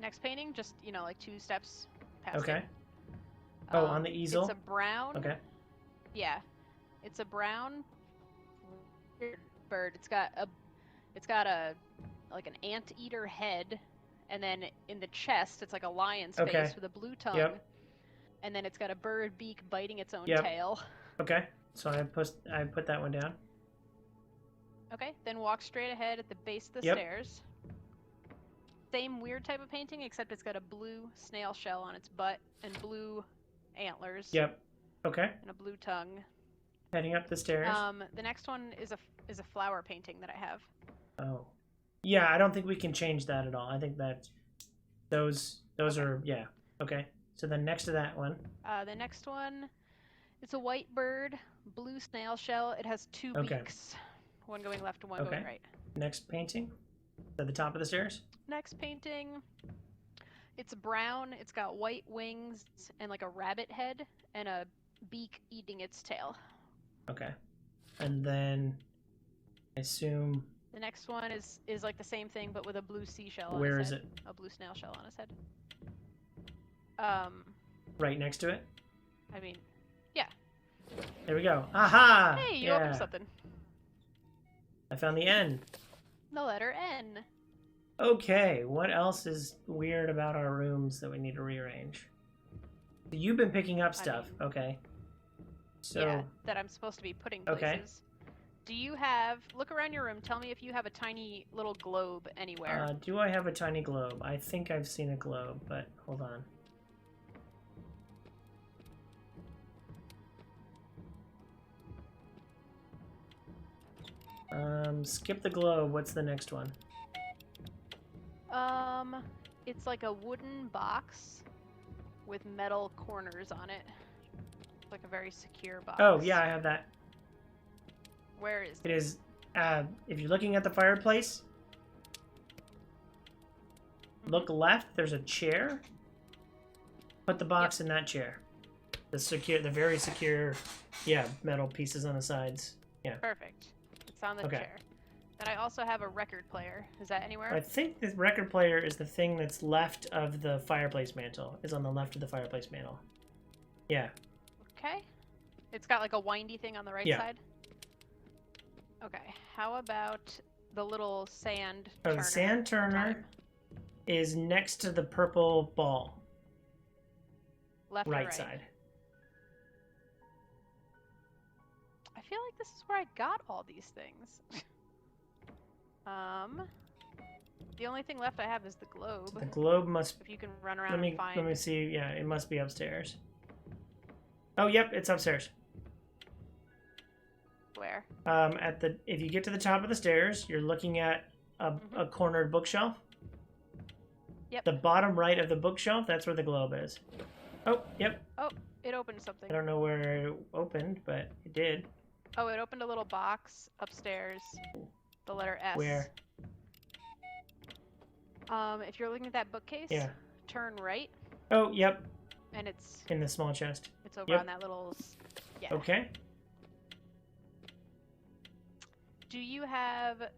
B: Next painting, just like 2 steps past
A: Okay.
B: it.
A: Oh, on the easel?
B: It's a brown.
A: Okay.
B: Yeah, it's a brown weird bird. It's got a like an anteater head, and then in the chest, it's like a lion's face
A: Okay.
B: with a blue tongue.
A: Yep.
B: And then it's got a bird beak biting its own
A: Yep.
B: tail.
A: Okay. So I put that one down.
B: Okay, then walk straight ahead at the base of the
A: Yep.
B: stairs. Same weird type of painting, except it's got a blue snail shell on its butt and blue antlers.
A: Yep. Okay.
B: And a blue tongue.
A: Heading up the stairs.
B: The next one is a flower painting that I have.
A: Oh. Yeah, I don't think we can change that at all. I think that those are, yeah. Okay. So then next to that one.
B: The next one, it's a white bird, blue snail shell. It has 2
A: Okay.
B: beaks, one going left and one
A: Okay.
B: going right.
A: Next painting. At the top of the stairs.
B: Next painting, it's brown. It's got white wings and like a rabbit head and a beak eating its tail.
A: Okay. And then I assume
B: The next one is like the same thing, but with a blue seashell on
A: where
B: his
A: is
B: head.
A: it?
B: A blue snail shell on his head.
A: Right next to it?
B: I mean, yeah.
A: There we go. Aha!
B: Hey, you
A: yeah.
B: opened something.
A: I found the N.
B: The letter N.
A: Okay, what else is weird about our rooms that we need to rearrange? You've been picking up stuff. Okay. So,
B: Yeah, that I'm supposed to be putting places.
A: Okay.
B: Do you have... Look around your room. Tell me if you have a tiny little globe anywhere.
A: do I have a tiny globe? I think I've seen a globe, but hold on. Skip the globe. What's the next one?
B: It's like a wooden box with metal corners on it. It's like a very secure box.
A: Oh, yeah, I have that.
B: Where is
A: It is, if you're looking at the fireplace, look left, there's a chair. Put the box in that chair. The very secure, yeah, metal pieces on the sides. Yeah.
B: Perfect. It's on the
A: Okay.
B: chair. Then I also have a record player. Is that anywhere?
A: I think the record player is the thing that's left of the fireplace mantle. Is on the left of the fireplace mantle. Yeah.
B: Okay. It's got like a windy thing on the right
A: Yeah.
B: side. Okay. How about the little sand
A: Oh,
B: turner?
A: the sand turner
B: time?
A: is next to the purple ball,
B: Left or
A: right
B: right
A: side.
B: I feel like this is where I got all these things. The only thing left I have is the globe.
A: The globe must.
B: If you can run around
A: Let me
B: and find.
A: see. Yeah, it must be upstairs. Oh, yep, it's upstairs.
B: Where?
A: If you get to the top of the stairs, you're looking at a cornered bookshelf.
B: Yep.
A: The bottom right of the bookshelf, that's where the globe is. Oh, yep.
B: Oh, it opened something.
A: I don't know where it opened, but it did.
B: Oh, it opened a little box upstairs. The letter S.
A: Where?
B: If you're looking at that bookcase,
A: Yeah.
B: turn right,
A: Oh, yep.
B: and it's
A: In the small chest.
B: over
A: Yep.
B: on that little. Yeah.
A: Okay.
B: Do you have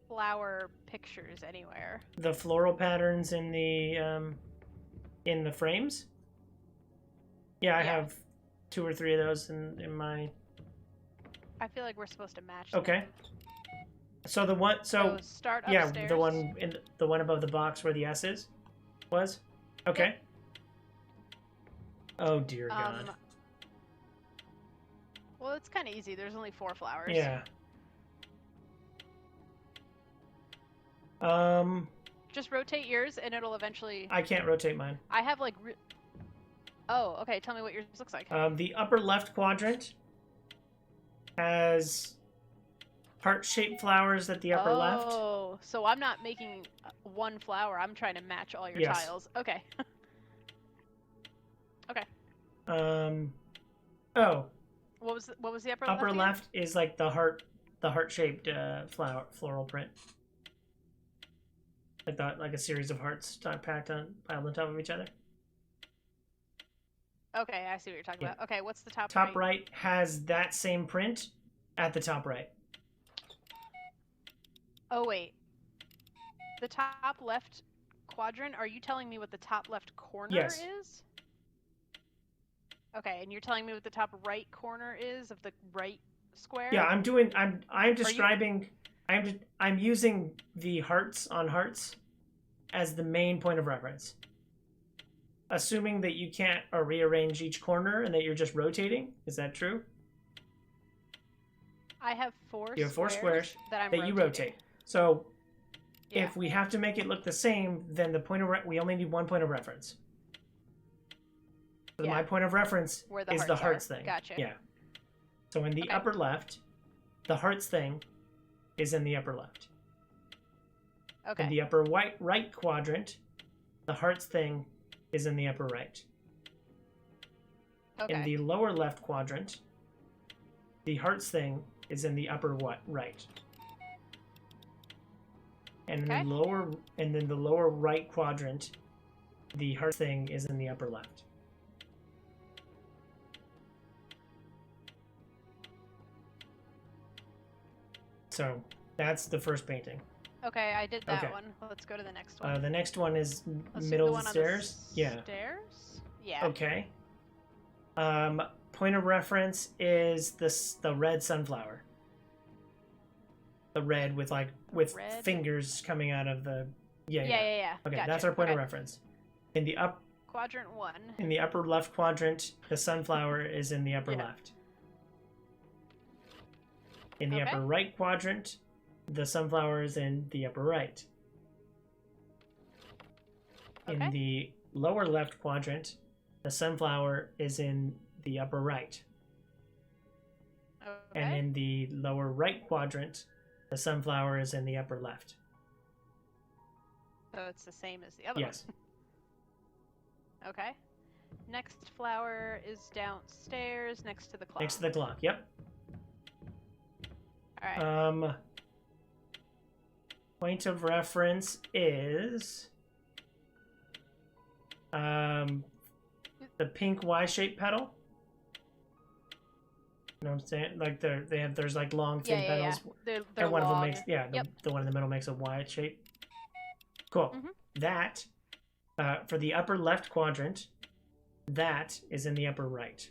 B: flower pictures anywhere?
A: The floral patterns in the frames. Yeah, I
B: Yeah.
A: have 2 or 3 of those in my.
B: I feel like we're supposed to match.
A: Okay.
B: them.
A: So the one. So
B: start
A: yeah,
B: upstairs.
A: the one above the box where the S was. Okay. Oh dear God.
B: Well, it's kind of easy. There's only 4 flowers.
A: Yeah.
B: Just rotate yours, and it'll eventually.
A: I can't rotate mine.
B: I have like. Oh, okay. Tell me what yours looks like.
A: The upper left quadrant has heart-shaped flowers at the upper left.
B: Oh, so I'm not making one flower. I'm trying to match all your
A: Yes.
B: tiles. Okay. Okay.
A: Oh,
B: What was the upper
A: upper
B: left?
A: left is like the heart-shaped floral print. Like a series of hearts piled on top of each other.
B: Okay, I see what you're talking
A: Yeah.
B: about. Okay, what's the top?
A: Top right has that same print at the top right.
B: Oh wait. The top left quadrant. Are you telling me what the top left corner
A: Yes.
B: is? Okay, and you're telling me what the top right corner is of the right square?
A: Yeah, I'm describing. I'm using the hearts on hearts as the main point of reference. Assuming that you can't rearrange each corner and that you're just rotating. Is that true?
B: I have 4
A: You have 4 squares
B: that
A: you rotate. So
B: Yeah.
A: if we have to make it look the same, then we only need one point of reference. So
B: Yeah.
A: my point of reference
B: Where the
A: is the
B: hearts
A: hearts
B: are.
A: thing.
B: Gotcha.
A: Yeah. So in the
B: Okay.
A: upper left, the hearts thing is in the upper left.
B: Okay.
A: In the upper right quadrant, the hearts thing is in the upper right.
B: Okay.
A: In the lower left quadrant, the hearts thing is in the upper right. And in
B: Okay.
A: the lower right quadrant, the hearts thing is in the upper left. So that's the first painting.
B: Okay, I did that
A: Okay.
B: one. Let's go to the next one.
A: The next one is
B: Let's do
A: middle
B: the
A: of
B: one
A: the
B: on
A: stairs. Yeah.
B: Stairs? Yeah.
A: Okay. Point of reference is the red sunflower. The red with
B: red?
A: fingers coming out of the
B: Yeah.
A: Okay,
B: Gotcha.
A: that's our point of
B: Okay.
A: reference. In the
B: Quadrant 1.
A: in the upper left quadrant, the sunflower is in the upper
B: Yeah.
A: left. In the
B: Okay.
A: upper right quadrant, the sunflower is in the upper right. In
B: Okay.
A: the lower left quadrant, the sunflower is in the upper right.
B: Okay.
A: And in the lower right quadrant, the sunflower is in the upper left.
B: So it's the same as the other
A: Yes.
B: one. Okay. Next flower is downstairs next to the clock.
A: Next to the clock. Yep.
B: Alright.
A: Point of reference is the pink Y-shaped petal. You know what I'm saying? Like there's like long thin petals.
B: They're
A: And one
B: long.
A: of them makes the one in the middle makes a Y shape. Cool.
B: Mhm.
A: That for the upper left quadrant, that is in the upper right.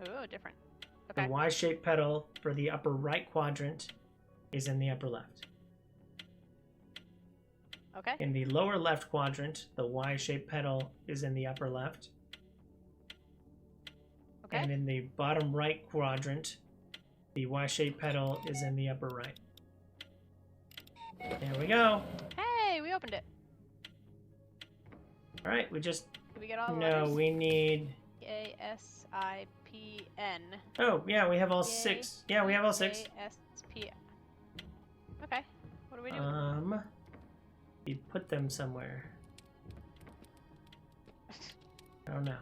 B: Oh, different. Okay.
A: The Y-shaped petal for the upper right quadrant is in the upper left.
B: Okay.
A: In the lower left quadrant, the Y-shaped petal is in the upper left.
B: Okay.
A: And in the bottom right quadrant, the Y-shaped petal is in the upper right. There we go.
B: Hey, we opened it.
A: All right, we just
B: Did we get all the
A: no,
B: letters?
A: we need
B: Yeah. P-A-S-I-P-N.
A: Oh, yeah, we have all 6. Yeah, we have all 6.
B: A-S-P. Okay. What do we do?
A: We put them somewhere. I don't know.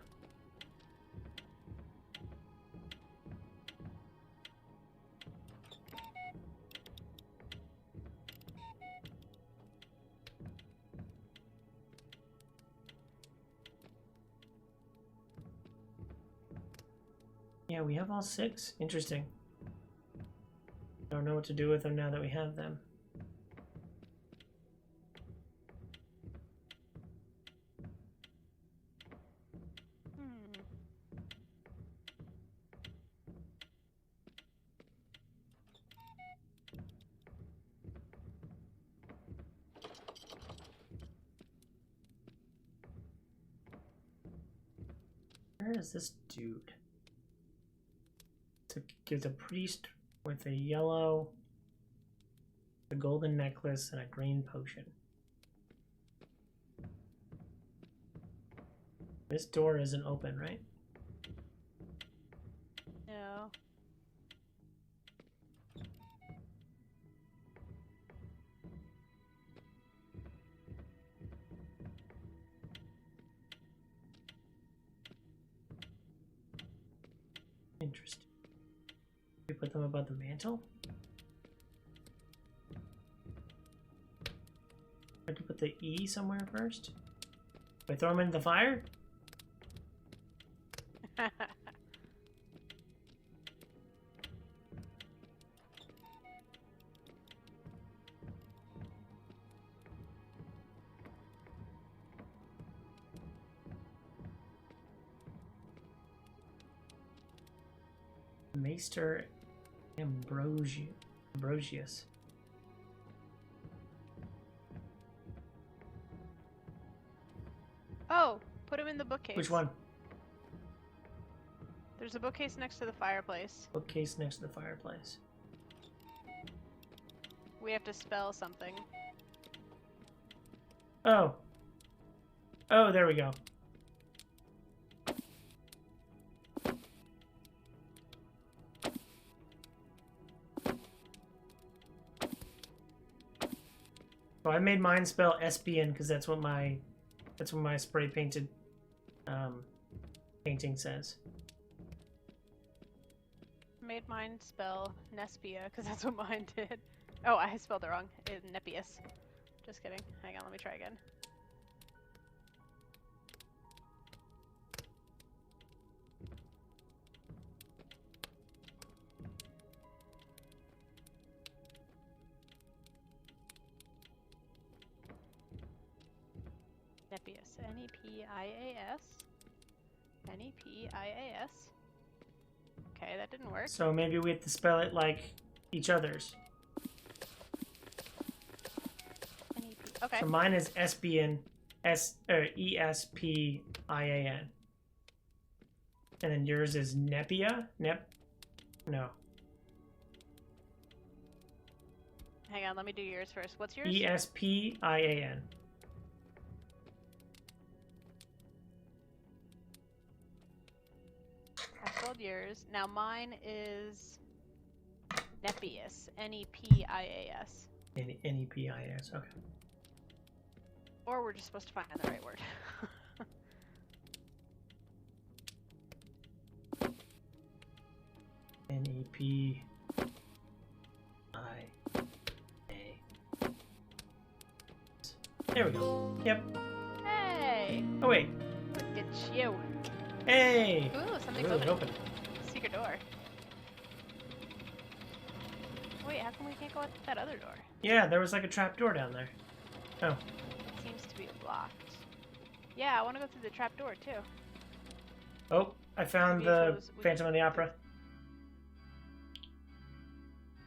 A: Yeah, we have all 6. Interesting. Don't know what to do with them now that we have them. Where is this dude? There's a priest with a yellow, a golden necklace, and a green potion. This door isn't open, right?
B: No.
A: Interesting. We put them above the mantle? I have to put the E somewhere first? Do I throw them into the fire? Maester Ambrosius.
B: Oh, put him in the bookcase.
A: Which one?
B: There's a bookcase next to the fireplace.
A: Bookcase next to the fireplace.
B: We have to spell something.
A: Oh. Oh, there we go. So I made mine spell Espion because that's what my spray painted painting says.
B: Made mine spell Nespia, because that's what mine did. Oh, I spelled it wrong. It's Nepius. Just kidding. Hang on, let me try again. Nepius. N-E-P-I-A-S. N-E-P-I-A-S. Okay, that didn't work.
A: So maybe we have to spell it like each other's.
B: N-E-P. Okay.
A: So mine is Espion, E-S-P-I-A-N. And then yours is Nepia? No.
B: Hang on, let me do yours first. What's yours?
A: E-S-P-I-A-N.
B: I spelled yours. Now mine is Nepius. N-E-P-I-A-S.
A: N-E-P-I-A-S, okay.
B: Or we're just supposed to find the right word.
A: N-E-P-I-A. There we go. Yep.
B: Hey!
A: Oh, wait.
B: Look at you.
A: Hey!
B: Ooh, something's
A: Ooh,
B: open.
A: open.
B: Secret door. Wait, how come we can't go out that other door?
A: Yeah, there was like a trap door down there. Oh.
B: It seems to be blocked. Yeah, I want to go through the trap door too.
A: Oh, I found
B: Maybe
A: the
B: we
A: Phantom of the Opera.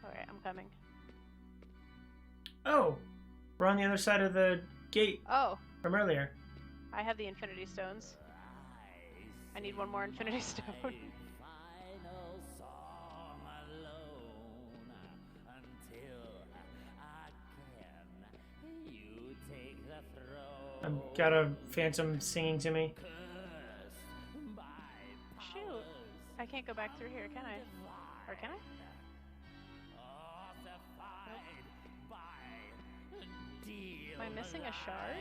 B: Alright, I'm coming.
A: Oh! We're on the other side of the gate
B: Oh,
A: from earlier.
B: I have the Infinity Stones. I need one more Infinity Stone.
A: I've got a phantom singing to me.
B: can't go back through here, can I? Or can I? Am I missing a shard?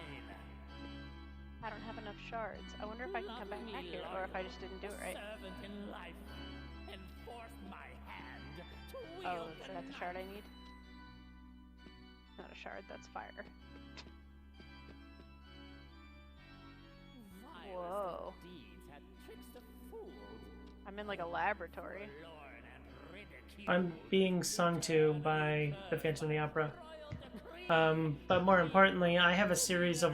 B: I don't have enough shards. I wonder if I can come back here, or if I just didn't do it right. Oh, is that the shard I need? Not a shard, that's fire. Whoa. I'm in like a laboratory.
A: I'm being sung to by the Phantom of the Opera. But more importantly, I have a series of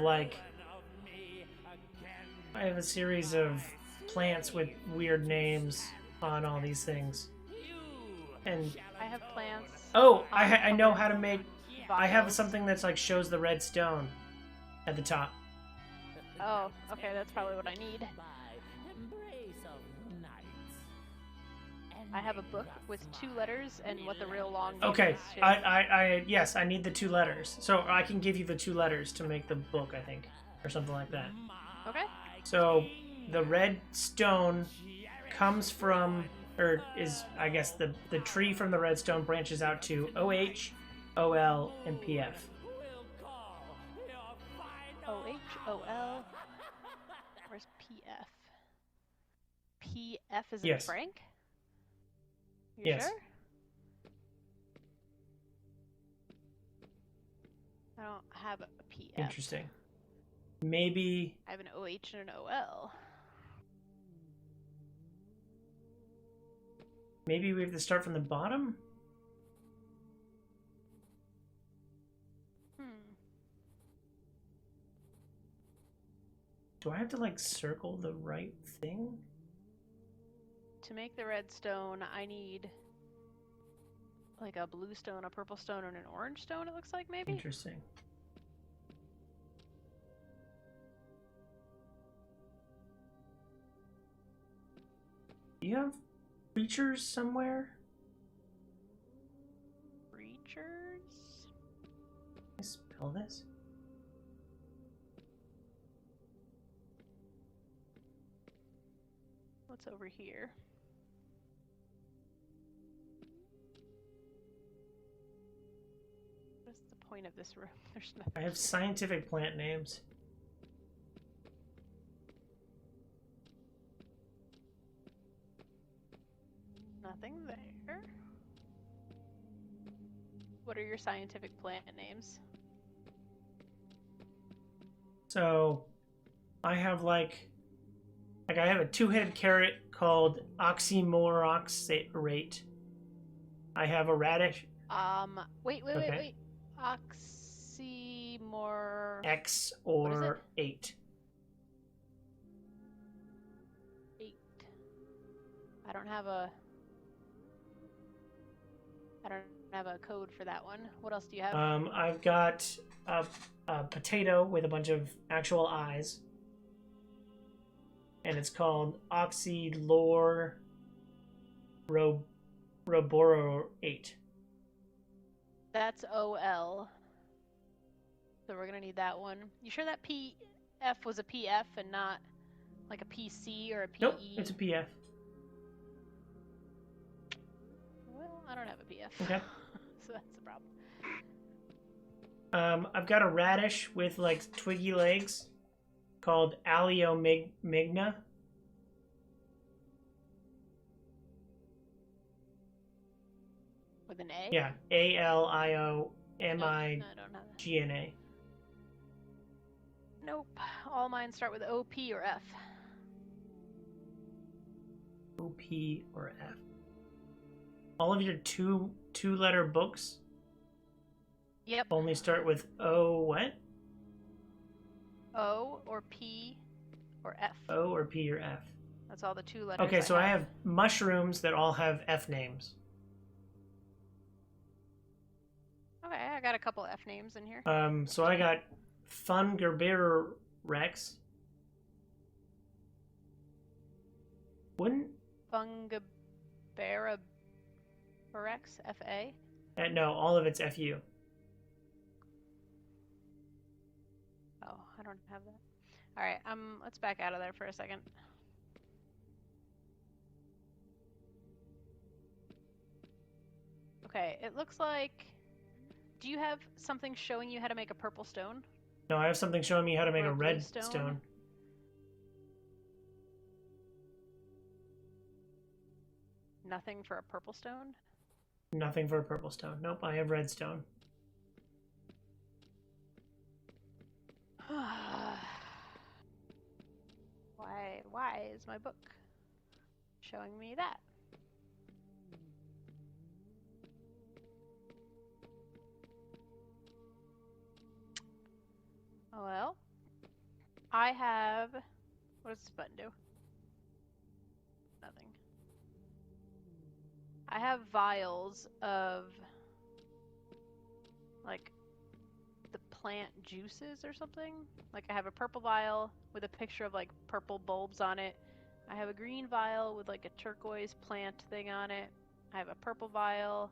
A: plants with weird names on all these things. And
B: I have plants.
A: oh, I know how to make. I have
B: vials.
A: something that's like shows the red stone at the top.
B: Oh, okay, that's probably what I need. I have a book with 2 letters and what the real long name
A: Okay,
B: is.
A: yes, I need the 2 letters. So I can give you the 2 letters to make the book, I think, or something like that.
B: Okay.
A: So the red stone comes from, or is, I guess, the tree from the red stone branches out to OH, OL, and PF.
B: OH, OL. Where's PF? PF is in
A: Yes.
B: Frank? You
A: Yes.
B: sure? I don't have a PF.
A: Interesting. Maybe.
B: I have an OH and an OL.
A: Maybe we have to start from the bottom? Do I have to like circle the right thing?
B: To make the red stone, I need like a blue stone, a purple stone, and an orange stone, it looks like, maybe?
A: Interesting. Do you have creatures somewhere?
B: Creatures?
A: Can I spell this?
B: What's over here? What's the point of this room? There's nothing.
A: I have scientific plant names.
B: Nothing there. What are your scientific plant names?
A: So, I have like I have a 2-headed carrot called oxymoroxate. I have a radish.
B: Wait.
A: Okay.
B: Oxymor...
A: X
B: What is
A: or 8.
B: 8. I don't have a code for that one. What else do you have?
A: I've got a potato with a bunch of actual eyes. And it's called oxyloroboroate.
B: That's OL. So we're gonna need that one. You sure that PF was a PF and not like a PC or a PE?
A: Nope, it's a PF.
B: Well, I don't have a PF.
A: Okay.
B: So that's the problem.
A: I've got a radish with like twiggy legs called Aliomigna.
B: With an A?
A: Yeah, ALIOMIGNA.
B: No, I don't have that. Nope. All mine start with OP or F.
A: OP or F. All of your two-letter books
B: Yep.
A: only start with O what?
B: O or P or F.
A: O or P or F.
B: That's all the 2 letters.
A: Okay, so I have mushrooms that all have F names.
B: Okay, I got a couple F names in here.
A: So I got Fungerberex. Wouldn't?
B: Fungabera Berex, F-A.
A: No, all of it's FU.
B: Oh, I don't have that. Alright, let's back out of there for a second. Okay, it looks like... Do you have something showing you how to make a purple stone?
A: No, I have something showing me how to make
B: Or
A: a
B: a blue
A: red
B: stone?
A: stone.
B: Nothing for a purple stone?
A: Nothing for a purple stone. Nope, I have red stone.
B: Why is my book showing me that? Oh well. I have... What does this button do? Nothing. I have vials of... like... the plant juices or something? Like I have a purple vial with a picture of like purple bulbs on it. I have a green vial with like a turquoise plant thing on it. I have a purple vial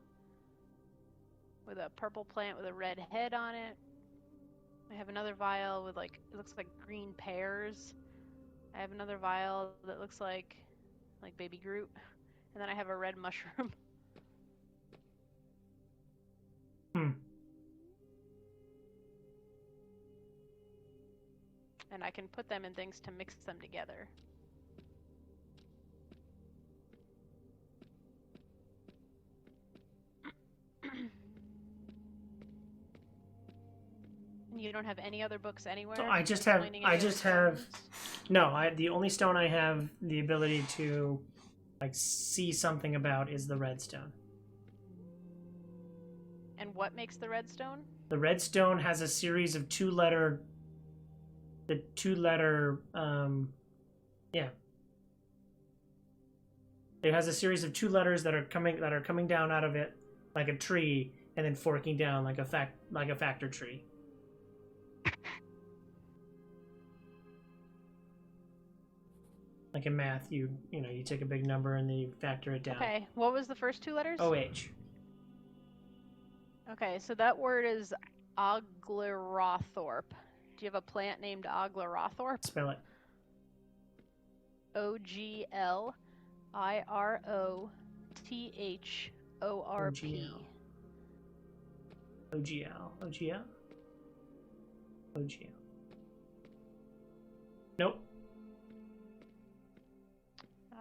B: with a purple plant with a red head on it. I have another vial with like, it looks like green pears. I have another vial that looks like baby Groot. And then I have a red mushroom.
A: Hmm.
B: And I can put them in things to mix them together. And you don't have any other books anywhere?
A: So I just have,
B: explaining any
A: I
B: other
A: just have,
B: stones?
A: no, the only stone I have the ability to, like, see something about is the red stone.
B: And what makes the red stone?
A: The red stone has a series of two-letter, yeah. It has a series of two letters that are coming down out of it like a tree and then forking down like a factor tree. Like in math, you take a big number and then you factor it down.
B: Okay, what was the first two letters?
A: OH.
B: Okay, so that word is Oglerothorpe. Do you have a plant named Oglerothorpe?
A: Spell it.
B: OGLIROTHORP.
A: OGL. Nope.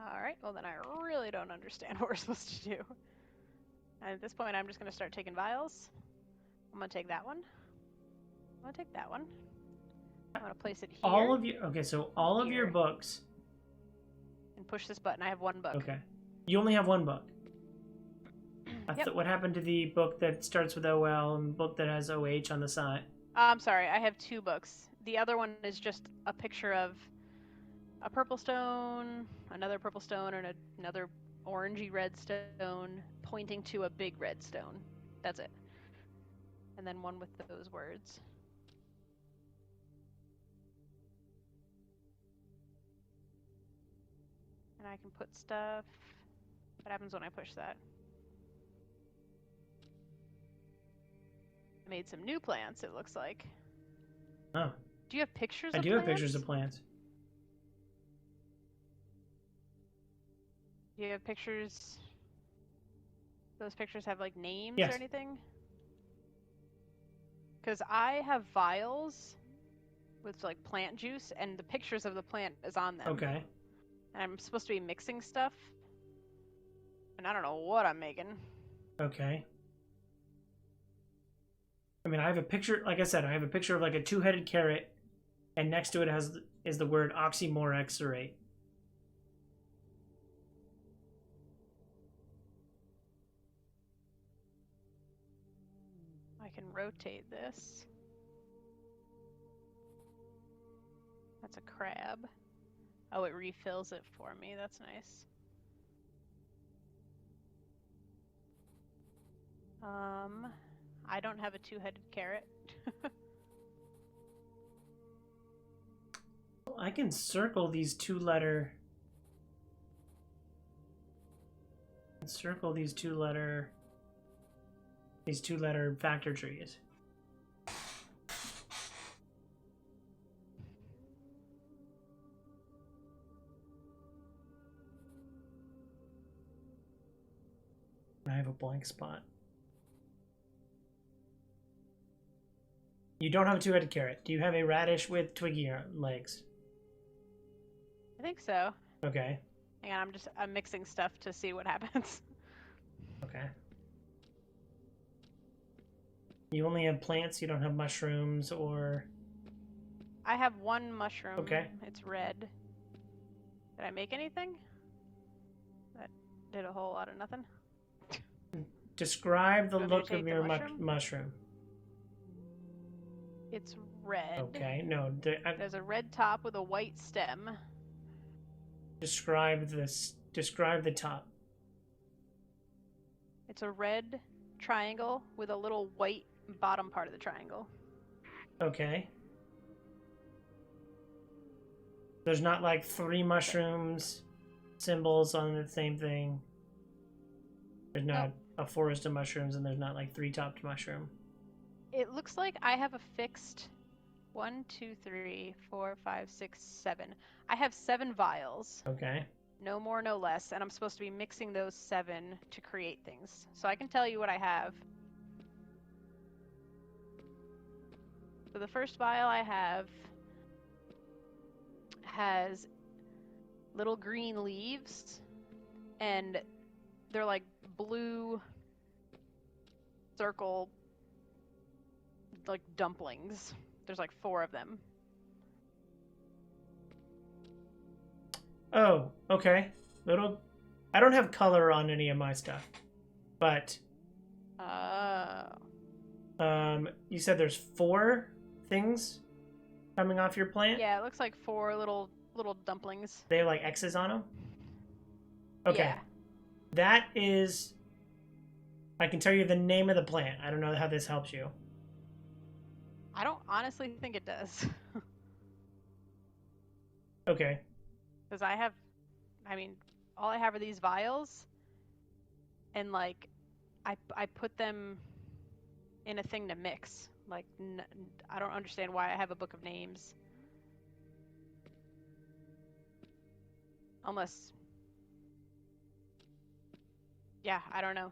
B: Alright, well then I really don't understand what we're supposed to do. And at this point I'm just going to start taking vials. I'm going to take that one. I'm going to take that one. I'm going to place it here.
A: All of your of your books.
B: And push this button. I have one book.
A: Okay. You only have one book.
B: Yep.
A: What happened to the book that starts with OL and the book that has OH on the side?
B: I'm sorry, I have two books. The other one is just a picture of a purple stone, another purple stone, and another orangey red stone pointing to a big red stone. That's it. And then one with those words. And I can put stuff. What happens when I push that? I made some new plants, it looks like.
A: Oh.
B: Do you have pictures of
A: I do
B: plants?
A: have pictures of plants.
B: Do you have pictures? Those pictures have like names
A: Yes.
B: or anything? Because I have vials with like plant juice and the pictures of the plant is on them.
A: Okay.
B: And I'm supposed to be mixing stuff. And I don't know what I'm making.
A: Okay. I mean, I have a picture, like I said, I have a picture of like a two-headed carrot, and next to it is the word oxymorexorate.
B: I can rotate this. That's a crab. Oh, it refills it for me. That's nice. I don't have a two-headed carrot.
A: I can circle these two-letter factor trees. I have a blank spot. You don't have a two-headed carrot. Do you have a radish with twiggy legs?
B: I think so.
A: Okay.
B: Hang on, I'm mixing stuff to see what happens.
A: Okay. You only have plants. You don't have mushrooms or.
B: I have one mushroom.
A: Okay.
B: It's red. Did I make anything? That did a whole lot of nothing.
A: Describe the
B: Do you want me to
A: look of
B: take the
A: your
B: mushroom?
A: mushroom.
B: It's red.
A: Okay. No.
B: There's a red top with a white stem.
A: Describe this. Describe the top.
B: It's a red triangle with a little white bottom part of the triangle.
A: Okay. There's not like 3 mushrooms symbols on the same thing. There's not a forest of mushrooms, and there's not like 3-topped mushroom.
B: It looks like I have a fixed 1, 2, 3, 4, 5, 6, 7. I have 7 vials.
A: Okay.
B: No more, no less. And I'm supposed to be mixing those 7 to create things. So I can tell you what I have. So the first vial I have has little green leaves, and they're like blue circle, like dumplings. There's like 4 of them.
A: Oh, okay. Little. I don't have color on any of my stuff, but you said there's 4 things coming off your plant.
B: Yeah, it looks like 4 little dumplings.
A: They have like X's on them. Okay.
B: Yeah.
A: That is. I can tell you the name of the plant. I don't know how this helps you.
B: I don't honestly think it does.
A: Okay.
B: Because all I have are these vials, and like, I put them in a thing to mix. Like, I don't understand why I have a book of names. Unless, yeah, I don't know.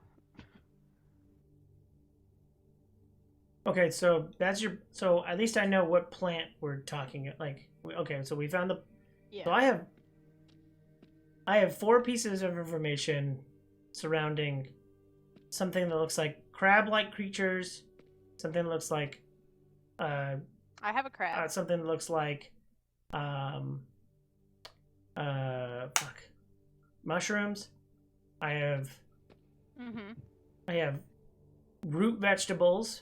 A: Okay, so that's your. So at least I know what plant we're talking. Like, okay, so we found the.
B: Yeah.
A: So I have 4 pieces of information surrounding something that looks like crab-like creatures, something that looks like
B: I have a crab.
A: something that looks like mushrooms. I have root vegetables,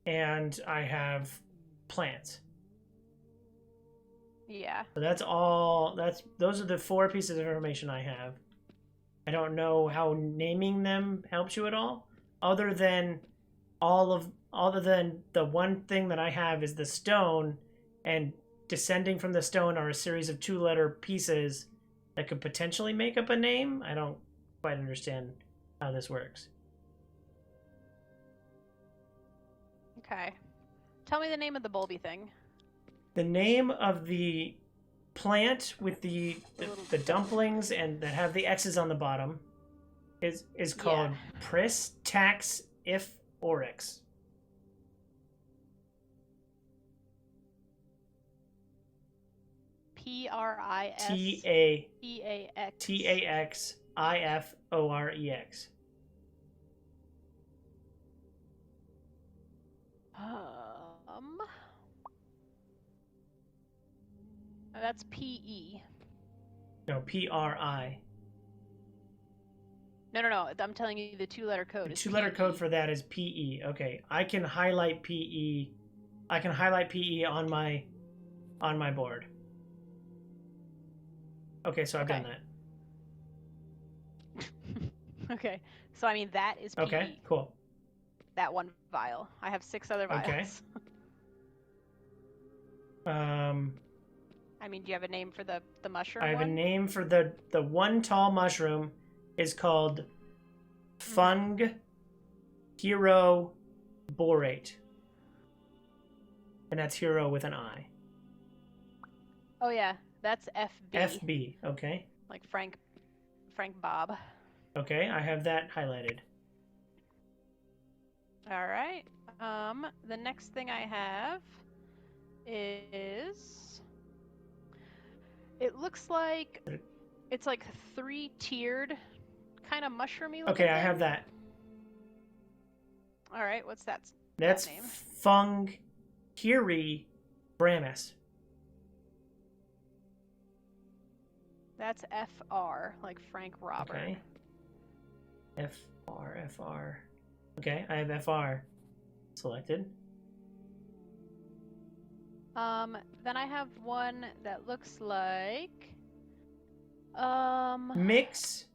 A: and I have plants.
B: Yeah.
A: So that's all. Those are the 4 pieces of information I have. I don't know how naming them helps you at all, other than the one thing that I have is the stone, and descending from the stone are a series of 2-letter pieces that could potentially make up a name. I don't quite understand how this works.
B: Okay. Tell me the name of the bulby thing.
A: The name of the plant with the dumplings and that have the X's on the bottom is called Pris Tax If Oryx.
B: P-R-I-S
A: T-A-X
B: T-A-X
A: T-A-X-I-F-O-R-E-X.
B: That's P-E.
A: No, P-R-I.
B: No. I'm telling you the 2-letter code
A: The
B: is
A: 2-letter
B: P-E.
A: code for that is P-E. Okay, I can highlight P-E. I can highlight P-E on my board. Okay, so I've done that.
B: Okay. So, that is P-E.
A: Okay, cool.
B: That one vial. I have 6 other vials.
A: Okay.
B: Do you have a name for the mushroom
A: I have
B: one?
A: a name for the one tall mushroom is called Fung Hero Borate. And that's hero with an I.
B: Oh yeah, that's FB.
A: FB, okay.
B: Like Frank Bob.
A: Okay, I have that highlighted.
B: All right. The next thing I have is... It looks like it's like 3-tiered, kind of mushroomy looking
A: Okay, I have
B: thing.
A: that.
B: All right, what's that?
A: That's
B: name?
A: Fung Kiri Bramis.
B: That's FR, like Frank Robert.
A: Okay. FR. Okay, I have FR selected.
B: Then I have one that looks like
A: Mix.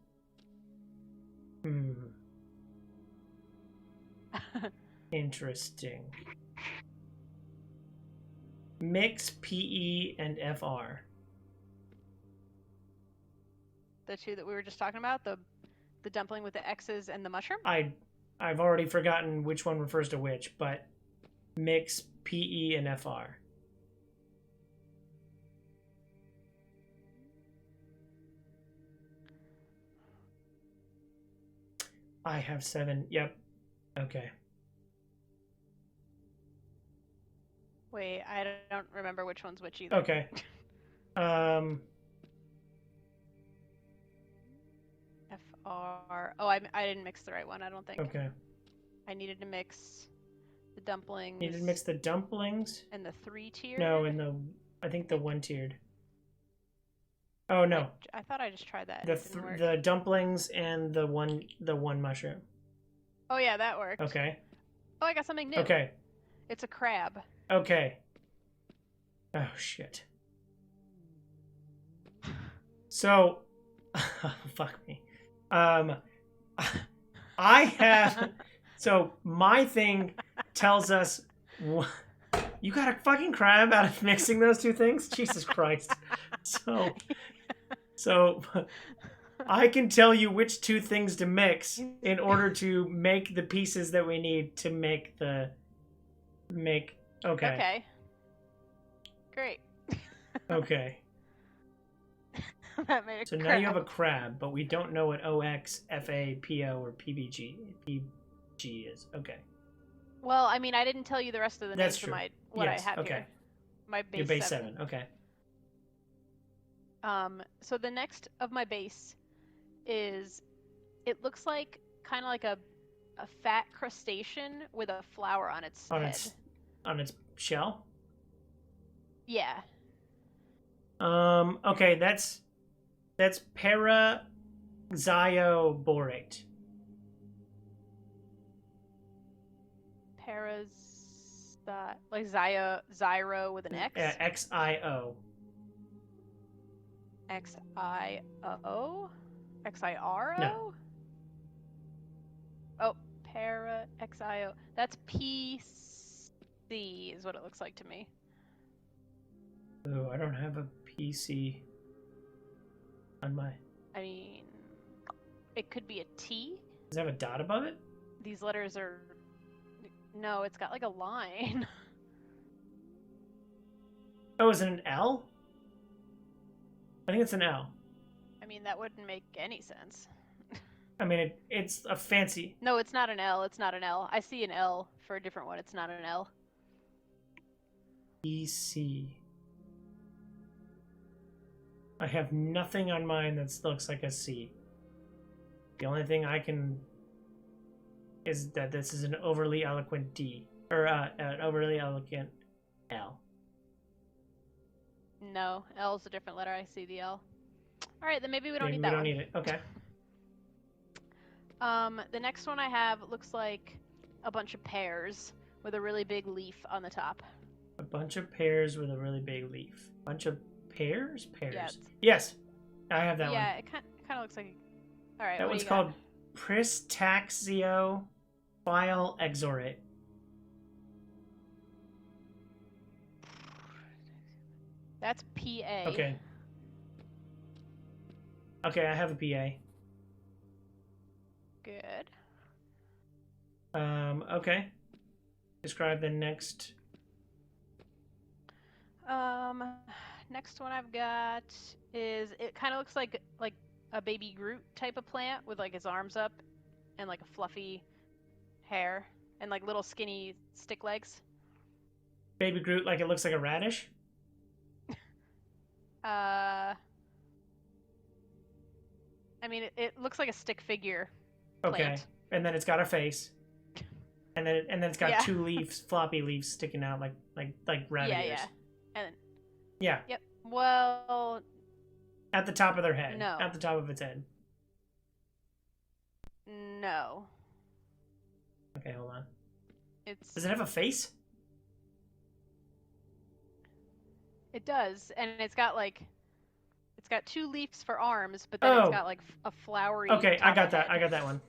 A: Interesting. Mix PE and FR.
B: the two that we were just talking about, the dumpling with the X's and the mushroom.
A: I've already forgotten which one refers to which, but mix PE and FR. I have 7. Yep. Okay.
B: Wait, I don't remember which one's which either.
A: Okay.
B: FR. Oh, I didn't mix the right one, I don't think.
A: Okay.
B: I needed to mix the dumplings.
A: Needed to mix the dumplings?
B: And the 3-tiered?
A: No, and I think the 1-tiered. Oh no.
B: I thought I just tried that.
A: The dumplings and the one mushroom.
B: Oh yeah, that worked.
A: Okay.
B: Oh, I got something new.
A: Okay.
B: It's a crab.
A: Okay. Oh shit. So, fuck me. I have. So my thing tells us. You got a fucking crab out of mixing those two things? Jesus Christ. So I can tell you which two things to mix in order to make the pieces that we need to make okay.
B: Okay. Great.
A: Okay.
B: That made a
A: So
B: crab.
A: now you have a crab, but we don't know what OX, FA, PO, or PBG is. Okay.
B: Well, I mean, I didn't tell you the rest of the
A: That's
B: names
A: true.
B: of what
A: Yes,
B: I have
A: okay.
B: here. My base,
A: Your base
B: 7.
A: 7. Okay.
B: So the next of my base is, it looks like kind of like a fat crustacean with a flower on its head.
A: On its shell?
B: Yeah.
A: Okay, that's paraxioborate.
B: Like Zyro with an X?
A: XIO.
B: XIO? XIRO?
A: No.
B: Oh, XIO. That's PC is what it looks like to me.
A: Ooh, I don't have a PC on my...
B: I mean, it could be a T.
A: Does it have a dot above it?
B: These letters are... No, it's got like a line.
A: Oh, is it an L? I think it's an L.
B: I mean, that wouldn't make any sense.
A: I mean, it's a fancy...
B: No, it's not an L. It's not an L. I see an L for a different one. It's not an L.
A: PC. I have nothing on mine that looks like a C. The only thing I can is that this is an overly eloquent D, or an overly eloquent L.
B: No, L's a different letter. I see the L. All right, then maybe we don't
A: Maybe
B: need that
A: we don't
B: one.
A: need it. Okay.
B: The next one I have looks like a bunch of pears with a really big leaf on the top.
A: A bunch of pears with a really big leaf. Bunch of pears? Pears.
B: Yeah,
A: yes, I have that one.
B: Yeah, it kind of looks like... All right,
A: That one's called Pristaxio File Exorate.
B: That's PA.
A: Okay. Okay, I have a PA.
B: Good.
A: Okay. Describe the next.
B: Next one I've got is, it kind of looks like a baby Groot type of plant with like his arms up and like a fluffy hair. And like little skinny stick legs.
A: Baby Groot, like it looks like a radish.
B: I mean, it looks like a stick figure.
A: Okay,
B: Plant.
A: and then it's got a face, and then it's got
B: Yeah.
A: two leaves, floppy leaves sticking out like rabbit
B: Yeah,
A: ears.
B: yeah. And
A: Yeah.
B: yep. Well,
A: At the top of their head.
B: No.
A: At the top of its head.
B: no.
A: Okay, hold on.
B: It's
A: Does it have a face?
B: It does, and it's got two leaves for arms, but then
A: Oh.
B: it's got like a flowery.
A: Okay, I
B: top
A: got that.
B: head.
A: I got that one.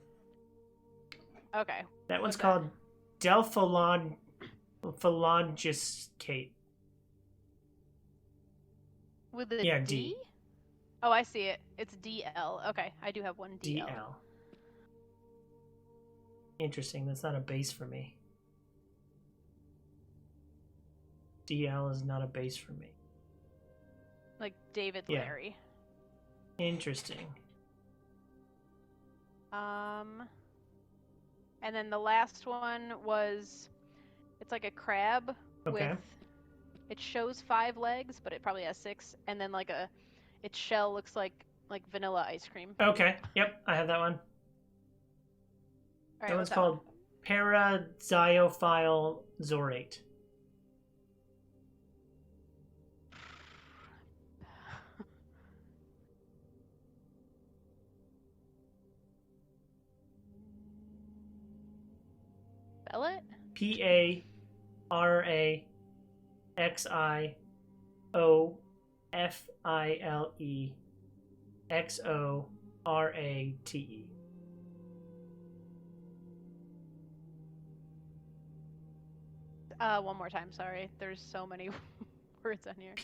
B: Okay.
A: That one's
B: What's that?
A: called Phalangiscate.
B: With the
A: Yeah,
B: D?
A: D.
B: Oh, I see it. It's DL. Okay, I do have one DL.
A: DL. Interesting. That's not a base for me. DL is not a base for me.
B: Like David
A: Yeah.
B: Larry.
A: Interesting.
B: And then the last one was, it's like a crab
A: Okay.
B: with, it shows 5 legs, but it probably has 6, and then like its shell looks like vanilla ice cream.
A: Okay. Yep, I have that one.
B: All right,
A: That
B: what's
A: one's called Parazyophile Zorate.
B: Spell it?
A: Paraxiophilexorate.
B: One more time, sorry. There's so many words on here.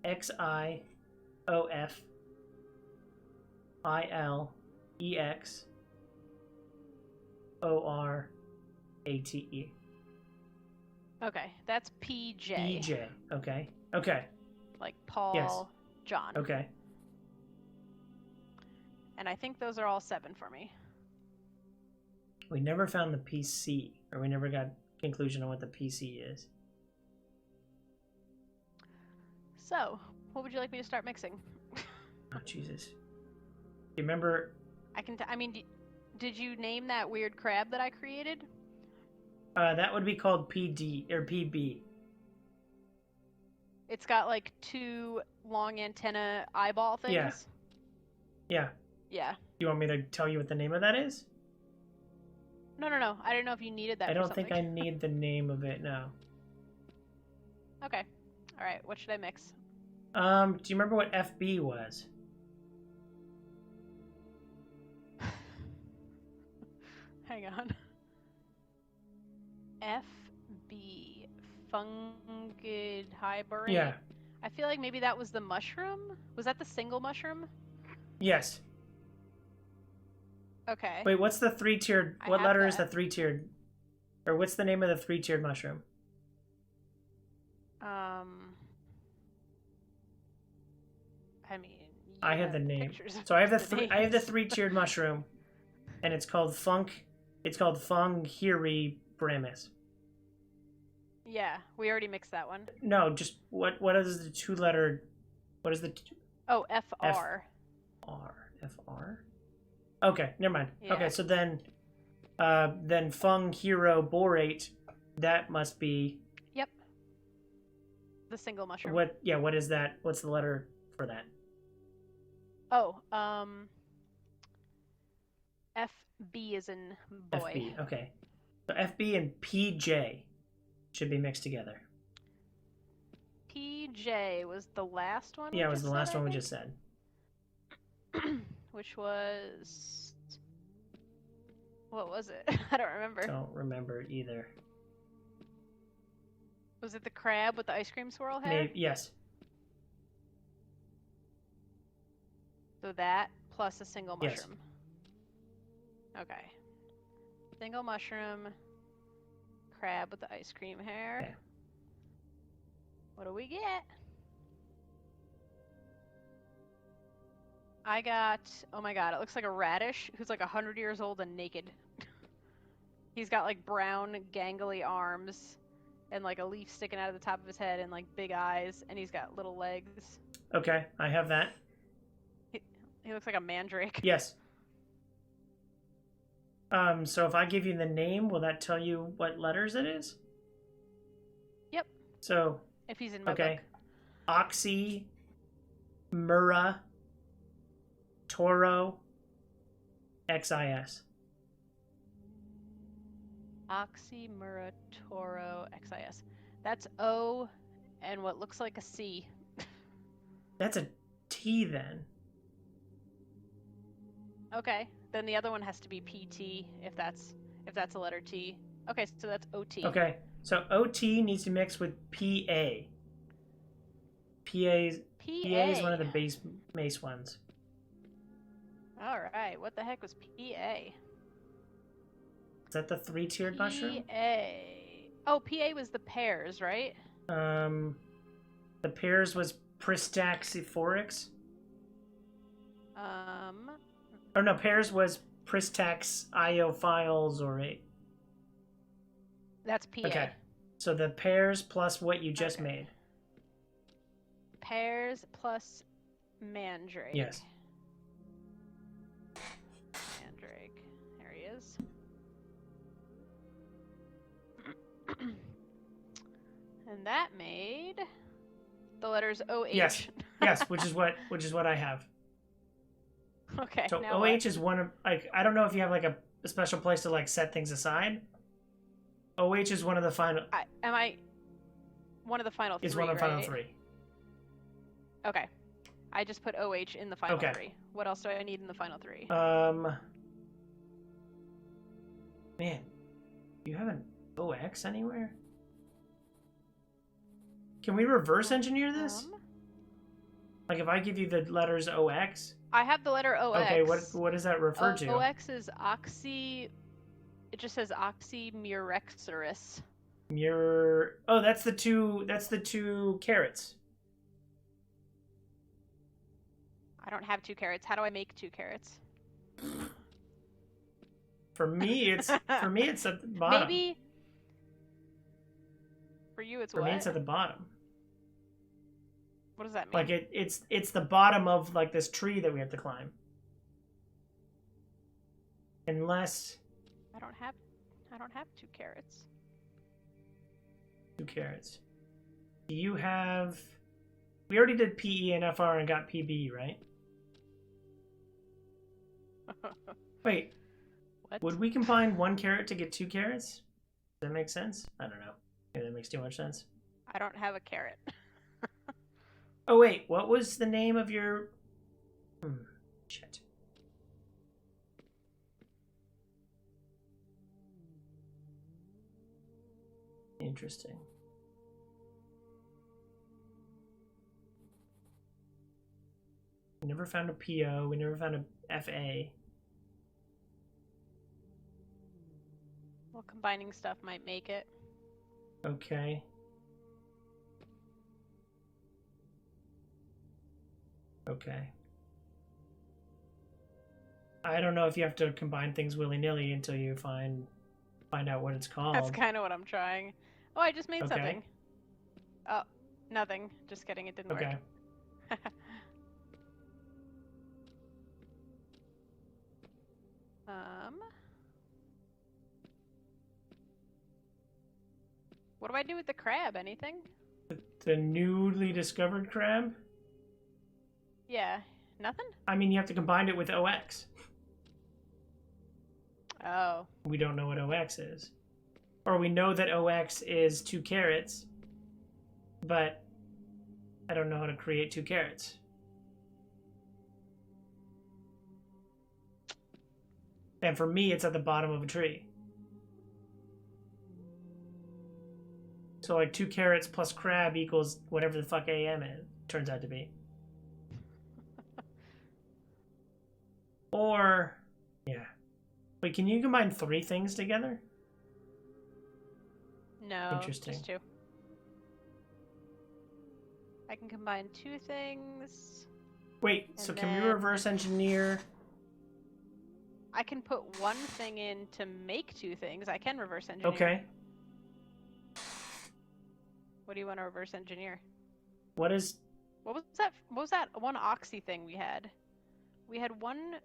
A: Paraxiophilexorate.
B: Okay, that's PJ.
A: EJ. Okay. Okay.
B: Like Paul,
A: Yes.
B: John.
A: Okay.
B: And I think those are all 7 for me.
A: We never found the PC, or we never got conclusion on what the PC is.
B: So, what would you like me to start mixing?
A: Oh Jesus! You remember?
B: I mean, did you name that weird crab that I created?
A: That would be called PD or PB.
B: It's got like 2 long antenna eyeball things.
A: Yeah. Yeah.
B: Yeah.
A: You want me to tell you what the name of that is?
B: No. I didn't know if you needed that.
A: I
B: for
A: don't think I
B: something.
A: need the name of it now.
B: Okay. All right. What should I mix?
A: Do you remember what FB was?
B: Hang on. FB fungid hybrid.
A: Yeah.
B: I feel like maybe that was the mushroom. Was that the single mushroom?
A: Yes.
B: Okay.
A: Wait, what's the 3-tiered?
B: I
A: What
B: have
A: letter is the
B: that.
A: 3-tiered? Or what's the name of the 3-tiered mushroom?
B: I mean,
A: I have the name.
B: pictures of
A: So I have the
B: the
A: I have the
B: names.
A: 3-tiered mushroom, and it's called Funghiri Bramis.
B: Yeah, we already mixed that one.
A: No, just what is the 2-letter? What is the
B: Oh, FR.
A: FR? Okay, never mind.
B: Yeah.
A: Okay, so then Funghiro Borate, that must be
B: Yep. The single mushroom.
A: what? Yeah, what is that? What's the letter for that?
B: Oh, FB is in boy.
A: FB. Okay, so FB and PJ should be mixed together.
B: PJ was the last one.
A: Yeah, it
B: we
A: was
B: just
A: the last
B: said, I
A: one we
B: think?
A: just said.
B: Which was, what was it? I don't remember.
A: Don't remember either.
B: Was it the crab with the ice cream swirl hair?
A: Maybe, yes.
B: So that plus a single
A: Yes.
B: mushroom. Okay. Single mushroom, crab with the ice cream hair.
A: Okay.
B: What do we get? I got, oh my god, it looks like a radish who's like 100 years old and naked. He's got like brown, gangly arms and like a leaf sticking out of the top of his head and like big eyes, and he's got little legs.
A: Okay, I have that.
B: He looks like a mandrake.
A: Yes. So if I give you the name, will that tell you what letters it is?
B: Yep.
A: So,
B: If he's in my
A: okay.
B: book.
A: Oxy, Murrah, Toro, XIS.
B: Oxymurra Toro XIS. That's O and what looks like a C.
A: That's a T then.
B: Okay, then the other one has to be PT if that's a letter T. Okay, so that's OT.
A: Okay, so OT needs to mix with PA. PA is one of the base mace ones.
B: All right, what the heck was PA?
A: Is that the 3-tiered mushroom?
B: PA. Oh, PA was the pears, right?
A: The pears was Pristaxiforix. Or no, pears was Pristax Iophiles or 8.
B: That's PA.
A: Okay, so the pears plus what you just made.
B: Pears plus mandrake.
A: Yes.
B: Mandrake. There he is. And that made the letters OH.
A: Yes. Yes, which is what I have.
B: Okay.
A: So
B: now
A: OH
B: what?
A: is one of, like, I don't know if you have like a special place to like set things aside. OH is one of the final.
B: Am I one of the final three?
A: Is one of the final
B: right?
A: 3.
B: Okay. I just put OH in the final
A: Okay.
B: 3. What else do I need in the final 3?
A: Man, do you have an OX anywhere? Can we reverse engineer this? Like if I give you the letters OX?
B: I have the letter OX.
A: Okay, what does that refer to?
B: OX is oxy. It just says oxymurexorus.
A: Oh, that's the two carrots.
B: I don't have 2 carrots. How do I make 2 carrots?
A: For me, it's at the bottom.
B: Maybe. For you, it's
A: For
B: what?
A: me, it's at the bottom.
B: What does that mean?
A: Like it's the bottom of like this tree that we have to climb. Unless
B: I don't have 2 carrots.
A: 2 carrots. Do you have? We already did PE and FR and got PB, right? Wait.
B: What?
A: Would we combine 1 carrot to get 2 carrots? Does that make sense? I don't know. Maybe that makes too much sense.
B: I don't have a carrot.
A: Oh wait, what was the name of your? Shit. Interesting. We never found a PO. We never found a FA.
B: Well, combining stuff might make it.
A: Okay. Okay. I don't know if you have to combine things willy-nilly until you find out what it's called.
B: That's kind of what I'm trying. Oh, I just made
A: Okay.
B: something. Oh, nothing. Just kidding. It didn't
A: Okay.
B: work. What do I do with the crab? Anything?
A: The newly discovered crab?
B: Yeah, nothing?
A: I mean, you have to combine it with OX.
B: Oh.
A: We don't know what OX is. Or we know that OX is 2 carrots, but I don't know how to create 2 carrots. And for me, it's at the bottom of a tree. So like 2 carrots plus crab equals whatever the fuck AM is, turns out to be. Or, yeah. Wait, can you combine 3 things together?
B: No,
A: Interesting.
B: just 2. I can combine 2 things.
A: Wait, so
B: And
A: can we
B: then-
A: reverse engineer?
B: I can put one thing in to make two things. I can reverse engineer.
A: Okay.
B: What do you want to reverse engineer?
A: What is...
B: What was that? What was that one oxy thing we had? We had one.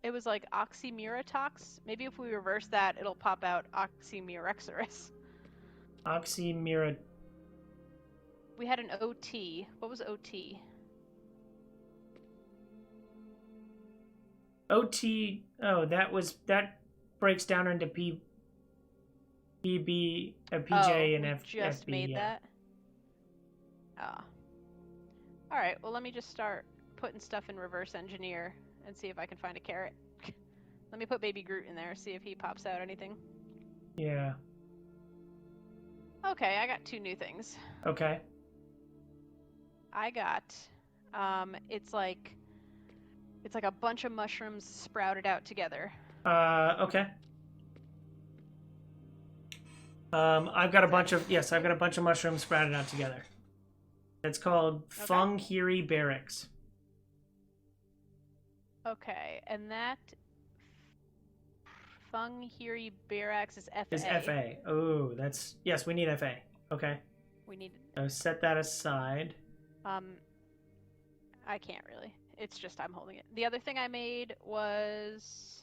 B: It was like oxymuratox. Maybe if we reverse that, it'll pop out oxymurexorus.
A: Oxymira...
B: We had an OT. What was OT?
A: OT... Oh, that breaks down into PB, PJ, and
B: we
A: F.
B: just
A: FB,
B: made
A: yeah.
B: that. Ah. All right. Well, let me just start putting stuff in reverse engineer and see if I can find a carrot. Let me put Baby Groot in there. See if he pops out anything.
A: Yeah.
B: Okay, I got two new things.
A: Okay.
B: I got, it's like a bunch of mushrooms sprouted out together.
A: Okay. I've got a bunch of... Yes, I've got a bunch of mushrooms sprouted out together. It's called Fung Hiri Barracks.
B: Okay, and that Fung Hiri Barracks is FA.
A: Is FA. Oh, that's... Yes, we need FA. Okay.
B: We need.
A: So set that aside.
B: I can't really. It's just I'm holding it. The other thing I made was,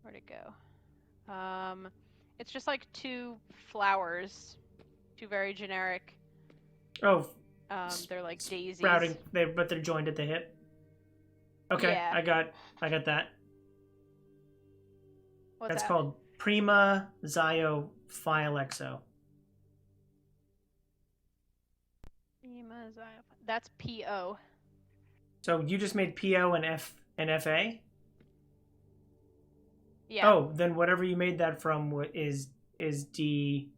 B: where'd it go? It's just like two flowers, two very generic.
A: Oh,
B: they're like daisies.
A: sprouting, but they're joined at the hip. Okay,
B: Yeah.
A: I got that.
B: What's
A: That's
B: that?
A: called Prima Zyophyllexo.
B: That's PO.
A: So you just made PO and FA?
B: Yeah.
A: Oh, then whatever you made that from is DL.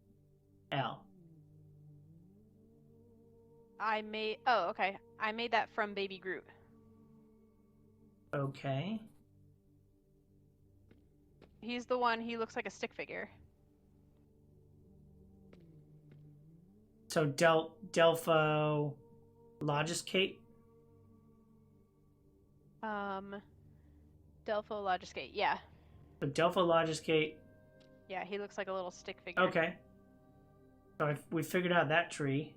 B: Okay. I made that from Baby Groot.
A: Okay.
B: He's the one. He looks like a stick figure.
A: So Delpho Logiscate?
B: Delpho Logiscate. Yeah.
A: So Delpho Logiscate.
B: Yeah. He looks like a little stick figure.
A: Okay. So we figured out that tree.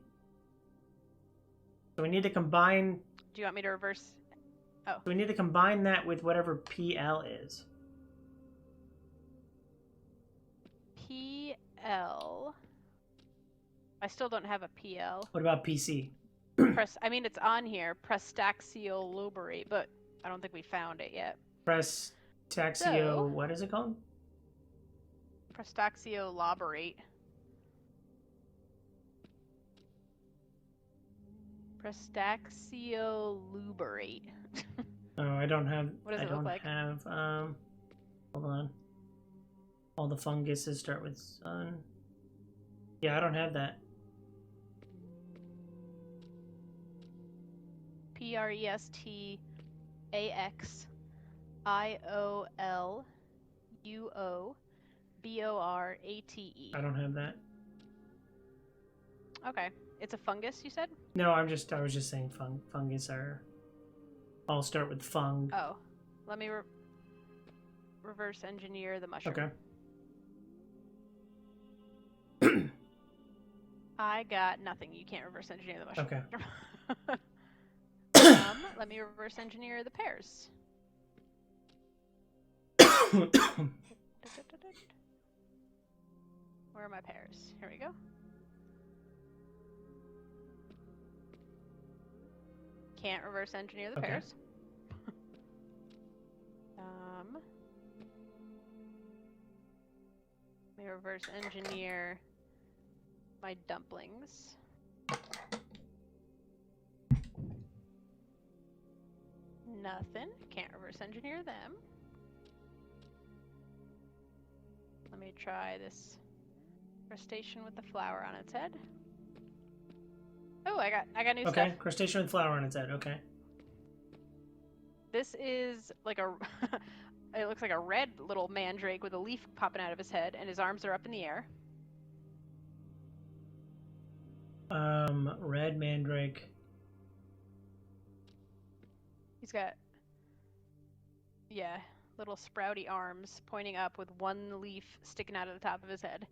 A: So we need to combine...
B: Do you want me to reverse? Oh.
A: So we need to combine that with whatever PL is.
B: PL. I still don't have a PL.
A: What about PC?
B: I mean, it's on here. Prestaxioloberate, but I don't think we found it yet.
A: Press Taxio...
B: So-
A: What is it called?
B: Prestaxioloberate. Prestaxioluberate.
A: Oh, I don't have...
B: What does
A: I
B: it look
A: don't
B: like?
A: have... Hold on. All the funguses start with sun. Yeah, I don't have that.
B: Prestaxioluoborate.
A: I don't have that.
B: Okay. It's a fungus, you said?
A: No, I was just saying fungus are... All start with fung.
B: Oh. Let me reverse engineer the mushroom.
A: Okay.
B: I got nothing. You can't reverse engineer the mushroom.
A: Okay.
B: Let me reverse engineer the pears. Where are my pears? Here we go. Can't reverse engineer the
A: Okay.
B: pears. Let me reverse engineer my dumplings. Nothing. Can't reverse engineer them. Let me try this crustacean with the flower on its head. Oh, I got new
A: Okay,
B: stuff.
A: crustacean with flower on its head. Okay.
B: This is like a it looks like a red little mandrake with a leaf popping out of his head, and his arms are up in the air.
A: Red mandrake.
B: He's got, yeah, little sprouty arms pointing up with one leaf sticking out of the top of his head.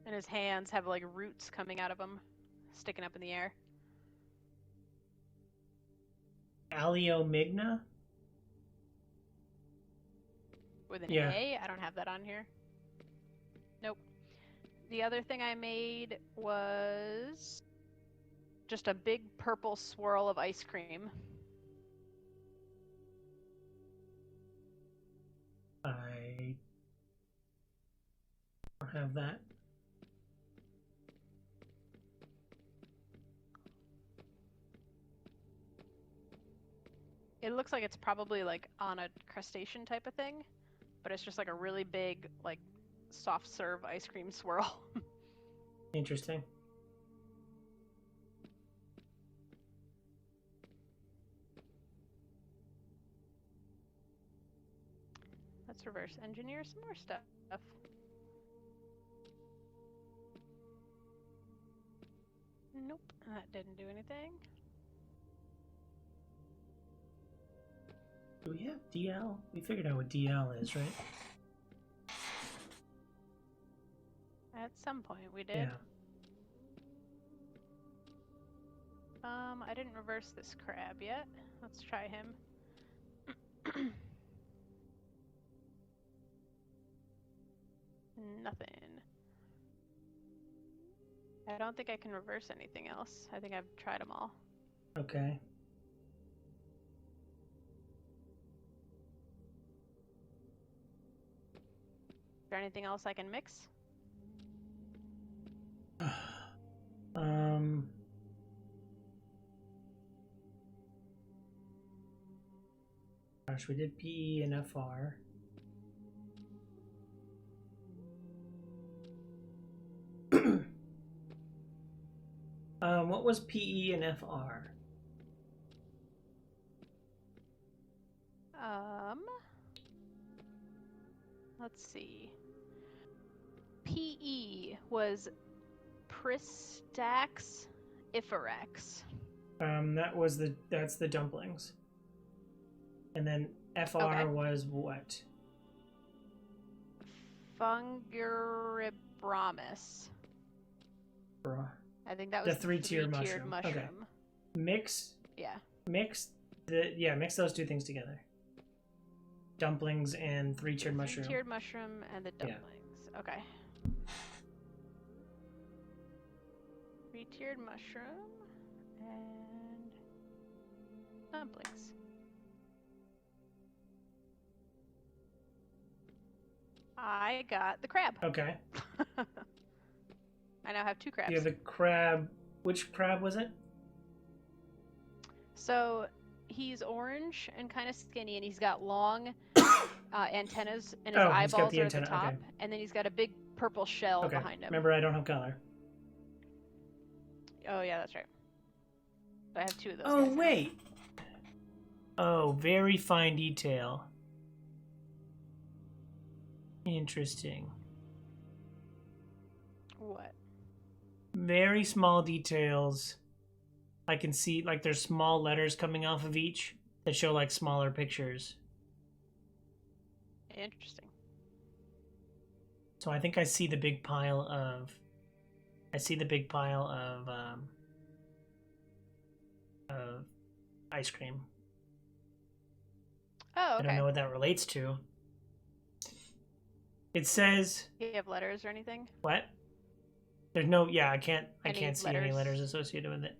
B: And his hands have like roots coming out of them, sticking up in the air.
A: Aleomigna?
B: With an
A: Yeah.
B: A? I don't have that on here. Nope. The other thing I made was just a big purple swirl of ice cream.
A: I don't have that.
B: It looks like it's probably like on a crustacean type of thing, but it's just like a really big, like, soft serve ice cream swirl.
A: Interesting.
B: Let's reverse engineer some more stuff. Nope, that didn't do anything.
A: Do we have DL? We figured out what DL is, right?
B: At some point we did.
A: Yeah.
B: I didn't reverse this crab yet. Let's try him. Nothing. I don't think I can reverse anything else. I think I've tried them all.
A: Okay.
B: Is there anything else I can mix?
A: Gosh, we did PE and FR. What was PE and FR?
B: Let's see. PE was Pristax Iferex.
A: That's the dumplings. And then FR
B: Okay.
A: was what?
B: Funguribramus.
A: Bruh.
B: I think that
A: The
B: was
A: three-tiered
B: three-tiered
A: mushroom. Okay.
B: mushroom.
A: Mix
B: Yeah.
A: mix those two things together. Dumplings and three-tiered mushroom.
B: Three-tiered mushroom and the dumplings. Okay. Three-tiered mushroom and dumplings. I got the crab.
A: Okay.
B: I now have two crabs.
A: You have the crab. Which crab was it?
B: So he's orange and kind of skinny, and he's got long antennas, and his
A: Oh, he's got
B: eyeballs
A: the
B: are at the
A: antenna,
B: top,
A: okay.
B: and then he's got a big purple shell
A: Okay.
B: behind him.
A: Remember, I don't have color.
B: Oh yeah, that's right. I have two of those.
A: Oh,
B: guys now.
A: wait. Oh, very fine detail. Interesting.
B: What?
A: Very small details. I can see, like, there's small letters coming off of each that show, like, smaller pictures.
B: Interesting.
A: So I think I see the big pile of... ice cream.
B: Oh, okay.
A: I don't know what that relates to. It says...
B: Do you have letters or anything?
A: What? There's no... Yeah, I can't
B: Any
A: see any
B: letters?
A: letters associated with it.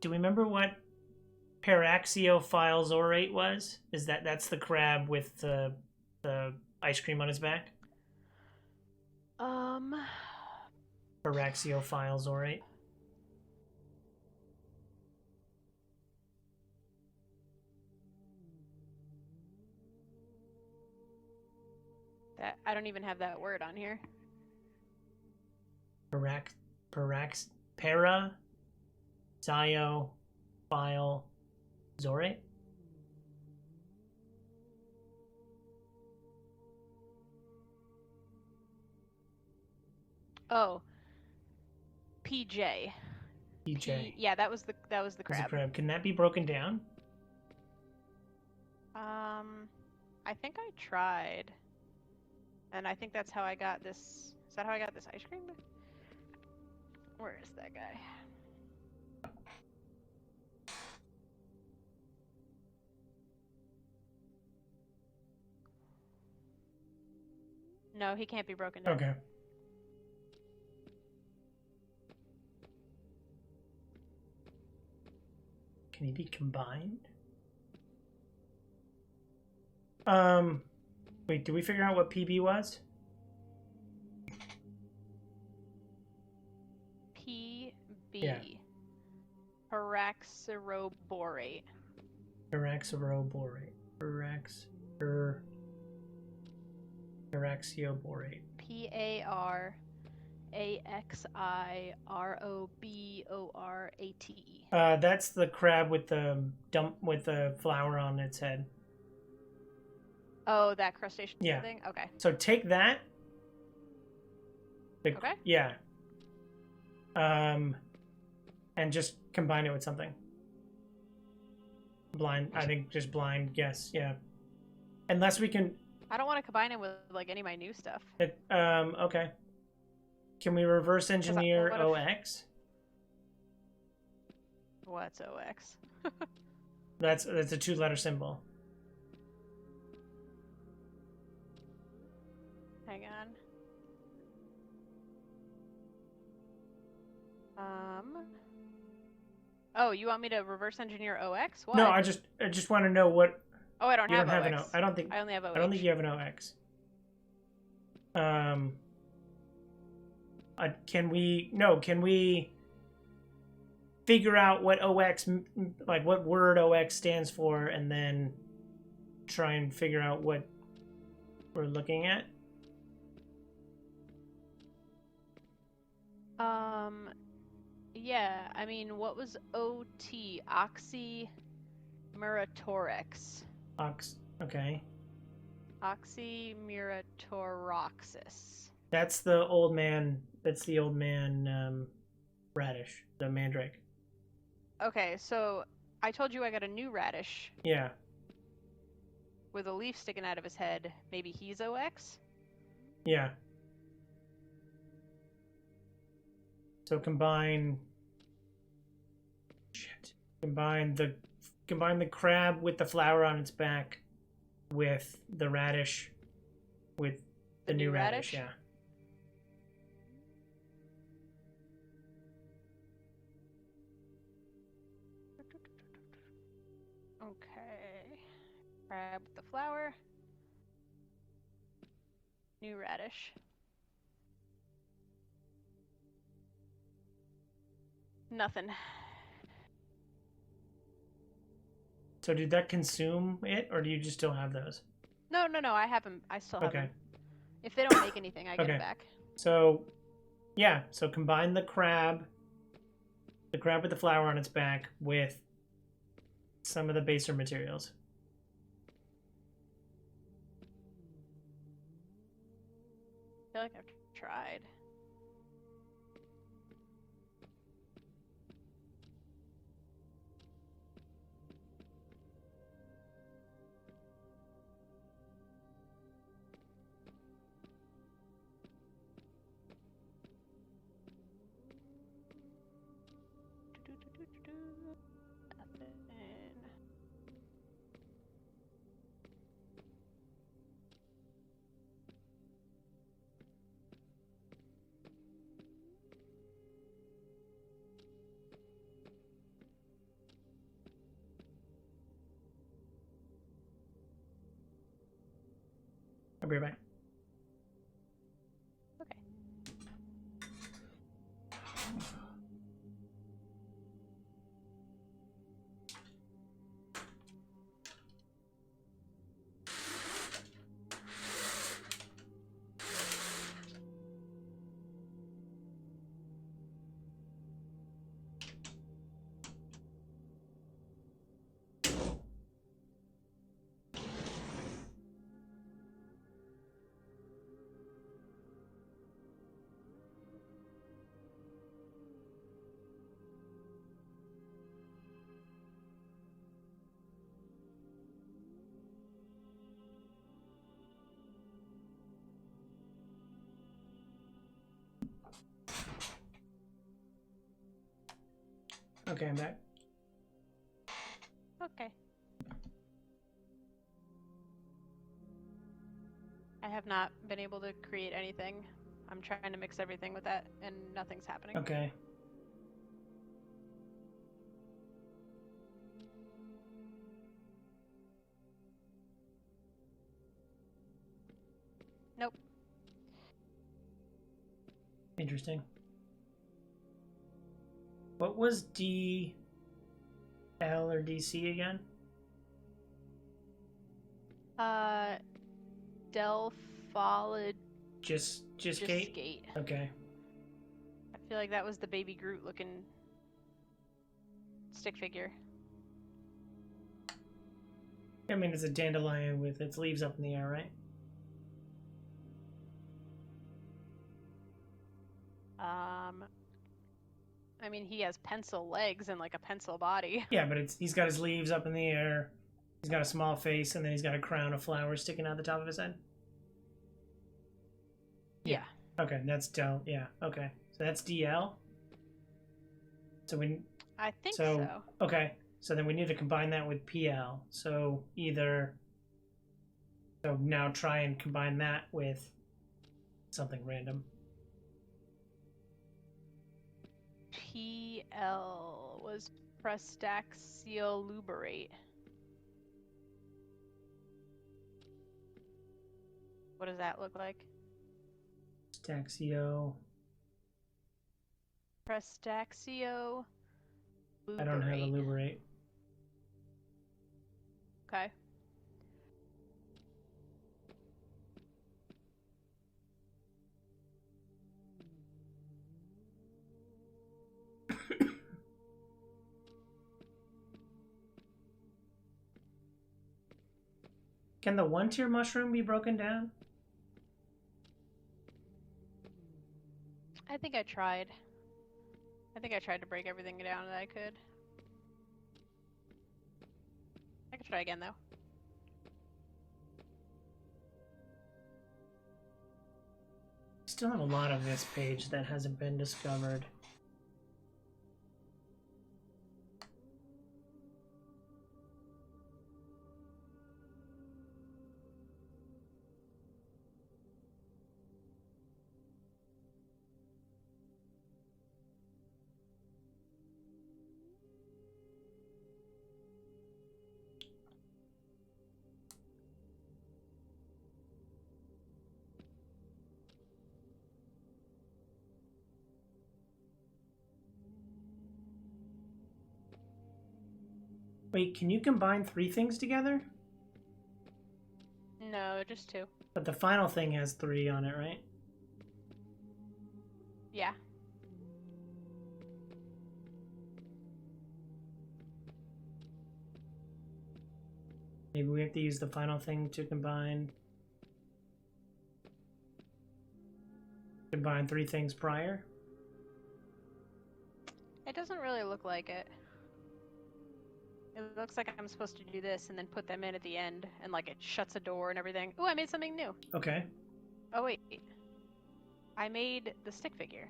A: Do we remember what Paraxiophilzorate was? That's the crab with the ice cream on his back? Paraxiophilzorate.
B: That I don't even have that word on here.
A: Paraxiophilzorate?
B: Oh. PJ.
A: PJ.
B: Yeah, that was the
A: There's a
B: crab.
A: crab. Can that be broken down?
B: I think I tried. And I think that's how I got this. Is that how I got this ice cream? Where is that guy? No, he can't be broken down.
A: Okay. Can he be combined? Wait, did we figure out what PB was?
B: PB.
A: Yeah.
B: Paraxyroborate.
A: Paraxyroborate. Paraxioborate.
B: Paraxyroborate.
A: That's the crab with the flower on its head.
B: Oh, that crustacean
A: Yeah.
B: thing? Okay.
A: So take that.
B: Okay.
A: Yeah. And just combine it with something. Blind. I think just blind guess. Yeah. Unless we can.
B: I don't want to combine it with like any of my new stuff.
A: Okay. Can we reverse engineer
B: what if-
A: OX?
B: What's OX?
A: That's a 2-letter symbol.
B: Hang on. Oh, you want me to reverse engineer OX? Why?
A: No, I just want to know what.
B: Oh, I don't
A: You
B: have
A: don't have
B: OX.
A: an O. I don't think.
B: I only have OH.
A: I don't think you have an OX. Can we figure out what OX, like what word OX stands for, and then try and figure out what we're looking at?
B: Yeah, I mean, what was OT? Oxymuratorex.
A: Okay.
B: Oxymuratoroxis.
A: That's the old man. That's the old man radish, the mandrake.
B: Okay, so I told you I got a new radish
A: Yeah.
B: with a leaf sticking out of his head. Maybe he's OX?
A: Yeah. So combine the crab with the flower on its back with the radish with the new radish, yeah.
B: Okay. Crab with the flower. New radish. Nothing.
A: So did that consume it, or do you just still have those?
B: No, I have them. I still have
A: Okay.
B: them. If they don't make anything, I get
A: Okay.
B: it back.
A: So, yeah. So combine the crab with the flower on its back with some of the baser materials.
B: I feel like I've tried. Nothing.
A: I'll be right back.
B: Okay.
A: Okay, I'm back.
B: Okay. I have not been able to create anything. I'm trying to mix everything with that, and nothing's happening.
A: Okay.
B: Nope.
A: Interesting. What was DL or DC again?
B: Delpholid
A: Just Gate?
B: Gate.
A: Okay.
B: I feel like that was the baby Groot looking stick figure.
A: I mean, it's a dandelion with its leaves up in the air, right?
B: I mean, he has pencil legs and like a pencil body.
A: Yeah, but he's got his leaves up in the air. He's got a small face, and then he's got a crown of flowers sticking out the top of his head.
B: Yeah.
A: Okay, that's Del. Yeah. Okay, so that's DL. So
B: I think so.
A: Okay, so then we need to combine that with PL. So now try and combine that with something random.
B: PL was Prestaxioluberate. What does that look like? Prestaxio.
A: I don't have a luberate.
B: Okay.
A: Can the 1-tier mushroom be broken down?
B: I think I tried. I think I tried to break everything down that I could. I could try again though.
A: Still have a lot of this page that hasn't been discovered. Wait, can you combine 3 things together?
B: No, just 2.
A: But the final thing has 3 on it, right?
B: Yeah.
A: Maybe we have to use the final thing to combine 3 things prior?
B: It doesn't really look like it. It looks like I'm supposed to do this and then put them in at the end, and like it shuts a door and everything. Ooh, I made something new.
A: Okay.
B: Oh wait. I made the stick figure.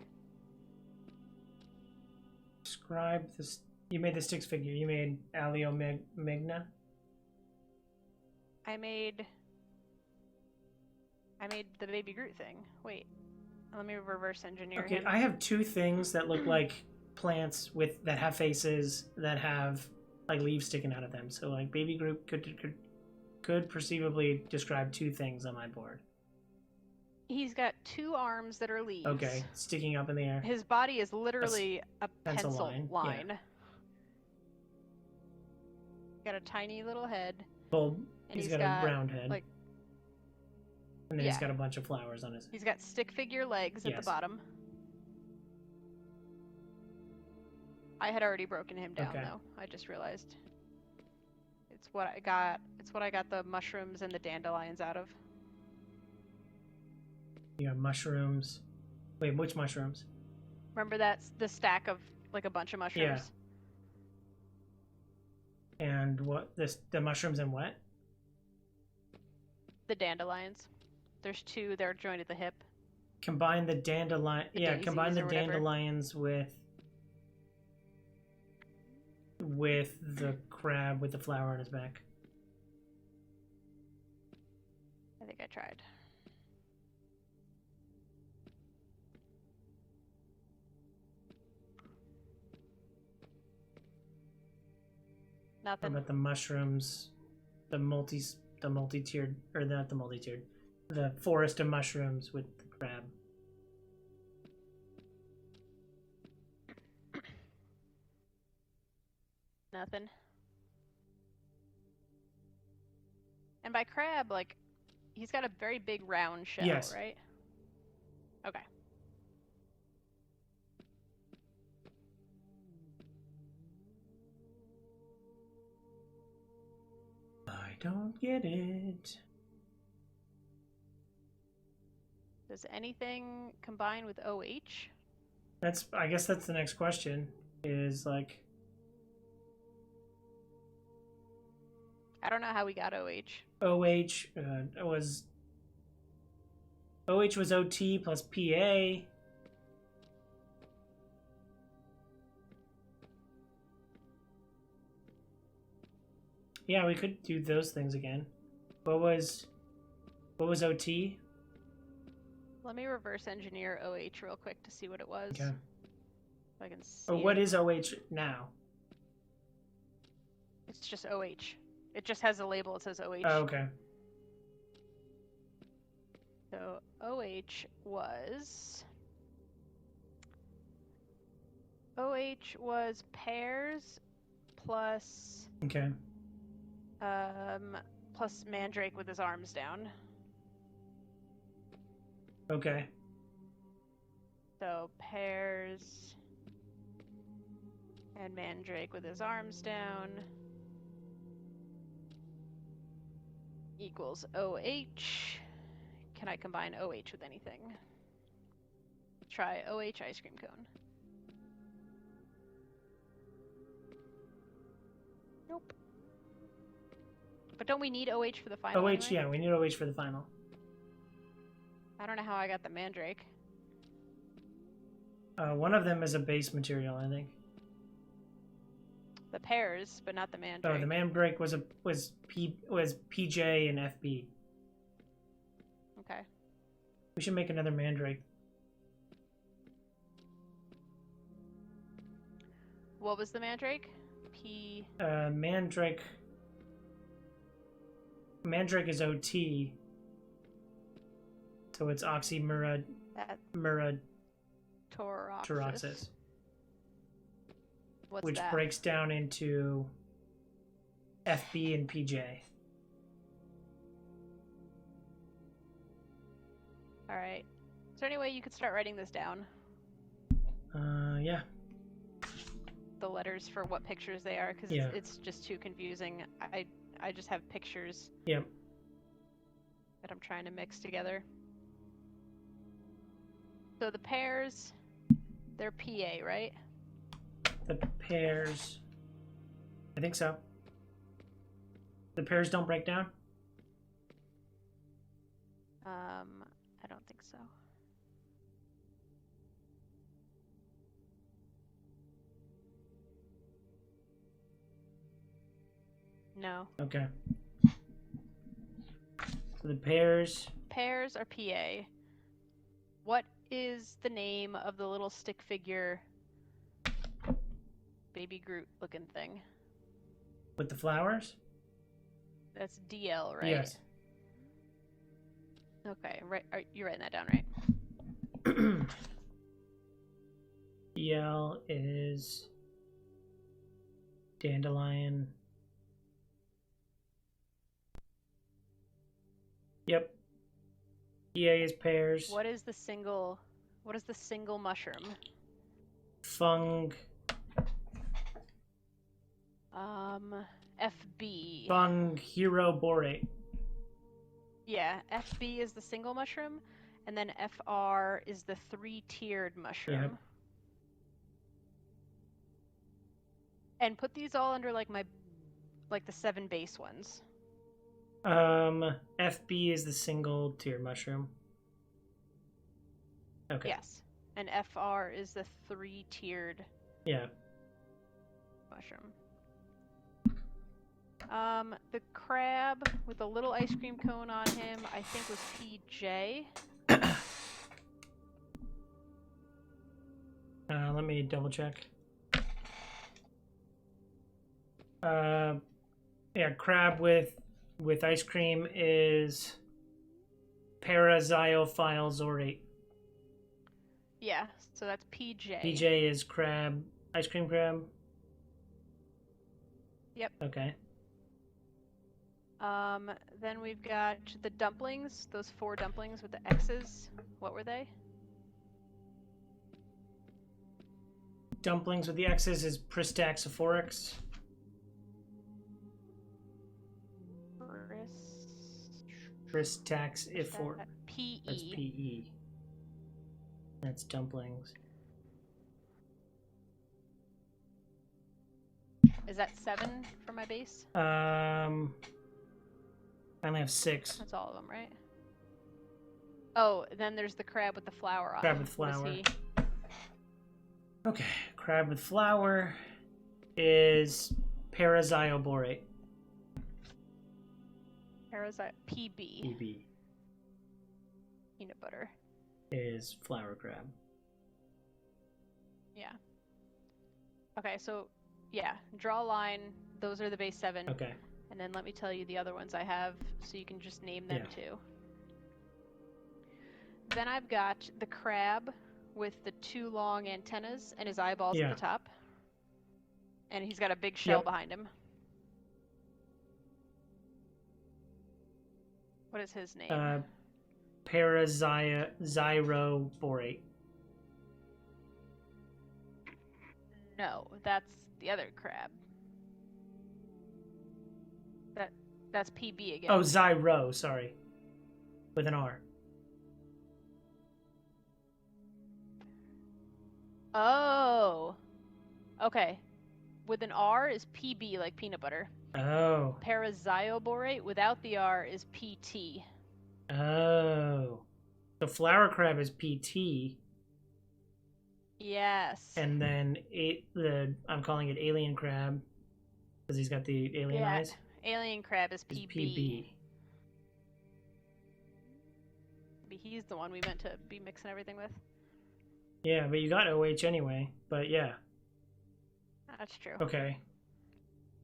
A: Describe this. You made the stick figure. You made Magna.
B: I made the baby Groot thing. Wait. Let me reverse engineer
A: Okay,
B: him.
A: I have 2 things that look like plants that have faces that have like leaves sticking out of them. So like baby Groot could perceivably describe 2 things on my board.
B: He's got 2 arms that are leaves.
A: Okay, sticking up in the air.
B: His body is literally a pencil line.
A: Yeah.
B: Got a tiny little head.
A: Bulb.
B: And
A: He's got a round head.
B: Like,
A: and then he's
B: yeah.
A: got a bunch of flowers on his head.
B: He's got stick figure legs at the bottom. I had already broken him down though. I just realized. It's what I got. It's what I got the mushrooms and the dandelions out of.
A: You have mushrooms. Wait, which mushrooms?
B: Remember that's the stack of like a bunch of mushrooms?
A: Yeah. And what the mushrooms and what?
B: The dandelions. There's 2, they're joined at the hip.
A: Combine the dandelion. Yeah, combine the
B: or whatever.
A: dandelions with with the crab with the flower on his back.
B: I think I tried.
A: What
B: Nothing.
A: about the mushrooms? The multi-tiered, or not the multi-tiered, the forest of mushrooms with the crab.
B: Nothing. And by crab, like, he's got a very big round shell,
A: Yes.
B: right? Okay.
A: I don't get it.
B: Does anything combine with OH?
A: I guess that's the next question. Is like,
B: I don't know how we got OH.
A: OH was OT plus PA. Yeah, we could do those things again. What was OT?
B: Let me reverse engineer OH real quick to see what it was.
A: Okay.
B: If I can see
A: Or what
B: it.
A: is OH now?
B: It's just OH. It just has a label that says OH.
A: Oh, okay.
B: So OH was pears plus
A: Okay.
B: plus Mandrake with his arms down.
A: Okay.
B: So pears and Mandrake with his arms down equals OH. Can I combine OH with anything? Try OH ice cream cone. Nope. But don't we need OH for the final
A: OH,
B: anyway?
A: yeah, we need OH for the final.
B: I don't know how I got the Mandrake.
A: One of them is a base material, I think.
B: The pears, but not the Mandrake.
A: Oh, the Mandrake was PJ and FB.
B: Okay.
A: We should make another Mandrake.
B: What was the Mandrake? P.
A: Mandrake is OT. So it's oxymurad
B: That
A: murad
B: Toroxis.
A: toroxis,
B: What's
A: which
B: that?
A: breaks down into FB and PJ.
B: All right. Is there any way you could start writing this down?
A: Yeah.
B: The letters for what pictures they are, because
A: Yeah.
B: it's just too confusing. I just have pictures
A: Yep.
B: that I'm trying to mix together. So the pears, they're PA, right?
A: The pears. I think so. The pears don't break down?
B: I don't think so. No.
A: Okay. So the pears.
B: Pears are PA. What is the name of the little stick figure baby Groot looking thing?
A: With the flowers?
B: That's DL, right?
A: Yes.
B: Okay, right. You're writing that down, right?
A: EL is dandelion. Yep. EA is pears.
B: What is the single mushroom?
A: Fung.
B: FB.
A: Fung hero borate.
B: Yeah, FB is the single mushroom, and then FR is the 3-tiered mushroom.
A: Yep.
B: And put these all under like the 7 base ones.
A: FB is the single tier mushroom. Okay.
B: Yes. And FR is the 3-tiered
A: Yeah.
B: mushroom. The crab with the little ice cream cone on him, I think was PJ.
A: Let me double check. Yeah, crab with ice cream is Paraxylophyll zorate.
B: Yeah, so that's PJ.
A: PJ is crab, ice cream crab.
B: Yep.
A: Okay.
B: Then we've got the dumplings, those 4 dumplings with the X's. What were they?
A: Dumplings with the X's is Pristaxophorix. Pristaxophorix.
B: PE.
A: That's PE. That's dumplings.
B: Is that 7 for my base?
A: I only have 6.
B: That's all of them, right? Oh, then there's the crab with the flower on
A: Crab
B: him.
A: with
B: What is
A: flower.
B: he?
A: Okay, crab with flower is Paraxylborate.
B: Parasite PB.
A: PB
B: Peanut butter.
A: is flower crab.
B: Yeah. Okay, so yeah, draw a line. Those are the base 7.
A: Okay.
B: And then let me tell you the other ones I have, so you can just name them too. Then I've got the crab with the 2 long antennas and his eyeballs at the top. And he's got a big shell behind him. What is his name?
A: Paraxylborate.
B: No, that's the other crab. That's PB again.
A: Oh, Zyro, sorry. With an R.
B: Oh. Okay. With an R is PB, like peanut butter.
A: Oh.
B: Paraxylborate without the R is PT.
A: Oh. So flower crab is PT.
B: Yes.
A: And then I'm calling it alien crab because he's got the alien eyes.
B: Alien crab is PB.
A: PB.
B: Maybe he's the one we meant to be mixing everything with.
A: Yeah, but you got OH anyway. But yeah.
B: That's true.
A: Okay.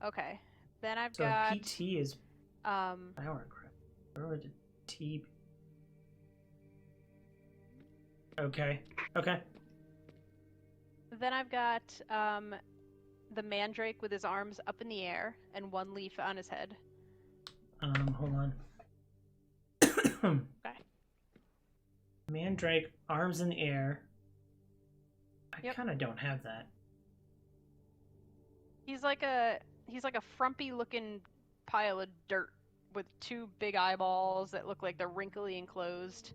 B: Okay. Then I've
A: so
B: got
A: PT is flower crab. Where would the T? Okay. Okay.
B: Then I've got the mandrake with his arms up in the air and 1 leaf on his head.
A: Hold on.
B: Okay.
A: Mandrake, arms in the air. I
B: Yep.
A: kind of don't have that.
B: He's like a frumpy looking pile of dirt with 2 big eyeballs that look like they're wrinkly and closed.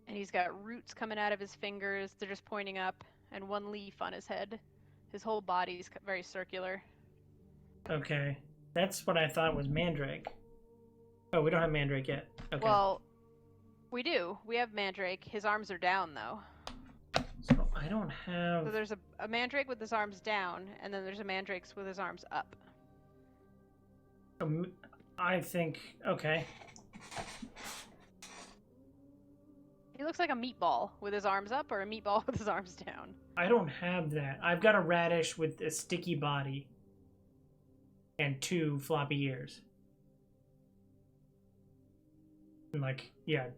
B: And he's got roots coming out of his fingers. They're just pointing up, and 1 leaf on his head. His whole body's very circular.
A: Okay. That's what I thought was Mandrake. Oh, we don't have Mandrake yet. Okay.
B: Well, we do. We have Mandrake. His arms are down, though.
A: So I don't have...
B: So there's a Mandrake with his arms down, and then there's a Mandrake with his arms up.
A: I think... Okay.
B: He looks like a meatball with his arms up, or a meatball with his arms down.
A: I don't have that. I've got a radish with a sticky body. And 2 floppy ears. And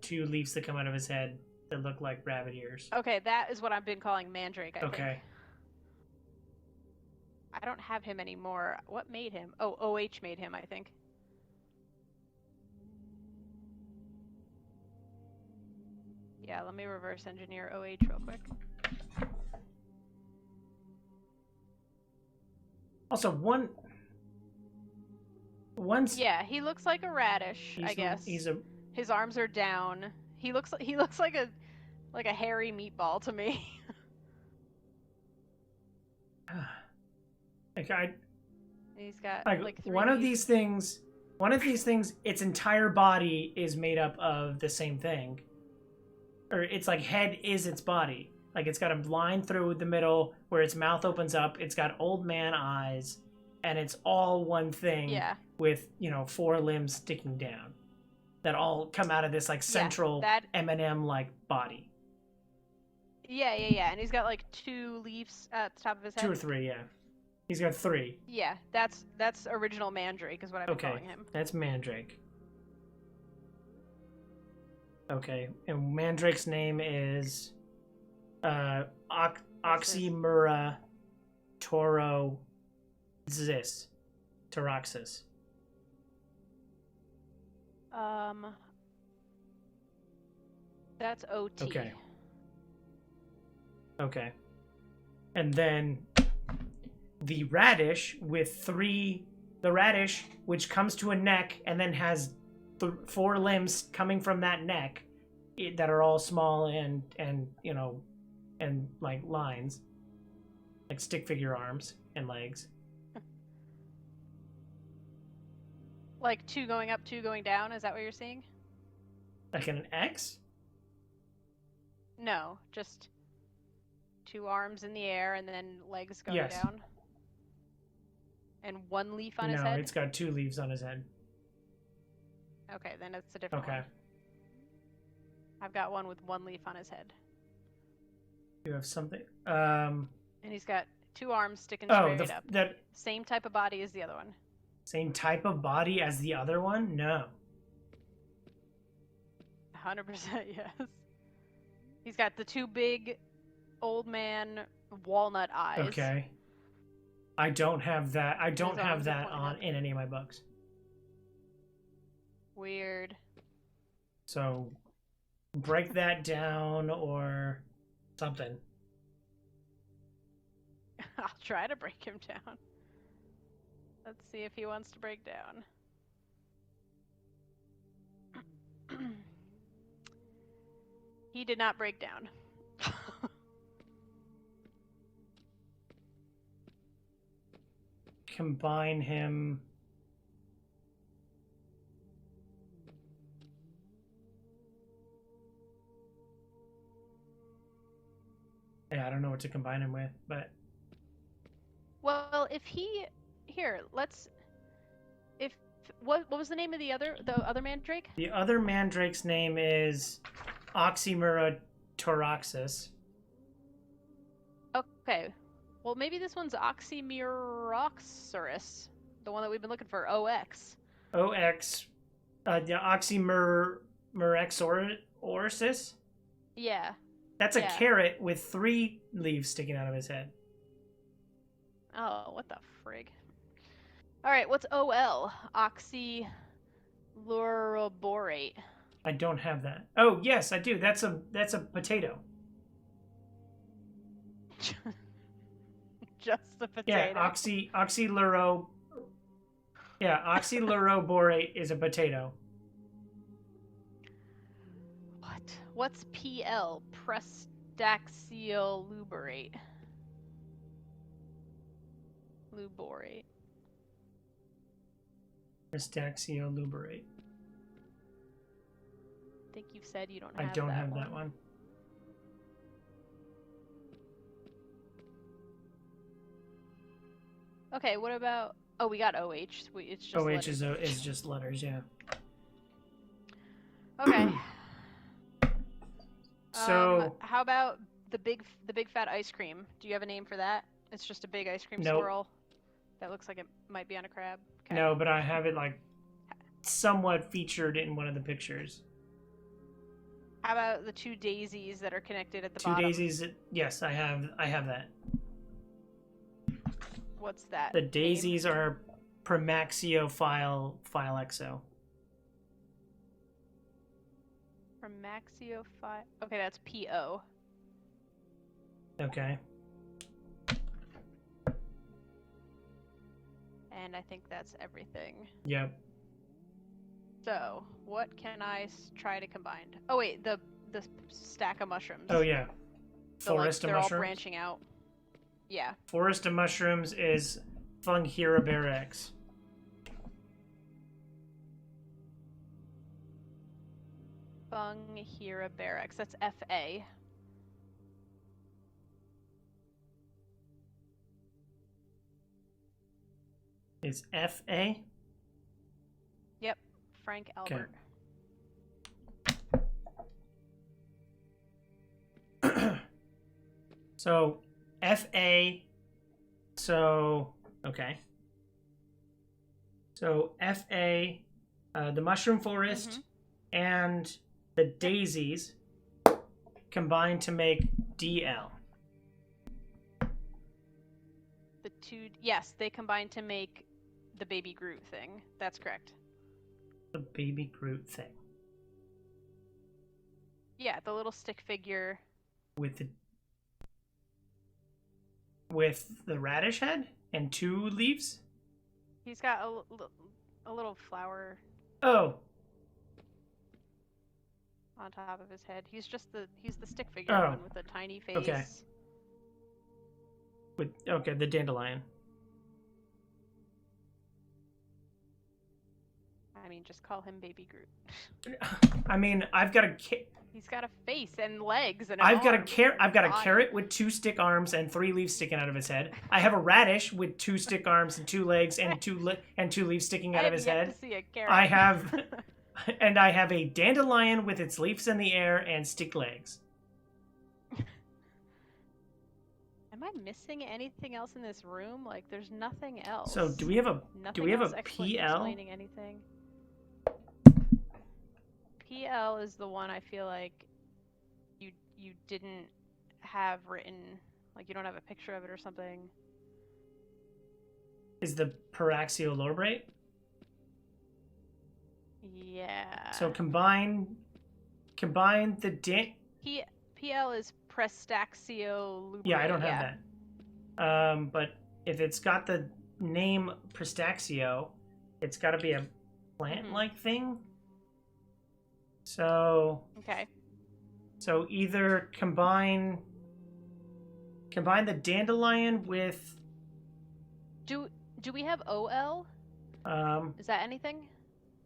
A: 2 leaves that come out of his head that look like rabbit ears.
B: Okay, that is what I've been calling Mandrake, I think.
A: Okay.
B: I don't have him anymore. What made him? Oh, OH made him, I think. Yeah, let me reverse engineer OH real quick.
A: Also, once...
B: Yeah, he looks like a radish, I guess. His arms are down. He looks like a hairy meatball to me. He's got like 3
A: one of these things, its entire body is made up of the same thing. Or it's like head is its body. Like it's got a line through the middle where its mouth opens up. It's got old man eyes, and it's all one thing
B: Yeah.
A: with, you know, 4 limbs sticking down that all come out of this like central
B: that-
A: M&M like body.
B: Yeah, and he's got like 2 leaves at the top of his head.
A: 2 or 3, yeah. He's got 3.
B: Yeah, that's original Mandrake is what I've been calling him.
A: That's Mandrake. Okay, and Mandrake's name is Oxymura Toroxis.
B: That's OT.
A: Okay. And then the radish which comes to a neck and then has 4 limbs coming from that neck that are all small and you know, and like lines, like stick figure arms and legs.
B: Like 2 going up, 2 going down, is that what you're seeing?
A: Like an X?
B: No, just 2 arms in the air and then legs going
A: Yes.
B: down. And 1 leaf on his head?
A: No, it's got 2 leaves on his head.
B: Okay, then it's a different
A: Okay.
B: one. I've got one with 1 leaf on his head.
A: You have something.
B: And he's got 2 arms sticking straight up.
A: That
B: Same type of body as the other one.
A: same type of body as the other one? No.
B: 100% yes. He's got the 2 big old man walnut eyes.
A: Okay. I don't have that. I don't
B: His
A: have
B: arms are
A: that
B: pointing
A: on
B: up.
A: in any of my books.
B: Weird.
A: So break that down or something.
B: I'll try to break him down. Let's see if he wants to break down. He did not break down.
A: Combine him. Yeah, I don't know what to combine him with, but
B: Well, if he what was the name of the other mandrake?
A: the other mandrake's name is Oxymura Toroxis.
B: Okay. Well, maybe this one's Oxymiroxorus, the one that we've been looking for, OX.
A: OX, the Oxymurexorsis?
B: Yeah.
A: That's a
B: Yeah.
A: carrot with 3 leaves sticking out of his head.
B: Oh, what the frig? All right, what's OL? Oxyluroborate.
A: I don't have that. Oh, yes, I do. That's a potato.
B: Just a potato.
A: Yeah, oxyluroborate is a potato.
B: What? What's PL? Prestaxioluborate. Luborate.
A: Prestaxioluborate.
B: I think you've said you don't
A: I
B: have
A: don't
B: that
A: have
B: one.
A: that one.
B: Okay, what about... Oh, we got OH. It's just
A: OH
B: letters.
A: is just letters, yeah.
B: Okay.
A: So
B: how about the big fat ice cream? Do you have a name for that? It's just a big ice cream
A: Nope.
B: swirl that looks like it might be on a crab. Okay.
A: no, but I have it like somewhat featured in one of the pictures.
B: How about the 2 daisies that are connected at the
A: 2
B: bottom?
A: daisies. Yes, I have that.
B: What's that?
A: The
B: name?
A: daisies are Primaxiophile phylexo.
B: From Maxiophile. Okay, that's PO.
A: Okay.
B: And I think that's everything.
A: Yep.
B: So, what can I try to combine? Oh wait, the stack of mushrooms.
A: Oh yeah.
B: So, like,
A: Forest of
B: they're all
A: mushrooms.
B: branching out. Yeah.
A: Forest of mushrooms is Funghiraberex.
B: Funghiraberex. That's FA.
A: is FA.
B: Yep, Frank Albert.
A: So FA. So okay. So FA, the mushroom forest, and the daisies combine to make DL.
B: The two, yes, they combine to make the baby Groot thing. That's correct.
A: The baby Groot thing
B: Yeah, the little stick figure.
A: with the radish head and 2 leaves.
B: He's got a little flower
A: Oh,
B: on top of his head. He's the stick figure
A: Oh,
B: one with the tiny face.
A: okay. The dandelion.
B: I mean, just call him Baby Groot.
A: I mean, I've got a
B: He's got a face and legs and
A: I've got a
B: body.
A: carrot with 2 stick arms and 3 leaves sticking out of his head. I have a radish with 2 stick arms and 2 legs and 2 leaves sticking out of his head.
B: To see a carrot.
A: I have a dandelion with its leaves in the air and stick legs.
B: Am I missing anything else in this room? Like, there's nothing else.
A: So do we have a
B: excellent
A: PL?
B: Explaining anything? PL is the one I feel like you didn't have written, like you don't have a picture of it or something.
A: Is the Paraxiolorbrate?
B: Yeah.
A: So combine the
B: PL is Prestaxio lubrate.
A: Yeah, I don't have that. But if it's got the name Pristaxio, it's got to be a plant-like thing. So
B: okay.
A: So either combine the dandelion with.
B: Do we have OL? Is that anything?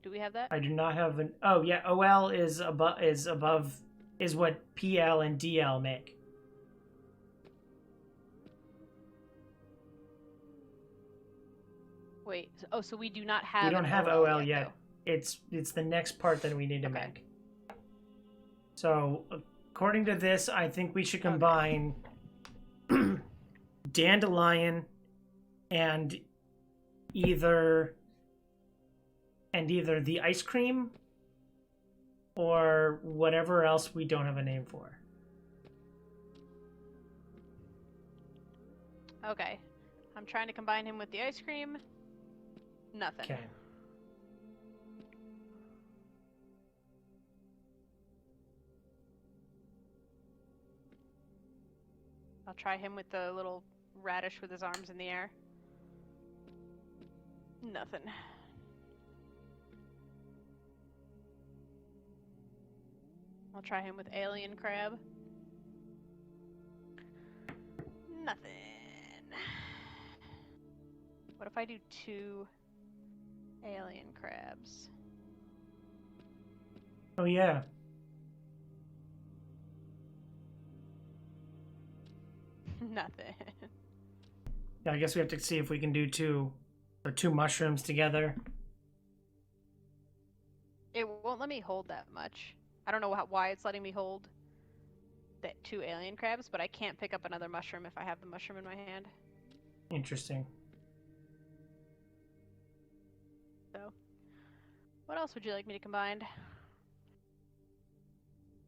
B: Do we have that?
A: I do not have an. Oh yeah, OL is above what PL and DL make.
B: Wait. Oh, so we do not have.
A: We don't have
B: OL
A: OL yet. It's the next part that we need to make. So according to this, I think we should combine dandelion and either the ice cream or whatever else we don't have a name for.
B: Okay. I'm trying to combine him with the ice cream. Nothing.
A: Okay.
B: I'll try him with the little radish with his arms in the air. Nothing. I'll try him with alien crab. Nothing. What if I do 2 alien crabs?
A: Oh yeah.
B: Nothing.
A: Yeah, I guess we have to see if we can do 2 mushrooms together.
B: It won't let me hold that much. I don't know why it's letting me hold the 2 alien crabs, but I can't pick up another mushroom if I have the mushroom in my hand.
A: Interesting.
B: So, what else would you like me to combine?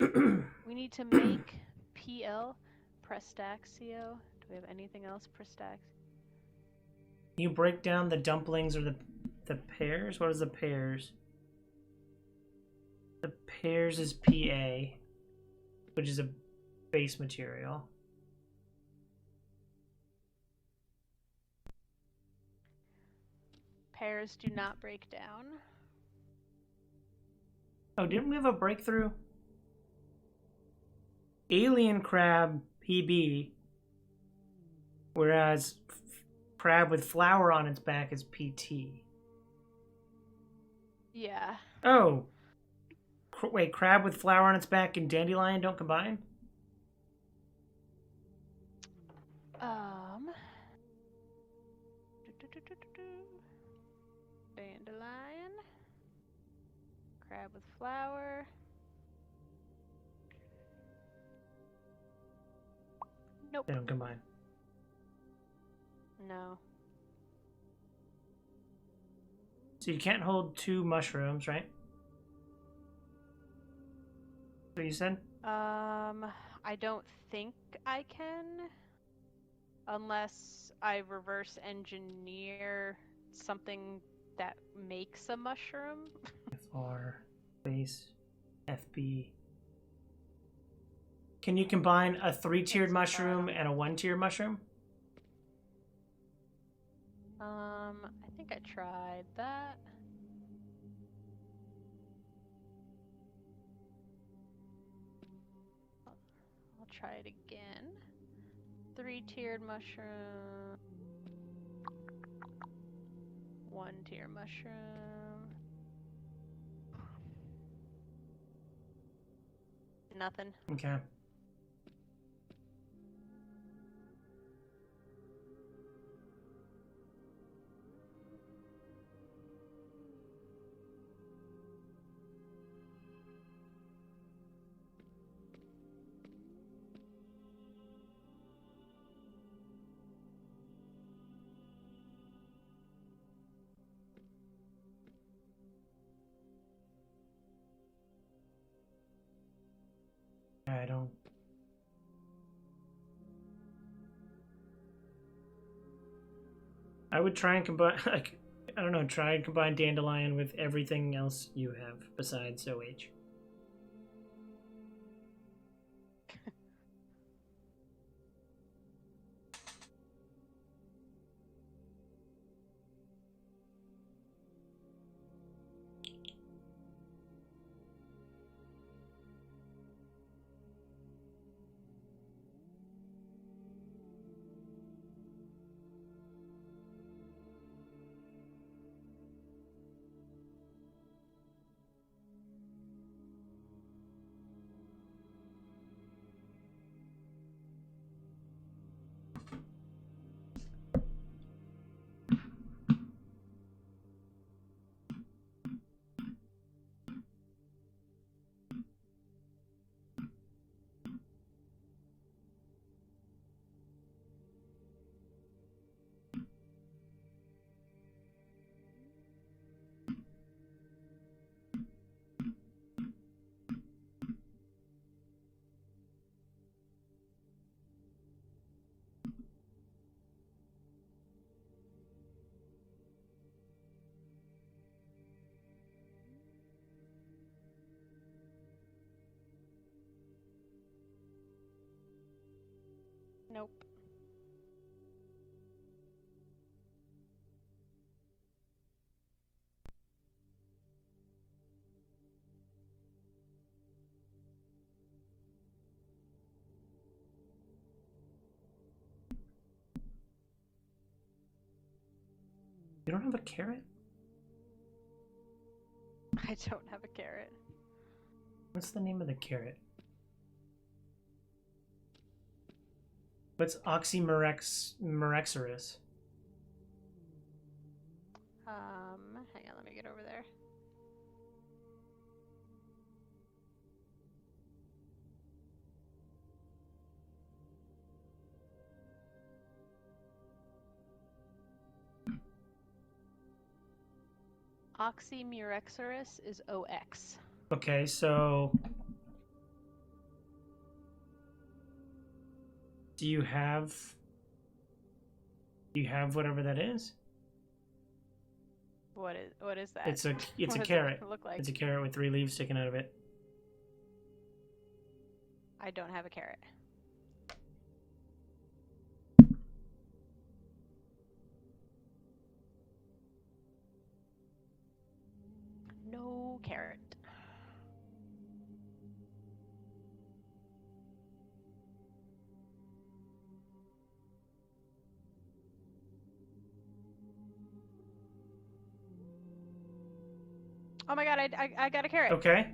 B: We need to make PL Prestaxio. Do we have anything else Prestax?
A: You break down the dumplings or the pears? What is the pears? The pears is PA, which is a base material.
B: Pears do not break down.
A: Oh, didn't we have a breakthrough? Alien crab PB, whereas crab with flour on its back is PT.
B: Yeah.
A: Oh. Wait, crab with flour on its back and dandelion don't combine?
B: Dandelion. Crab with flour. Nope.
A: They don't combine.
B: No.
A: So you can't hold 2 mushrooms, right? What you said?
B: I don't think I can. Unless I reverse engineer something that makes a mushroom.
A: FR, base, FB. Can you combine a 3-tiered
B: It's
A: mushroom
B: bottom.
A: and a 1-tiered mushroom?
B: I think I tried that. I'll try it again. 3-tiered mushroom. 1-tier mushroom. Nothing.
A: Okay. I don't. I would try and combine, like, I don't know, try and combine Dandelion with everything else you have besides OH.
B: Nope.
A: You don't have a carrot?
B: I don't have a carrot.
A: What's the name of the carrot? What's Oxymorexorus?
B: Hang on, let me get over there. Oxymorexorus is OX.
A: Okay, so do you have whatever that is?
B: What is that?
A: It's a
B: What does
A: carrot.
B: it look like?
A: It's a carrot with 3 leaves sticking out of it.
B: I don't have a carrot. No carrot. Oh my god, I got a carrot.
A: Okay.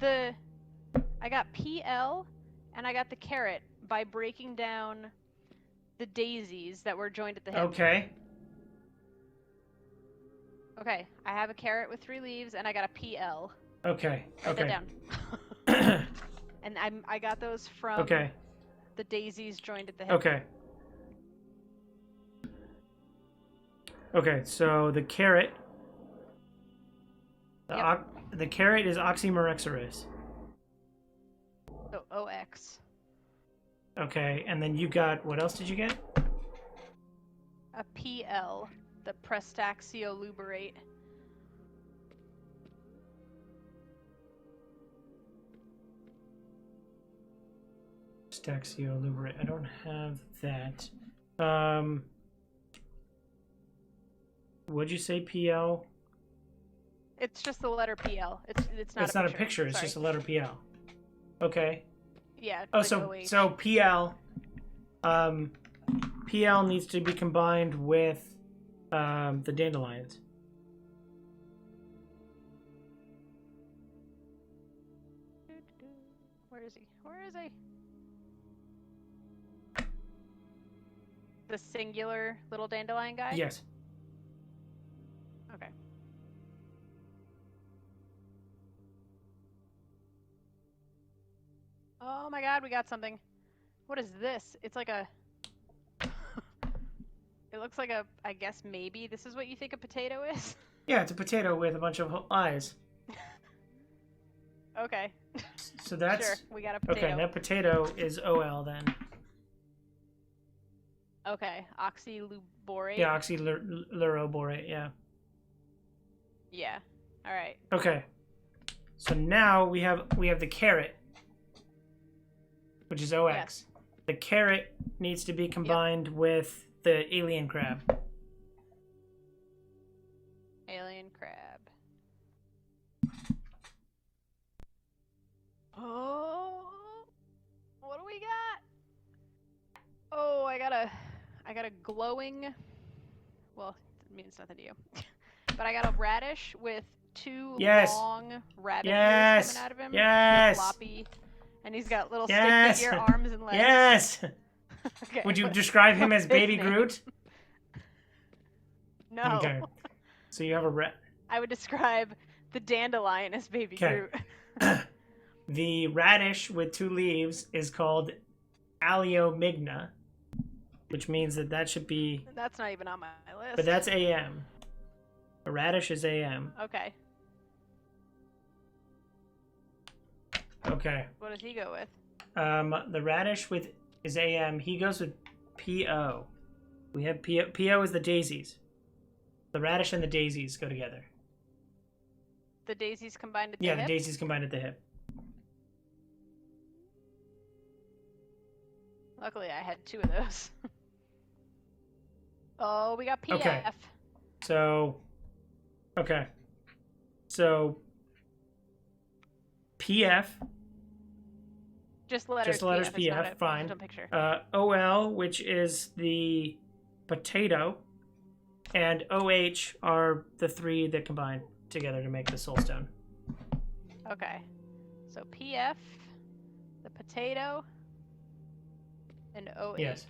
B: I got PL and I got the carrot by breaking down the daisies that were joined at the hip.
A: Okay.
B: Okay, I have a carrot with 3 leaves, and I got a PL.
A: Okay.
B: Write
A: Okay.
B: that down. And I got those from
A: Okay.
B: the daisies joined at the hip.
A: Okay. Okay. So the carrot. The carrot is Oxymorexorus.
B: So OX.
A: Okay, and then you got, what else did you get?
B: A PL, the Prestaxioluberate.
A: Prestaxioluberate. I don't have that. Would you say PL?
B: It's just the letter PL. It's not.
A: It's not a picture. It's
B: Sorry.
A: just a letter PL. Okay.
B: Yeah.
A: Oh,
B: like
A: so
B: OH.
A: so PL. PL needs to be combined with the dandelions.
B: Where is he? Where is he? The singular little dandelion guy?
A: Yes.
B: Okay. Oh my god, we got something. What is this? It's like a... It looks like a... I guess maybe this is what you think a potato is?
A: Yeah, it's a potato with a bunch of eyes.
B: Okay.
A: So that's...
B: Sure, we got a potato.
A: Okay, that potato is OL then.
B: Okay, oxyluborate?
A: Yeah, oxyluroborate, yeah.
B: Yeah. Alright.
A: Okay. So now we have the carrot, which is OX.
B: Yes.
A: The carrot needs to be combined with the alien crab.
B: Alien crab. Oh, what do we got? Oh, I got a glowing. Well, it means nothing to you. But I got a radish with 2 long rabbit ears coming out of him.
A: Yes.
B: Floppy, and he's got little
A: Yes.
B: stick figure arms and legs.
A: Yes.
B: Okay.
A: Would you describe him as
B: What's his
A: Baby
B: name?
A: Groot?
B: No.
A: Okay. So you have a
B: I would describe the dandelion as Baby
A: Okay.
B: Groot.
A: The radish with 2 leaves is called Aleomigna, which means that should be,
B: That's not even on my list.
A: but that's AM. A radish is AM.
B: Okay.
A: Okay.
B: What does he go with?
A: The radish is AM. He goes with PO. We have PO. PO is the daisies. The radish and the daisies go together.
B: The daisies combined at the
A: Yeah,
B: hip?
A: the daisies combined at the hip.
B: Luckily, I had 2 of those. Oh, we got PF.
A: Okay. So, okay. So, PF,
B: Just letters
A: just letters
B: PF. It's not
A: PF,
B: a
A: fine.
B: no picture.
A: OL, which is the potato, and OH are the 3 that combine together to make the soul stone.
B: Okay. So PF, the potato, and OH.
A: Yes.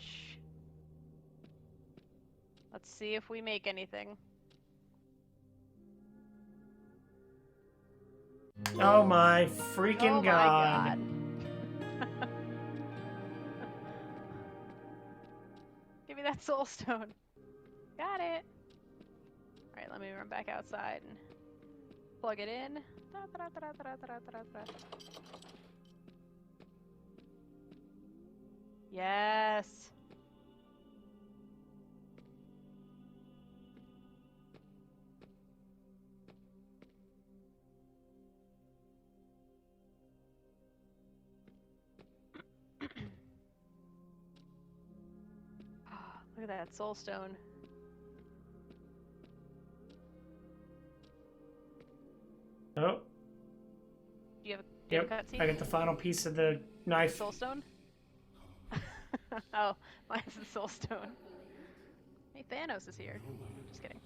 B: Let's see if we make anything.
A: Oh my freaking
B: Oh my
A: god.
B: Give me that soul stone. Got it. Alright, let me run back outside and plug it in. Yes. Look at that soul stone.
A: Oh,
B: Do you have a
A: yep.
B: cutscene?
A: I got the final piece of the knife.
B: Soul stone? Oh, mine's the soul stone. Hey, Thanos is here. Just kidding.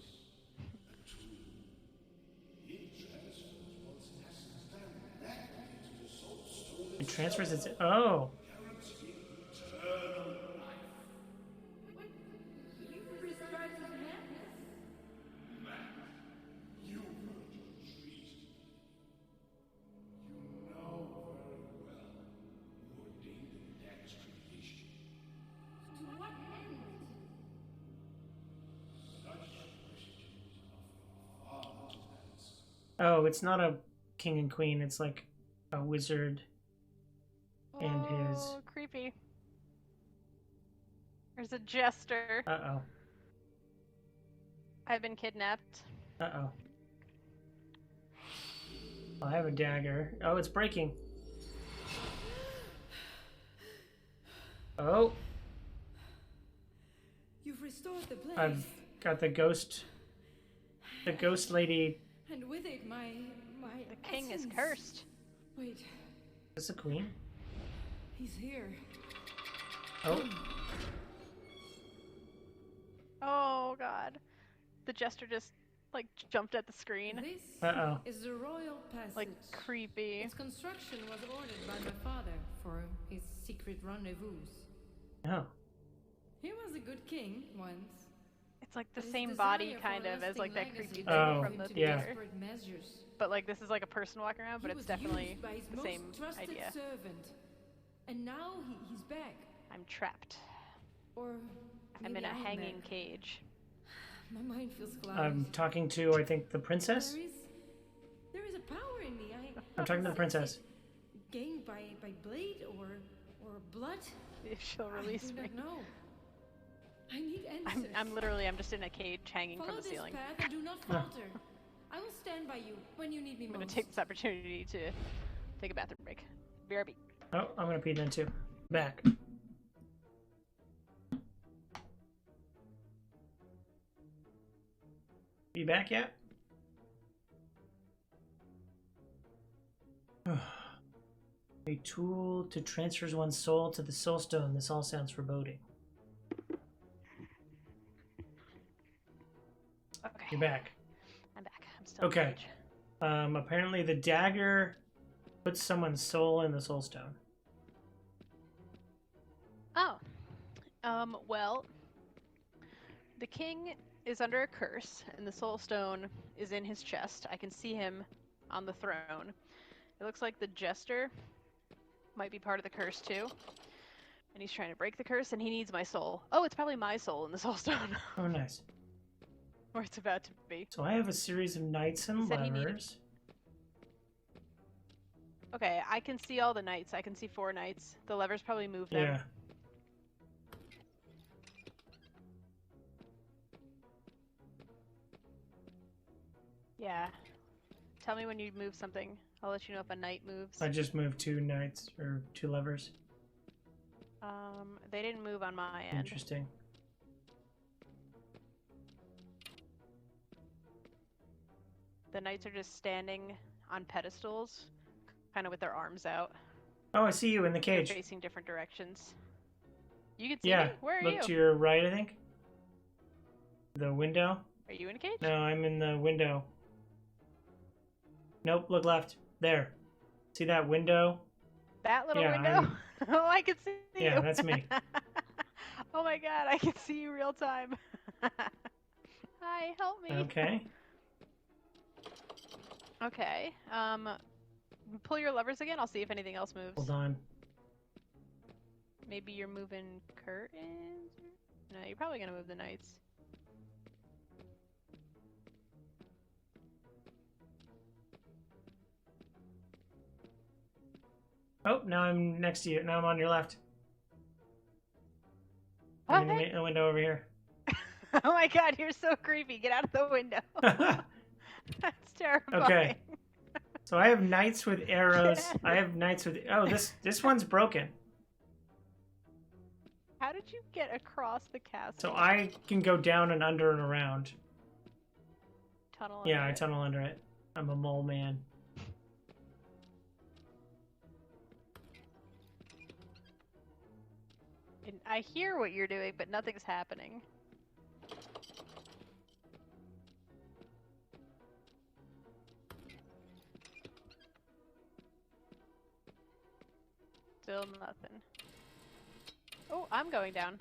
A: It transfers its. Oh. Oh, it's not a king and queen. It's like a wizard and his.
B: Oh, creepy. There's a jester.
A: Uh-oh.
B: I've been kidnapped.
A: Uh-oh. I have a dagger. Oh, it's breaking. Oh,
D: You've restored the place.
A: I've got the ghost lady.
D: And with it, my
B: The king is
D: essence.
B: cursed.
D: Wait,
A: Is this a queen?
D: he's here.
A: Oh,
B: Oh god. The jester just like jumped at the screen.
D: This
A: uh-oh.
D: is the royal passage.
B: Like creepy.
D: Its construction was ordered by my father for his secret rendezvous.
A: Oh.
D: He was a good king once.
B: It's like the
D: but his
B: same body
D: desire for
B: kind
D: a
B: of as like that
D: lasting
B: creepy
D: legacy
B: thing
A: Oh,
B: from the
D: drove him to
A: yeah.
B: theater.
D: desperate measures.
B: But like this is like a person walking around, but
D: He
B: it's
D: was
B: definitely
D: used by his
B: the
D: most
B: same
D: trusted
B: idea.
D: servant. And now he's back.
B: I'm trapped.
D: Or
B: I'm
D: maybe
B: in a
D: I'm
B: hanging
D: back.
B: cage.
D: My mind feels cloudy.
A: I'm talking to, I think, the princess?
D: There is a power in me.
A: I'm talking to the princess.
D: Gained by blade or blood?
B: If she'll release
D: I do
B: me.
D: not know. I need answers.
B: I'm just in a cage hanging
D: Follow
B: from the
D: this
B: ceiling.
D: path and do not falter. I will stand by you when you need me
B: I'm gonna
D: most.
B: take this opportunity to take a bathroom break. BRB.
A: Oh, I'm gonna pee then too. Back. You back yet? A tool to transfers one's soul to the soul stone. This all sounds foreboding.
B: Okay.
A: You're back.
B: I'm back. I'm still
A: Okay.
B: in the cage.
A: Apparently the dagger puts someone's soul in the soul stone.
B: Oh. Well, the king is under a curse, and the soul stone is in his chest. I can see him on the throne. It looks like the jester might be part of the curse too. And he's trying to break the curse, and he needs my soul. Oh, it's probably my soul in the soul stone.
A: Oh, nice.
B: Or it's about to be.
A: So I have a series of knights and
B: He said he needed-
A: levers.
B: Okay, I can see all the knights. I can see 4 knights. The levers probably move them.
A: Yeah.
B: Yeah. Tell me when you move something. I'll let you know if a knight moves.
A: I just moved 2 knights, or 2 levers.
B: They didn't move on my end.
A: Interesting.
B: The knights are just standing on pedestals, kind of with their arms out.
A: Oh, I see you in the
B: They're
A: cage.
B: facing different directions. You can see
A: Yeah.
B: me? Where are
A: Look
B: you?
A: to your right, I think. The window.
B: Are you in a cage?
A: No, I'm in the window. Nope, look left. There. See that window?
B: That little
A: Yeah,
B: window? Oh, I can see you.
A: Yeah, that's me.
B: Oh my god, I can see you real time. Hi, help me.
A: Okay.
B: Okay. Pull your levers again. I'll see if anything else moves.
A: Hold on.
B: Maybe you're moving curtains? No, you're probably gonna move the knights.
A: Oh, now I'm next to you. Now I'm on your left.
B: Oh,
A: I'm in
B: hey.
A: the window over here.
B: Oh my god, you're so creepy. Get out of the window. That's terrifying.
A: Okay. So I have knights with arrows.
B: Get
A: I have knights with... Oh, this one's broken.
B: How did you get across the castle?
A: So I can go down and under and around.
B: Tunnel
A: Yeah,
B: under
A: I
B: it.
A: tunnel under it. I'm a mole man.
B: And I hear what you're doing, but nothing's happening. Still nothing. Oh, I'm going down.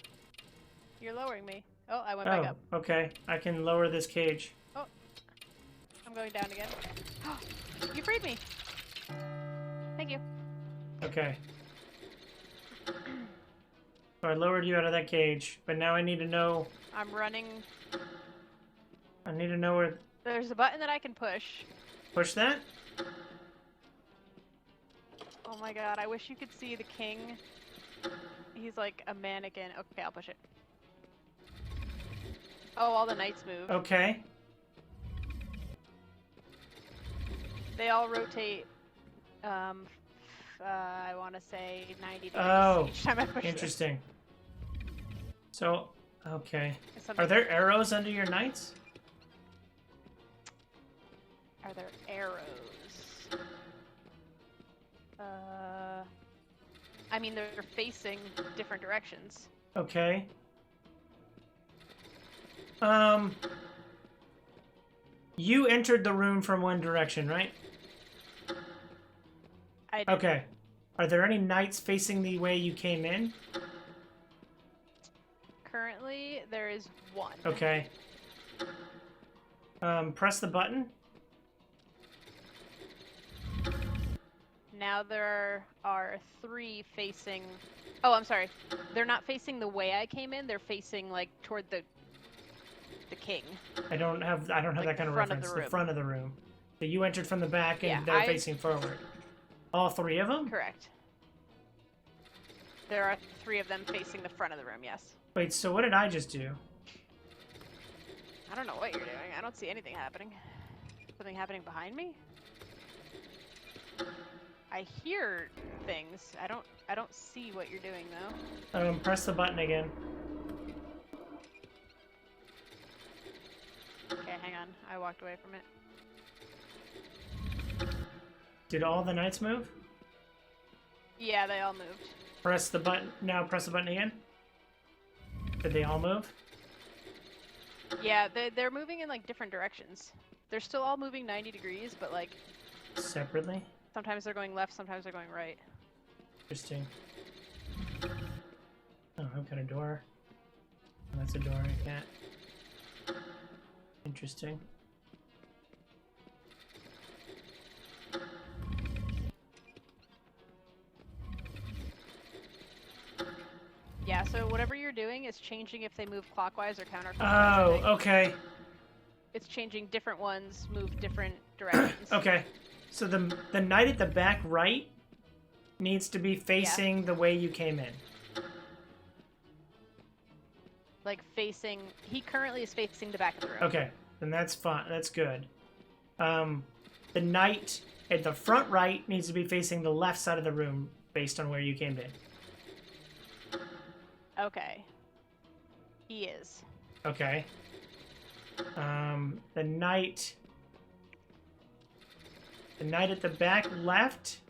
B: You're lowering me. Oh, I went back
A: Oh,
B: up.
A: okay. I can lower this cage.
B: I'm going down again. You freed me. Thank you.
A: Okay. So I lowered you out of that cage, but now I need to know...
B: I'm running.
A: I need to know where...
B: There's a button that I can push.
A: Push that.
B: Oh my god, I wish you could see the king. He's like a mannequin. Okay, I'll push it. Oh, all the knights move.
A: Okay.
B: They all rotate, I want to say 90 degrees
A: Oh,
B: each time I push
A: interesting. So, okay.
B: this.
A: Are there arrows under your knights?
B: Are there arrows? I mean, they're facing different directions.
A: Okay. You entered the room from one direction, right?
B: I did.
A: Okay. Are there any knights facing the way you came in?
B: Currently, there is one.
A: Okay. Press the button.
B: Now there are 3 facing... Oh, I'm sorry. They're not facing the way I came in. They're facing, like, toward the king.
A: I don't have
B: Like
A: that kind of
B: front of
A: reference.
B: the
A: The
B: room.
A: front of the room. So you entered from the back and
B: Yeah,
A: they're facing forward. All 3 of them?
B: Correct. There are 3 of them facing the front of the room, yes.
A: Wait, so what did I just do?
B: I don't know what you're doing. I don't see anything happening. Something happening behind me? I hear things. I don't see what you're doing though.
A: Press the button again.
B: Okay, hang on. I walked away from it.
A: Did all the knights move?
B: Yeah, they all moved.
A: Press the button. Now press the button again. Did they all move?
B: Yeah, they're moving in like different directions. They're still all moving 90 degrees, but like
A: Separately?
B: sometimes they're going left, sometimes they're going right.
A: Interesting. Oh, I've got a door. Oh, that's a door I can't. Interesting.
B: Yeah, so whatever you're doing is changing if they move clockwise or counterclockwise.
A: Oh,
B: I think.
A: okay.
B: It's changing different ones move different directions.
A: Okay. So the knight at the back right needs to be facing the way you came in.
B: Like facing, he currently is facing the back of the room.
A: Okay, then that's fine. That's good. The knight at the front right needs to be facing the left side of the room based on where you came in.
B: Okay. He is.
A: Okay. The knight at the back left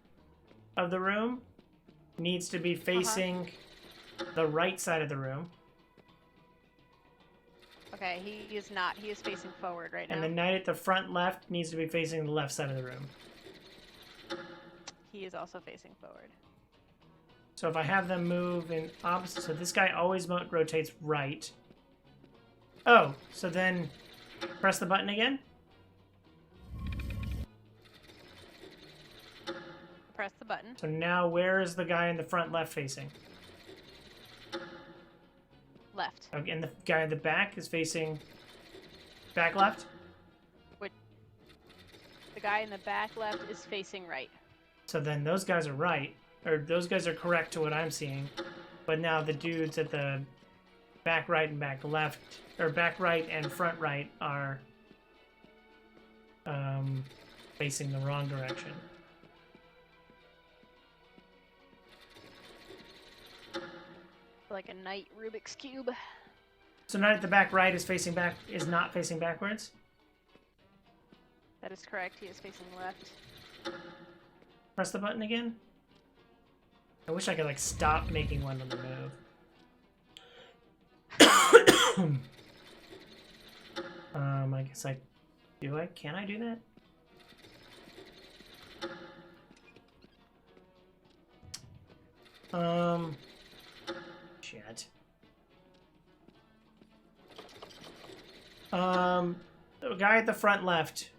A: of the room needs to be facing the right side of the room.
B: Okay, he is not. He is facing forward right now.
A: And the knight at the front left needs to be facing the left side of the room.
B: He is also facing forward.
A: So if I have them move in opposite, so this guy always rotates right. Oh, so then press the button again?
B: Press the button.
A: So now where is the guy in the front left facing?
B: Left.
A: Okay, and the guy in the back is facing back left?
B: The guy in the back left is facing right.
A: So then those guys are right. Or those guys are correct to what I'm seeing. But now the dudes at the back right and back left, or back right and front right are facing the wrong direction.
B: Like a knight Rubik's Cube.
A: So knight at the back right is not facing backwards?
B: That is correct. He is facing left.
A: Press the button again? I wish I could like stop making one on the move. I guess can I do that? Shit. The guy at the front left.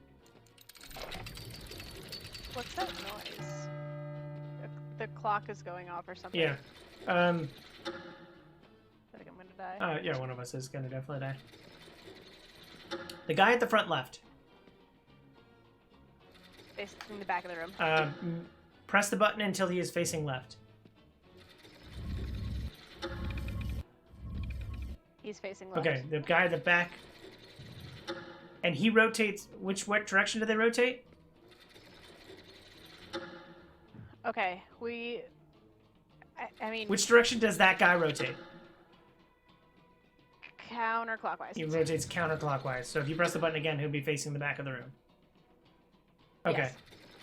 B: What's that noise? The clock is going off or something.
A: Yeah.
B: I think I'm gonna die.
A: Yeah, one of us is gonna definitely die. The guy at the front left.
B: Facing the back of the room.
A: Press the button until he is facing left.
B: He's facing left.
A: Okay, the guy at the back. And he rotates. What direction do they rotate?
B: Okay, I mean,
A: Which direction does that guy rotate?
B: counterclockwise.
A: He rotates counterclockwise. So if you press the button again, he'll be facing the back of the room. Okay.
B: Yes.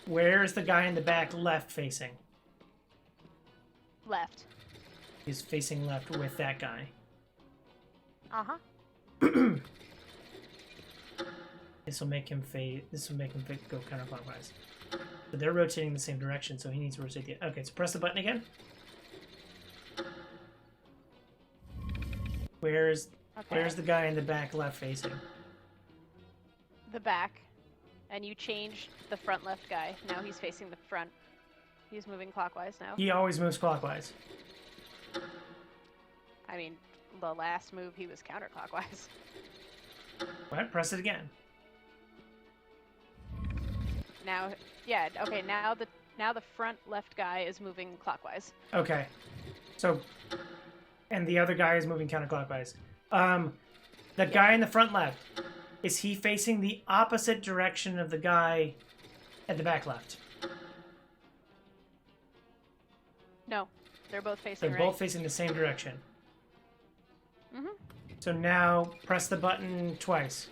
A: Where's the guy in the back left facing?
B: Left.
A: He's facing left with that guy.
B: Uh-huh.
A: This will make him go counterclockwise. But they're rotating the same direction, so he needs to rotate the. Okay, so press the button again. Where's the guy in the back left facing?
B: The back. And you changed the front left guy. Now he's facing the front. He's moving clockwise now.
A: He always moves clockwise.
B: I mean, the last move he was counterclockwise.
A: What? Press it again.
B: Now, yeah, okay, now the front left guy is moving clockwise.
A: Okay. So, and the other guy is moving counterclockwise. The guy in the front left, is he facing the opposite direction of the guy at the back left?
B: No, they're both facing
A: They're
B: right.
A: both facing the same direction.
B: Mm-hmm.
A: So now press the button twice.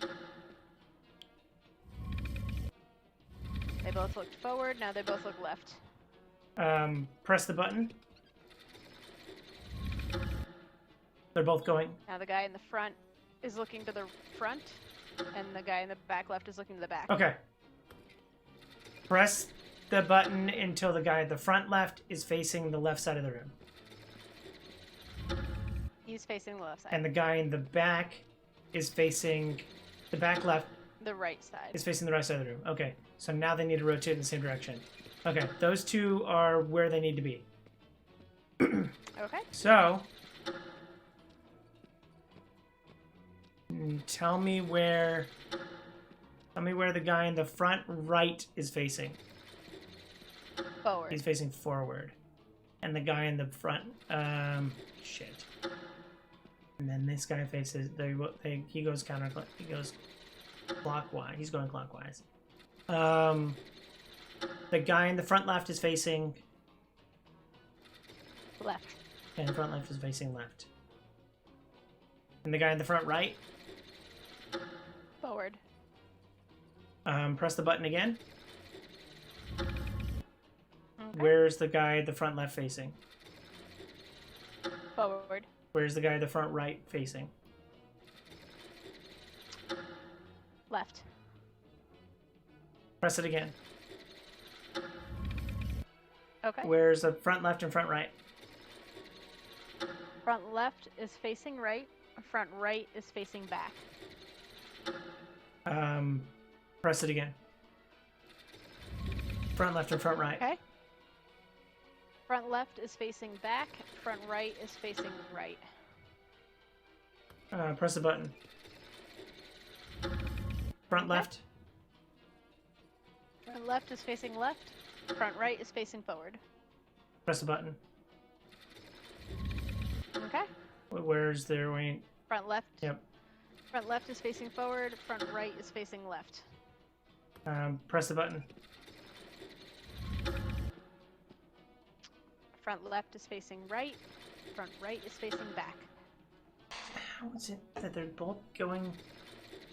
B: They both looked forward, now they both look left.
A: Press the button. They're both going.
B: Now the guy in the front is looking to the front, and the guy in the back left is looking to the back.
A: Okay. Press the button until the guy at the front left is facing the left side of the room.
B: He's facing the left side.
A: And the guy in the back is facing the back left
B: The right side.
A: is facing the right side of the room. Okay. So now they need to rotate in the same direction. Okay, those two are where they need to be.
B: Okay.
A: So tell me where the guy in the front right is facing.
B: Forward.
A: He's facing forward. And the guy in the front shit. And then this guy faces he goes clockwise. He's going clockwise. The guy in the front left is facing
B: Left.
A: and the front left is facing left. And the guy in the front right,
B: Forward.
A: press the button again.
B: Okay.
A: Where's the guy at the front left facing?
B: Forward.
A: Where's the guy at the front right facing?
B: Left.
A: Press it again.
B: Okay.
A: Where's the front left and front right?
B: Front left is facing right. Front right is facing back.
A: Press it again. Front left and front right.
B: Okay. Front left is facing back. Front right is facing right.
A: Press the button. Front
B: Okay.
A: left.
B: Front left is facing left. Front right is facing forward.
A: Press the button.
B: Okay.
A: Where's their way?
B: Front left.
A: Yep.
B: Front left is facing forward. Front right is facing left.
A: Press the button.
B: Front left is facing right. Front right is facing back.
A: How is it that they're both going?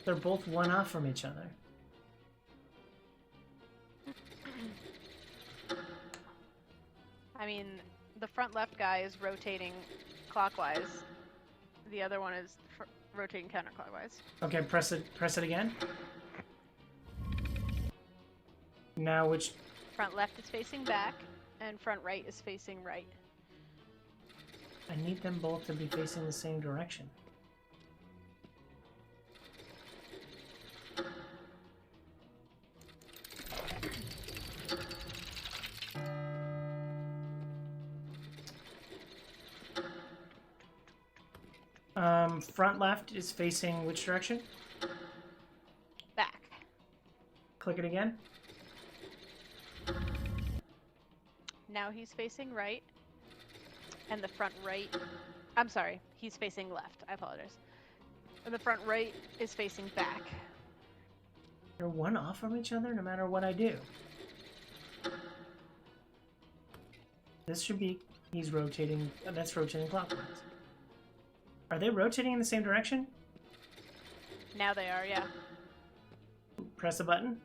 A: They're both one off from each other.
B: I mean, the front left guy is rotating clockwise. The other one is rotating counterclockwise.
A: Okay, press it again. Now which?
B: Front left is facing back, and front right is facing right.
A: I need them both to be facing the same direction. Front left is facing which direction?
B: Back.
A: Click it again.
B: now he's facing right. And the front right... I'm sorry, he's facing left. I apologize. And the front right is facing back.
A: They're one off from each other no matter what I do. This should be... He's rotating... That's rotating clockwise. Are they rotating in the same direction?
B: Now they are, yeah.
A: Press a button.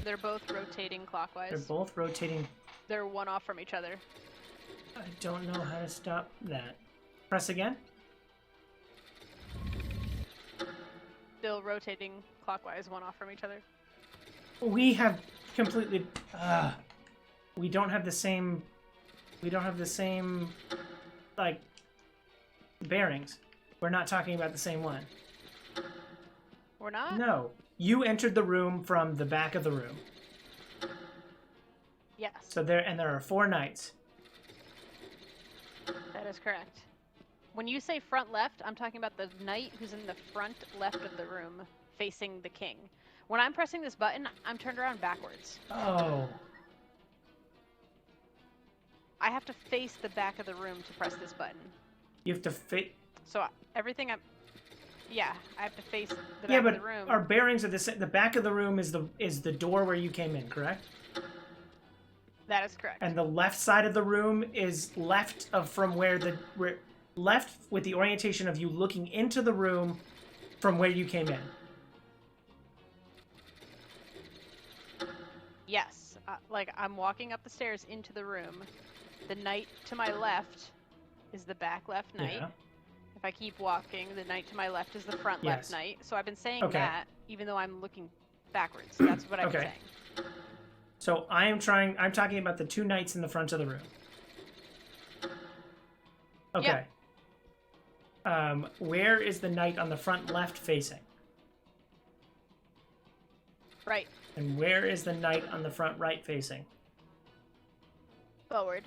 B: They're both rotating clockwise.
A: They're both rotating.
B: They're one off from each other.
A: I don't know how to stop that. Press again.
B: Still rotating clockwise, one off from each other.
A: We have completely... we don't have the same... We don't have the same... Like... bearings. We're not talking about the same one.
B: We're not?
A: No. You entered the room from the back of the room.
B: Yes.
A: So there are 4 knights.
B: That is correct. When you say front left, I'm talking about the knight who's in the front left of the room, facing the king. When I'm pressing this button, I'm turned around backwards.
A: Oh.
B: I have to face the back of the room to press this button.
A: You have to fit...
B: So everything I'm... Yeah, I have to face the back of the room.
A: Our bearings are the same. The back of the room is the door where you came in, correct?
B: That is correct.
A: And the left side of the room is left of from where left with the orientation of you looking into the room from where you came in.
B: Yes, like I'm walking up the stairs into the room. The knight to my left is the back left knight.
A: Yeah.
B: If I keep walking, the knight to my left is the front left knight. So I've been saying that even though I'm looking backwards. That's what I've been saying.
A: So I'm talking about the 2 knights in the front of the room. Okay. Yep. Where is the knight on the front left facing?
B: Right.
A: And where is the knight on the front right facing?
B: Forward.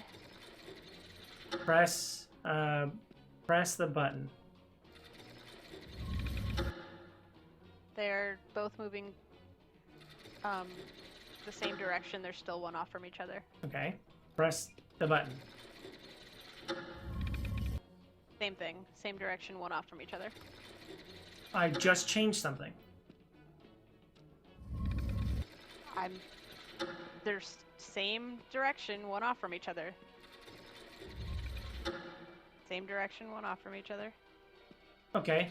A: Press the button.
B: They're both moving the same direction. They're still one off from each other.
A: Okay. Press the button.
B: Same thing. Same direction, one off from each other.
A: I just changed something.
B: They're same direction, one off from each other. Same direction, one off from each other.
A: Okay.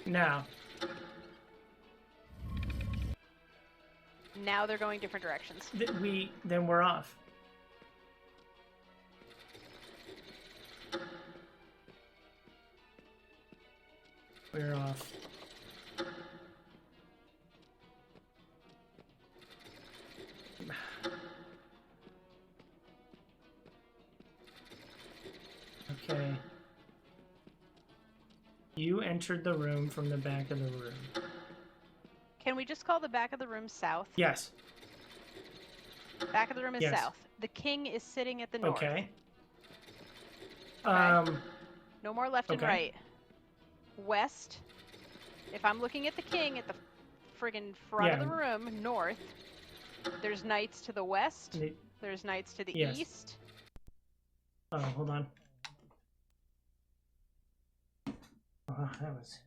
A: Now.
B: Now they're going different directions.
A: Then we're off. We're off. Okay. You entered the room from the back of the room.
B: Can we just call the back of the room south?
A: Yes.
B: Back of the room is south. The king is sitting at the north.
A: Okay.
B: No more left and right. West. If I'm looking at the king at the friggin' front of the room, north, there's knights to the west. There's knights to the east.
A: Oh, hold on. Oh, that was...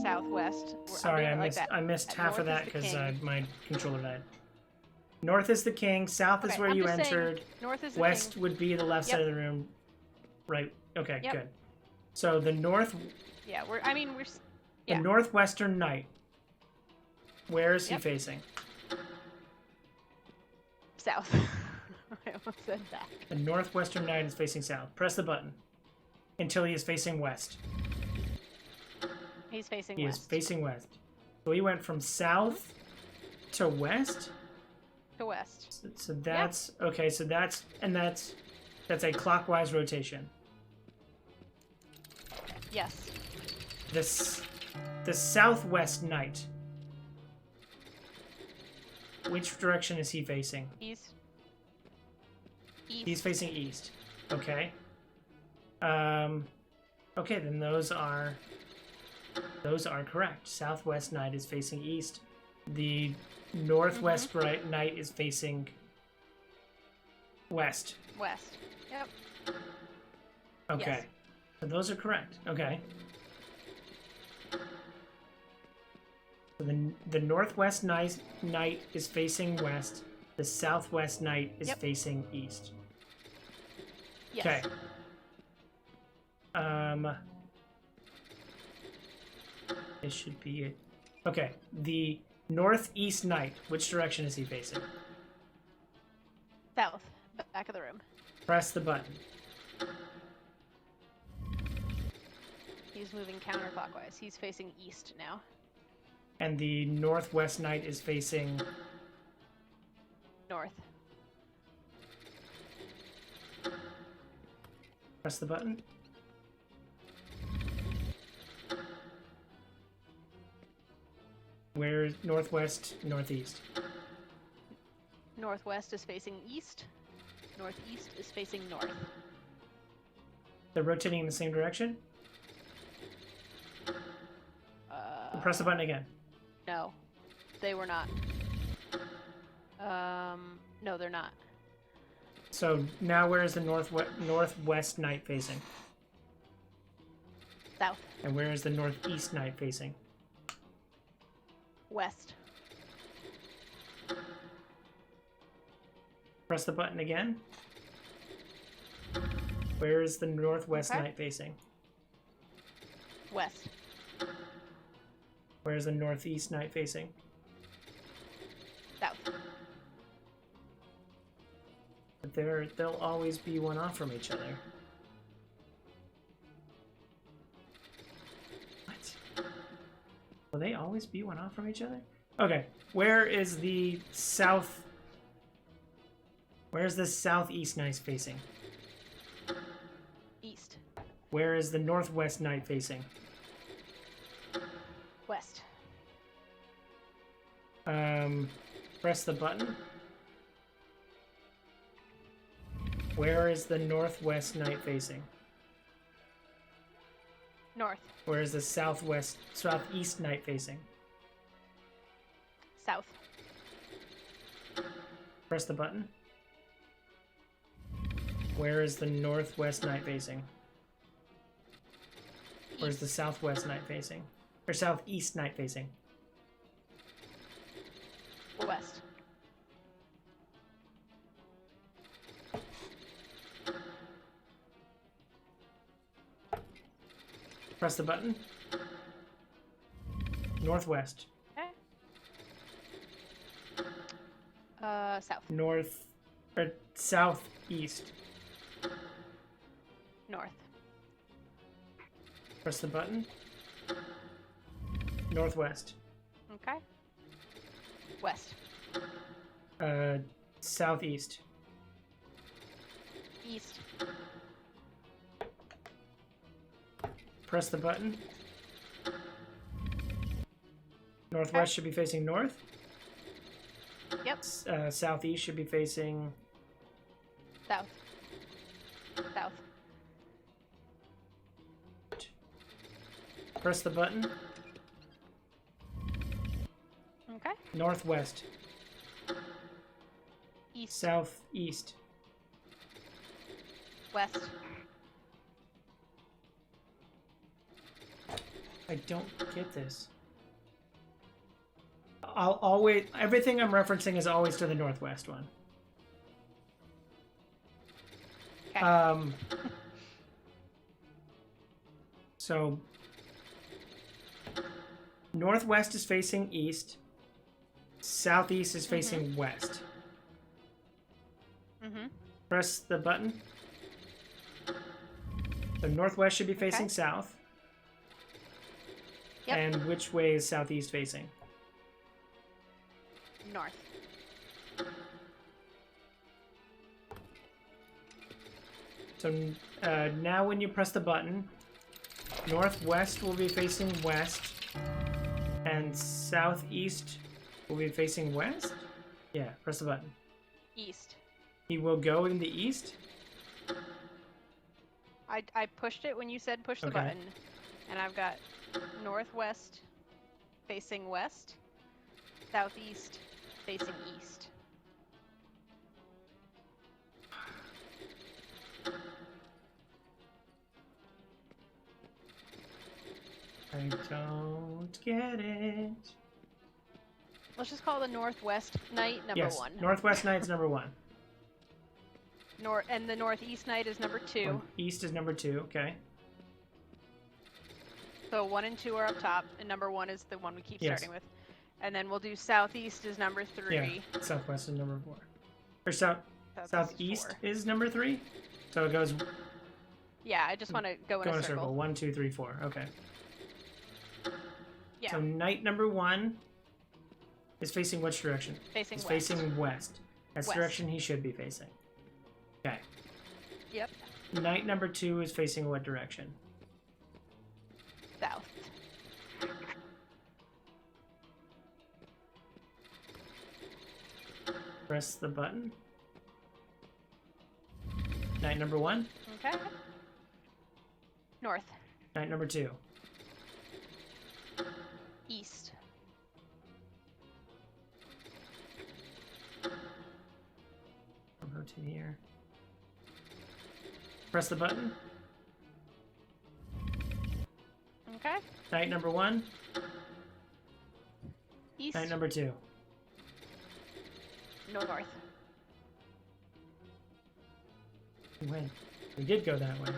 B: Southwest.
A: Sorry, I missed half of that because my controller died. North is the king. South is where you entered.
B: North is the
A: West
B: king.
A: would be the left side of the room. Right. Okay. Good. So the north.
B: Yeah, we're.
A: The northwestern knight. Where is he facing?
B: South. I almost said that.
A: The northwestern knight is facing south. Press the button until he is facing west.
B: He's facing
A: west.
B: He is
A: facing west. So he went from south to west?
B: To west.
A: So that's... Okay, so that's a clockwise rotation.
B: Yes.
A: The southwest knight. Which direction is he facing?
B: East.
A: He's facing east. Okay. Okay, then those are... Those are correct. Southwest night is facing east. The northwest night is facing west.
B: West. Yep.
A: Okay.
B: Yes.
A: So those are correct. Okay. So the northwest night is facing west. The southwest night is
B: Yep.
A: facing east.
B: Yes.
A: Okay. This should be it. Okay. The northeast night. Which direction is he facing?
B: South. Back of the room.
A: Press the button.
B: He's moving counterclockwise. He's facing east now.
A: And the northwest night is facing
B: North.
A: press the button. Where's northwest, northeast?
B: Northwest is facing east. Northeast is facing north.
A: They're rotating in the same direction? Press the button again.
B: No, they were not. No, they're not.
A: So now where is the northwest night facing?
B: South.
A: And where is the northeast night facing?
B: West.
A: Press the button again. Where is the northwest
B: Okay.
A: night facing?
B: West.
A: Where is the northeast night facing?
B: South.
A: But they'll always be one off from each other. What? Will they always be one off from each other? Okay, where is the south? Where is the southeast night facing?
B: East.
A: Where is the northwest night facing?
B: West.
A: Press the button. Where is the northwest night facing?
B: North.
A: Where is the southeast night facing?
B: South.
A: Press the button. Where is the northwest night facing? Where's the southwest night facing? Or southeast night facing?
B: West.
A: Press the button. Northwest.
B: Okay. South.
A: Southeast.
B: North.
A: Press the button. Northwest.
B: Okay. West.
A: Southeast.
B: East.
A: Press the button. Northwest should be facing north.
B: Yep.
A: Southeast should be facing
B: South. South.
A: press the button.
B: Okay.
A: Northwest.
B: East.
A: Southeast.
B: West.
A: I don't get this. I'll always everything I'm referencing is always to the northwest one.
B: Okay.
A: So northwest is facing east. Southeast is facing west.
B: Mm-hmm.
A: Press the button. The northwest should be facing
B: Okay.
A: south.
B: Yep.
A: And which way is southeast facing?
B: North.
A: So now when you press the button, northwest will be facing west, and southeast will be facing west? Yeah, press the button.
B: East.
A: He will go in the east?
B: I pushed it when you said push the
A: Okay.
B: button, and I've got Northwest facing west. Southeast facing east.
A: I don't get it.
B: Let's just call the northwest night number
A: Yes,
B: 1.
A: Northwest Knight's number 1.
B: And the northeast night is number 2.
A: East is number 2, okay.
B: So 1 and 2 are up top, and number 1 is the one we keep
A: Yes.
B: starting with. And then we'll do southeast is number 3.
A: Yeah, Southwest is number 4. Or Southeast
B: four.
A: is number 3? So it goes
B: Yeah, I just want to go in a circle.
A: 1, 2, 3, 4. Okay.
B: Yeah,
A: So night number 1 is facing which direction?
B: facing
A: It's
B: west.
A: facing west. That's the
B: West.
A: direction he should be facing. Okay.
B: Yep,
A: Night number 2 is facing what direction?
B: south.
A: Press the button. Night number 1.
B: Okay. North.
A: Night number 2.
B: East.
A: I'll go to here. Press the button.
B: Okay.
A: Night number 1.
B: East.
A: Night number 2.
B: North.
A: Wait. We did go that way.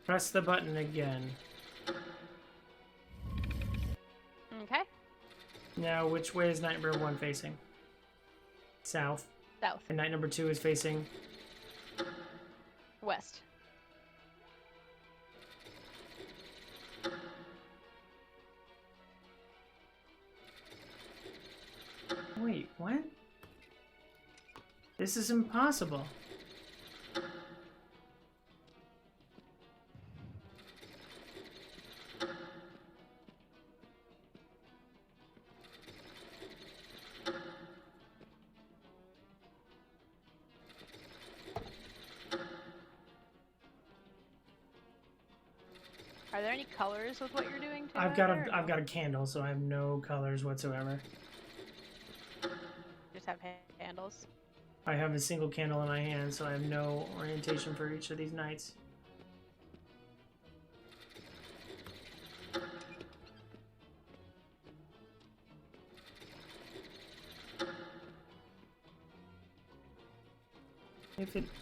A: Press the button again.
B: Okay.
A: Now, which way is night number 1 facing? South.
B: South.
A: And night number 2 is facing
B: West.
A: Wait, what? This is impossible.
B: Are there any colors with what you're doing? To
A: I've
B: it,
A: got
B: or
A: I've got a candle, so I have no colors whatsoever.
B: just have handles.
A: I have a single candle in my hand, so I have no orientation for each of these nights.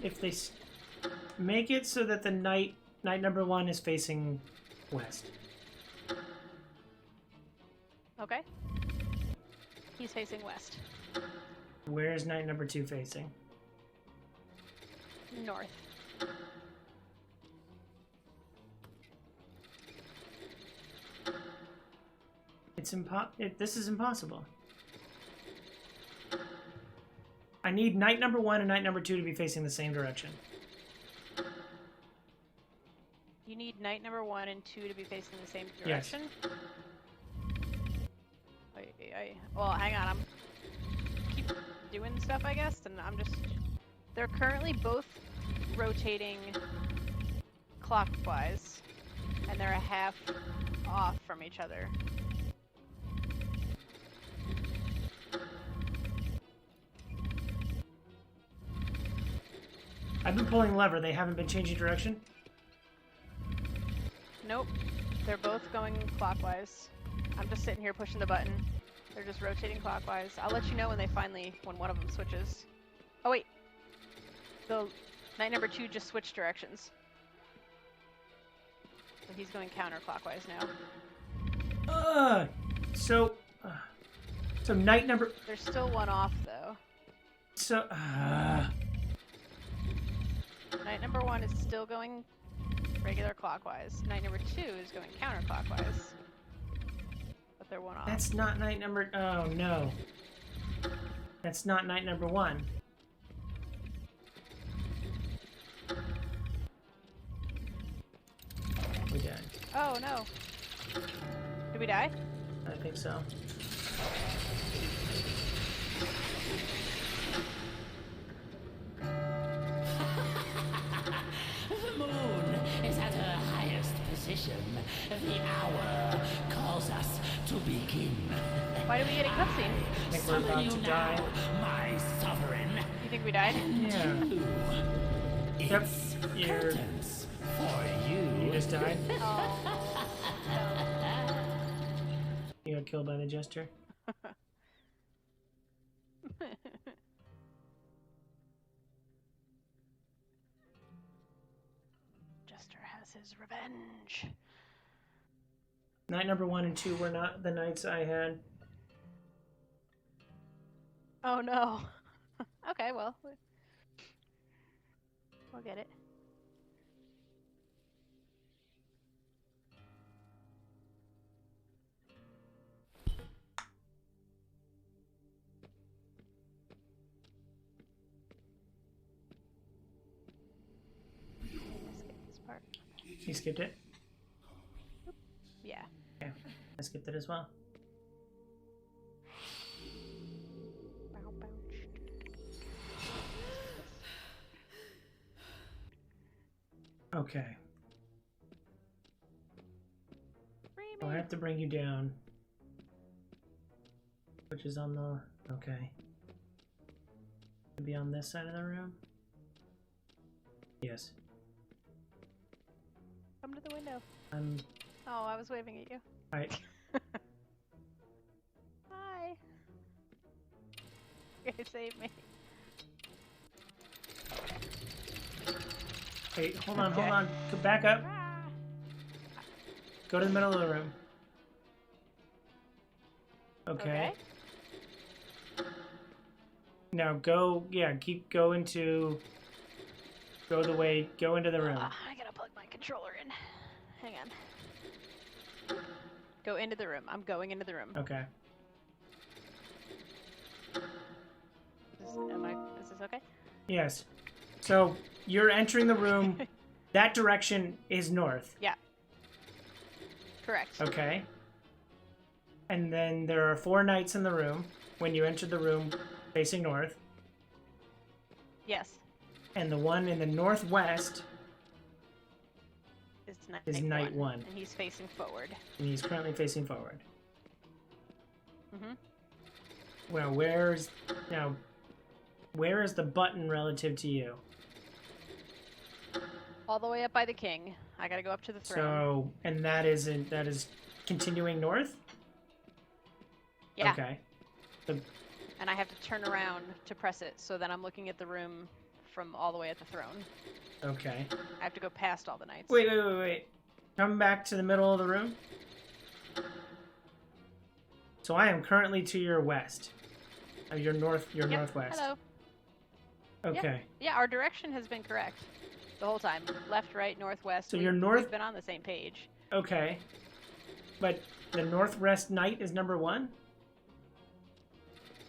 A: If they make it so that the night number 1 is facing west.
B: Okay. He's facing west.
A: Where is night number 2 facing?
B: North.
A: This is impossible. I need night number 1 and night number 2 to be facing the same direction.
B: You need night number 1 and 2 to be facing the same
A: Yes.
B: direction? Well, hang on. I'm keep doing stuff, I guess, and I'm just... They're currently both rotating clockwise, and they're a half off from each other.
A: I've been pulling lever. They haven't been changing direction?
B: Nope. They're both going clockwise. I'm just sitting here pushing the button. They're just rotating clockwise. I'll let you know when one of them switches. Oh wait. The night number 2 just switched directions. So he's going counterclockwise now.
A: So night number...
B: There's still one off though.
A: So,
B: Night number 1 is still going regular clockwise. Night number 2 is going counterclockwise. But they're one off.
A: that's not night number... Oh, no. That's not night number 1. We died.
B: Oh no. Did we die?
A: I think so.
E: The moon is at her highest position. The
B: Why are we getting cutscene?
A: I think we're about to die.
E: My sovereign.
B: You think we died?
A: Yeah. Yep. You're,
E: Curtains for
A: you
E: you.
A: just died.
B: Oh.
A: You got killed by the jester.
B: Jester has his revenge.
A: Night number 1 and 2 were not the nights I had.
B: Oh no. Okay, well, we'll get it. Skip this part.
A: You skipped it?
B: Yeah.
A: Okay. I skipped it as well.
B: Bow, bow.
A: Okay.
B: Free
A: I'll
B: me.
A: have to bring you down. Which is on the... Okay. Be on this side of the room? Yes.
B: Come to the window.
A: I'm...
B: Oh, I was waving at you.
A: Alright.
B: Hi. You saved me.
A: Wait, hold on, hold on. Go back up.
B: Ah.
A: Go to the middle of the room. Okay. Now go, yeah, go into the room.
B: I gotta plug my controller in. Hang on. Go into the room. I'm going into the room.
A: Okay.
B: Is this okay?
A: Yes. So you're entering the room. That direction is north.
B: Yeah. Correct.
A: Okay. And then there are 4 knights in the room when you enter the room facing north.
B: Yes.
A: And the one in the northwest
B: Is
A: Knight 1.
B: And he's facing forward.
A: And he's currently facing forward.
B: Mm-hmm.
A: Well, where is the button relative to you?
B: All the way up by the king. I gotta go up to the throne.
A: So, and that is continuing north?
B: Yeah.
A: Okay.
B: And I have to turn around to press it, so then I'm looking at the room from all the way at the throne.
A: Okay.
B: I have to go past all the knights.
A: Wait. Come back to the middle of the room. So I am currently to your west. Your northwest.
B: Hello.
A: Okay.
B: Yeah, our direction has been correct the whole time. Left, right, northwest.
A: So you're north-
B: We've been on the same page.
A: Okay. But the northwest knight is number 1?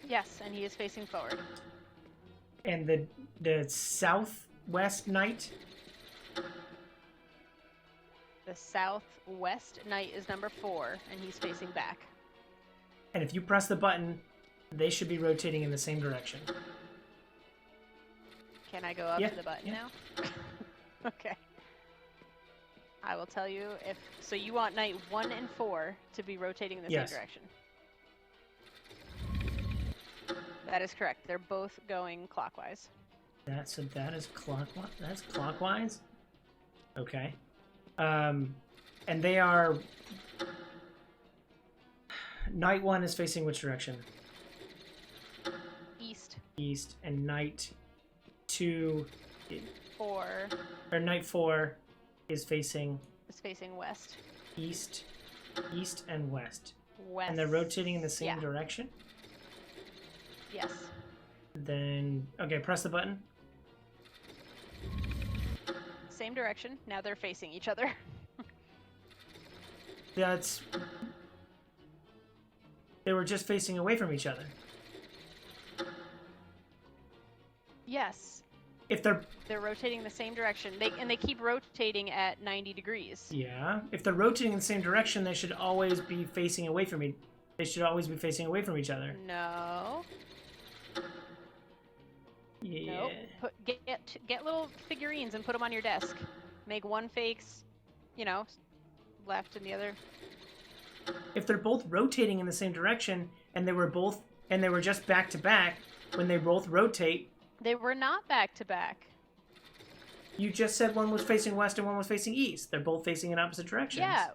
B: Yes, and he is facing forward.
A: And the southwest knight?
B: The southwest knight is number 4, and he's facing back.
A: And if you press the button, they should be rotating in the same direction.
B: Can I go up
A: Yeah,
B: to the button
A: yeah.
B: now? Okay. I will tell you if... So you want knight 1 and 4 to be rotating in the
A: Yes.
B: same direction. That is correct. They're both going clockwise.
A: That is clockwise. That's clockwise. Okay. And they are. Knight 1 is facing which direction?
B: East.
A: East, and Knight 2,
B: 4
A: or Knight 4 is facing
B: is facing west.
A: east, and west,
B: West.
A: and they're rotating in the same
B: Yeah.
A: direction.
B: Yes.
A: Then okay, press the button.
B: Same direction. Now they're facing each other.
A: They were just facing away from each other.
B: Yes.
A: If they're
B: rotating in the same direction. They keep rotating at 90 degrees.
A: if they're rotating in the same direction, they should always be facing away from me. They should always be facing away from each other.
B: No.
A: Yeah.
B: Nope. Get little figurines and put them on your desk. Make one face, left and the other.
A: If they're both rotating in the same direction, and they were just back to back. When they both rotate,
B: They were not back to back.
A: you just said one was facing west and one was facing east. They're both facing in opposite directions.
B: Yeah.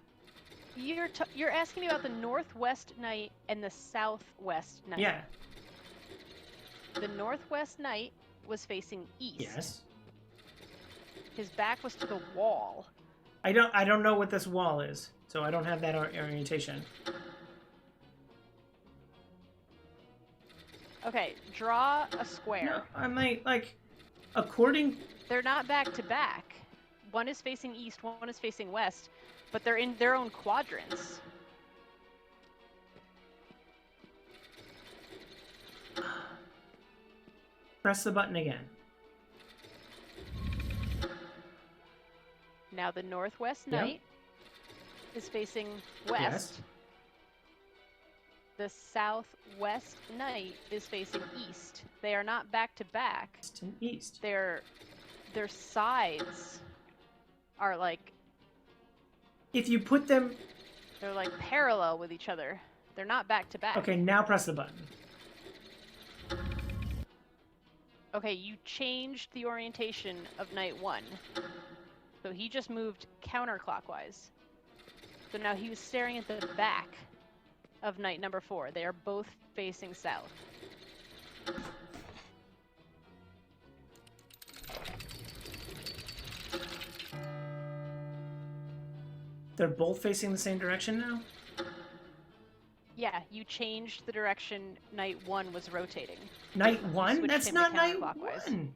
B: You're asking me about the northwest night and the southwest night.
A: Yeah.
B: The northwest night was facing east.
A: Yes.
B: His back was to the wall.
A: I don't know what this wall is, so I don't have that orientation.
B: Okay, draw a square.
A: No, I might according.
B: They're not back to back. One is facing east, one is facing west, but they're in their own quadrants.
A: Press the button again.
B: Now the northwest
A: Yep.
B: night is facing west.
A: Yes.
B: The southwest night is facing east. They are not back to back.
A: East and east.
B: Their sides are like
A: If you put them.
B: they're like parallel with each other. They're not back to back.
A: Okay, now press the button.
B: Okay, you changed the orientation of night 1. So he just moved counterclockwise. So now he was staring at the back of night number 4. They are both facing south.
A: They're both facing the same direction now?
B: Yeah, you changed the direction night 1 was rotating.
A: Night one?
B: switched
A: That's
B: him to
A: not night
B: counterclockwise.
A: one.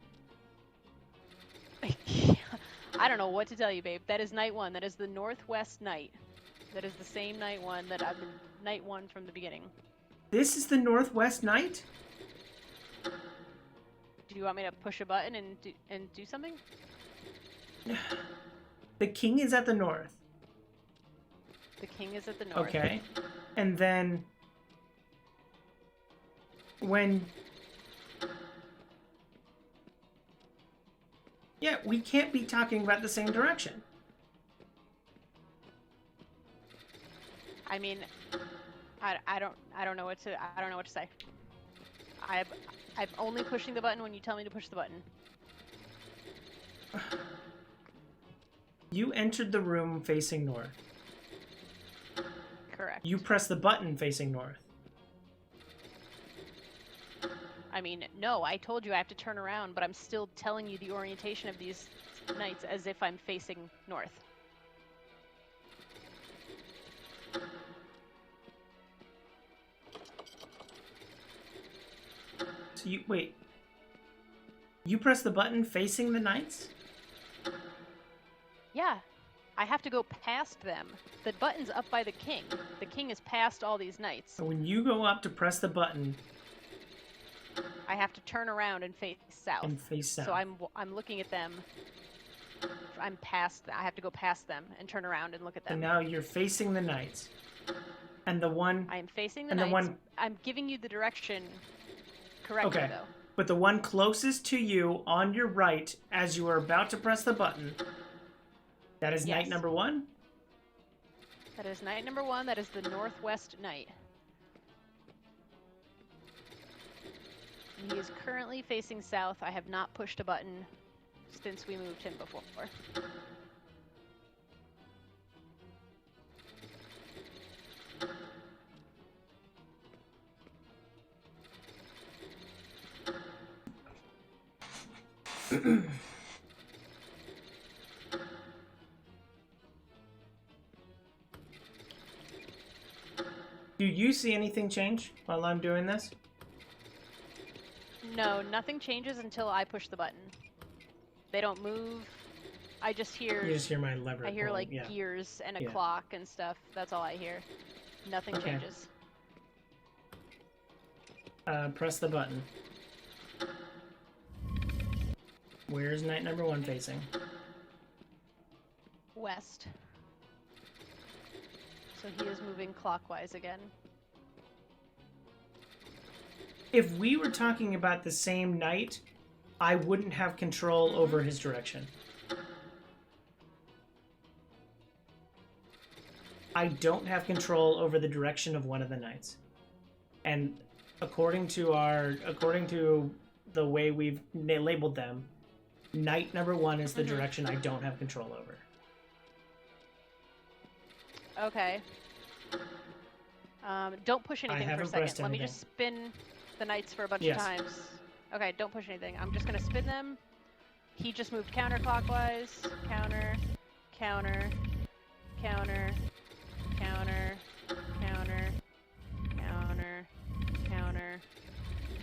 B: I don't know what to tell you, babe. That is night 1. That is the northwest night. That is the same night 1 that I've been night 1 from the beginning.
A: This is the northwest night?
B: Do you want me to push a button and do something?
A: The king is at the north.
B: The king is at the north.
A: Okay. And then when yeah, we can't be talking about the same direction.
B: I mean, I don't know what to say. I'm only pushing the button when you tell me to push the button.
A: You entered the room facing north.
B: Correct.
A: You press the button facing north.
B: I mean, no, I told you I have to turn around, but I'm still telling you the orientation of these knights as if I'm facing north.
A: So you wait. You press the button facing the knights?
B: Yeah, I have to go past them. The button's up by the king. The king is past all these knights.
A: So when you go up to press the button
B: I have to turn around and face south.
A: and face south.
B: So I'm looking at them. I'm past. I have to go past them and turn around and look at
A: and
B: them.
A: now you're facing the knights. And the one
B: I am facing the
A: and the
B: knights.
A: one-
B: I'm giving you the direction correctly,
A: Okay.
B: though.
A: But the one closest to you on your right as you are about to press the button, that is night
B: Yes.
A: number 1?
B: That is night number 1. That is the northwest night. And he is currently facing south. I have not pushed a button since we moved him before.
A: Do you see anything change while I'm doing this?
B: No, nothing changes until I push the button. They don't move. I just hear.
A: You just hear my lever.
B: I hear
A: pull,
B: like
A: yeah.
B: gears and a
A: Yeah.
B: clock and stuff. That's all I hear. Nothing
A: Okay.
B: changes.
A: Press the button. Where's night number 1 facing?
B: West. So he is moving clockwise again.
A: If we were talking about the same night, I wouldn't have control over his direction. I don't have control over the direction of one of the knights. and according to the way we've labeled them, night number 1 is the direction I don't have control over.
B: Okay. Don't push anything for a
A: haven't
B: second.
A: pressed
B: Let me
A: anything.
B: just spin the knights for a bunch
A: Yes.
B: of times. Okay, don't push anything. I'm just gonna spin them. He just moved counterclockwise. Counter, counter, counter, counter, counter, counter, counter,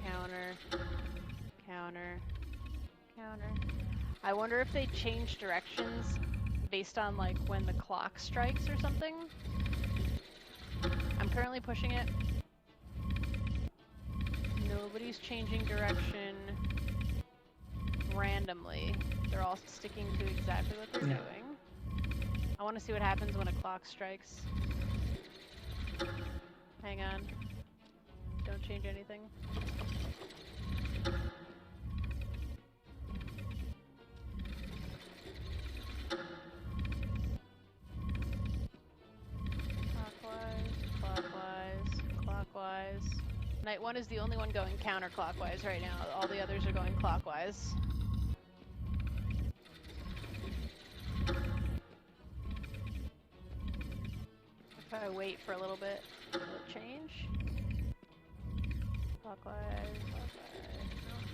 B: counter, counter, counter. I wonder if they change directions based on like when the clock strikes or something. I'm currently pushing it. Nobody's changing direction randomly. They're all sticking to exactly what they're doing. I want to see what happens when a clock strikes. Hang on. Don't change anything. Clockwise. Night 1 is the only one going counterclockwise right now. All the others are going clockwise. If I wait for a little bit, will it change? Clockwise.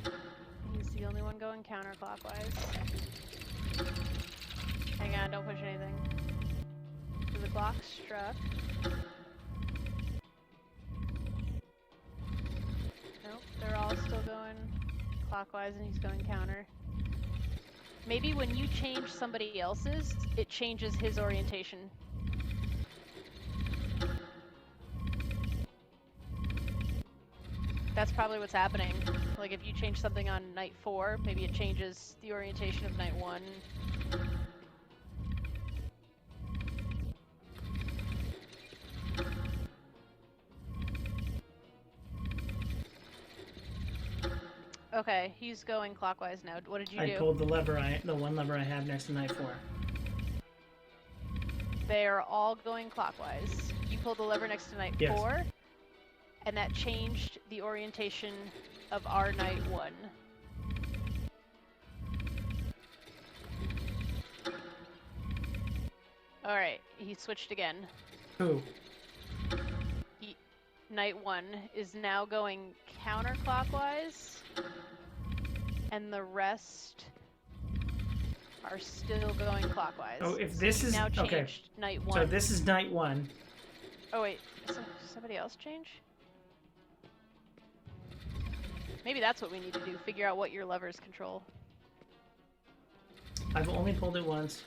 B: No. He's the only one going counterclockwise. Hang on, don't push anything. So the clock struck. Nope, they're all still going clockwise and he's going counter. Maybe when you change somebody else's, it changes his orientation. That's probably what's happening. Like if you change something on night 4, maybe it changes the orientation of night 1. Okay, he's going clockwise now. What did you do?
A: I pulled the one lever I have next to night 4.
B: They're all going clockwise. You pulled the lever next to night 4, and that changed the orientation of our night 1. Alright, he switched again.
A: Who?
B: Night 1 is now going counterclockwise, and the rest are still going clockwise.
A: Oh, if this is
B: now changed
A: okay.
B: Night 1.
A: So this is night 1.
B: Oh wait, is somebody else change? Maybe that's what we need to do. Figure out what your levers control.
A: I've only pulled it once.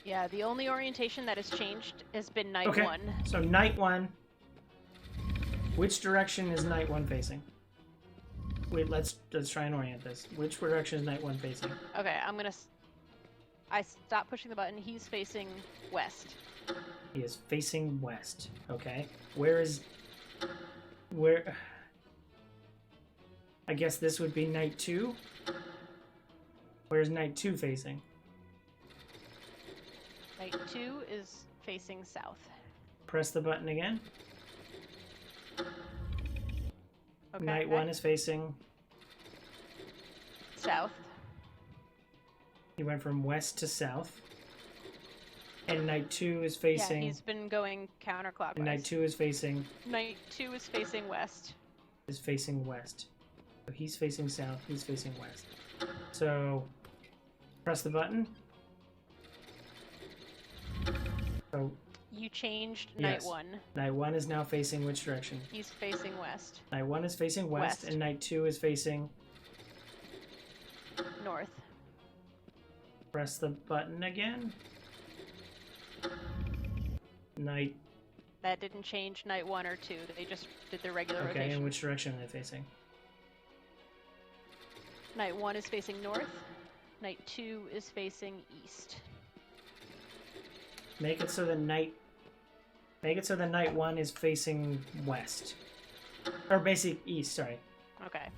B: Yeah, the only orientation that has changed has been night
A: Okay.
B: 1.
A: So night 1. Which direction is night 1 facing? Wait, let's try and orient this. Which direction is night 1 facing?
B: Okay, I stopped pushing the button. He's facing west.
A: He is facing west. Okay. Where? I guess this would be night 2. Where's night 2 facing?
B: Night 2 is facing south.
A: Press the button again.
B: Okay.
A: Night 1 is facing.
B: south.
A: He went from west to south. And night 2 is facing.
B: Yeah, he's been going counterclockwise.
A: And night 2 is facing.
B: Night 2 is facing west.
A: Is facing west. So he's facing south. He's facing west. So press the button. So
B: You changed
A: Yes.
B: night 1.
A: night 1 is now facing which direction?
B: He's facing west.
A: Night 1 is facing west,
B: West.
A: and night 2 is facing.
B: North.
A: Press the button again. Night.
B: That didn't change night 1 or 2. They just did their regular
A: Okay,
B: rotation.
A: and which direction are they facing?
B: Night 1 is facing north. Night 2 is facing east.
A: Make it so the night 1 is facing west. Or basic east, sorry.
B: Okay.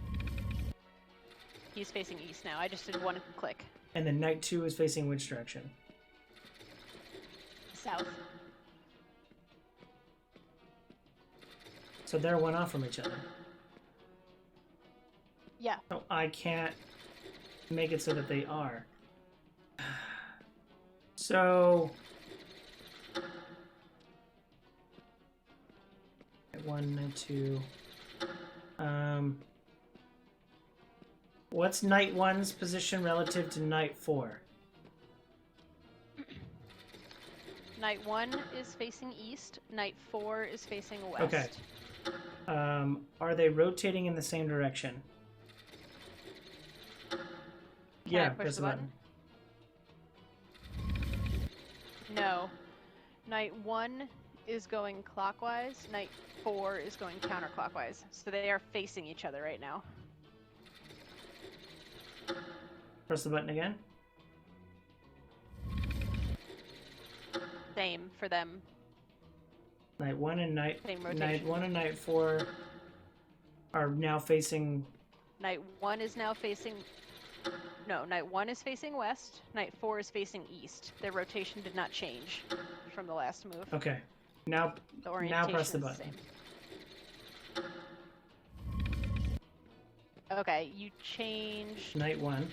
B: He's facing east now. I just did one click.
A: And then night 2 is facing which direction?
B: South.
A: So they're one off from each other.
B: Yeah.
A: So I can't make it so that they are. So... Night 1, night 2... what's night 1's position relative to night 4?
B: Night 1 is facing east. Night 4 is facing west.
A: Okay. Are they rotating in the same direction?
B: Can I push the button? No. Night 1 is going clockwise. Night 4 is going counterclockwise. So they are facing each other right now.
A: Press the button again.
B: Same for them.
A: Night 1 and night
B: Same
A: night
B: rotation.
A: 1 and night 4 are now facing.
B: Night 1 is now facing... No, night 1 is facing west. Night 4 is facing east. Their rotation did not change from the last move.
A: Okay. Now
B: The orientation
A: press the
B: is
A: button.
B: same. Okay, you change
A: Night 1.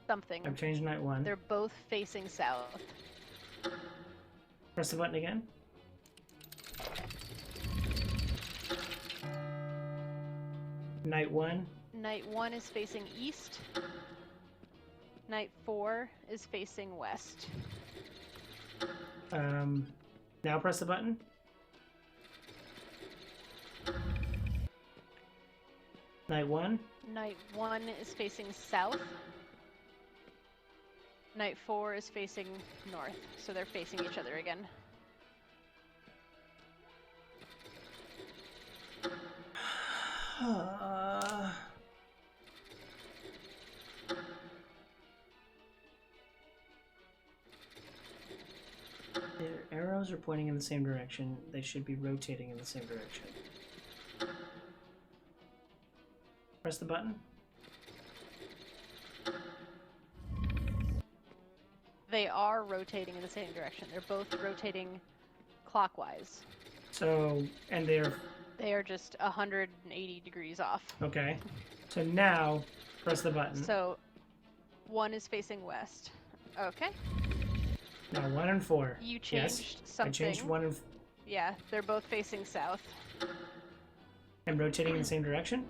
B: something.
A: I've changed night 1.
B: They're both facing south.
A: Press the button again. Night 1.
B: Night 1 is facing east. Night 4 is facing west.
A: Now press the button. Night 1.
B: Night 1 is facing south. Night 4 is facing north. So they're facing each other again.
A: Their arrows are pointing in the same direction. They should be rotating in the same direction. Press the button.
B: They are rotating in the same direction. They're both rotating clockwise.
A: So, and they're
B: They are just 180 degrees off.
A: okay. So now, press the button.
B: So, 1 is facing west. Okay.
A: Now 1 and 4.
B: You
A: Yes,
B: changed something.
A: I changed 1 and
B: Yeah, they're both facing south.
A: I'm rotating in the same direction.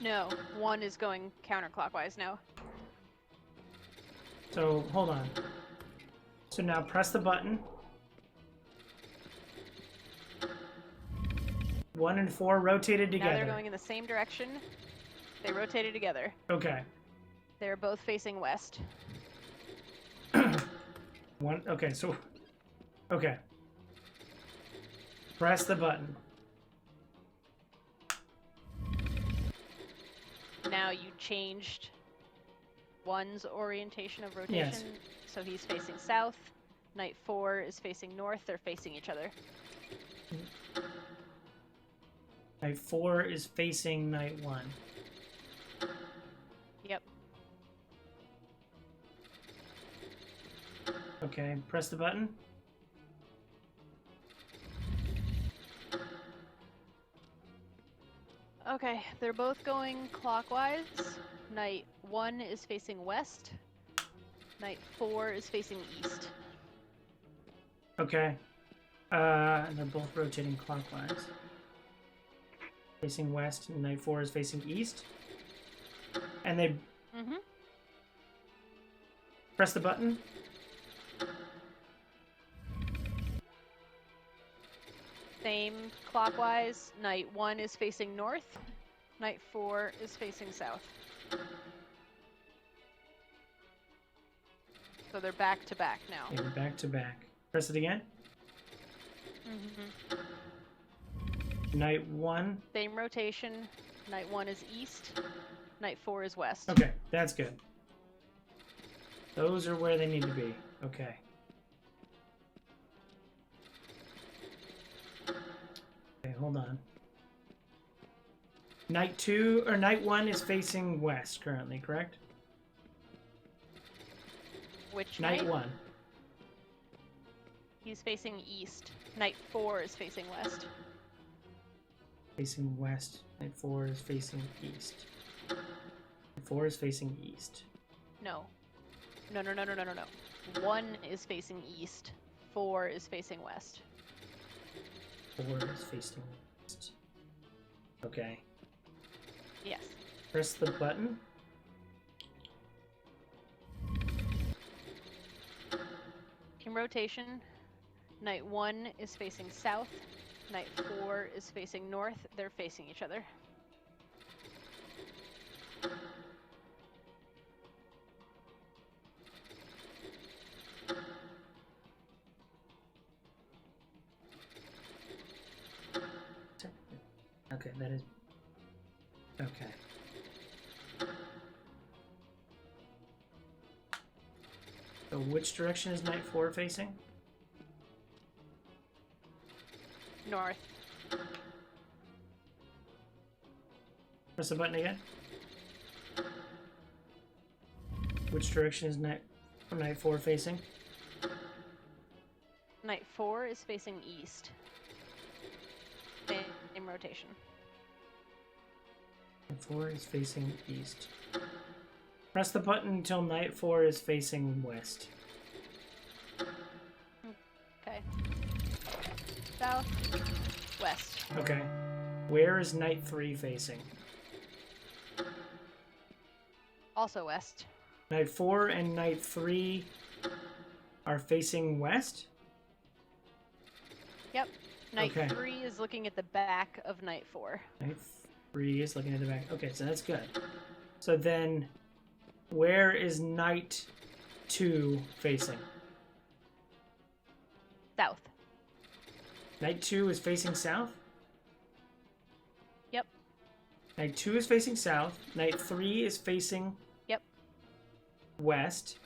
B: No, 1 is going counterclockwise now.
A: So hold on. So now press the button. 1 and 4 rotated together.
B: Now they're going in the same direction. They rotated together.
A: Okay.
B: They're both facing west.
A: 1. Okay. So. Okay. Press the button.
B: Now you changed 1's orientation of rotation.
A: Yes.
B: So he's facing south. Night 4 is facing north. They're facing each other.
A: Night 4 is facing night 1.
B: Yep.
A: Okay. Press the button.
B: Okay, they're both going clockwise. Night 1 is facing west. Night 4 is facing east.
A: Okay. And they're both rotating clockwise. Facing west, and night 4 is facing east. And they
B: Mm-hmm.
A: press the button.
B: Same clockwise. Night 1 is facing north. Night 4 is facing south. So they're back to back now.
A: Yeah, we're back to back. Press it again.
B: Mm-hmm.
A: Night 1.
B: Same rotation. Night 1 is east. Night 4 is west.
A: Okay, that's good. Those are where they need to be. Okay. Okay, hold on. Night 2 or Night 1 is facing west currently, correct?
B: Which
A: Night 1.
B: He's facing east. Night 4 is facing west.
A: Facing west. Night 4 is facing east. Night 4 is facing east.
B: No. No. 1 is facing east. 4 is facing west.
A: 4 is facing west. Okay.
B: Yes.
A: Press the button.
B: In rotation, Night 1 is facing south. Night 4 is facing north. They're facing each other.
A: Okay, that is... Okay. So which direction is Night 4 facing?
B: North.
A: Press the button again. Which direction is Night 4 facing?
B: Night 4 is facing east. Same rotation.
A: Night 4 is facing east. Press the button until Night 4 is facing west.
B: Okay. South, west.
A: Okay. Where is Night 3 facing?
B: Also west.
A: Night 4 and Night 3 are facing west?
B: Yep. Night
A: Okay.
B: 3 is looking at the back of Night 4.
A: Night 3 is looking at the back. Okay, so that's good. So then, where is Night 2 facing?
B: South.
A: Night 2 is facing south?
B: Yep.
A: Night 2 is facing south. Night 3 is facing
B: Yep.
A: west.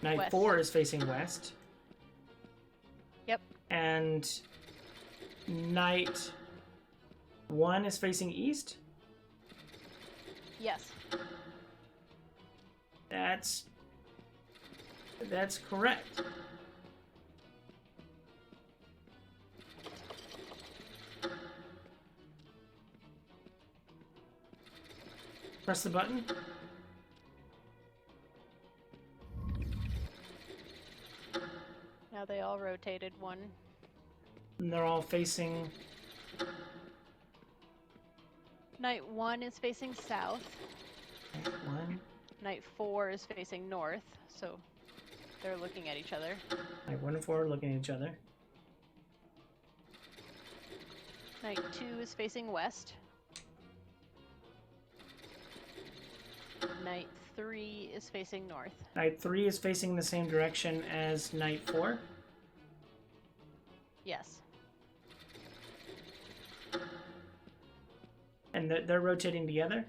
A: Night
B: West.
A: 4 is facing west.
B: Yep.
A: And Night 1 is facing east?
B: Yes.
A: That's correct. Press the button.
B: Now they all rotated one.
A: And they're all facing...
B: Night 1 is facing south.
A: Night 1.
B: Night 4 is facing north, so they're looking at each other.
A: Night 1 and 4 are looking at each other.
B: Night 2 is facing west. Night 3 is facing north.
A: Night 3 is facing the same direction as Night 4.
B: Yes.
A: And they're rotating together?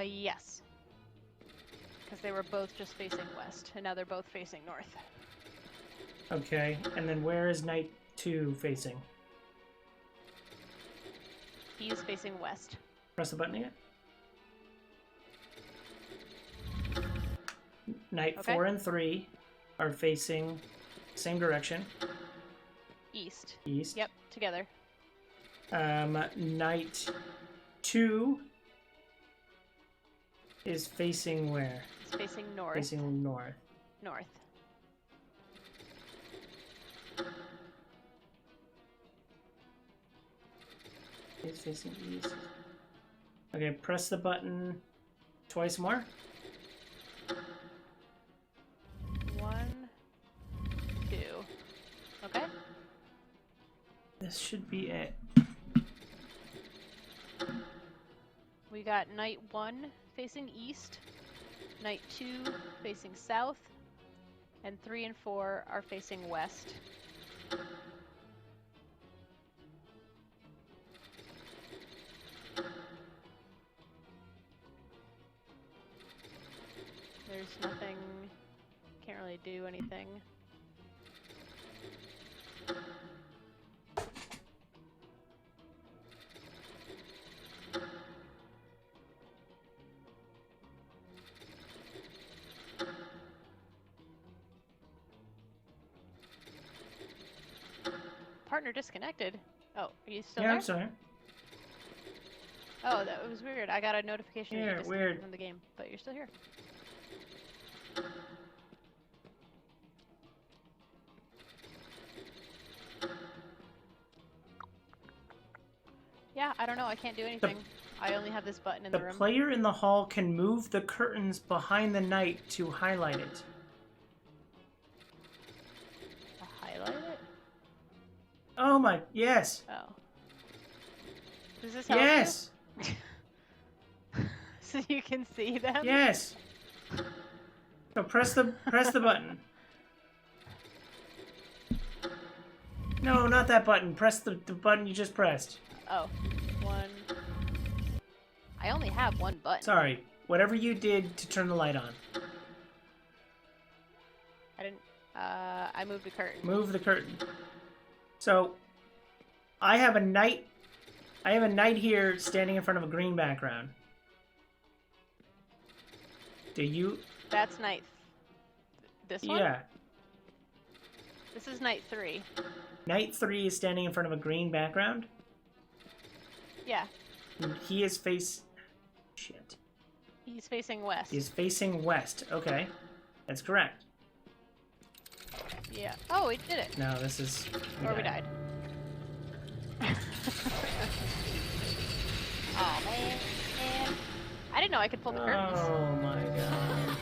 B: Yes. Because they were both just facing west, and now they're both facing north.
A: Okay, and then where is Night 2 facing?
B: He is facing west.
A: Press the button again. Night
B: Okay.
A: 4 and 3 are facing same direction,
B: East.
A: east.
B: Yep, together.
A: Night 2 is facing where?
B: It's facing north.
A: Facing north.
B: North.
A: It's facing east. Okay, press the button twice more.
B: 1, 2. Okay.
A: This should be it.
B: We got Night 1 facing east, Night 2 facing south, and 3 and 4 are facing west. There's nothing, can't really do anything. partner disconnected. Oh, are you still
A: Yeah,
B: there?
A: I'm sorry.
B: Oh, that was weird. I got a notification that you
A: Yeah,
B: disconnected
A: weird.
B: from the game, but you're still here. Yeah, I don't know. I can't do anything. I only have this button in
A: The
B: the room.
A: player in the hall can move the curtains behind the knight to highlight it.
B: To highlight it?
A: Oh my, yes.
B: Oh. Does this help
A: Yes.
B: you? So you can see them?
A: Yes. So press the button. No, not that button. Press the button you just pressed.
B: Oh. One. I only have one button.
A: Sorry. Whatever you did to turn the light on.
B: I didn't. I moved a curtain.
A: Move the curtain. So, I have a knight. I have a knight here standing in front of a green background. Do you?
B: That's night. This one?
A: Yeah.
B: This is night 3.
A: Knight 3 is standing in front of a green background.
B: Yeah.
A: And he is face. Shit.
B: He's facing west.
A: He is facing west. Okay. That's correct.
B: Yeah. Oh, we did it.
A: No, this is.
B: Or we died. Oh man. I didn't know I could pull the curtains.
A: Oh my god.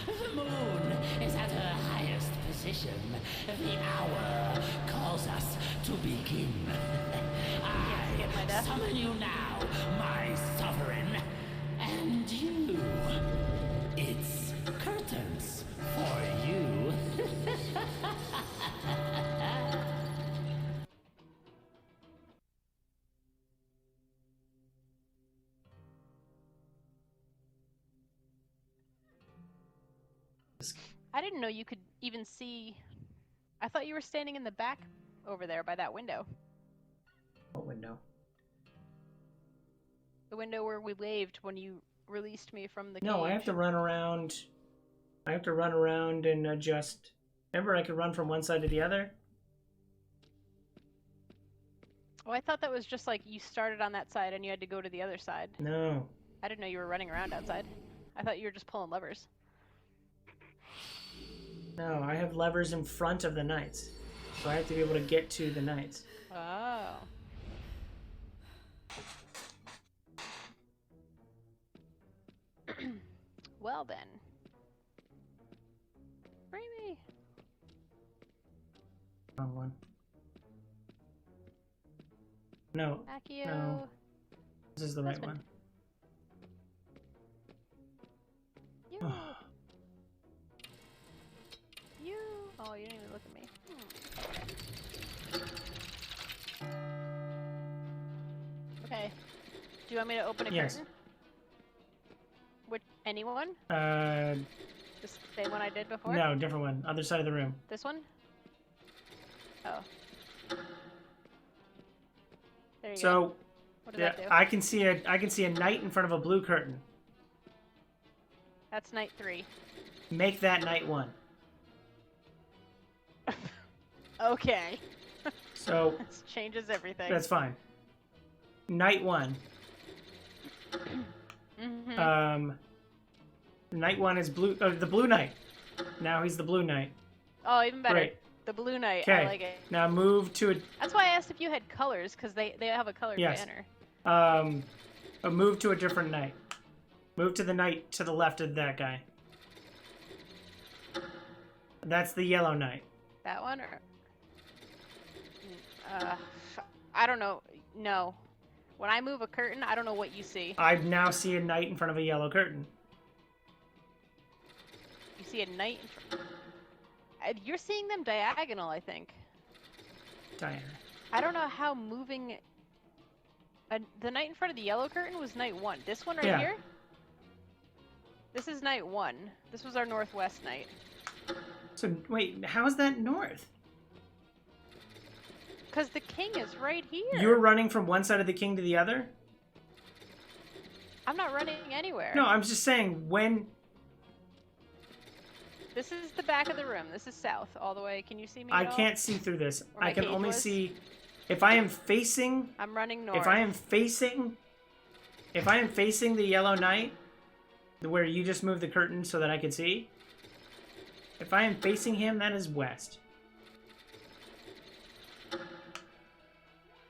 E: The moon is at her highest position. The hour calls us to begin.
B: Get my
E: I
B: death.
E: summon you now, my sovereign. And you. It's curtains for you.
B: I didn't know you could even see. I thought you were standing in the back over there by that window.
A: What window?
B: The window where we waved when you released me from the
A: No, I have
B: cage.
A: to run around. I have to run around and adjust. Remember, I could run from one side to the other?
B: Oh, I thought that was just like you started on that side and you had to go to the other side.
A: No.
B: I didn't know you were running around outside. I thought you were just pulling levers.
A: No, I have levers in front of the knights. So I have to be able to get to the knights.
B: Oh. Well then. Free me.
A: Wrong one. No,
B: Accio.
A: No. this is the right
B: Husband.
A: one.
B: You. You. Oh, you didn't even look at me. Okay. Do you want me to open a
A: Yes.
B: curtain? Which anyone? Just the same one I did before?
A: No, different one. Other side of the room.
B: This one? Oh. There you go.
A: So,
B: What does
A: yeah,
B: that do?
A: I can see a knight in front of a blue curtain.
B: That's night 3.
A: Make that knight 1.
B: Okay.
A: So,
B: This changes everything.
A: that's fine. Knight 1.
B: Mm-hmm.
A: Knight 1 is blue. The blue knight. Now he's the blue knight.
B: Oh, even better.
A: Great.
B: The blue knight.
A: Okay.
B: I like it.
A: Now move to
B: That's why I asked if you had colors, because they have a colored
A: Yes.
B: banner.
A: move to a different knight. Move to the knight to the left of that guy. That's the yellow knight.
B: That one? Or... I don't know. No. When I move a curtain, I don't know what you see.
A: I now see a knight in front of a yellow curtain.
B: You see a knight in front... You're seeing them diagonal, I think.
A: Diana.
B: I don't know how moving... the knight in front of the yellow curtain was night 1. This one right
A: Yeah.
B: here? This is night 1. This was our northwest knight.
A: So wait, how is that north?
B: Because the king is right here.
A: You're running from one side of the king to the other?
B: I'm not running anywhere.
A: No, I'm just saying when.
B: This is the back of the room. This is south, all the way. Can you see me?
A: I
B: at all?
A: can't see through this.
B: Where
A: I
B: my
A: can
B: cage
A: only
B: was?
A: see if I am facing.
B: I'm running north.
A: If I am facing the yellow knight, where you just moved the curtain so that I could see. If I am facing him, that is west.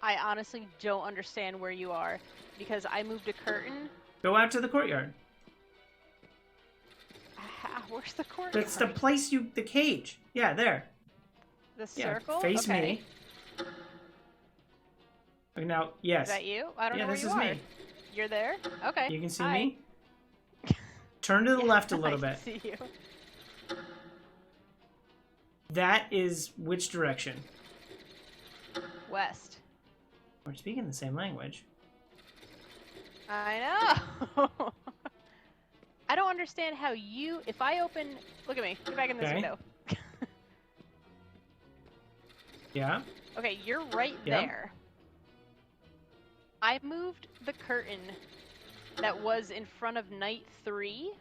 B: I honestly don't understand where you are because I moved a curtain.
A: Go out to the courtyard.
B: Where's the courtyard?
A: That's the place the cage. Yeah, there.
B: The
A: Yeah,
B: circle?
A: face
B: okay.
A: me. Now, yes.
B: Is that you? I don't
A: Yeah,
B: know where
A: this
B: you
A: is
B: are.
A: me.
B: You're there? Okay.
A: You can see
B: Hi.
A: me. Turn to the
B: Yeah,
A: left a little
B: I
A: bit.
B: can see you.
A: That is which direction?
B: West.
A: We're speaking the same language.
B: I know. I don't understand how you. If I open, look at me. Get back in this
A: Okay.
B: window.
A: Yeah.
B: Okay, you're right
A: Yep.
B: there. I moved the curtain that was in front of night 3,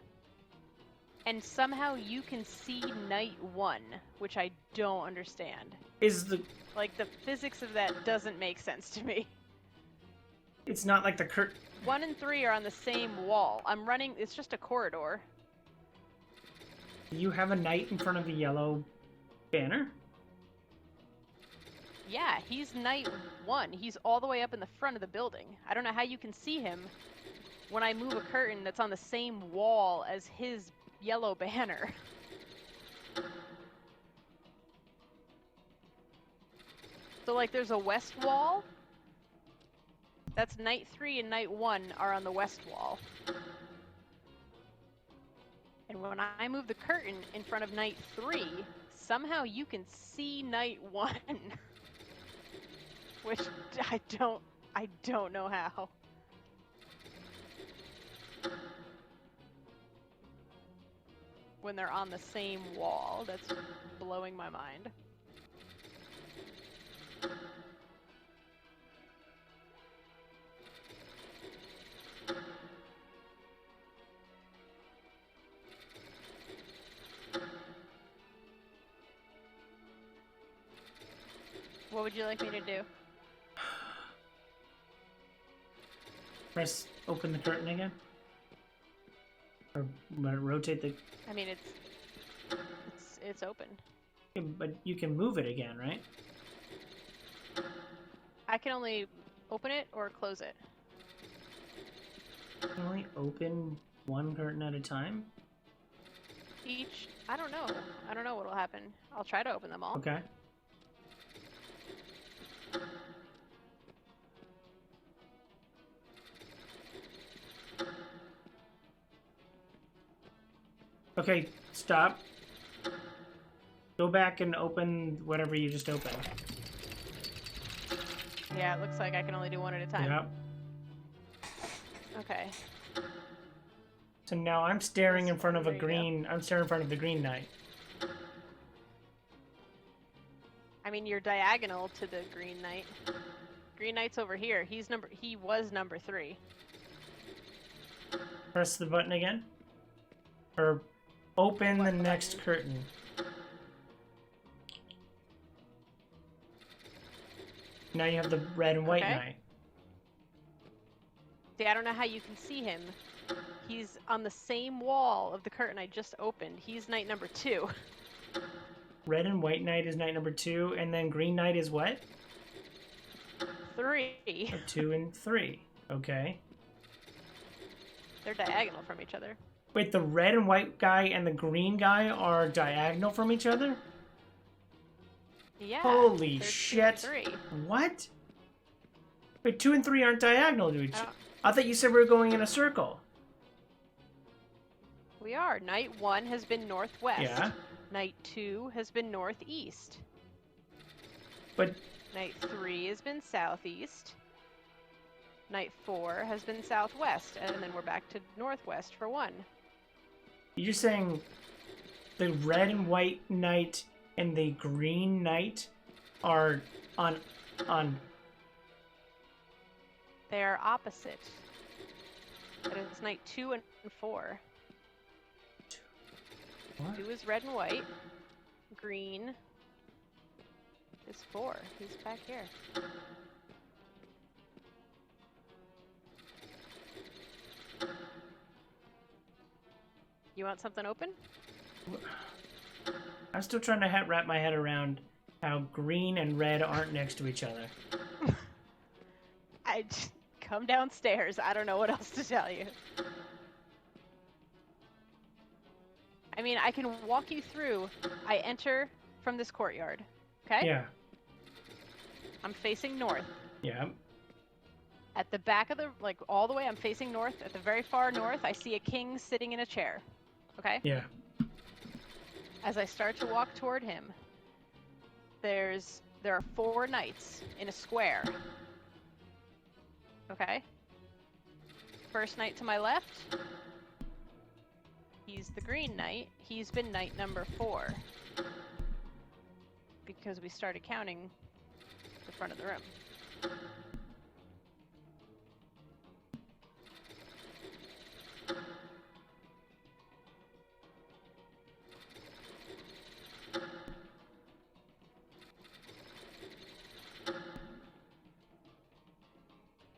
B: and somehow you can see night 1, which I don't understand.
A: Is the
B: Like, the physics of that doesn't make sense to me.
A: it's not like the curtain.
B: 1 and 3 are on the same wall. I'm running, it's just a corridor.
A: You have a knight in front of the yellow banner?
B: Yeah, he's night 1. He's all the way up in the front of the building. I don't know how you can see him when I move a curtain that's on the same wall as his yellow banner. So, like, there's a west wall. That's night 3 and night 1 are on the west wall. And when I move the curtain in front of night 3, somehow you can see night 1. Which I don't know how. When they're on the same wall, that's blowing my mind. What would you like me to do?
A: Press open the curtain again? Or rotate the...
B: I mean, it's open.
A: But you can move it again, right?
B: I can only open it or close it.
A: You can only open one curtain at a time?
B: Each, I don't know. I don't know what'll happen. I'll try to open them all.
A: Okay. Okay, stop. Go back and open whatever you just opened.
B: Yeah, it looks like I can only do one at a time.
A: Yep.
B: Okay.
A: So now I'm staring in front of a
B: There you go.
A: green... I'm staring in front of the green knight.
B: I mean, you're diagonal to the Green Knight. Green Knight's over here. He was number 3.
A: Press the button again. Or open
B: What
A: the next curtain. Now you have the red and white
B: Okay.
A: knight.
B: See, I don't know how you can see him. He's on the same wall of the curtain I just opened. He's knight number 2.
A: Red and white knight is knight number 2, and then green knight is what?
B: 3.
A: 2 and 3. Okay.
B: They're diagonal from each other.
A: Wait, the red and white guy and the green guy are diagonal from each other?
B: Yeah.
A: Holy
B: they're 2
A: shit.
B: and 3.
A: What? Wait, 2 and 3 aren't diagonal to each
B: I
A: other.
B: don't-
A: I thought you said we were going in a circle.
B: We are. Knight 1 has been northwest.
A: Yeah.
B: Knight 2 has been northeast.
A: But
B: Knight 3 has been southeast. Knight 4 has been southwest. And then we're back to northwest for 1.
A: you're saying the red and white knight and the green knight are on
B: They are opposite. That is knight 2 and 4.
A: What?
B: 2 is red and white. Green is 4. He's back here. You want something open?
A: I'm still trying to wrap my head around how green and red aren't next to each other.
B: I just come downstairs. I don't know what else to tell you. I mean, I can walk you through. I enter from this courtyard. Okay?
A: Yeah.
B: I'm facing north.
A: Yeah.
B: At the back of the, like, all the way, I'm facing north. At the very far north, I see a king sitting in a chair. Okay?
A: Yeah.
B: As I start to walk toward him, there are 4 knights in a square. Okay? First knight to my left, he's the green knight. He's been knight number 4. Because we started counting the front of the room.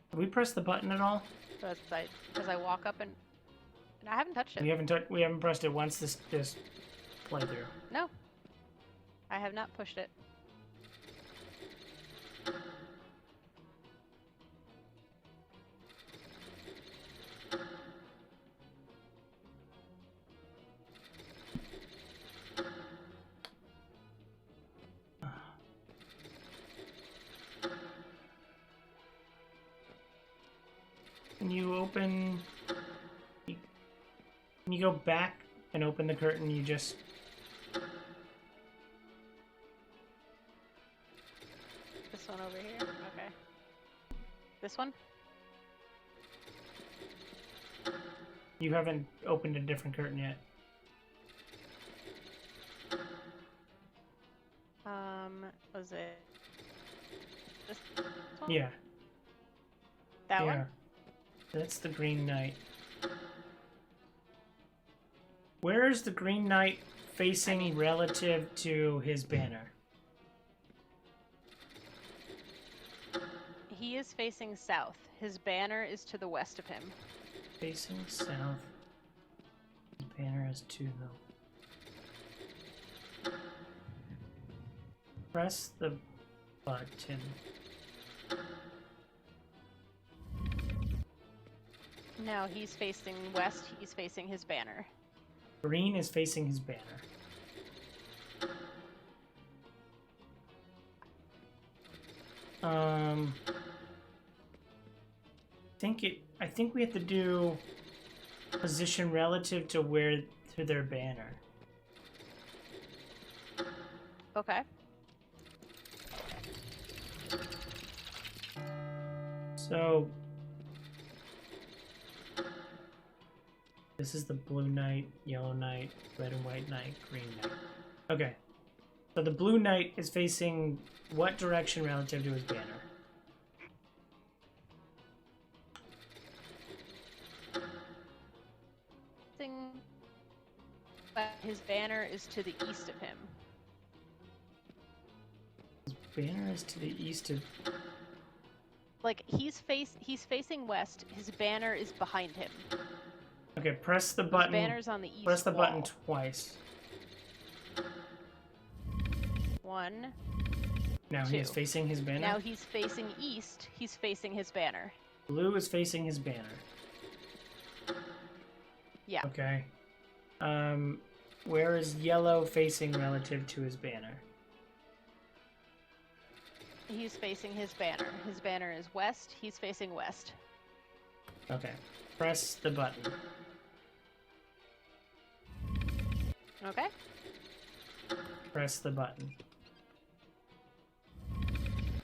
A: Have we pressed the button at all?
B: So as I walk up and I haven't touched it.
A: We haven't pressed it once this playthrough.
B: No. I have not pushed it.
A: Can you open... Can you go back and open the curtain? You just...
B: This one over here? Okay. This one?
A: You haven't opened a different curtain yet.
B: Was it this one?
A: Yeah.
B: That
A: yeah.
B: one?
A: That's the Green Knight. Where is the Green Knight facing relative to his banner?
B: He is facing south. His banner is to the west of him.
A: Facing south. His banner is to the... Press the button.
B: No, he's facing west. He's facing his banner.
A: Green is facing his banner. I think we have to do position relative to their banner.
B: Okay.
A: So this is the blue knight, yellow knight, red and white knight, green knight. Okay. So the blue knight is facing what direction relative to his banner?
B: But his banner is to the east of him.
A: His banner is to the east of...
B: Like, he's facing west. His banner is behind him.
A: Okay, press the button.
B: His banner's on the east
A: Press the
B: wall.
A: button twice.
B: 1,
A: Now
B: 2.
A: he's facing his banner.
B: Now he's facing east. He's facing his banner.
A: Blue is facing his banner.
B: Yeah.
A: Okay. Where is yellow facing relative to his banner?
B: He's facing his banner. His banner is west. He's facing west.
A: Okay. Press the button.
B: Okay.
A: Press the button.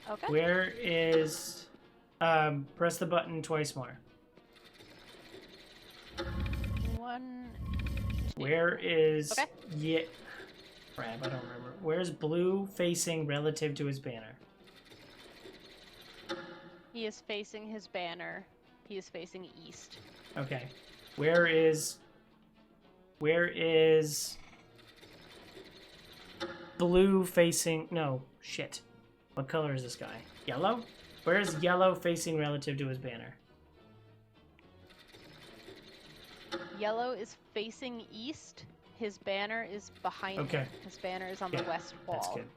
B: Okay.
A: Where is... press the button twice more.
B: 1, 2.
A: Where is...
B: Okay.
A: Yeah... Crap, I don't remember. Where's blue facing relative to his banner?
B: He is facing his banner. He is facing east.
A: Okay. Where is blue facing? No, shit. What color is this guy? Yellow? Where is yellow facing relative to his banner?
B: Yellow is facing east. His banner is behind
A: Okay.
B: him. His banner is on the
A: Yeah,
B: west wall.
A: That's good.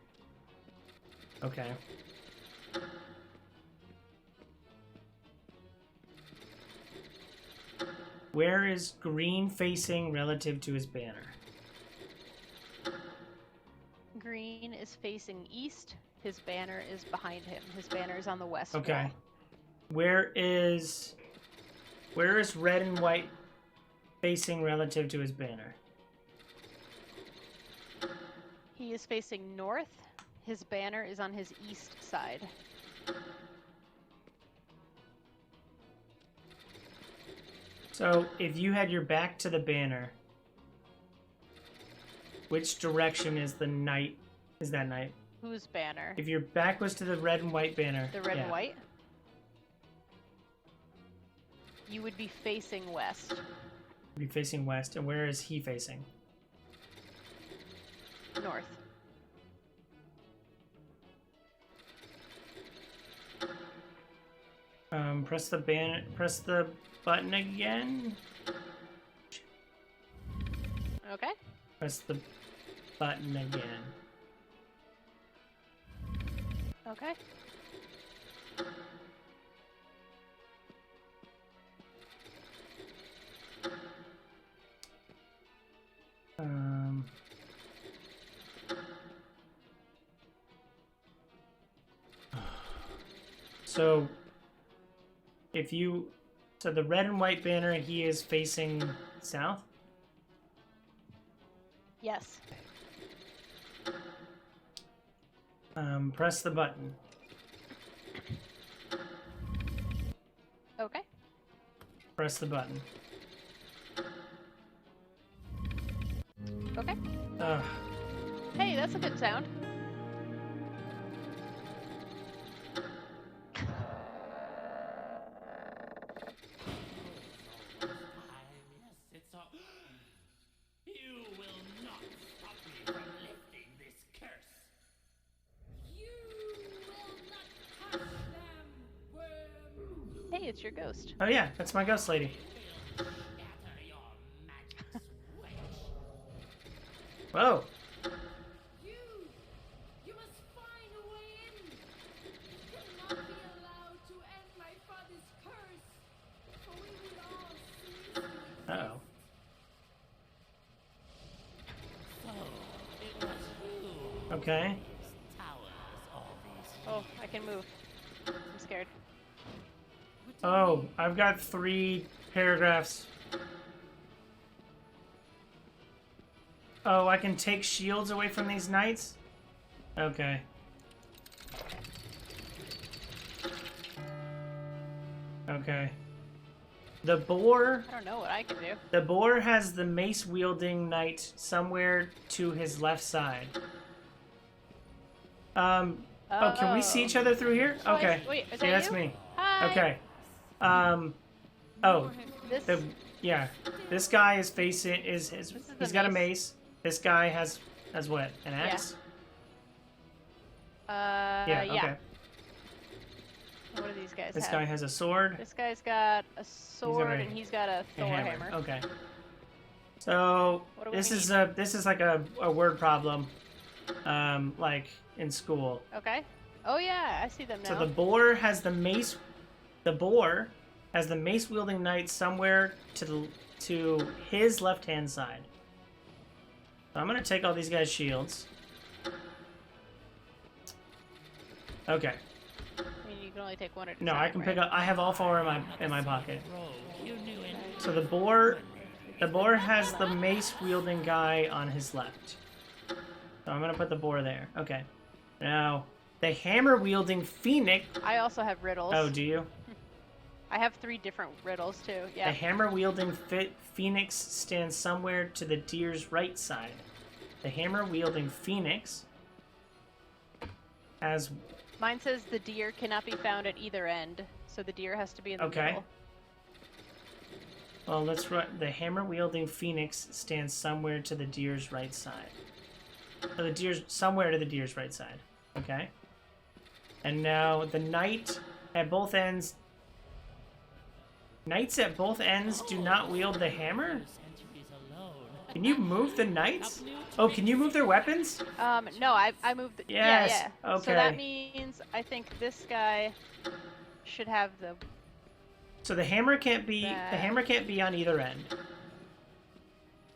A: Okay. Where is green facing relative to his banner?
B: Green is facing east. His banner is behind him. His banner is on the west
A: Okay.
B: wall.
A: Where is red and white facing relative to his banner?
B: He is facing north. His banner is on his east side.
A: So, if you had your back to the banner, which direction is the knight? Is that knight?
B: Whose banner?
A: If your back was to the red and white banner.
B: The red
A: yeah.
B: and white? You would be facing west.
A: Be facing west, and where is he facing?
B: North.
A: Press the button again.
B: Okay.
A: Press the button again.
B: Okay.
A: So, so the red and white banner, he is facing south?
B: Yes.
A: Press the button.
B: Okay.
A: Press the button.
B: Okay.
A: Ugh.
B: Hey, that's a good sound.
E: You will not stop me from lifting this curse.
D: You will not touch them, worm.
B: Hey, it's your ghost.
A: Oh yeah, that's my ghost lady.
E: Shatter your magic switch.
A: Whoa.
D: You must find a way in. You cannot be allowed to end my father's curse, for we will all cease to exist.
A: Uh-oh.
E: So, it was you.
A: Okay.
E: Towers all these
B: Oh, I can move. I'm scared.
A: Oh, I've got 3 paragraphs. Oh, I can take shields away from these knights? Okay. Okay. The boar...
B: I don't know what I can do.
A: The boar has the mace-wielding knight somewhere to his left side. Oh, can we see each other through here?
B: Oh,
A: Okay.
B: wait, is
A: Yeah,
B: that
A: that's
B: you?
A: me.
B: Hi.
A: Okay. Oh,
B: This.
A: yeah. This guy is facing
B: is
A: he's
B: the
A: got a
B: mace.
A: mace. This guy has what? An axe?
B: Yeah.
A: Okay.
B: What do these guys
A: This
B: have?
A: guy has a sword.
B: This guy's got a sword
A: a-
B: and he's got a
A: A
B: Thor hammer.
A: Okay. So
B: What do we
A: this is
B: need?
A: this is like a word problem, like in school.
B: Okay. Oh yeah, I see them now.
A: So the boar has the mace. The boar has the mace wielding knight somewhere to his left hand side. So I'm gonna take all these guys' shields. Okay.
B: I mean, you can only take one at a
A: No,
B: time.
A: I can pick up. I have all 4 in my pocket.
E: rogue. You knew it.
A: So the boar has the mace wielding guy on his left. So I'm gonna put the boar there. Okay. Now the hammer wielding phoenix.
B: I also have riddles.
A: Oh, do you?
B: I have 3 different riddles too.
A: The
B: Yeah.
A: hammer wielding phoenix stands somewhere to the deer's right side. The hammer wielding phoenix has.
B: Mine says the deer cannot be found at either end, so the deer has to be in the
A: Okay.
B: middle.
A: Well, let's run. The hammer wielding phoenix stands somewhere to the deer's right side. or the deer's somewhere to the deer's right side. Okay. And now the knight at both ends. Knights at both ends do not wield the hammer? Can you move the knights? Oh, can you move their weapons?
B: No, I moved the...
A: Yes,
B: Yeah, yeah.
A: okay.
B: So that means I think this guy should have the...
A: So the hammer can't be on either end.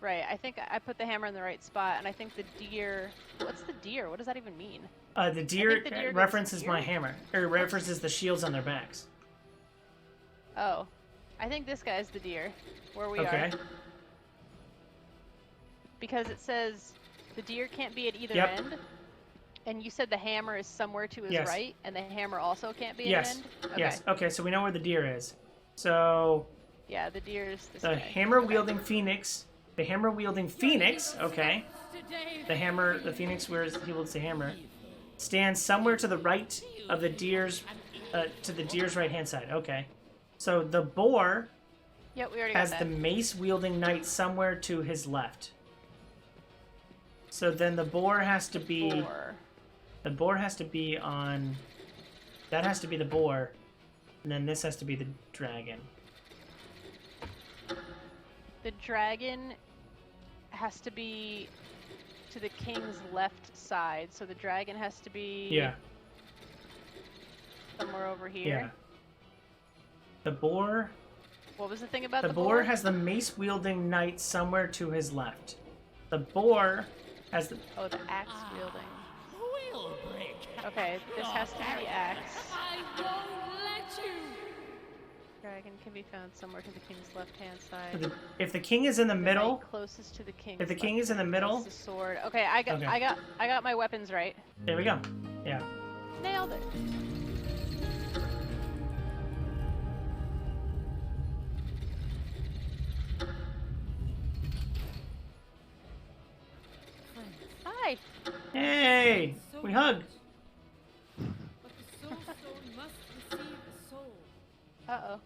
B: Right, I think I put the hammer in the right spot, and I think the deer... What's the deer? What does that even mean?
A: The deer,
B: the deer goes
A: references my
B: here?
A: hammer. Or references the shields on their backs.
B: Oh. I think this guy's the deer, where we
A: Okay.
B: are. Because it says the deer can't be at either
A: Yep.
B: end, and you said the hammer is somewhere to his
A: Yes.
B: right, and the hammer also can't be at
A: Yes.
B: an end? Okay.
A: Yes. Okay, so we know where the deer is. So
B: Yeah, the deer is this
A: the
B: guy.
A: hammer-wielding phoenix. The hammer-wielding phoenix, okay. The phoenix where he wields the hammer, stands somewhere to the right of the deer's, right-hand side. Okay. So the boar
B: Yep, we already
A: has
B: got
A: the
B: that.
A: mace-wielding knight somewhere to his left. So then the boar has to be...
B: Boar.
A: The boar has to be on... That has to be the boar. And then this has to be the dragon.
B: The dragon has to be to the king's left side, so the dragon has to be
A: Yeah.
B: somewhere over here.
A: Yeah. The boar...
B: What was the thing about
A: The
B: the
A: boar has the mace-wielding knight somewhere to his left. The boar has the...
B: Oh, the axe wielding.
E: We'll break.
B: Okay, this has to be the axe.
E: I won't let you.
B: Dragon can be found somewhere to the king's left-hand side.
A: If the king is in the
B: The
A: middle...
B: knight closest to the king.
A: If the king is in the middle...
B: The sword. Okay, I got my weapons right.
A: There we go. Yeah.
B: Nailed it. Hi.
A: Hey! We hug!
D: But the soul stone must receive a soul.
B: Uh-oh.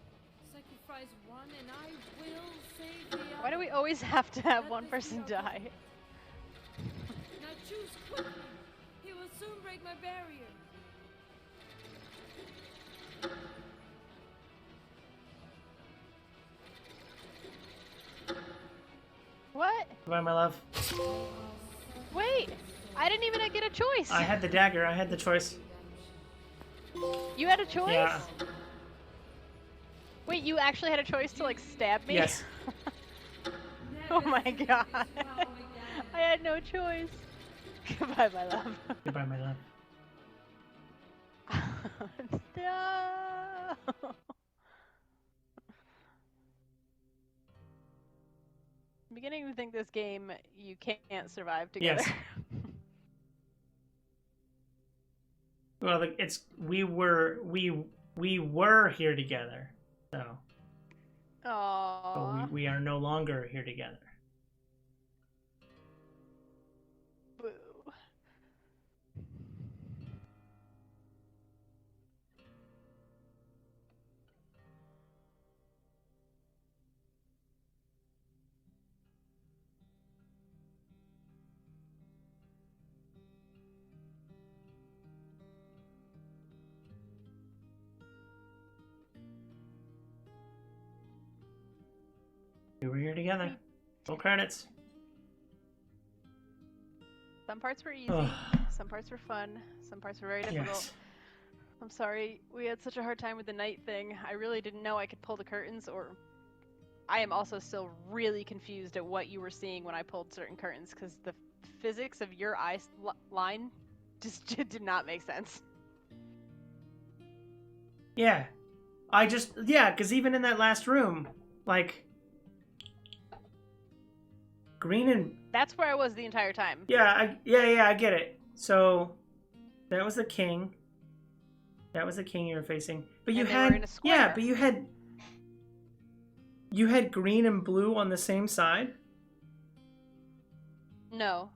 D: Sacrifice one and I will save the other.
B: Why do we always have to have one person die?
D: Now choose quickly. He will soon break my barrier.
B: What?
A: Goodbye, my love.
B: Wait! I didn't even get a choice!
A: I had the dagger. I had the choice.
B: You had a choice?
A: Yeah.
B: Wait, you actually had a choice to, like, stab me?
A: Yes.
B: Oh my god. I had no choice. Goodbye, my love.
A: Goodbye, my love.
B: No. I'm beginning to think this game you can't survive together.
A: Yes. Well, we were here together, so
B: Aww.
A: but we are no longer here together.
B: Boo.
A: We were here together. No credits.
B: Some parts were easy,
A: Ugh.
B: some parts were fun, some parts were very difficult.
A: Yes.
B: I'm sorry, we had such a hard time with the night thing. I really didn't know I could pull the curtains, or I am also still really confused at what you were seeing when I pulled certain curtains, because the physics of your eye line just did not make sense.
A: Yeah. Because even in that last room, like, green and...
B: That's where I was the entire time.
A: Yeah, I get it. So, that was the king. That was the king you were facing. But you
B: And they were
A: had...
B: in a
A: Yeah,
B: square.
A: but you had... You had green and blue on the same side?
B: No.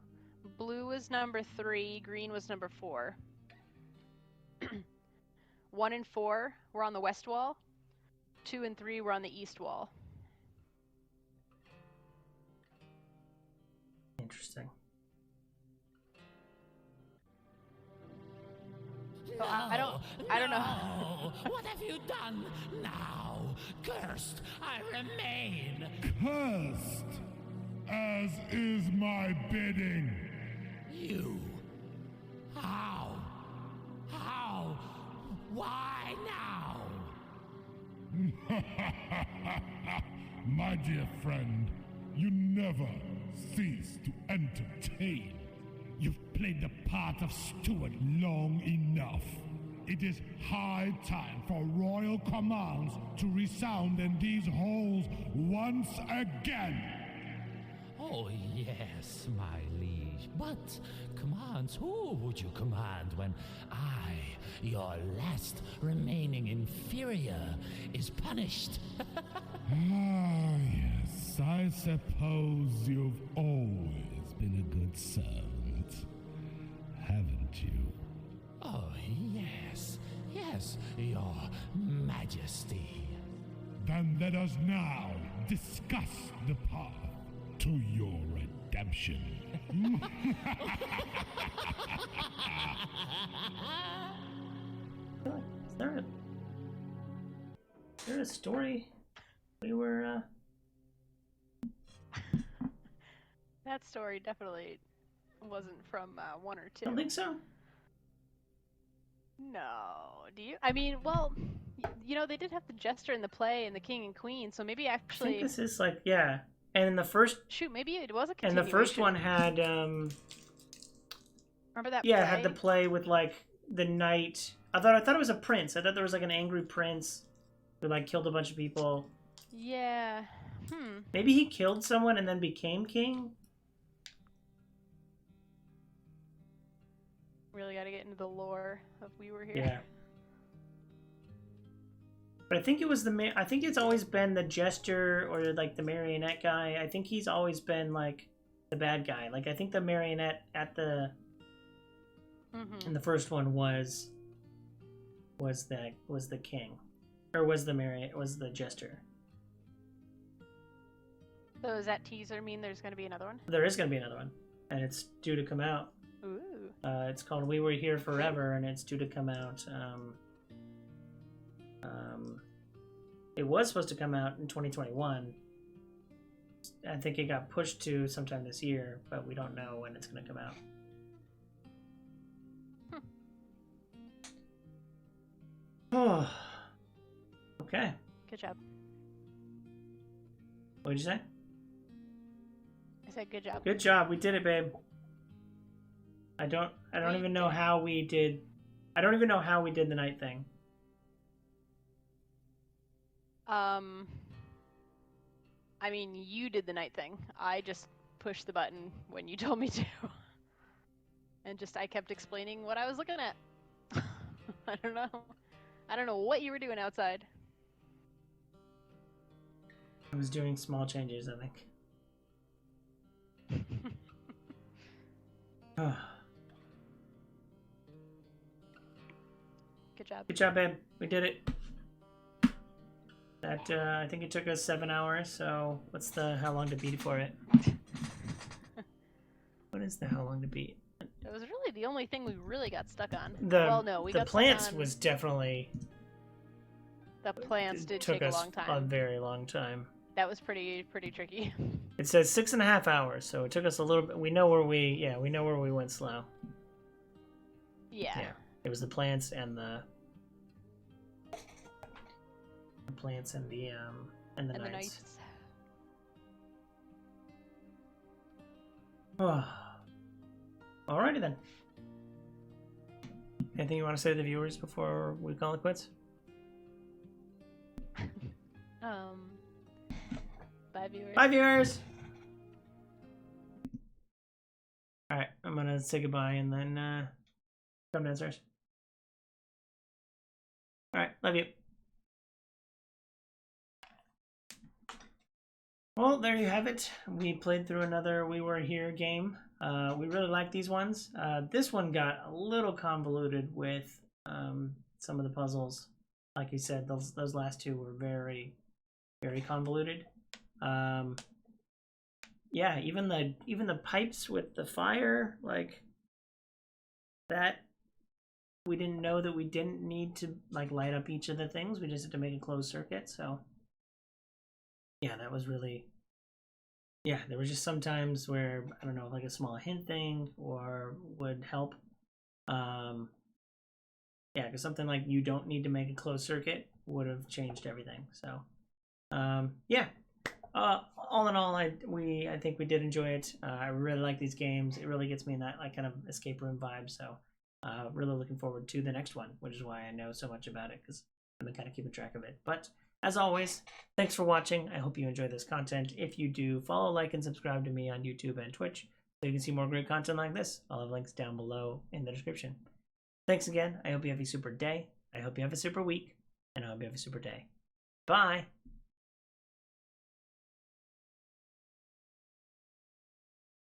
B: Blue was number 3, green was number 4. 1 and 4 were on the west wall. 2 and 3 were on the east wall.
A: Interesting.
B: I don't know.
E: No! What have you done now? Cursed I remain.
F: Cursed, as is my bidding.
E: You. How? How? Why now?
F: My dear friend, you never cease to entertain. You've played the part of steward long enough. It is high time for royal commands to resound in these halls once again.
E: Oh, yes, my liege. But commands, who would you command when I, your last remaining inferior, is punished?
F: Ah, yes, I suppose you've always been a good servant, haven't you?
E: Oh, yes, yes, your majesty.
F: Then let us now discuss the path to your redemption.
A: Is there a story we were
B: That story definitely wasn't from 1 or 2.
A: I don't think so.
B: No. Do you? I mean, well, you know, they did have the jester in the play and the king and queen, so maybe
A: I think
B: actually.
A: this is like, yeah. And in the first
B: Shoot, maybe it was a
A: and
B: continuation.
A: the first one had
B: Remember that
A: yeah,
B: play?
A: it had the play with like the knight. I thought it was a prince. I thought there was like an angry prince who like killed a bunch of people.
B: Yeah.
A: Maybe he killed someone and then became king.
B: Really got to get into the lore of We Were Here.
A: Yeah. But I think it was I think it's always been the jester or like the marionette guy. I think he's always been like the bad guy. Like I think the marionette at the in the first one was the king, or was the jester.
B: So does that teaser mean there's going to be another one?
A: There is going to be another one, and it's due to come out.
B: Ooh.
A: It's called We Were Here Forever, and it's due to come out. It was supposed to come out in 2021. I think it got pushed to sometime this year, but we don't know when it's going to come out. Oh. Okay.
B: Good job.
A: What did you say?
B: I said good job.
A: Good job. We did it, babe. I don't even know how we did. I don't even know how we did the night thing.
B: I mean, you did the night thing. I just pushed the button when you told me to. And I kept explaining what I was looking at. I don't know. I don't know what you were doing outside.
A: I was doing small changes, I think.
B: Good job.
A: Good job, babe. We did it. That I think it took us 7 hours. So what's how long to beat for it? What is the how long to beat?
B: It was really the only thing we really got stuck on.
A: We
B: got
A: plants
B: stuck on,
A: was definitely.
B: The plants did
A: took
B: take a
A: us
B: long time.
A: a very long time.
B: That was pretty tricky.
A: It says 6.5 hours, so it took us a little bit. We know where we went slow.
B: Yeah.
A: Yeah, it was the plants and the plants and the knights. Oh. Alrighty then. Anything you want to say to the viewers before we call it quits?
B: Bye, viewers.
A: Bye, viewers! Alright, I'm gonna say goodbye and then come downstairs. Alright, love you. Well, there you have it. We played through another We Were Here game. We really like these ones. This one got a little convoluted with some of the puzzles. Like you said, those last two were very, very convoluted. Yeah, even the pipes with the fire, like that we didn't know that we didn't need to like light up each of the things. We just had to make a closed circuit. So yeah, that was really, yeah, there was just sometimes where, I don't know, like a small hint thing or would help. Yeah, because something like you don't need to make a closed circuit would have changed everything. So yeah, all in all, I think we did enjoy it. I really like these games. It really gets me in that like kind of escape room vibe. So really looking forward to the next one, which is why I know so much about it, because I've been kind of keeping track of it. But as always, thanks for watching. I hope you enjoy this content. If you do, follow, like, and subscribe to me on YouTube and Twitch so you can see more great content like this. I'll have links down below in the description. Thanks again. I hope you have a super day. I hope you have a super week. And I hope you have a super day. Bye!